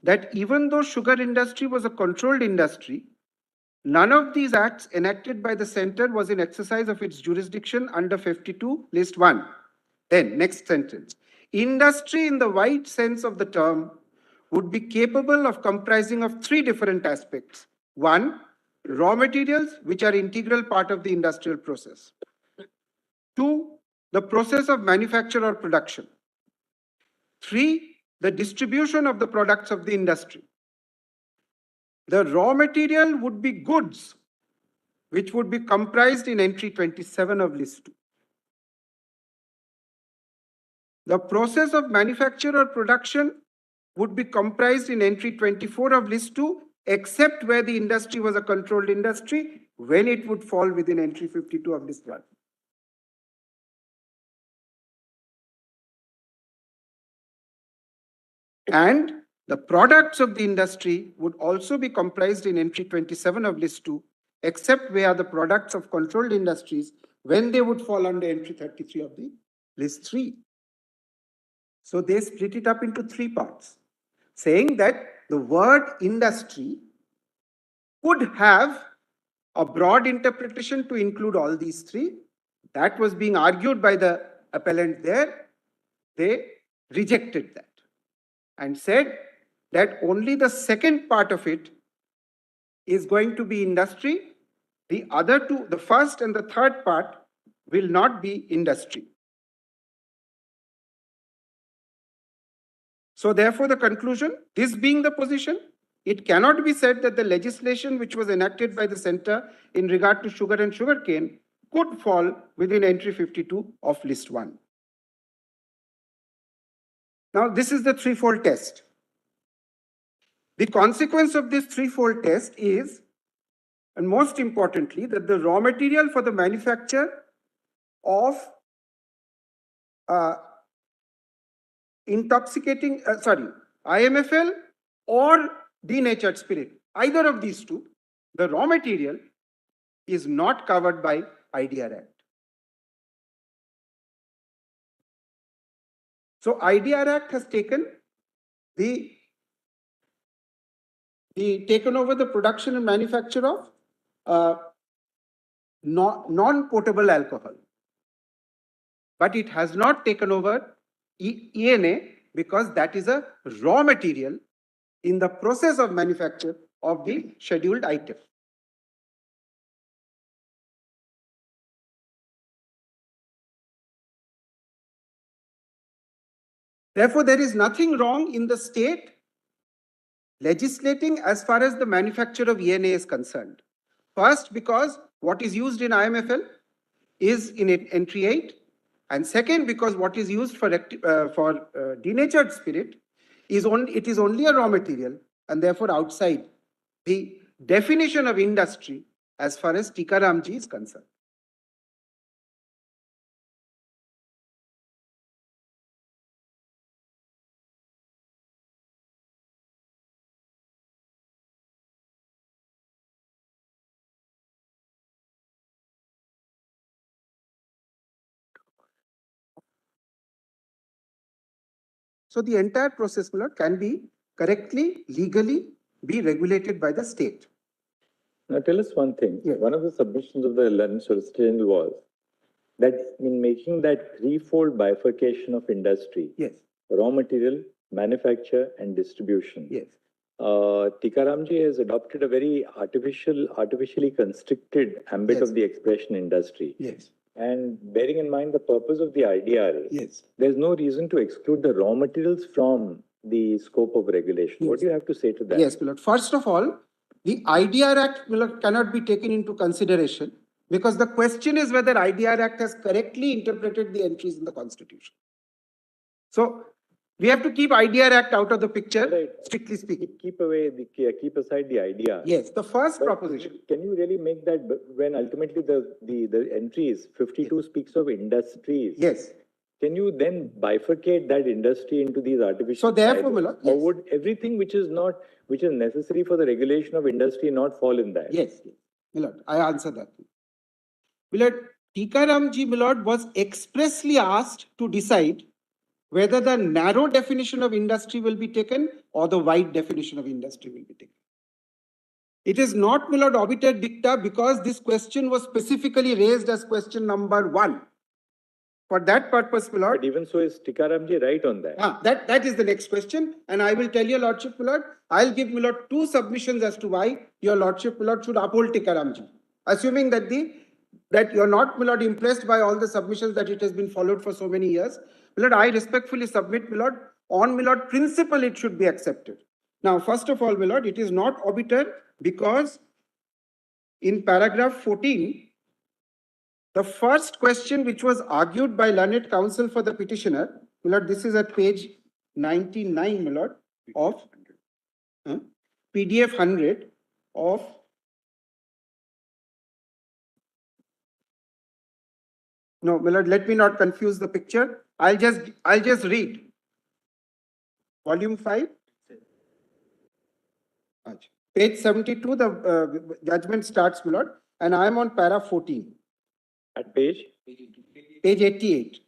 that even though sugar industry was a controlled industry, none of these acts enacted by the center was in exercise of its jurisdiction under 52, list 1. Then, next sentence. Industry in the wide sense of the term would be capable of comprising of 3 different aspects. 1, raw materials, which are integral part of the industrial process. 2, the process of manufacture or production. 3, the distribution of the products of the industry. The raw material would be goods, which would be comprised in entry 27 of list 2. The process of manufacture or production would be comprised in entry 24 of list 2, except where the industry was a controlled industry, when it would fall within entry 52 of list 1. And the products of the industry would also be comprised in entry 27 of list 2, except where the products of controlled industries, when they would fall under entry 33 of the list 3. So they split it up into 3 parts, saying that the word industry could have a broad interpretation to include all these three. That was being argued by the appellant there. They rejected that and said that only the second part of it is going to be industry. The other two, the first and the third part, will not be industry. So therefore, the conclusion, this being the position, it cannot be said that the legislation which was enacted by the center in regard to sugar and sugarcane could fall within entry 52 of list 1. Now, this is the threefold test. The consequence of this threefold test is, and most importantly, that the raw material for the manufacture of IMFL or denatured spirit, either of these two, the raw material is not covered by IDR Act. So IDR Act has taken over the production and manufacture of non-potable alcohol. But it has not taken over ENA because that is a raw material in the process of manufacture of the scheduled item. Therefore, there is nothing wrong in the state legislating as far as the manufacture of ENA is concerned. First, because what is used in IMFL is in entry 8. And second, because what is used for denatured spirit is only a raw material and therefore outside the definition of industry as far as Tikaram is concerned. So the entire process, my lord, can be correctly, legally be regulated by the state. Now tell us one thing. Yeah. One of the submissions of the London Solicitor General was that in making that threefold bifurcation of industry, yes, raw material, manufacture and distribution, yes, Tikaramji has adopted a very artificially constricted ambit, yes, of the expression industry. Yes. And bearing in mind the purpose of the IDRA, yes, there's no reason to exclude the raw materials from the scope of regulation. Yes. What do you have to say to that? Yes, my lord. First of all, the IDR Act, my lord, cannot be taken into consideration because the question is whether IDR Act has correctly interpreted the entries in the Constitution. So we have to keep IDR Act out of the picture, right, strictly speaking. Keep aside the idea. Yes, the first proposition. Can you really make that when ultimately the entries 52 yes, speaks of industries? Yes. Can you then bifurcate that industry into these artificial? So therefore, my lord, yes, or would everything which is necessary for the regulation of industry not fall in that? Yes, yes. My lord, I answer that. My lord, Tikaramji, my lord, was expressly asked to decide whether the narrow definition of industry will be taken or the wide definition of industry will be taken. It is not, my lord, obiter dicta because this question was specifically raised as question number 1. For that purpose, my lord. But even so, is Tikaramji right on that? That is the next question. And I will tell your lordship, my lord, I'll give, my lord, 2 submissions as to why your lordship, my lord, should uphold Tikaramji. Assuming that you're not, my lord, impressed by all the submissions that it has been followed for so many years. My lord, I respectfully submit, my lord, on, my lord, principle it should be accepted. Now, first of all, my lord, it is not obiter because in paragraph 14, the first question which was argued by learned counsel for the petitioner, my lord, this is at page 99, my lord, of PDF 100 of no, my lord, let me not confuse the picture. I'll just read. Volume 5. Page 72, the judgment starts, my lord, and I am on para 14. At page? Page 88.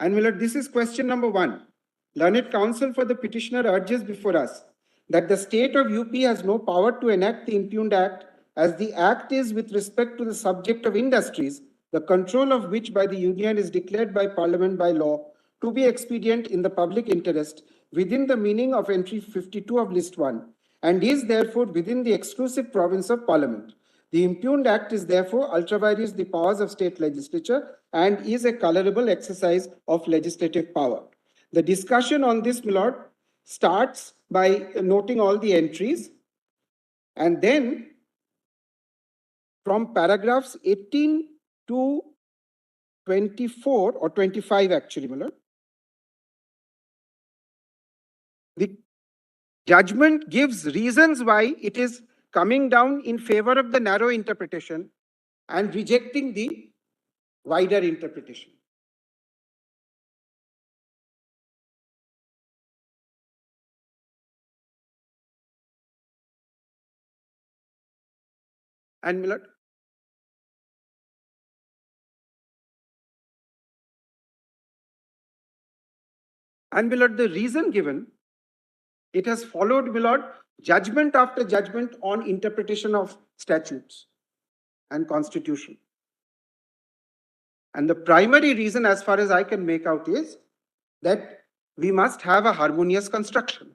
And my lord, this is question number 1. Learned counsel for the petitioner urges before us that the state of UP has no power to enact the impugned act as the Act is with respect to the subject of industries, the control of which by the Union is declared by Parliament by law to be expedient in the public interest within the meaning of entry 52 of List 1, and is therefore within the exclusive province of Parliament. The impugned Act is therefore ultra vires the powers of state legislature and is a colorable exercise of legislative power. The discussion on this, my lord, starts by noting all the entries, and then from paragraphs 18 to 24 or 25 actually, my lord, the judgment gives reasons why it is coming down in favor of the narrow interpretation and rejecting the wider interpretation. And my lord, the reason given, it has followed, my lord, judgment after judgment on interpretation of statutes and constitution. And the primary reason, as far as I can make out, is that we must have a harmonious construction.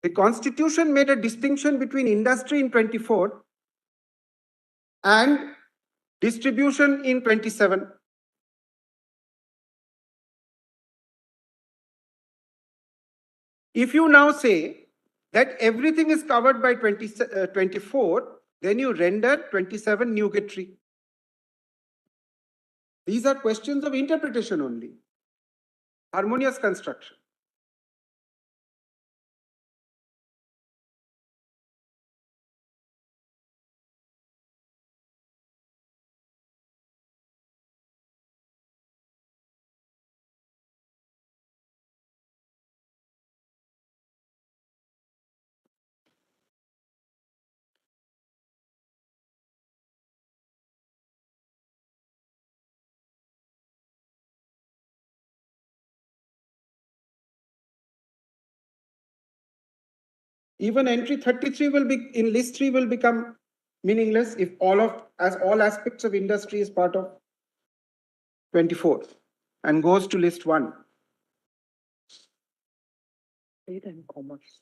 The Constitution made a distinction between industry in 24 and distribution in 27. If you now say that everything is covered by 24, then you render 27 nugatory. These are questions of interpretation only. Harmonious construction. Even entry 33 will be in list 3 will become meaningless if all aspects of industry is part of 24 and goes to list 1. Trade and commerce.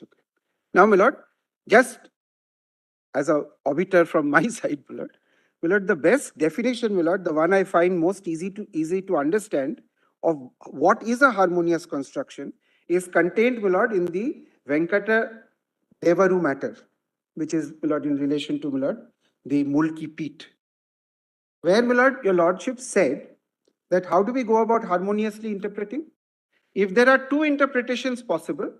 Okay. Now, my lord, just as a obiter from my side, my lord, the best definition, my lord, the one I find most easy to understand of what is a harmonious construction is contained, my lord, in the Venkata Devaru matter, which is, my lord, in relation to, my lord, the Mulki Pit, where, my lord, your lordship said that how do we go about harmoniously interpreting? If there are two interpretations possible,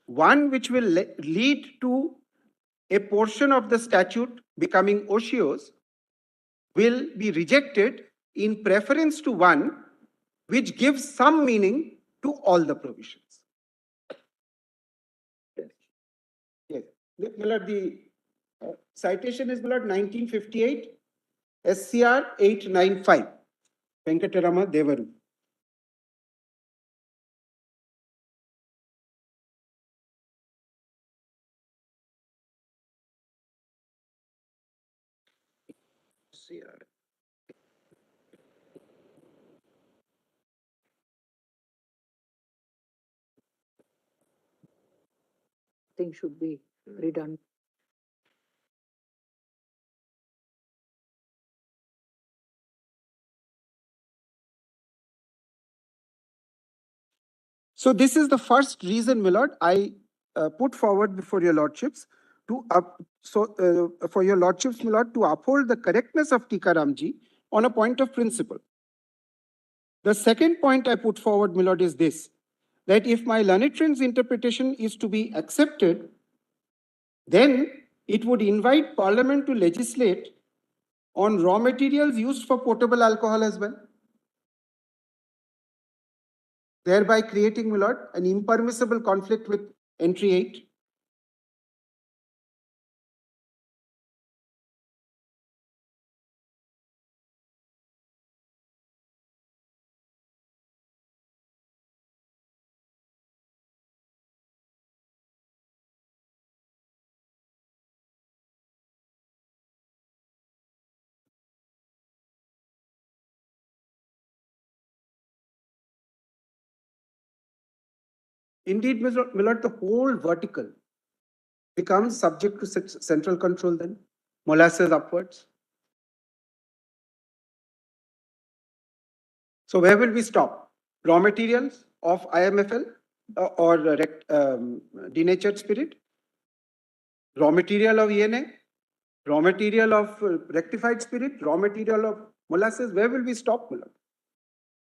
one which will lead to a portion of the statute becoming ocious will be rejected in preference to one which gives some meaning to all the provisions. Yes. The citation is 1958 SCR 895 Venkatarama Devaru. Thing should be redone. So this is the first reason, my lord, I put forward before your lordships to for your lordships, my lord, to uphold the correctness of Tikaramji on a point of principle. The second point I put forward, my lord, is this, that if my learned friend's interpretation is to be accepted, then it would invite Parliament to legislate on raw materials used for potable alcohol as well, thereby creating, my lord, an impermissible conflict with entry 8. Indeed, Mr. Millard, the whole vertical becomes subject to such central control then, molasses upwards. So where will we stop? Raw materials of IMFL or denatured spirit? Raw material of ENA? Raw material of rectified spirit? Raw material of molasses? Where will we stop, Millard?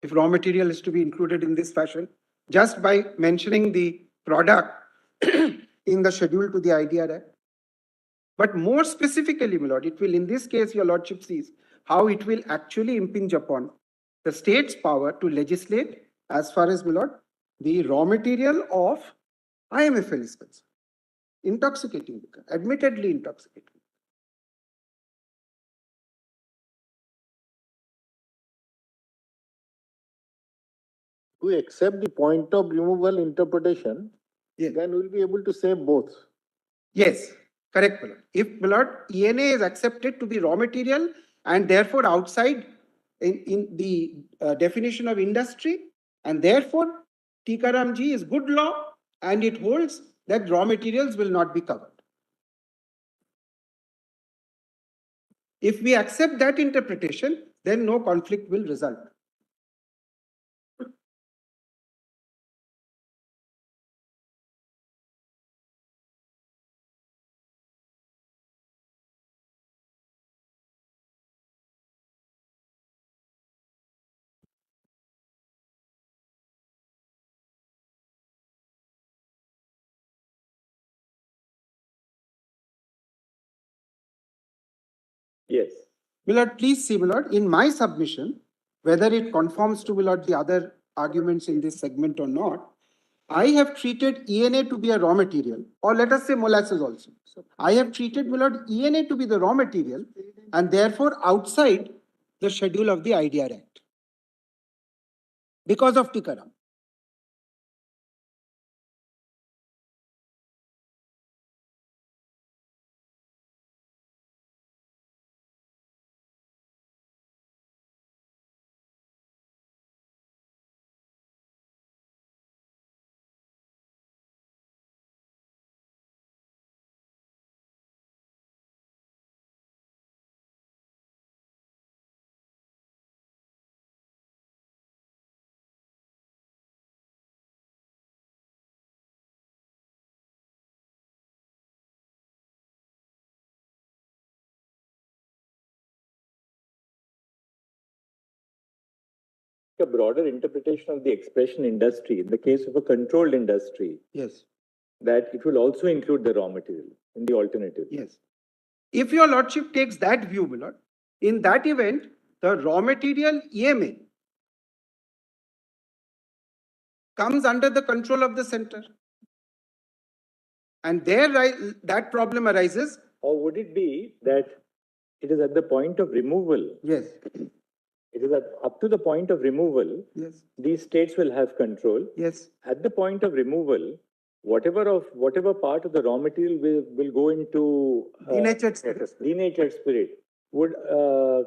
If raw material is to be included in this fashion, just by mentioning the product in the schedule to the IDR Act. But more specifically, my lord, it will, in this case, your lordship sees how it will actually impinge upon the state's power to legislate as far as, my lord, the raw material of IMFL is concerned. Intoxicating liquor, admittedly intoxicating. We accept the point of removal interpretation, then we'll be able to say both. Yes, correct, my lord. If, my lord, ENA is accepted to be raw material and therefore outside in the definition of industry, and therefore Tikaram ji is good law and it holds that raw materials will not be covered. If we accept that interpretation, then no conflict will result. Yes. Millard, please see, Millard, in my submission, whether it conforms to, Millard, the other arguments in this segment or not, I have treated ENA to be a raw material, or let us say molasses also. I have treated, Millard, ENA to be the raw material and therefore outside the schedule of the IDR Act because of Tikaram. A broader interpretation of the expression industry, in the case of a controlled industry, Yes. that it will also include the raw material in the alternative. Yes. If your lordship takes that view, Millard, in that event, the raw material EMA comes under the control of the center. And there that problem arises. Or would it be that it is at the point of removal? Yes. It is up to the point of removal. Yes. These states will have control. Yes. At the point of removal, whatever part of the raw material will go into Denatured spirit. Denatured spirit would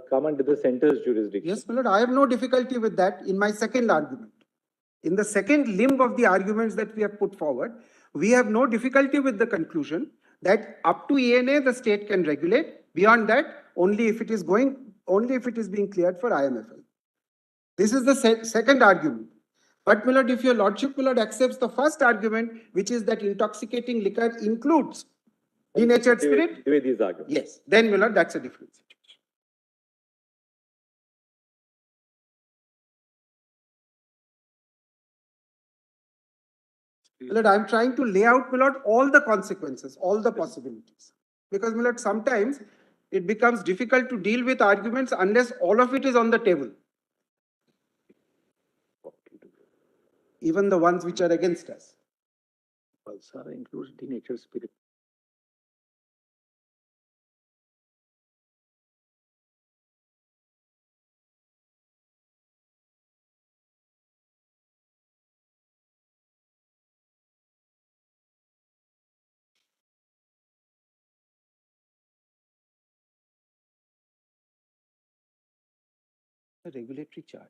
come under the center's jurisdiction. Yes, my lord, I have no difficulty with that in my second argument. In the second limb of the arguments that we have put forward, we have no difficulty with the conclusion that up to ENA the state can regulate. Beyond that, only if it is being cleared for IMFL. This is the second argument. But, my lord, if your lordship, my lord, accepts the first argument, which is that intoxicating liquor includes denatured spirit, these arguments. yes, then, my lord, that's a different situation. My lord, I'm trying to lay out, my lord, all the consequences, all the possibilities. Because, my lord, sometimes it becomes difficult to deal with arguments unless all of it is on the table. Even the ones which are against us. Balsara includes denatured spirit. A regulatory charge.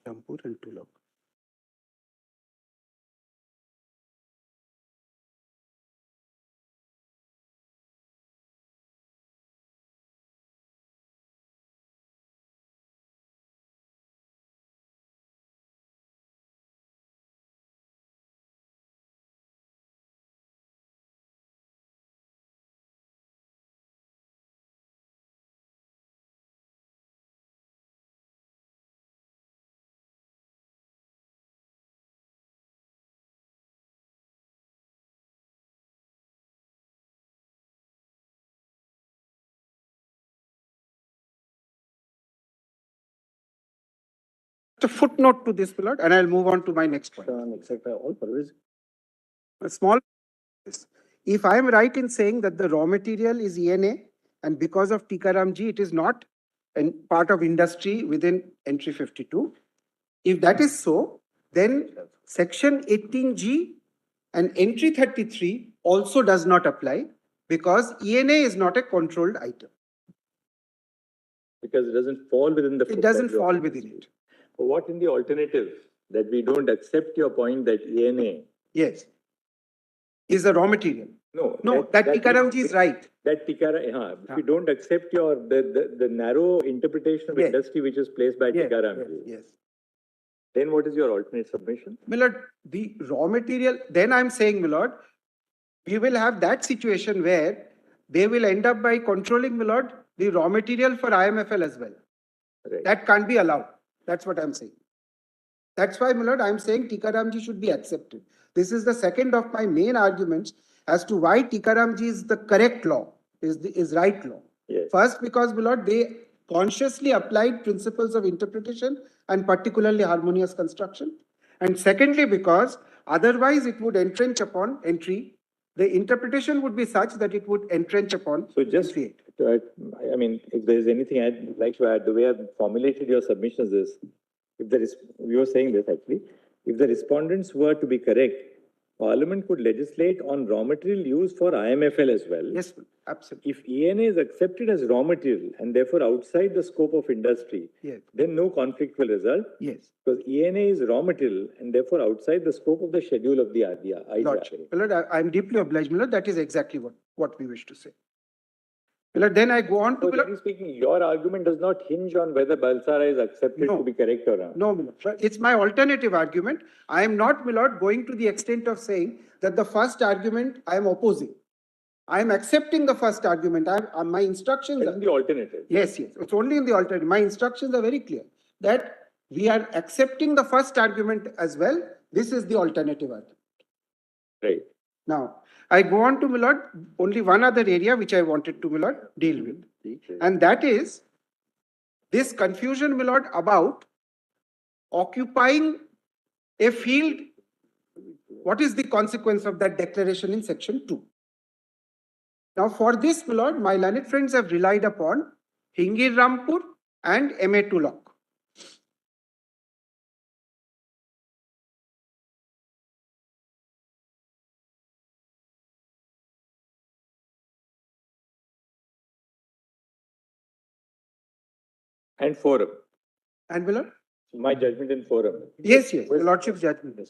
Rampur and Tulok. A footnote to this, my lord, and I'll move on to my next point. A small. If I am right in saying that the raw material is ENA, and because of Tikaram Ji, it is not part of industry within entry 52. If that is so, then section 18G and entry 33 also does not apply because ENA is not a controlled item. Because it doesn't fall within the. It doesn't fall within it. But what in the alternative that we don't accept your point that ENA? Yes. Is the raw material. No, that Tikaram Ji is right. That Tikaram, if we don't accept your the narrow interpretation of industry which is placed by Tikaram Ji. Yes. Then what is your alternate submission? My lord, the raw material, then I'm saying, my lord, we will have that situation where they will end up by controlling, my lord, the raw material for IMFL as well. Right. That can't be allowed. That's what I'm saying. That's why, my lord, I'm saying Tikaram Ji should be accepted. This is the second of my main arguments as to why Tikaram Ji is the correct law, is right law. Yes. First, because, my lord, they consciously applied principles of interpretation and particularly harmonious construction. And secondly, because otherwise it would entrench upon entry. The interpretation would be such that it would entrench upon. So just, I mean, if there is anything I'd like to add, the way I've formulated your submissions is, if there is, you were saying this actually, if the respondents were to be correct, Parliament could legislate on raw material used for IMFL as well. Yes, absolutely. If ENA is accepted as raw material and therefore outside the scope of industry, then no conflict will result. Yes. Because ENA is raw material and therefore outside the scope of the schedule of the IDR. Lord, I'm deeply obliged, Lord. That is exactly what we wish to say. Lord, then I go on to... So, speaking, your argument does not hinge on whether Balsara is accepted to be correct or not. No, Lord. It's my alternative argument. I am not, my lord, going to the extent of saying that the first argument I am opposing. I am accepting the first argument. My instructions... It's in the alternative. Yes. It's only in the alternative. My instructions are very clear that we are accepting the first argument as well. This is the alternative argument. Right. Now, I go on to, my lord, only one other area which I wanted to, my lord, deal with. And that is this confusion, my lord, about occupying a field. What is the consequence of that declaration in section 2? Now, for this, my lord, my learned friends have relied upon Hingir Rampur and MA Tulok. And forum. And my lord? My judgment in forum. Yes, the Lordship's judgment.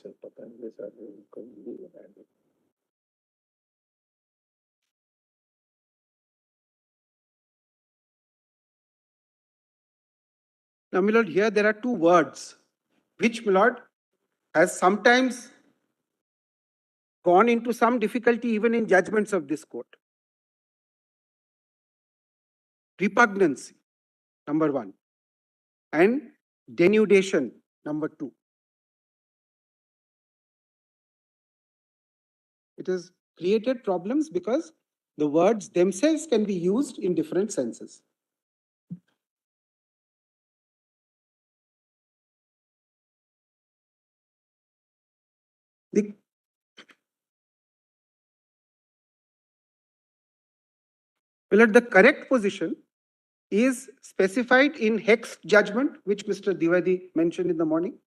Now, my lord, here there are two words which, my lord, has sometimes gone into some difficulty even in judgments of this court. Repugnancy, number 1, and denudation, number 2. It has created problems because the words themselves can be used in different senses. The correct position is specified in Hex judgment, which Mr. Dwivedi mentioned in the morning.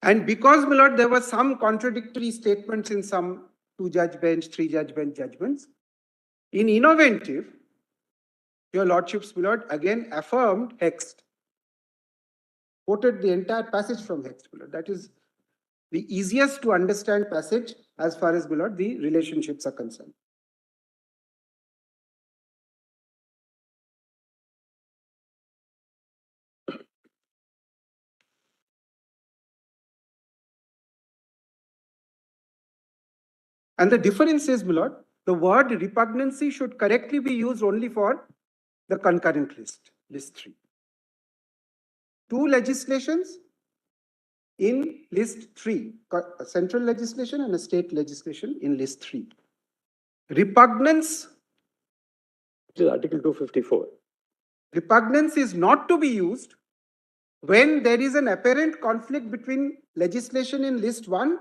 And because, my lord, there were some contradictory statements in some 2-judge bench, 3-judge bench judgments, in innovative, your lordships, my lord, again affirmed Hex. quoted the entire passage from Hex, my lord. That is the easiest to understand passage as far as, my lord, the relationships are concerned. And the difference is, my lord, the word repugnancy should correctly be used only for the concurrent list, list 3. Two legislations in list 3, a central legislation and a state legislation in list 3. Repugnance, which is Article 254. Repugnance is not to be used when there is an apparent conflict between legislation in list 1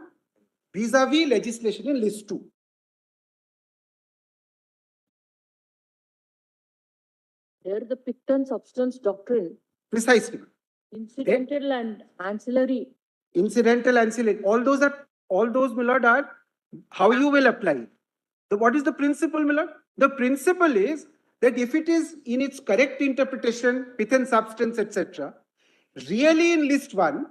vis-a-vis legislation in list 2. There the pict and substance doctrine. Precisely. Incidental and ancillary. Incidental, ancillary, all those, my lord, are how you will apply it. What is the principle, my lord? The principle is that if it is in its correct interpretation, pith and substance, etc., really in list 1,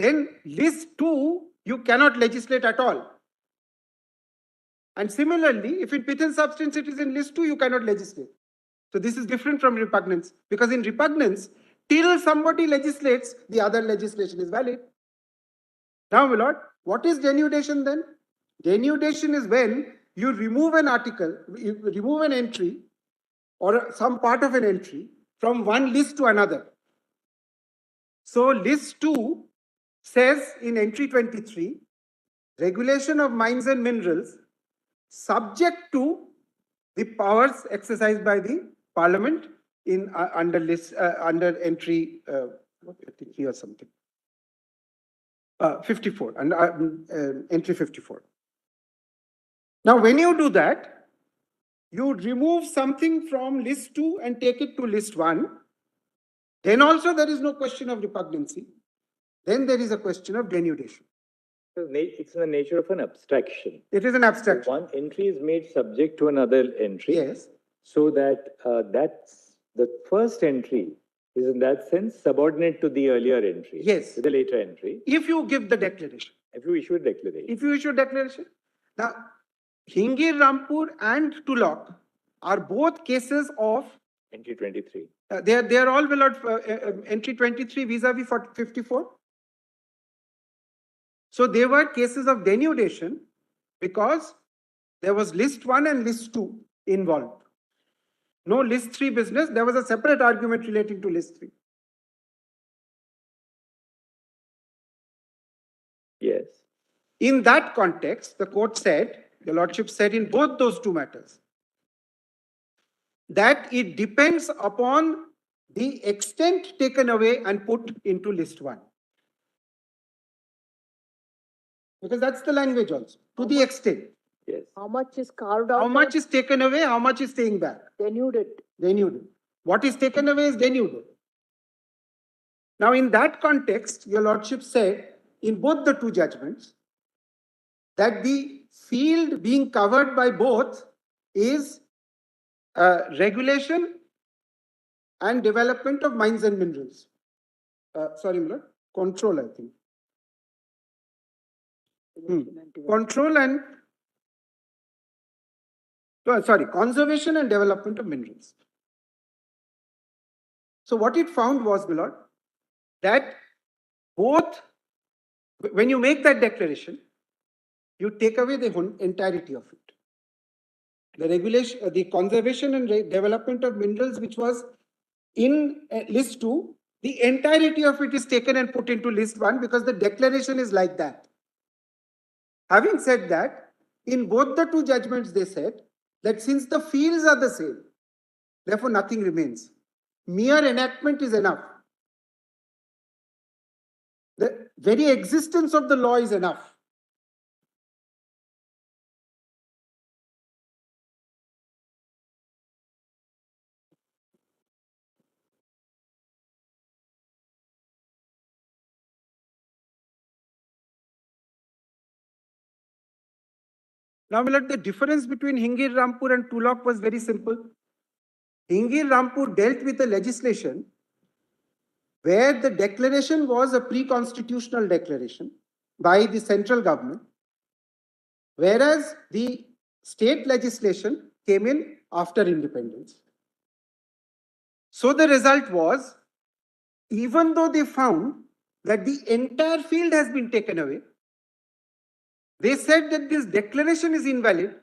then list 2, you cannot legislate at all. And similarly, if in pith and substance it is in list 2, you cannot legislate. So this is different from repugnance, because in repugnance, till somebody legislates, the other legislation is valid. Now, my lord, what is denudation then? Denudation is when you remove an article, you remove an entry or some part of an entry from one list to another. So list 2 says in entry 23, regulation of mines and minerals subject to the powers exercised by the Parliament in under list under entry 53 or something. 54 and entry 54. Now, when you do that, you remove something from list 2 and take it to list 1. Then also there is no question of repugnancy. Then there is a question of denudation. It's in the nature of an abstraction. It is an abstraction. One entry is made subject to another entry. Yes. So that that's the first entry is in that sense subordinate to the earlier entry. Yes. To the later entry. If you give the declaration. If you issue a declaration. If you issue declaration. Now, Hingir Rampur and Tulok are both cases of entry 23. They are all entry 23 vis-a-vis 54. So they were cases of denudation because there was list 1 and list 2 involved. No list 3 business. There was a separate argument relating to list 3. Yes. In that context, the court said, the Lordship said in both those two matters, that it depends upon the extent taken away and put into list 1. Because that's the language also, to the extent. Yes. How much is carved out? How much is taken away, how much is staying back? Denuded. Denuded. What is taken away is denuded. Now, in that context, your Lordship said in both the two judgments that the field being covered by both is regulation and development of mines and minerals. Sorry, Miller, control, I think. Control and conservation and development of minerals. So what it found was, my lord, that both, when you make that declaration, you take away the entirety of it. The regulation, the conservation and development of minerals, which was in list 2, the entirety of it is taken and put into list 1 because the declaration is like that. Having said that, in both the two judgments, they said that since the fields are the same, therefore nothing remains. Mere enactment is enough. The very existence of the law is enough. Now, the difference between Hingir Rampur and Tulok was very simple. Hingir Rampur dealt with a legislation where the declaration was a pre-constitutional declaration by the central government, whereas the state legislation came in after independence. So the result was, even though they found that the entire field has been taken away, they said that this declaration is invalid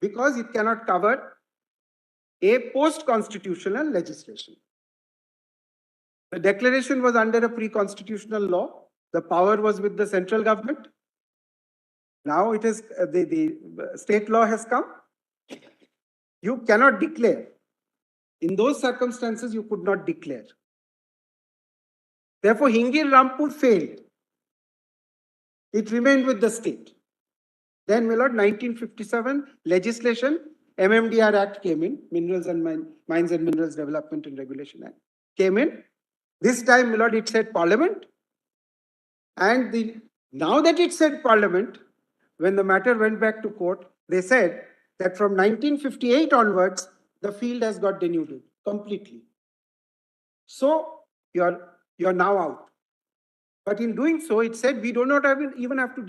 because it cannot cover a post-constitutional legislation. The declaration was under a pre-constitutional law. The power was with the central government. Now it is the state law has come. You cannot declare. In those circumstances, you could not declare. Therefore, Hingir Rampur failed. It remained with the state. Then, my lord, 1957 legislation, MMDR Act came in, Minerals and Mines and Minerals Development and Regulation Act came in. This time, my lord, it said Parliament. And now that it said Parliament, when the matter went back to court, they said that from 1958 onwards, the field has got denuded completely. So you're now out. But in doing so, it said we do not even have to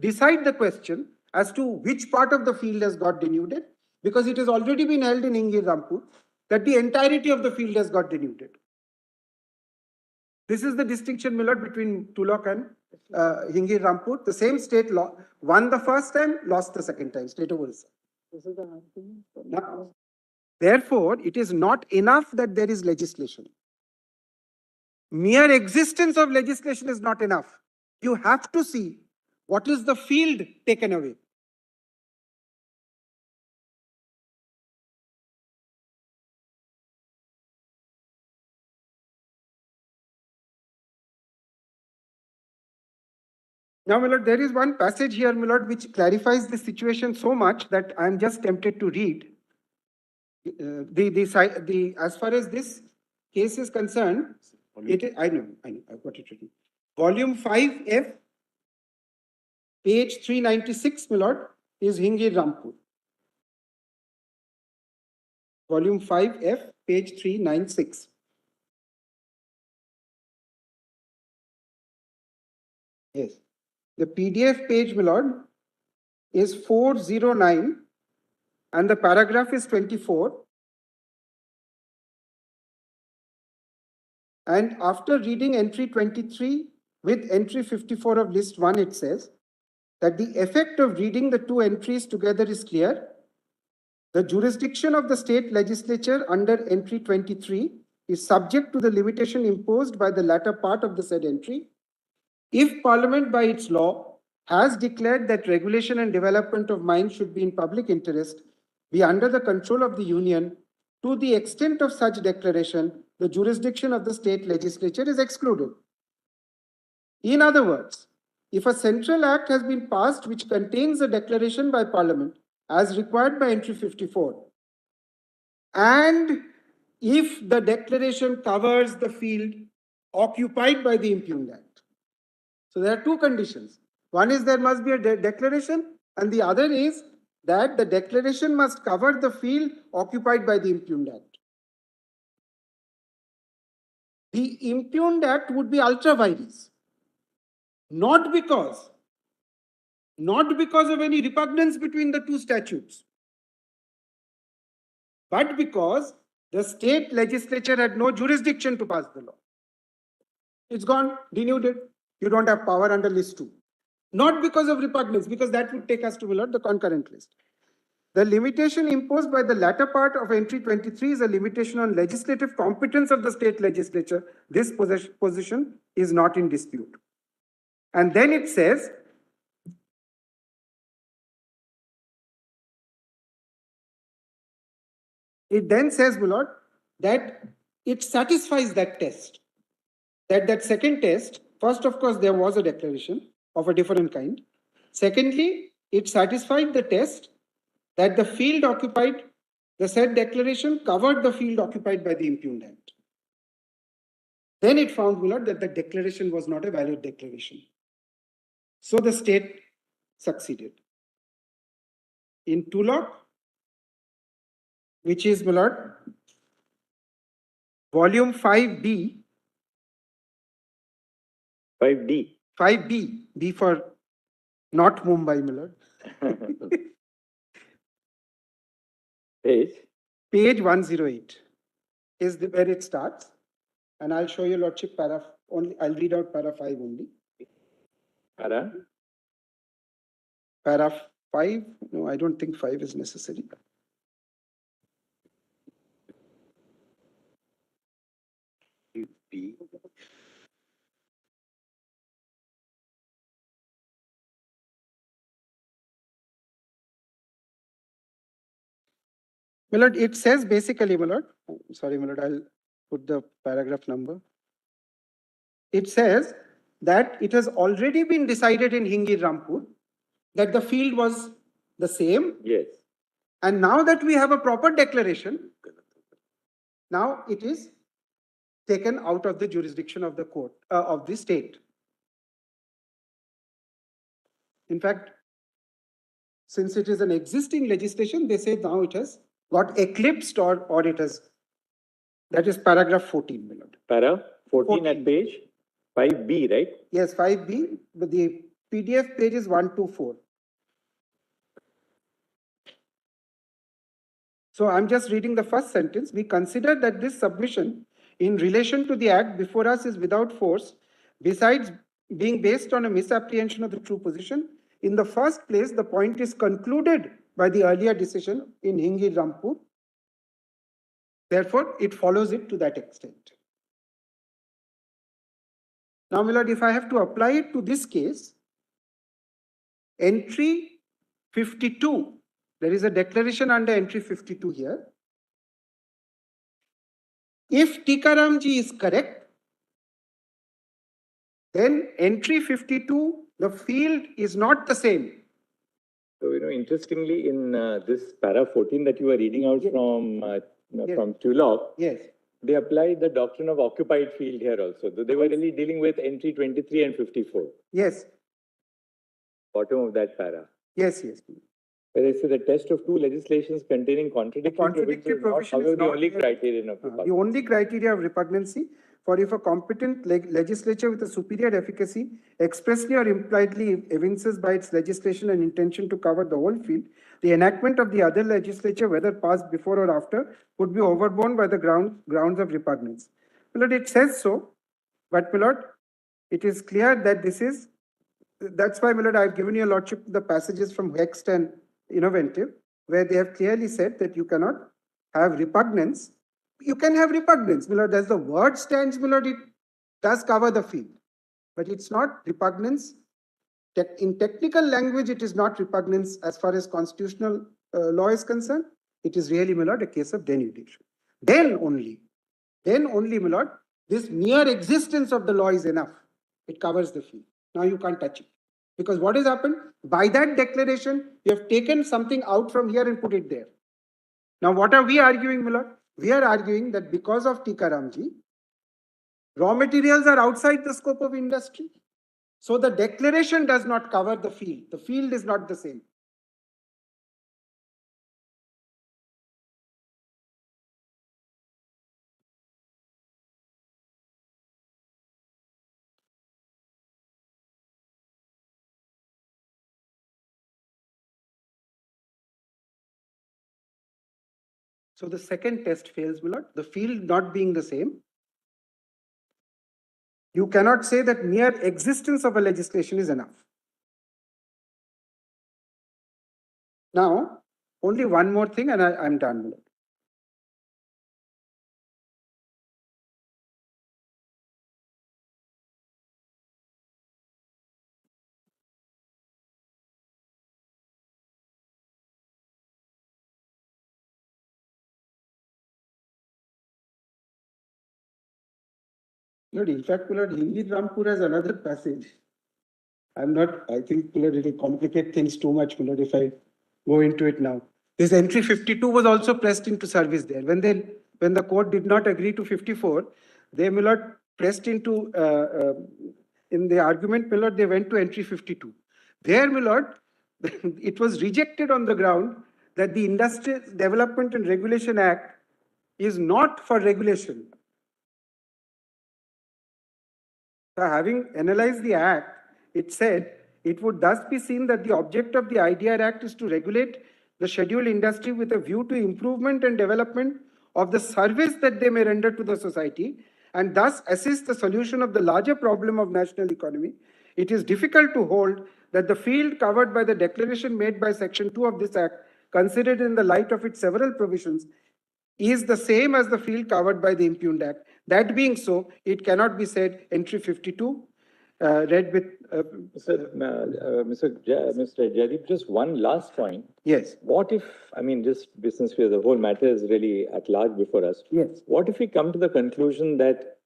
decide the question as to which part of the field has got denuded, because it has already been held in Hingir Rampur that the entirety of the field has got denuded. This is the distinction, my lord, between Tulok and Hingir Rampur. The same state law won the first time, lost the second time. State of Orissa. Now, therefore, it is not enough that there is legislation. Mere existence of legislation is not enough. You have to see what is the field taken away. Now, my lord, there is one passage here, my lord, which clarifies the situation so much that I am just tempted to read. As far as this case is concerned, I know, I've got it written. Volume 5F, page 396, my lord, is Hingir Rampur. Volume 5F, page 396. Yes. The PDF page, my lord, is 409 and the paragraph is 24. And after reading entry 23 with entry 54 of list 1, it says that the effect of reading the two entries together is clear. The jurisdiction of the state legislature under entry 23 is subject to the limitation imposed by the latter part of the said entry. If Parliament by its law has declared that regulation and development of mines should be in public interest, be under the control of the Union, to the extent of such declaration, the jurisdiction of the state legislature is excluded. In other words, if a central act has been passed which contains a declaration by Parliament as required by entry 54, and if the declaration covers the field occupied by the impugned act. So there are two conditions. One is there must be a declaration, and the other is that the declaration must cover the field occupied by the impugned act. The impugned act would be ultra vires, not because of any repugnance between the two statutes, but because the state legislature had no jurisdiction to pass the law. It's gone, denuded. You don't have power under list 2. Not because of repugnance, because that would take us to the concurrent list. The limitation imposed by the latter part of entry 23 is a limitation on legislative competence of the state legislature. This position is not in dispute. And then it says, my lord, that it satisfies that test. That second test, first, of course, there was a declaration of a different kind. Secondly, it satisfied the test that the field occupied, the said declaration covered the field occupied by the impugned act. Then it found, my lord, that the declaration was not a valid declaration. So the state succeeded. In Tulok, which is, my lord, volume 5B, 5D. 5B, B for not Mumbai, my lord. Page? Page 108 is where it starts. And I'll show you lordship para only, I'll read out para 5 only. Para? Para 5, no, I don't think 5 is necessary. B. My lord, it says basically, my lord, sorry, my lord, I'll put the paragraph number. It says that it has already been decided in Hingir Rampur that the field was the same. Yes. And now that we have a proper declaration, now it is taken out of the jurisdiction of the court, of the state. In fact, since it is an existing legislation, they say now it has got eclipsed or it has, that is paragraph 14, my lord. Para 14 at page 5B, right? Yes, 5B, but the PDF page is 124. So I'm just reading the first sentence. We consider that this submission in relation to the act before us is without force, besides being based on a misapprehension of the true position. In the first place, the point is concluded by the earlier decision in Hingir Rampur. Therefore, it follows it to that extent. Now, my lord, if I have to apply it to this case, entry 52, there is a declaration under entry 52 here. If Tikaram ji is correct, then entry 52, the field is not the same. So, interestingly, in this para 14 that you were reading out from Tulloch, yes, they applied the doctrine of occupied field here also. They were really dealing with entry 23 and 54. Yes. Bottom of that para. Yes, yes. Where they say the test of two legislations containing contradictory provisions is not, the only criterion of the only criteria of repugnancy. For if a competent legislature with a superior efficacy expressly or impliedly evinces by its legislation an intention to cover the whole field, the enactment of the other legislature, whether passed before or after, would be overborne by the grounds of repugnance. My lord, it says so, but my lord, it is clear that this is, that's why, my lord, I've given your lordship the passages from Hext and Innovative, where they have clearly said that you cannot have repugnance. You can have repugnance, my lord, as the word stands, my lord, it does cover the field, but it's not repugnance. In technical language, it is not repugnance as far as constitutional law is concerned. It is really, my lord, a case of denudation. Then only, my lord, this mere existence of the law is enough. It covers the field. Now you can't touch it. Because what has happened? By that declaration, you have taken something out from here and put it there. Now, what are we arguing, my lord? We are arguing that because of Tikaram ji, raw materials are outside the scope of industry. So the declaration does not cover the field. The field is not the same. So the second test fails, my lord. The field not being the same. You cannot say that mere existence of a legislation is enough. Now, only one more thing and I'm done with it. Lord, in fact, Lord, Hingir Rampur has another passage. I think, Lord, it will complicate things too much, Lord, if I go into it now. This entry 52 was also pressed into service there. When the court did not agree to 54, they, my lord, pressed into, in the argument, my lord, they went to entry 52. There, my lord, it was rejected on the ground that the Industrial Development and Regulation Act is not for regulation. So having analyzed the Act, it said, it would thus be seen that the object of the IDR Act is to regulate the scheduled industry with a view to improvement and development of the service that they may render to the society, and thus assist the solution of the larger problem of national economy. It is difficult to hold that the field covered by the declaration made by Section 2 of this Act, considered in the light of its several provisions, is the same as the field covered by the impugned Act. That being so, it cannot be said entry 52, read with... Mr. Jaideep, just one last point. Yes. What if, I mean, just business where the whole matter is really at large before us. Yes. What if we come to the conclusion that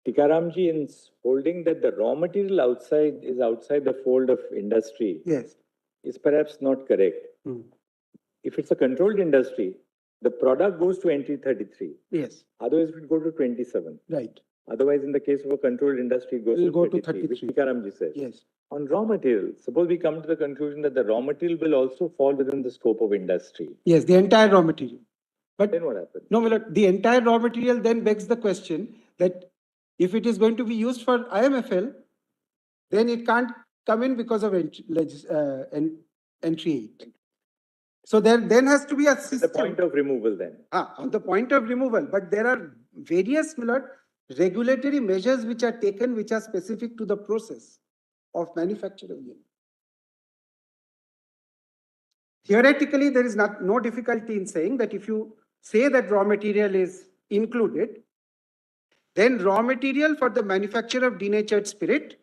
Tikaramji is holding that the raw material outside the fold of industry Yes. is perhaps not correct? If it's a controlled industry, the product goes to entry 33. Yes. Otherwise, it would go to 27. Right. Otherwise, in the case of a controlled industry, it goes It'll to go to 33, which 33. Tikaramji says. Yes. On raw material, suppose we come to the conclusion that the raw material will also fall within the scope of industry. Yes, the entire raw material. But then what happens? No, look, the entire raw material then begs the question that if it is going to be used for IMFL, then it can't come in because of entry 8. So there then has to be a system. The point of removal then. On the point of removal, but there are various regulatory measures which are taken which are specific to the process of manufacturing. Theoretically, there is no difficulty in saying that if you say that raw material is included, then raw material for the manufacture of denatured spirit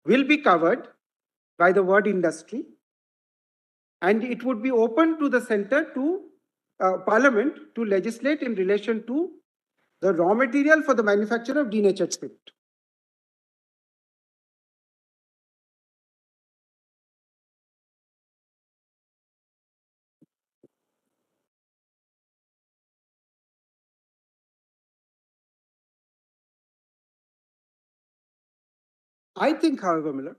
will be covered by the word industry, and it would be open to the center to Parliament to legislate in relation to the raw material for the manufacture of denatured spirit. I think, however, Miller,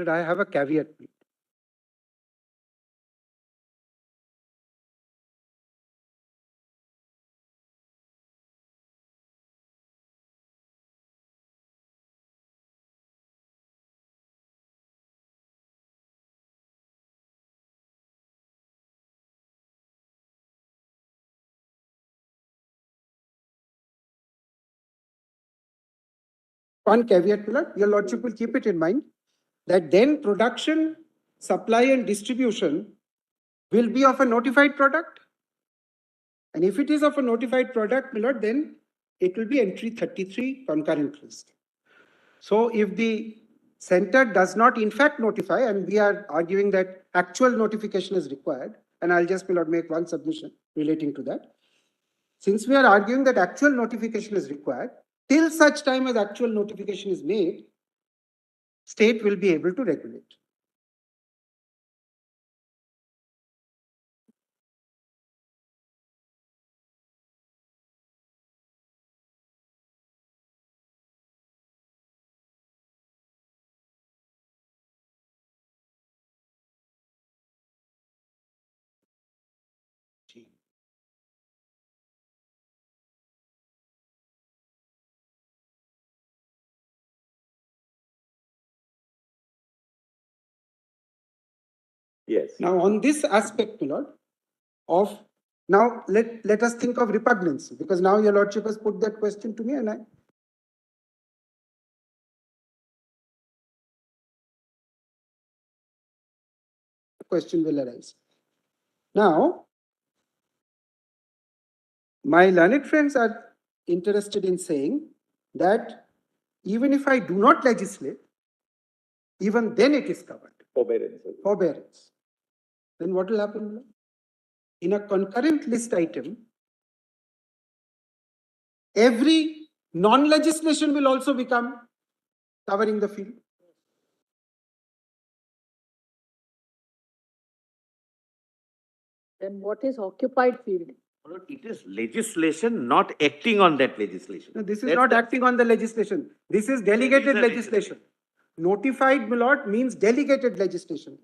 I have a caveat. One caveat, Miller, your Lordship will keep it in mind that then production, supply and distribution will be of a notified product. And if it is of a notified product, Miller, then it will be entry 33 concurrent list. So if the center does not in fact notify, and we are arguing that actual notification is required, and I'll just, Miller, make one submission relating to that. Since we are arguing that actual notification is required, till such time as actual notification is made, state will be able to regulate. Yes. Now, on this aspect, my lord, of now let us think of repugnancy, because now your lordship has put that question to me, and I question will arise. Now, my learned friends are interested in saying that even if I do not legislate, even then it is covered. Forbearance. Forbearance. Then what will happen? In a concurrent list item, every non-legislation will also become covering the field. Then what is occupied field? It is legislation not acting on that legislation. No, this is That's not the- acting on the legislation. This is delegated a legislation. Notified, my lord, means delegated legislation.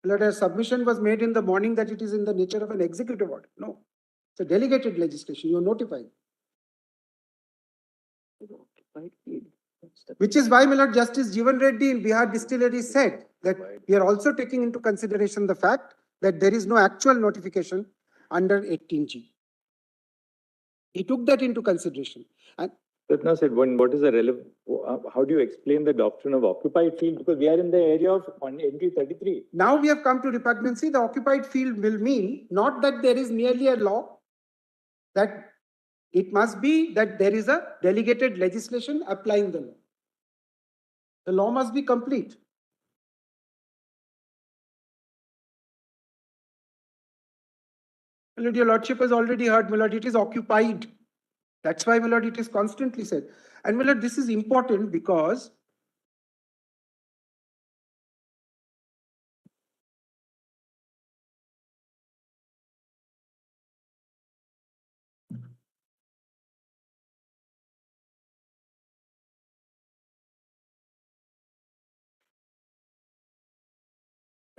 My lord, a submission was made in the morning that it is in the nature of an executive order. No, it's a delegated legislation. You are notified. Occupied field. That's the- Which is why, my lord, Justice Jeevan Reddy in Bihar Distillery said that we are also taking into consideration the fact that there is no actual notification under 18G. He took that into consideration. And Ratna said, what is the relevant, how do you explain the doctrine of occupied field? Because we are in the area of entry 33. now we have come to repugnancy. The occupied field will mean not that there is merely a law, that it must be that there is a delegated legislation applying the law. The law must be complete. My lord, your lordship has already heard, my lord, it is occupied. That's why, my lord, it is constantly said. And my lord, this is important because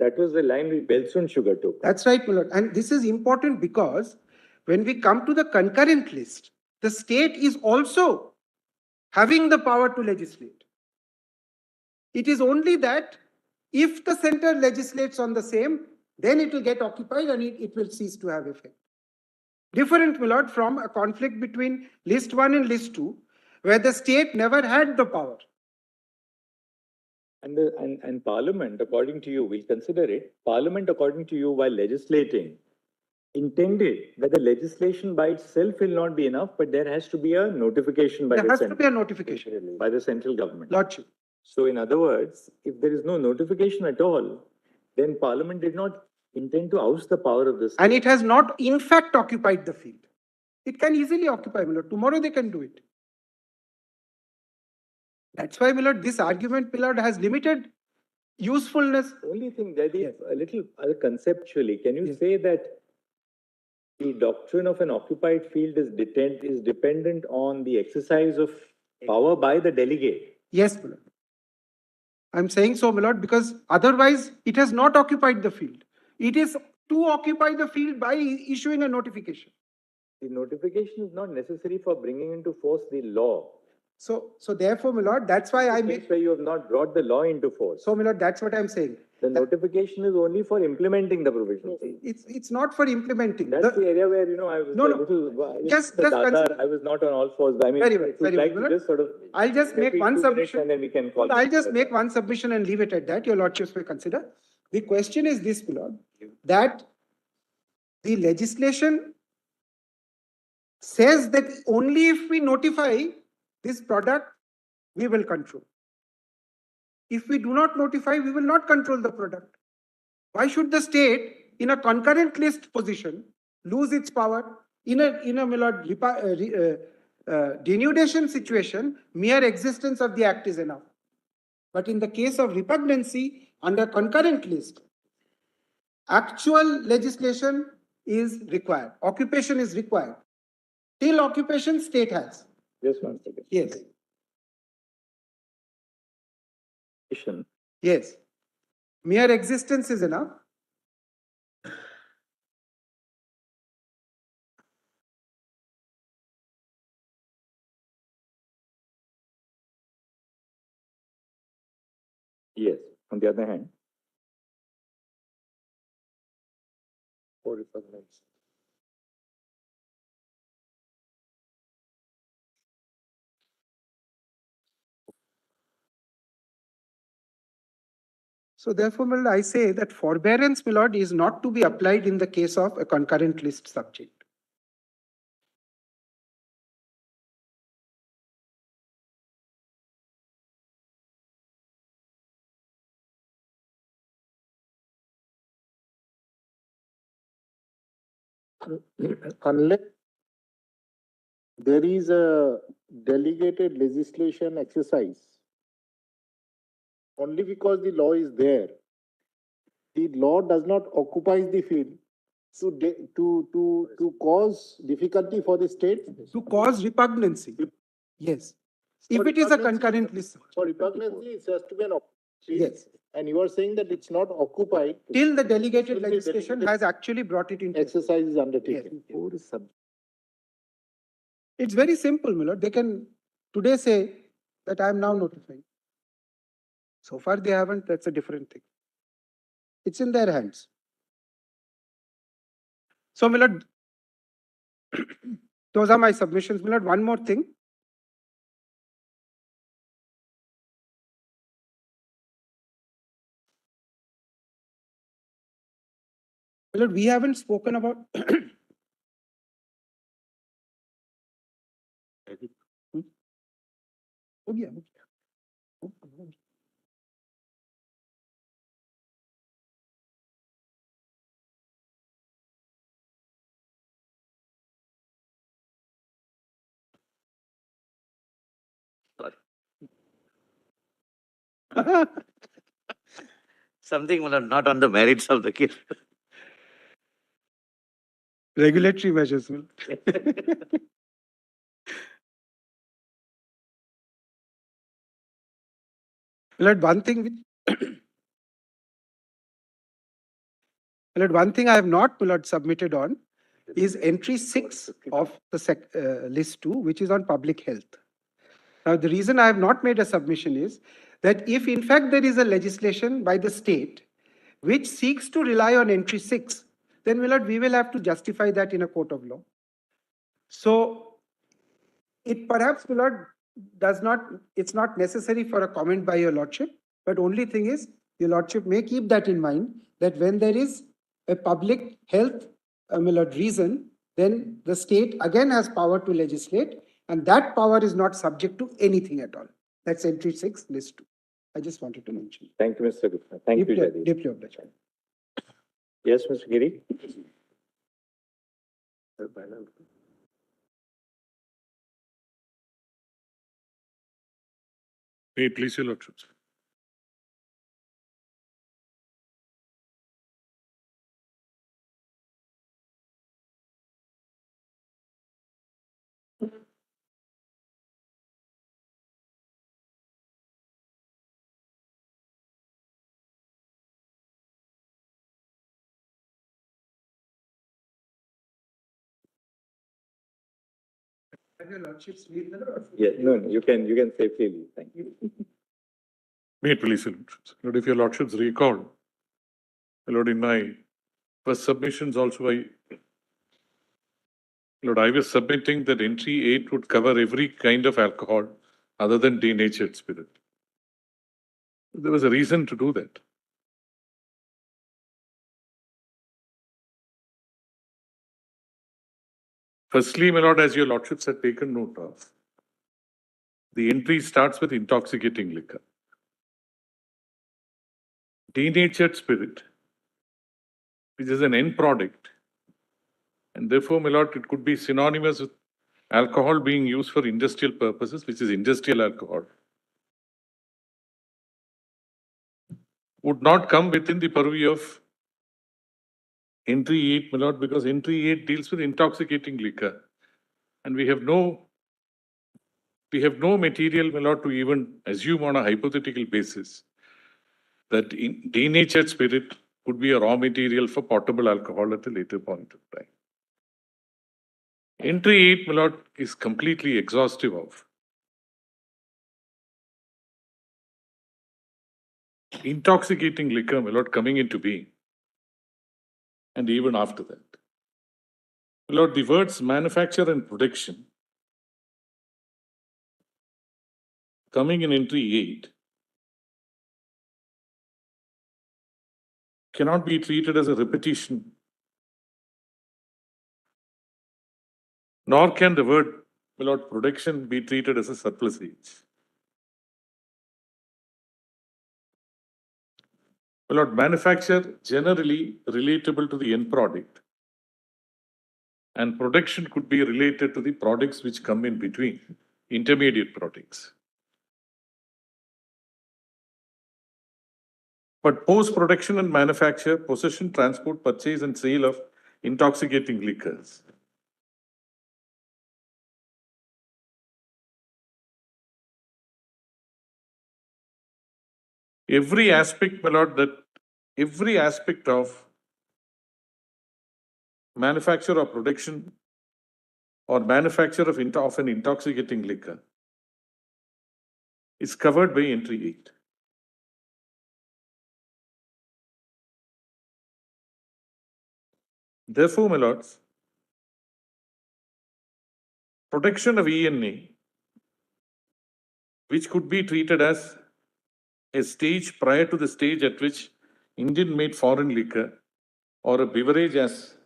That was the line which Belson Sugar took. that's right, my lord. And this is important because when we come to the concurrent list, the state is also having the power to legislate. It is only that if the center legislates on the same, then it will get occupied and it will cease to have effect. Different, my lord, from a conflict between list 1 and list 2, where the state never had the power. And Parliament, according to you, we'll consider it, Parliament, according to you, while legislating, intended that the legislation by itself will not be enough, but there has to be a notification by There the has to be a notification. by the central government. Lordship. So in other words, if there is no notification at all, then Parliament did not intend to oust the power of this. And it has not, in fact, occupied the field. It can easily occupy, my lord. Tomorrow they can do it. That's why, my lord, this argument, my lord, has limited usefulness. Only thing, Jaideep, a little conceptually, can you say that the doctrine of an occupied field is dependent on the exercise of power by the delegate? Yes, my lord. I'm saying so, my lord, because otherwise it has not occupied the field. It is to occupy the field by issuing a notification. The notification is not necessary for bringing into force the law. So therefore, my lord, that's why I make. Where you have not brought the law into force. So, my lord, that's what I'm saying. The notification is only for implementing the provision. It's not for implementing. That's the area where, I was I was not on all fours. I mean, very well, very like well. just sort of. I'll just make one submission. And then we can call. I'll just make one submission and leave it at that. Your lordships may consider. The question is this, my lord, that the legislation says that only if we notify this product, we will control. If we do not notify, we will not control the product. Why should the state, in a concurrent list position, lose its power? In a my lord, denudation situation, mere existence of the act is enough. But in the case of repugnancy, under concurrent list, actual legislation is required. Occupation is required. Till occupation, state has. Just one second. Yes. Occupation. Yes. Mere existence is enough. Yes. On the other hand, For repugnancy. So therefore, my lord, I say that forbearance, my lord, is not to be applied in the case of a concurrent list subject. Unless there is a delegated legislation exercise, only because the law is there, the law does not occupy the field, to cause difficulty for the state? To cause repugnancy. Yes. If it is a concurrent list. For repugnancy, it has to be an Yes. And you are saying that it's not occupied. Till the delegated legislation has actually brought it into. Exercise is undertaken. It's very simple, my lord. They can today say that I am now notifying. So far they haven't, that's a different thing. It's in their hands. So, my lord, those are my submissions. My lord, one more thing. My lord, we haven't spoken about. हो गया, हो गया. Something not on the merits of the case. Regulatory measures. My lord, one thing I have not, my lord, submitted on is entry 6 of the list 2, which is on public health. Now, the reason I have not made a submission is that if in fact there is a legislation by the state which seeks to rely on entry 6, then my lord, we will have to justify that in a court of law. So it perhaps, my lord, it's not necessary for a comment by your lordship, but only thing is, your lordship may keep that in mind, that when there is a public health, my lord, reason, then the state again has power to legislate, and that power is not subject to anything at all. That's entry 6, list 2. I just wanted to mention. Thank you, Mr. Gupta. Thank you, Jaideep. Deeply obliged. Yes, Mr. Giri? Please, your lordship. Your lordship's leave, my lord? Yeah, no, you can safely leave. Thank you. May it please, your lordships. Lord, if your lordships recall, Lord, in my first submissions also, I was submitting that entry 8 would cover every kind of alcohol other than denatured spirit. There was a reason to do that. Firstly, my lord, as your lordships had taken note of, the entry starts with intoxicating liquor. Denatured spirit, which is an end product, and therefore, my lord, it could be synonymous with alcohol being used for industrial purposes, which is industrial alcohol, would not come within the purview of entry 8, my lord, because entry 8 deals with intoxicating liquor. And we have no material, my lord, to even assume on a hypothetical basis that denatured spirit could be a raw material for potable alcohol at a later point of time. Entry 8, my lord, is completely exhaustive of intoxicating liquor, my lord, coming into being. And even after that. My lord, the words manufacture and production coming in entry 8 cannot be treated as a repetition, nor can the word, my lord, production be treated as a surplusage. My lord, manufacture generally relatable to the end product, and production could be related to the products which come in between, intermediate products. But post-production and manufacture, possession, transport, purchase, and sale of intoxicating liquors. Every aspect, my lord, every aspect of manufacture or production or manufacture of an intoxicating liquor is covered by entry 8. Therefore, my lords, protection of ENA, which could be treated as a stage prior to the stage at which Indian-made foreign liquor or a beverage, as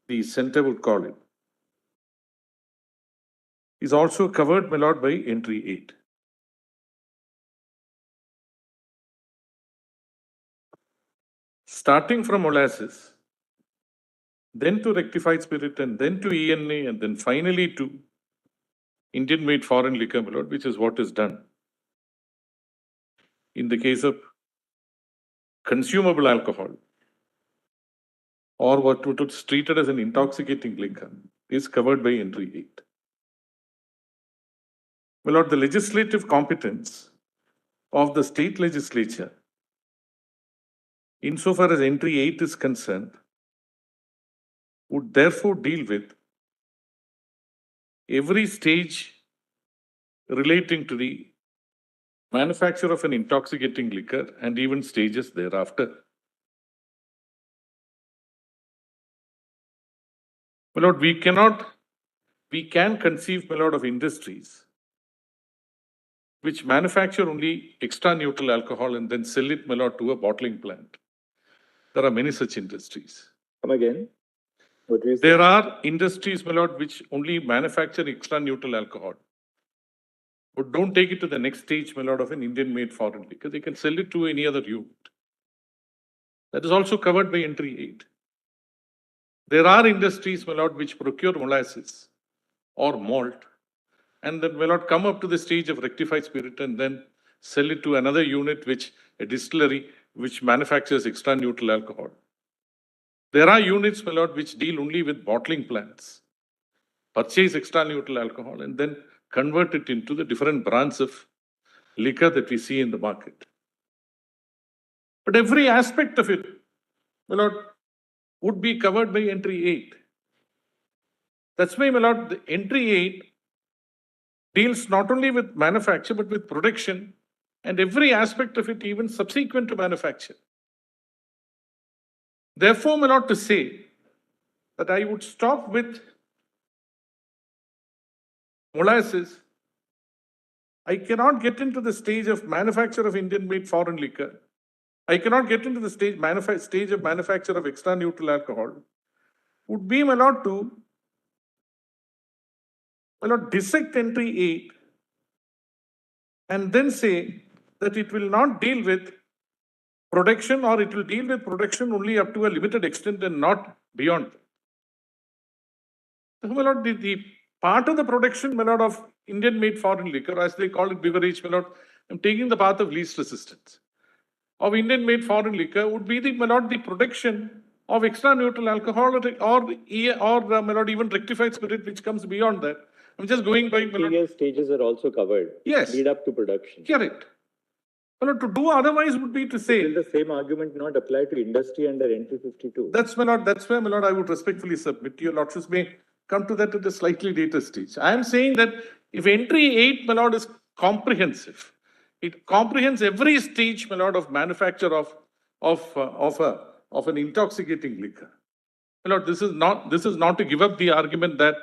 the center would call it, is also covered, my lord, by entry 8. Starting from molasses, then to rectified spirit, and then to ENA, and then finally to Indian-made foreign liquor, my lord, which is what is done in the case of consumable alcohol, or what is treated as an intoxicating liquor, is covered by entry 8. My lord, the legislative competence of the state legislature, insofar as entry 8 is concerned, would therefore deal with every stage relating to the manufacture of an intoxicating liquor and even stages thereafter. My lord, we can conceive, my lord, of industries which manufacture only extra neutral alcohol and then sell it, my lord, to a bottling plant. There are many such industries. Come again? What do you say? There are industries, my lord, which only manufacture extra neutral alcohol, but don't take it to the next stage, my lord, of an Indian-made foreign liquor. They can sell it to any other unit. That is also covered by entry 8. There are industries, my lord, which procure molasses or malt and then will not come up to the stage of rectified spirit and then sell it to another unit, a distillery, which manufactures extra neutral alcohol. There are units, my lord, which deal only with bottling plants, purchase extra neutral alcohol and then convert it into the different brands of liquor that we see in the market. But every aspect of it, my lord, would be covered by entry 8. That's why, my lord, the entry 8 deals not only with manufacture, but with production and every aspect of it, even subsequent to manufacture. Therefore, my lord, to say that I would stop with molasses, I cannot get into the stage of manufacture of Indian-made foreign liquor. I cannot get into the stage of manufacture of extra neutral alcohol. Would be, my lord, to dissect entry 8 and then say that it will not deal with production, or it will deal with production only up to a limited extent and not beyond. So, my lord, the part of the production, my lord, of Indian-made foreign liquor, as they call it, beverage, my lord, I'm taking the path of least resistance. Of Indian-made foreign liquor would be my lord, the production of extra neutral alcohol or my lord, even rectified spirit, which comes beyond that. I'm just going by, my lord. Stages are also covered. Yes. Lead up to production. Correct. My lord, to do otherwise would be to say. Will the same argument not apply to industry under entry 52? That's, my lord, that's where, my lord, I would respectfully submit. Your lordships may come to that at a slightly later stage. I am saying that if entry 8, my lord, is comprehensive, it comprehends every stage, my lord, of manufacture of an intoxicating liquor. My lord, this is not to give up the argument that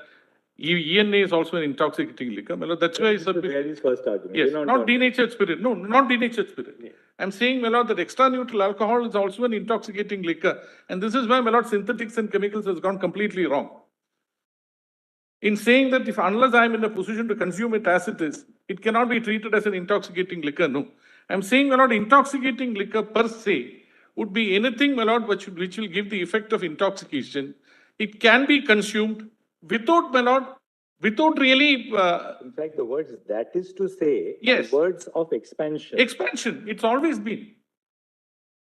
ENA is also an intoxicating liquor. My lord, that's why I submit. This first argument. Yes, not denatured spirit. No, not denatured spirit. Yeah. I'm saying, my lord, that extra neutral alcohol is also an intoxicating liquor. And this is why, my lord, synthetics and chemicals has gone completely wrong. In saying that unless I'm in a position to consume it as it is, it cannot be treated as an intoxicating liquor. No. I'm saying, my lord, intoxicating liquor per se would be anything, my lord, which will give the effect of intoxication. It can be consumed without, my lord, without really. In fact, the words "that is to say" yes, are words of expansion. Expansion. It's always been.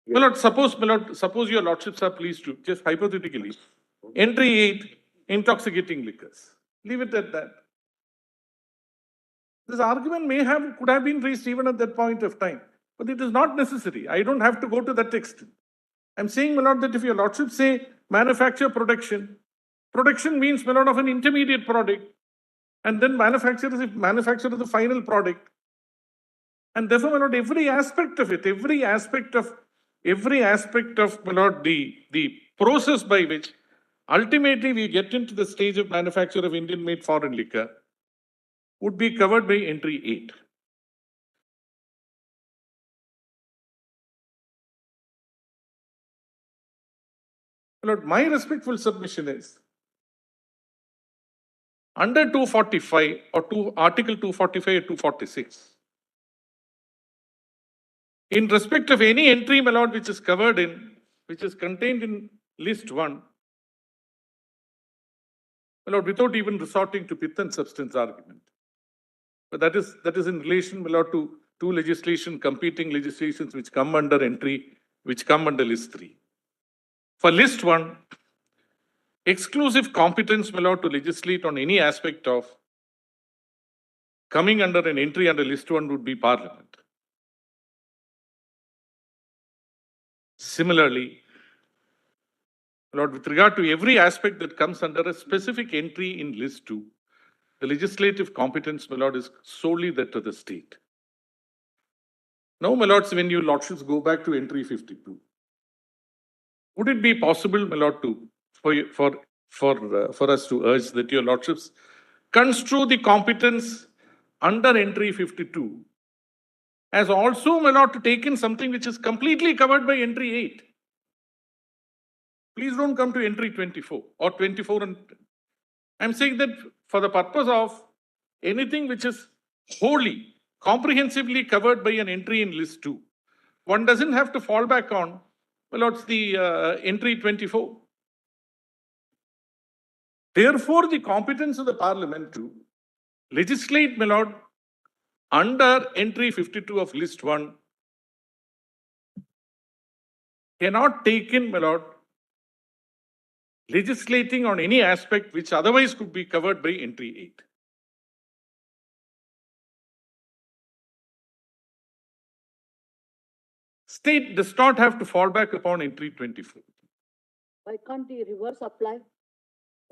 Yes. My lord, suppose your lordships are pleased to, just hypothetically, Entry 8, intoxicating liquors. Leave it at that. This argument could have been raised even at that point of time, but it is not necessary. I don't have to go to that extent. I'm saying, my lord, that if your lordship say manufacture production means, my lord, of an intermediate product, and then manufacture is the final product. And therefore, my lord, every aspect of it, every aspect of, my lord, the process by which ultimately we get into the stage of manufacture of Indian-made foreign liquor would be covered by entry 8. My lord, my respectful submission is, under 245 or Article 245 or 246, in respect of any entry, my lord, which is contained in list 1, my lord, without even resorting to pith and substance argument. But that is in relation, my lord, to two competing legislations which come under list 3. For list 1, exclusive competence, my lord, to legislate on any aspect of coming under an entry under list 1 would be Parliament. Similarly, Lord, with regard to every aspect that comes under a specific entry in list 2, the legislative competence, my lord, is solely that of the state. Now, my lords, when you lordships go back to entry 52, would it be possible, my lord, for us to urge that your lordships construe the competence under entry 52 as also, my lord, to take in something which is completely covered by entry 8? Please don't come to entry 24 or 24. And I'm saying that for the purpose of anything which is wholly, comprehensively covered by an entry in list 2, one doesn't have to fall back on, well, it's the entry 24. Therefore, the competence of the Parliament to legislate, my lord, under entry 52 of list 1 cannot take in, my lord, legislating on any aspect which otherwise could be covered by entry 8. State does not have to fall back upon entry 24. Why can't the reverse apply?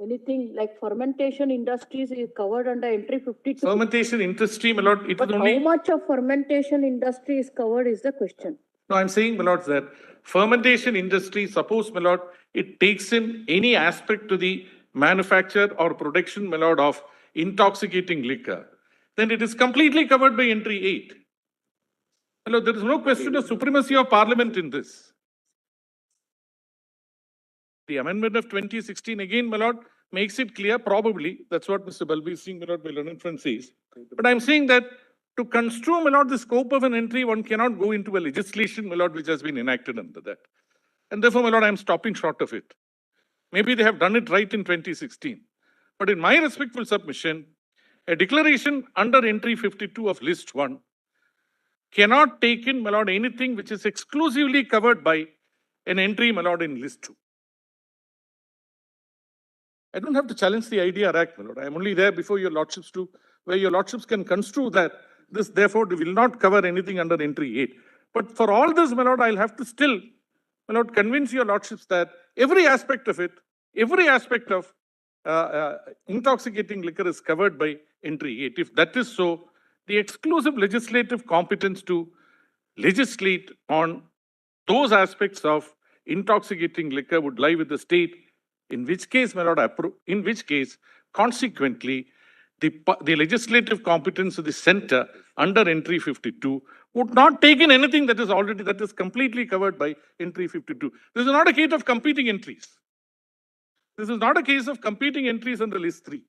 Anything like fermentation industries is covered under entry 52. Fermentation industry, my lord, it But is only... how much of fermentation industry is covered is the question. No, I'm saying, my lord, that fermentation industry, suppose, my lord, it takes in any aspect to the manufacture or production, my lord, of intoxicating liquor, then it is completely covered by entry 8. My lord, there is no question of supremacy of Parliament in this. The amendment of 2016, again, my lord, makes it clear, probably, that's what Mr. Balbir Singh, my lord, my learned friend says. But I'm saying that to construe, my lord, the scope of an entry, one cannot go into a legislation, my lord, which has been enacted under that. And therefore, my lord, I'm stopping short of it. Maybe they have done it right in 2016. But in my respectful submission, a declaration under entry 52 of list 1 cannot take in, my lord, anything which is exclusively covered by an entry, my lord, in list 2. I don't have to challenge the IDR Act, my lord. I'm only there before your lordships to, where your lordships can construe that this, therefore, will not cover anything under entry 8. But for all this, my lord, I'll have to still, my lord, convince your lordships that every aspect of it, every aspect of intoxicating liquor is covered by entry 8. If that is so, the exclusive legislative competence to legislate on those aspects of intoxicating liquor would lie with the state, in which case, my lord, consequently, the legislative competence of the center under entry 52 would not take in anything that is completely covered by entry 52. This is not a case of competing entries. This is not a case of competing entries under list 3.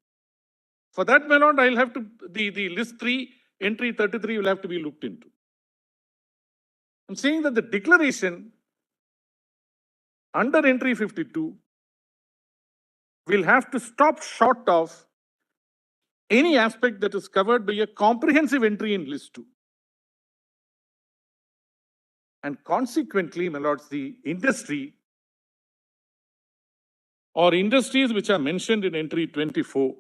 For that, my lord, I'll have to, the list 3, entry 33 will have to be looked into. I'm saying that the declaration under entry 52 will have to stop short of any aspect that is covered by a comprehensive entry in list 2. And consequently, my lords, the industry or industries which are mentioned in entry 24.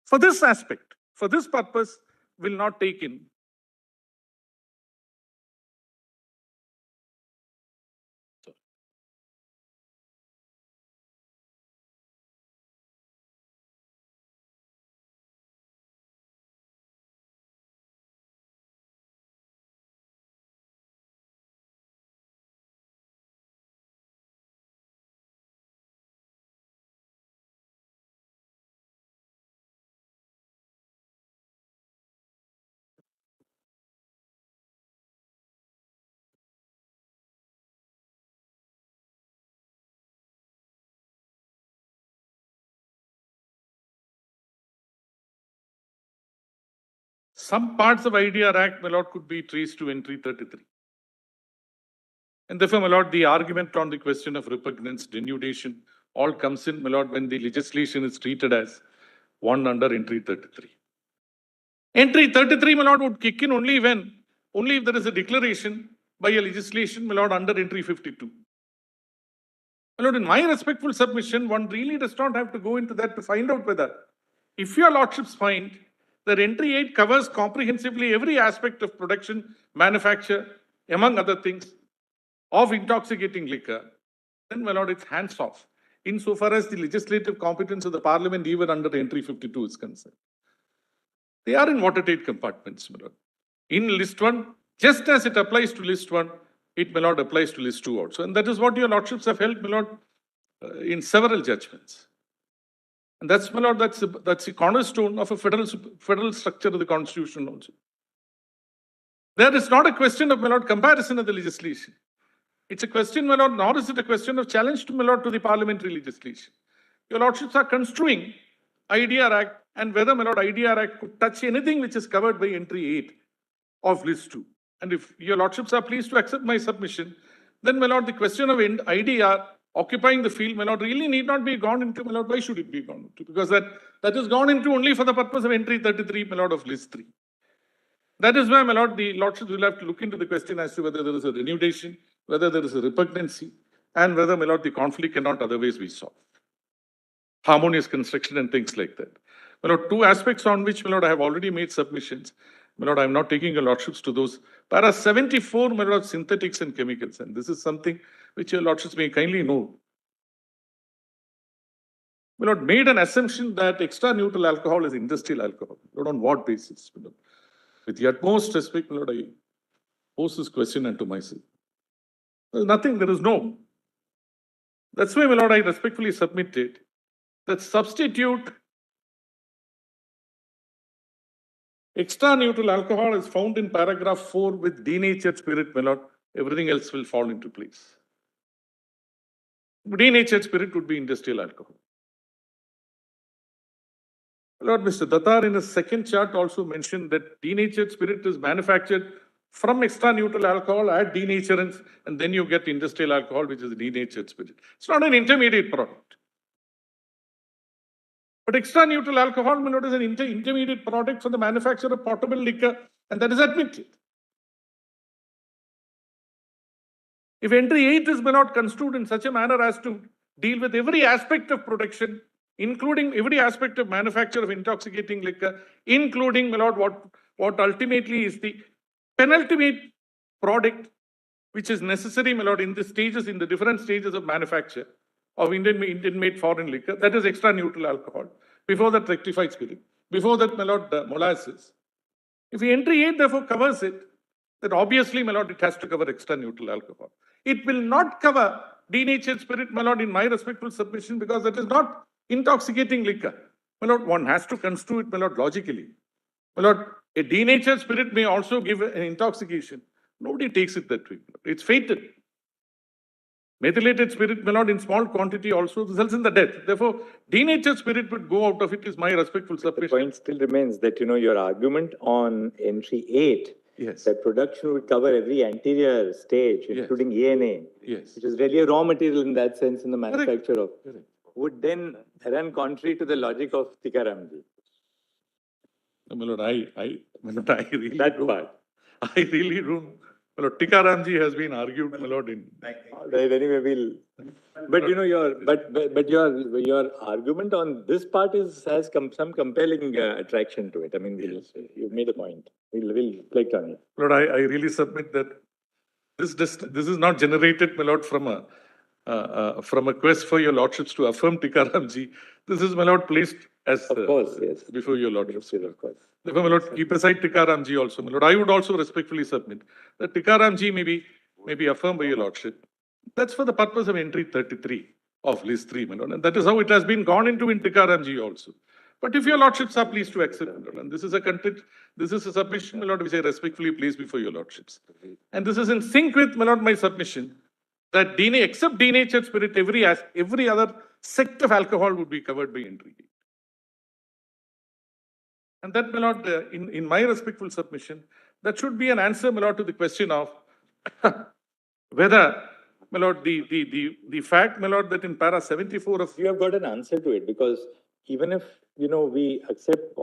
For this aspect, for this purpose, will not take in. Some parts of IDR Act, my lord, could be traced to entry 33. And therefore, my lord, the argument on the question of repugnance, denudation, all comes in, my lord, when the legislation is treated as one under entry 33. Entry 33, my lord, would kick in only if there is a declaration by a legislation, my lord, under entry 52. My lord, in my respectful submission, one really does not have to go into that to find out whether, if your lordships find that entry 8 covers comprehensively every aspect of production, manufacture, among other things, of intoxicating liquor, then, my lord, it's hands off, insofar as the legislative competence of the parliament, even under entry 52, is concerned. They are in watertight compartments, my lord. In list 1, just as it applies to list 1, it, my lord, applies to list 2 also. And that is what your lordships have held, my lord, in several judgments. And that's, my lord, that's the cornerstone of a federal structure of the constitution also. There is not a question of, my lord, comparison of the legislation. It's a question, my lord, nor is it a question of challenge to, my lord, to the parliamentary legislation. Your lordships are construing IDR Act and whether, my lord, IDR Act could touch anything which is covered by entry 8 of list 2. And if your lordships are pleased to accept my submission, then, my lord, the question of IDR occupying the field, my lord, really need not be gone into, my lord. Why should it be gone into? Because that is gone into only for the purpose of entry 33, my lord, of list 3. That is why, my lord, the lordships will have to look into the question as to whether there is a denudation, whether there is a repugnancy, and whether, my lord, the conflict cannot otherwise be solved. Harmonious construction and things like that. My lord, two aspects on which, my lord, I have already made submissions. My lord, I am not taking your lordships to those. Para 74, my lord, synthetics and chemicals. And this is something which your lordships may kindly know. My lord, made an assumption that extra neutral alcohol is industrial alcohol. Lord, on what basis? My lord? With the utmost respect, my lord, I pose this question unto myself. There is nothing, there is no. That's why, my lord, I respectfully submitted that substitute extra neutral alcohol is found in paragraph 4 with denatured spirit, my lord. Everything else will fall into place. Denatured spirit would be industrial alcohol. Lord, Mr. Datar in his second chart also mentioned that denatured spirit is manufactured from extra neutral alcohol at denaturance, and then you get industrial alcohol, which is denatured spirit. It's not an intermediate product. But extra neutral alcohol, my lord, is an intermediate product for the manufacture of potable liquor, and that is admitted. If entry 8 is, my lord, construed in such a manner as to deal with every aspect of production, including every aspect of manufacture of intoxicating liquor, including, my lord, what ultimately is the penultimate product which is necessary, my lord, in the different stages of manufacture of Indian-made foreign liquor, that is extra neutral alcohol. Before that, rectified spirit. Before that, my lord, molasses. If the entry 8 therefore covers it, then obviously, my lord, it has to cover extra neutral alcohol. It will not cover denatured spirit, my lord, in my respectful submission, because that is not intoxicating liquor. My lord, one has to construe it, my lord, logically. My lord, a denatured spirit may also give an intoxication. Nobody takes it that way. It's fatal. Methylated spirit, my lord, in small quantity also results in the death. Therefore, denatured spirit would go out of it is my respectful submission. The point still remains that, your argument on entry 8, yes, that production would cover every anterior stage, including ENA, yes, which is really a raw material in that sense in the manufacture of, correct, would then run contrary to the logic of Tikaram. My lord, I really that don't. part. I really don't, my My lord, Tikaramji has been argued, my lord, in. All right, anyway, but you know, your argument on this part has some compelling attraction to it. I mean, you've made a point. We'll reflect on it. Lord, I really submit that this is not generated, my lord, from a quest for your lordships to affirm Tikaramji. This is, my lord, placed as Of course, yes. before your lordships. Of course. Therefore, my lord, keep aside Tikaramji also, my lord. I would also respectfully submit that Tikaramji may be affirmed by your lordship. That's for the purpose of entry 33 of list 3, my lord. And that is how it has been gone into in Tikaramji also. But if your lordships are pleased to accept, my lord, and this is a submission, my lord, which I respectfully place before your lordships. And this is in sync with, my lord, my submission that except denatured spirit, every other sect of alcohol would be covered by entry. And that, my lord, in my respectful submission, that should be an answer, my lord, to the question of whether, my lord, the fact, my lord, that in para 74 of... You have got an answer to it, because even if, you know, we accept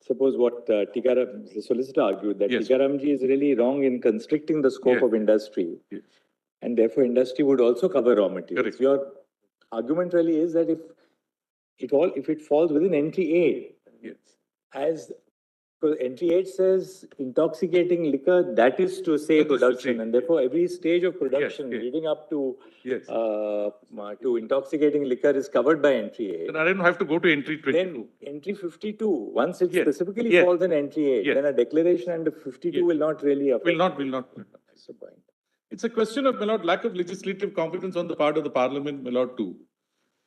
suppose what Tikaram, the solicitor, argued, that Yes. Tikaramji is really wrong in constricting the scope of industry. Yes. And therefore industry would also cover raw materials. Correct. Your argument really is that if it falls within entry 8, Yes. because entry 8 says intoxicating liquor, that is to say production, and therefore every stage of production leading up to intoxicating liquor is covered by entry 8. Then I don't have to go to entry 22. Then entry 52, once it Yes. specifically Yes. falls in entry 8, Yes. then a declaration under 52 Yes. will not really affect. Will not. That's the point. It's a question of, my lord, lack of legislative competence on the part of the parliament, my lord, to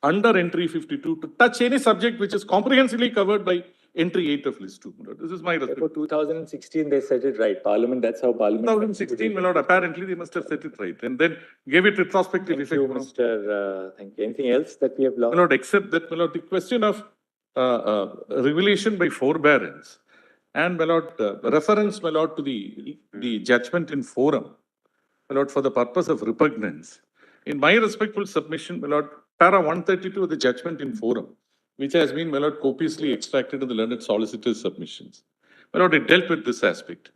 under entry 52 to touch any subject which is comprehensively covered by entry 8 of list 2. My lord. This is my respect. For 2016, they said it right. Parliament, that's how Parliament. 2016, my lord, apparently they must have set it right and then gave it retrospective effect. Thank you, Mr. Thank you. Anything else that we have lost? My lord, except that, my lord, the question of regulation by forbearance and, my lord, reference, my lord, to the judgment in forum, my lord, for the purpose of repugnance. In my respectful submission, my lord, para 132 of the judgment in forum, which has been, my lord, copiously extracted in the learned solicitor's submissions. My lord, it dealt with this aspect.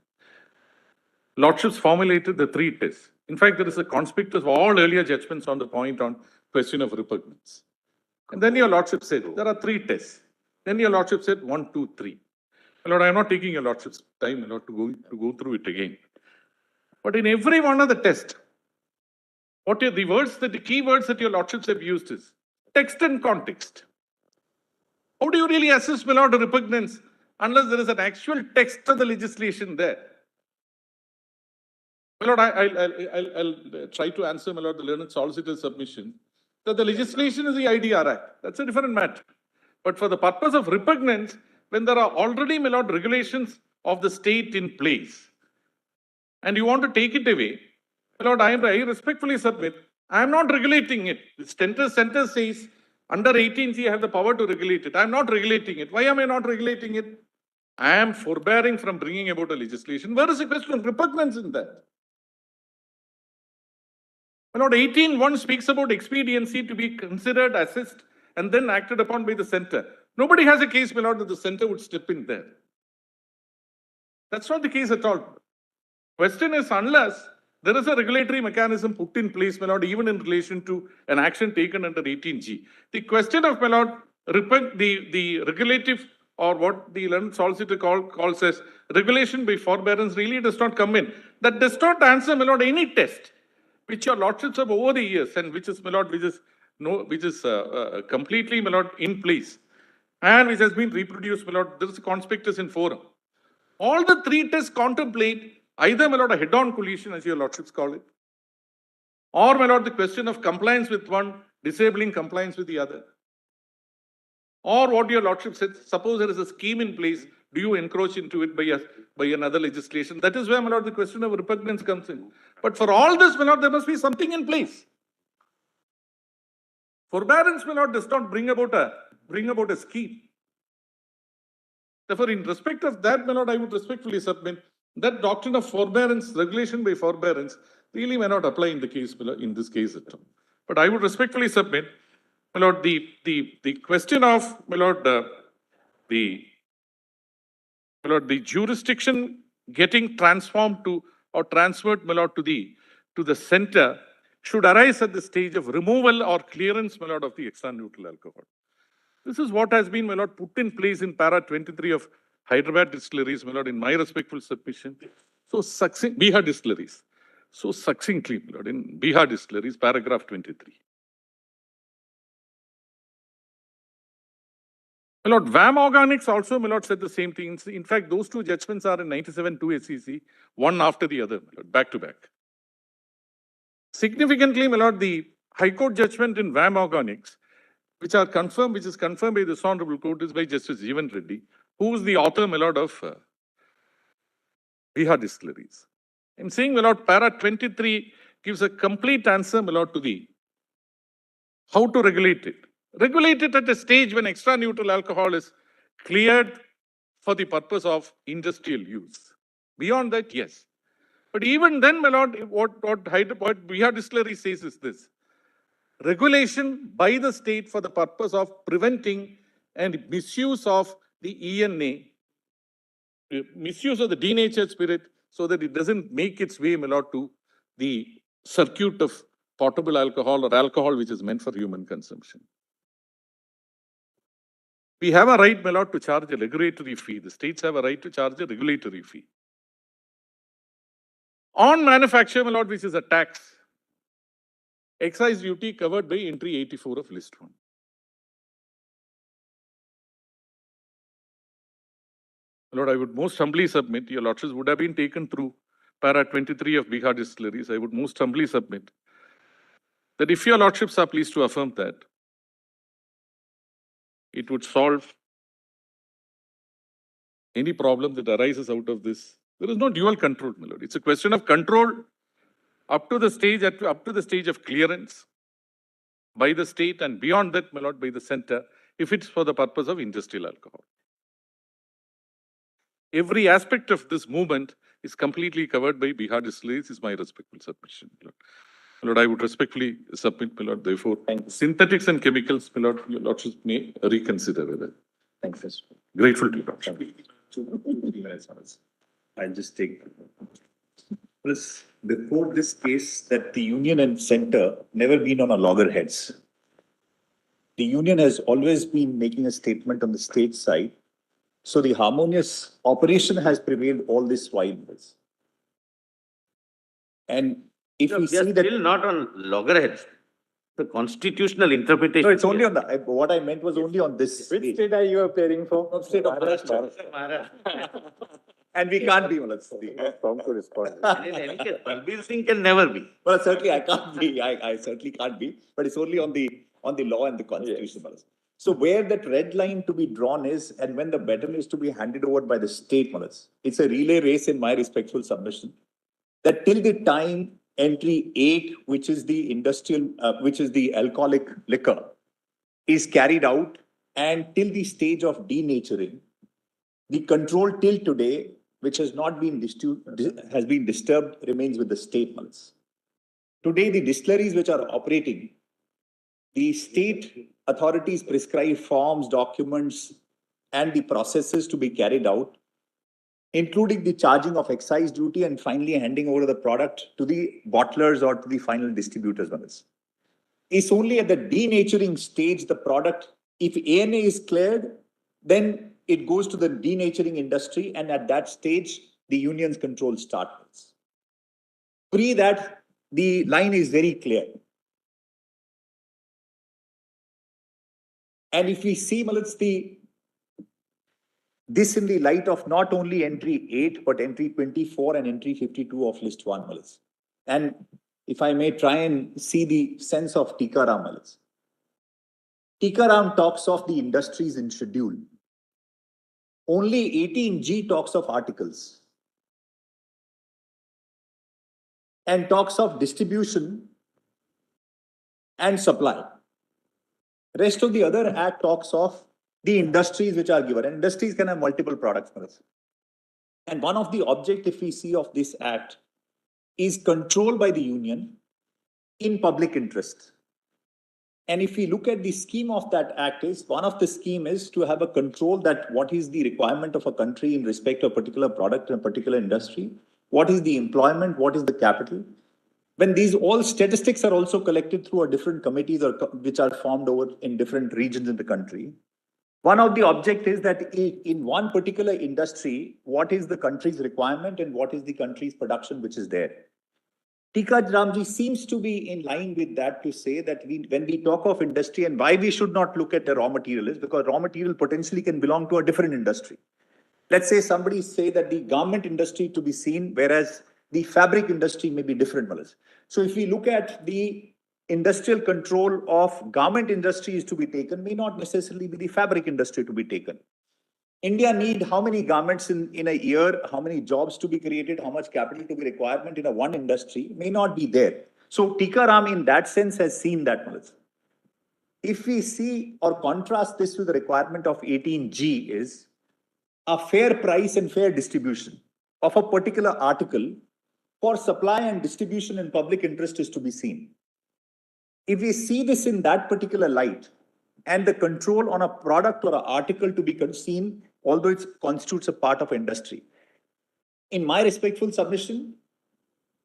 Lordships formulated the 3 tests. In fact, there is a conspectus of all earlier judgments on the point on question of repugnance. And then your lordship said, there are 3 tests. Then your lordship said 1, 2, 3. My lord, I am not taking your lordship's time, my lord, to go through it again. But in every one of the tests, what are the key words that your lordships have used is text and context. How do you really assess, my lord, repugnance unless there is an actual text of the legislation there? My lord, I'll try to answer, my lord, the learned solicitor's submission that the legislation is the IDR Act. That's a different matter. But for the purpose of repugnance, when there are already, my lord, regulations of the state in place, and you want to take it away, my lord, I respectfully submit, I am not regulating it. The center says, under 18, you have the power to regulate it. I am not regulating it. Why am I not regulating it? I am forbearing from bringing about a legislation. Where is the question of repugnance in that? My lord, 18.1 speaks about expediency to be considered, assessed, and then acted upon by the center. Nobody has a case, my lord, that the center would step in there. That's not the case at all. Question is, unless there is a regulatory mechanism put in place, my lord, even in relation to an action taken under 18G. The question of, my lord, the regulative or what the learned solicitor calls as regulation by forbearance really does not come in. That does not answer, my lord, any test which your lordships have over the years and which is, my lord, which is completely, my lord, in place and which has been reproduced, my lord. There is a conspectus in forum. All the 3 tests contemplate either, my lord, a head-on collision, as your lordships call it, or, my lord, the question of compliance with one, disabling compliance with the other. Or what your lordship said, suppose there is a scheme in place, do you encroach into it by another legislation? That is where, my lord, the question of repugnance comes in. But for all this, my lord, there must be something in place. Forbearance, my lord, does not bring about a scheme. Therefore, in respect of that, my lord, I would respectfully submit that doctrine of forbearance, regulation by forbearance, really may not apply in the case, my lord, in this case at all. But I would respectfully submit, my lord, the question of, my lord, the jurisdiction getting transformed to or transferred, my lord, to the center should arise at the stage of removal or clearance, my lord, of the extra neutral alcohol. This is what has been, my lord, put in place in para 23 of Hyderabad distilleries, my lord, in my respectful submission. So succinct, Bihar distilleries. So succinctly, my lord, in Bihar distilleries, paragraph 23. My lord, VAM Organics also, my lord, said the same thing. In fact, those two judgments are in 97-2 SEC, one after the other, my lord, back to back. Significantly, my lord, the High Court judgment in VAM Organics, which is confirmed by this Honorable Court, is by Justice Jeevan Reddy, who is the author, my lord, of Bihar distilleries. I'm saying, my lord, para 23 gives a complete answer, my lord, to the how to regulate it. Regulate it at a stage when extra neutral alcohol is cleared for the purpose of industrial use. Beyond that, yes. But even then, my lord, what Bihar distillery says is this: regulation by the state for the purpose of preventing and misuse of the ENA, misuse of the denatured spirit, so that it doesn't make its way, my lord, to the circuit of potable alcohol or alcohol which is meant for human consumption. We have a right, my lord, to charge a regulatory fee. The states have a right to charge a regulatory fee. On manufacture, my lord, which is a tax, excise duty covered by entry 84 of list 1. Lord, I would most humbly submit, your lordships would have been taken through para 23 of Bihar distilleries. I would most humbly submit that if your lordships are pleased to affirm that, it would solve any problem that arises out of this. There is no dual control, my lord. It's a question of control up to the stage of clearance by the state, and beyond that, my lord, by the center, if it's for the purpose of industrial alcohol. Every aspect of this movement is completely covered by Bihar distilleries, is my respectful submission, my lord. My lord, I would respectfully submit, my lord, therefore, synthetics and chemicals, my lord, your lordship may reconsider whether. Thanks, sir. Grateful to you, lordship. 2 minutes. I'll just take this. Before this case, that the union and center never been on a loggerheads. The union has always been making a statement on the state side. So the harmonious operation has prevailed all this while. And if we see that. Still not on loggerheads. The constitutional interpretation. No, it's only on the, what I meant was only on this. Which state are you appearing for? No, state of Maharashtra. And we can't be, From to respond. In any case, Balbir Singh can never be. Well, certainly I can't be. I certainly can't be. But it's only on the law and the constitution. Yes. So where that red line to be drawn is, and when the baton is to be handed over by the state, it's a relay race in my respectful submission. That till the time entry 8, which is the industrial, which is the alcoholic liquor, is carried out, and till the stage of denaturing, the control till today, which has not been disturbed, remains with the state. Today, the distilleries which are operating, the state authorities prescribe forms, documents, and the processes to be carried out, including the charging of excise duty and finally handing over the product to the bottlers or to the final distributors. It's only at the denaturing stage, the product, if ANA is cleared, then it goes to the denaturing industry, and at that stage, the union's control starts. Pre that, the line is very clear. And if we see, this in the light of not only entry 8, but entry 24 and entry 52 of list 1. And if I may try and see the sense of Tikaram. Tikaram talks of the industries in schedule. Only 18G talks of articles and talks of distribution and supply. Rest of the other act talks of the industries which are given. And industries can have multiple products. And one of the objectives, if we see, of this act is control by the union in public interest. And if we look at the scheme of that act, is one of the scheme is to have a control that what is the requirement of a country in respect to a particular product and a particular industry, what is the employment, what is the capital. When these all statistics are also collected through a different committees or which are formed over in different regions in the country, one of the objectives is that in one particular industry, what is the country's requirement and what is the country's production which is there. Tikaram seems to be in line with that to say that when we talk of industry and why we should not look at the raw material is because raw material potentially can belong to a different industry. Let's say somebody say that the garment industry to be seen, whereas the fabric industry may be different. So if we look at the industrial control of garment industry is to be taken, may not necessarily be the fabric industry to be taken. India need how many garments in a year, how many jobs to be created, how much capital to be requirement in a one industry may not be there. So Tikaram in that sense has seen that. If we see or contrast this with the requirement of 18G is a fair price and fair distribution of a particular article for supply and distribution in public interest is to be seen. If we see this in that particular light and the control on a product or an article to be seen, although it constitutes a part of industry, in my respectful submission,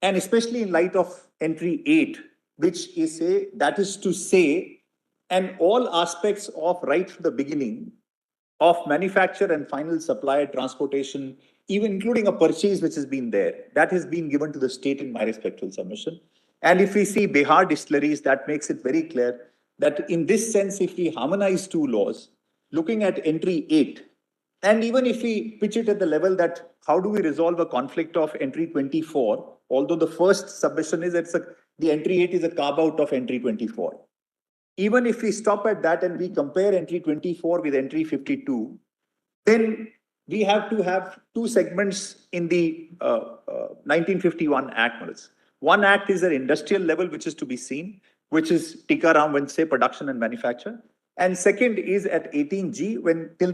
and especially in light of entry 8, which is that is to say, and all aspects of right from the beginning of manufacture and final supply, transportation, even including a purchase which has been there, that has been given to the state in my respectful submission. And if we see Bihar distilleries, that makes it very clear that in this sense, if we harmonize two laws, looking at entry 8, and even if we pitch it at the level that how do we resolve a conflict of entry 24, although the first submission is the entry 8 is a carve out of entry 24. Even if we stop at that and we compare entry 24 with entry 52, then we have to have two segments in the 1951 Act. One act is an industrial level, which is to be seen, which is Tikaram when say production and manufacture. And second is at 18G, till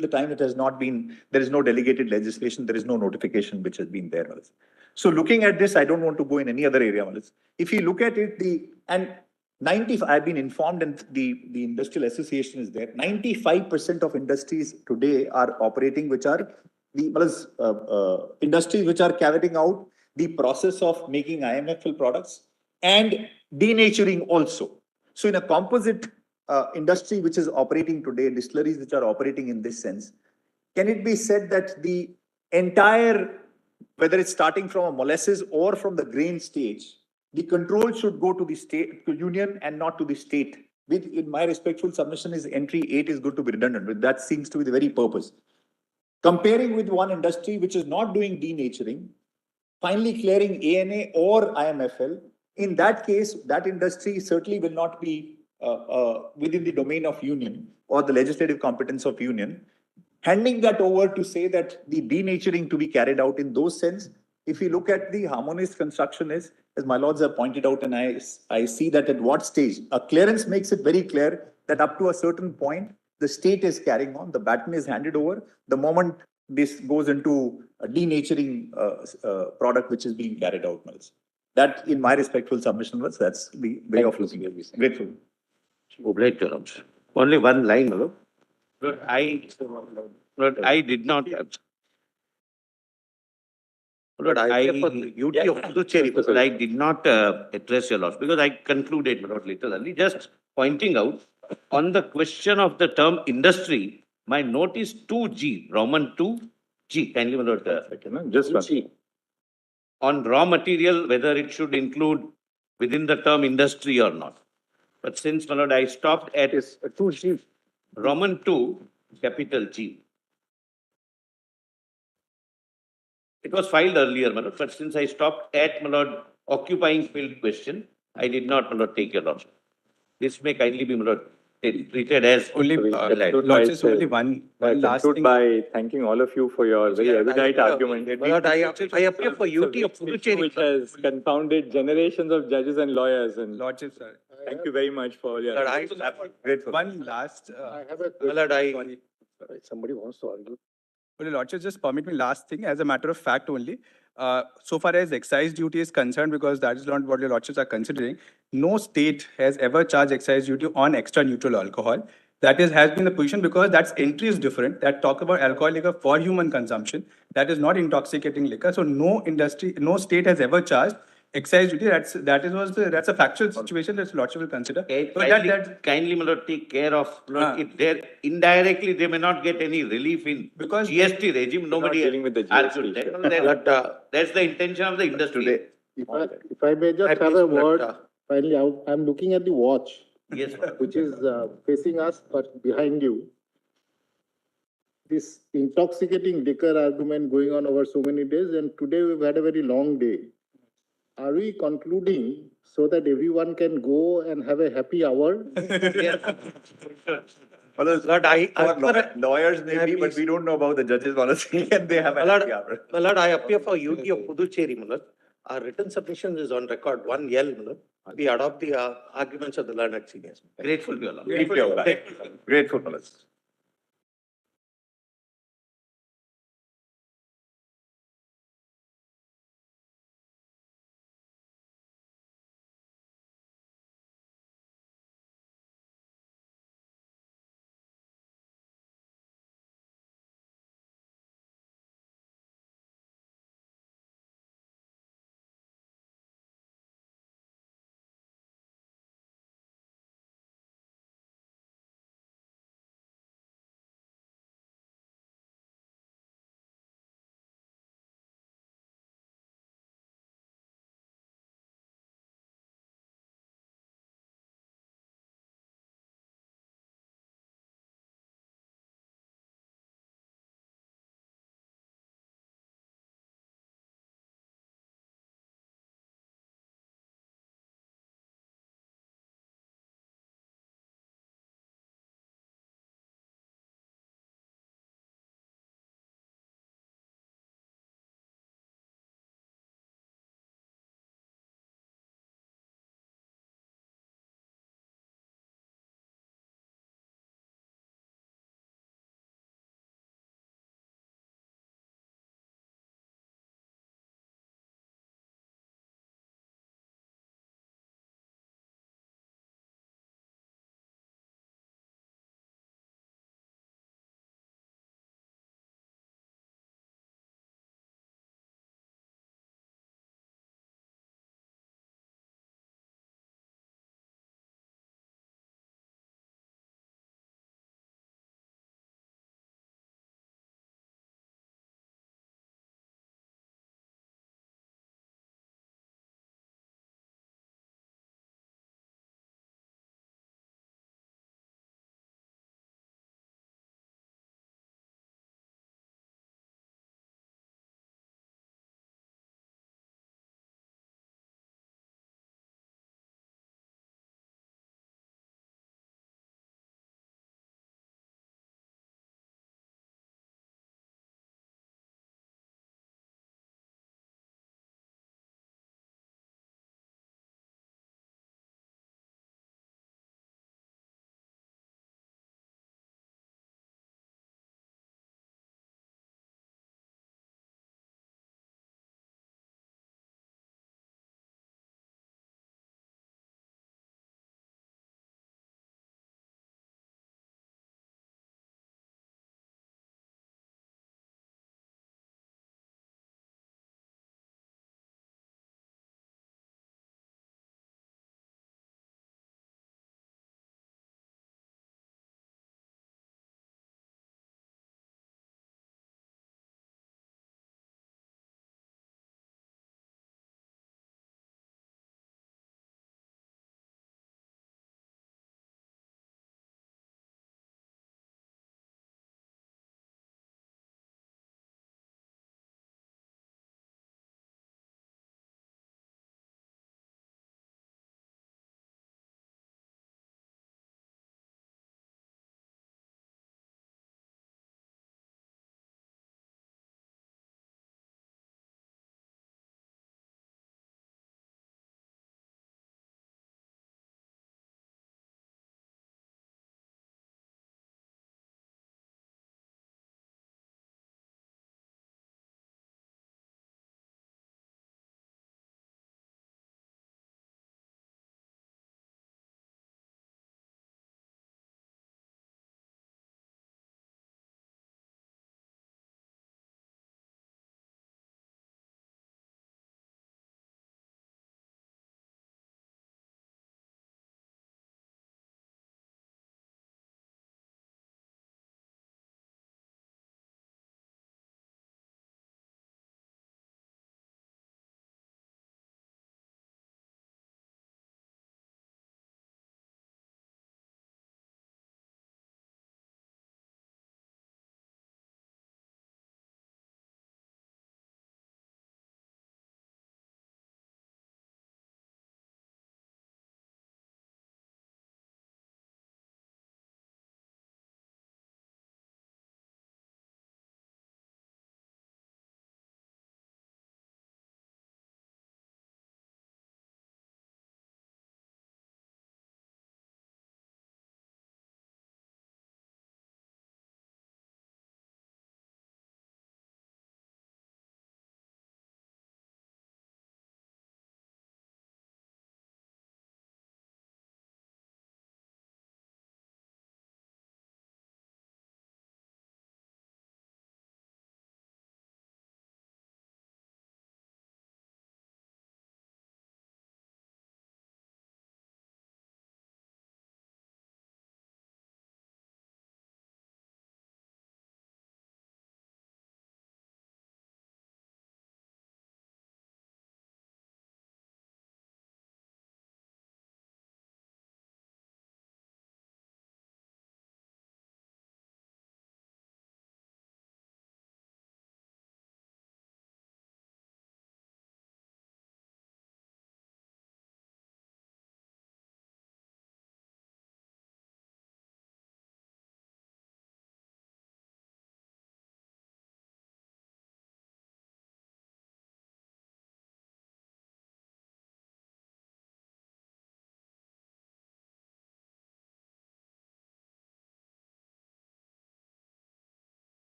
the time it has not been, there is no delegated legislation, there is no notification which has been there. So looking at this, I don't want to go in any other area. If you look at it, I've been informed and the industrial association is there, 95% of industries today are operating, which are the industries which are carrying out the process of making IMFL products and denaturing also. So in a composite industry which is operating today, distilleries which are operating in this sense, can it be said that the entire, whether it's starting from a molasses or from the grain stage, the control should go to the state, to union and not to the state? With, in my respectful submission, is entry 8 is going to be redundant, but that seems to be the very purpose. Comparing with one industry which is not doing denaturing, finally clearing ANA or IMFL, in that case, that industry certainly will not be within the domain of union or the legislative competence of union. Handing that over to say that the denaturing to be carried out in those sense, if you look at the harmonious construction is, as my lords have pointed out, and I see that at what stage, a clearance makes it very clear that up to a certain point, the state is carrying on, the baton is handed over. The moment this goes into a denaturing product which is being carried out. That, in my respectful submission, was that's the way of looking at this. Grateful. Only one line, no? But I did not. But I did not address your loss because I concluded literally just pointing out on the question of the term industry. My note is 2G, Roman 2G. Kindly note just one. G. On raw material, whether it should include within the term industry or not. But since my lord, I stopped at 2G. Roman 2, capital G. It was filed earlier, my lord, but since I stopped at, my lord, occupying field question, I did not, my lord, take your lordship. This may kindly be, my lord, treated as only lordship, only one last thing. By thanking all of you for your very erudite argument. My lord, I appear for UT of Puducherry, which has confounded generations of judges and lawyers. And Lordship, sir. thank you very much for your. One last. I have a my lord, Somebody wants to argue. Well, Lordship, just permit me last thing as a matter of fact only. So far as excise duty is concerned, because that is not what your Lordships are considering, no state has ever charged excise duty on extra neutral alcohol. That has been the position because that's entry is different. That talk about alcoholic liquor for human consumption. That is not intoxicating liquor. So no industry, no state has ever charged excise duty. That's a factual situation that Lordship will consider. Kindly, my lord, take care of, if there indirectly they may not get any relief in because GST regime. Nobody dealing with the argued GST that. But that's the intention of the industry. If I may just have a word, finally, I'm looking at the watch, Yes, which is facing us but behind you. This intoxicating liquor argument going on over so many days, and today we've had a very long day. Are we concluding so that everyone can go and have a happy hour? Lawyers maybe, but we don't know about the judges' policy and they have a happy hour. My lord, I appear for UT of Puducherry, my lord. Our written submission is on record, 1L, my lord. We adopt the arguments of the learned seniors. Grateful to you, Lord. Grateful, fellows.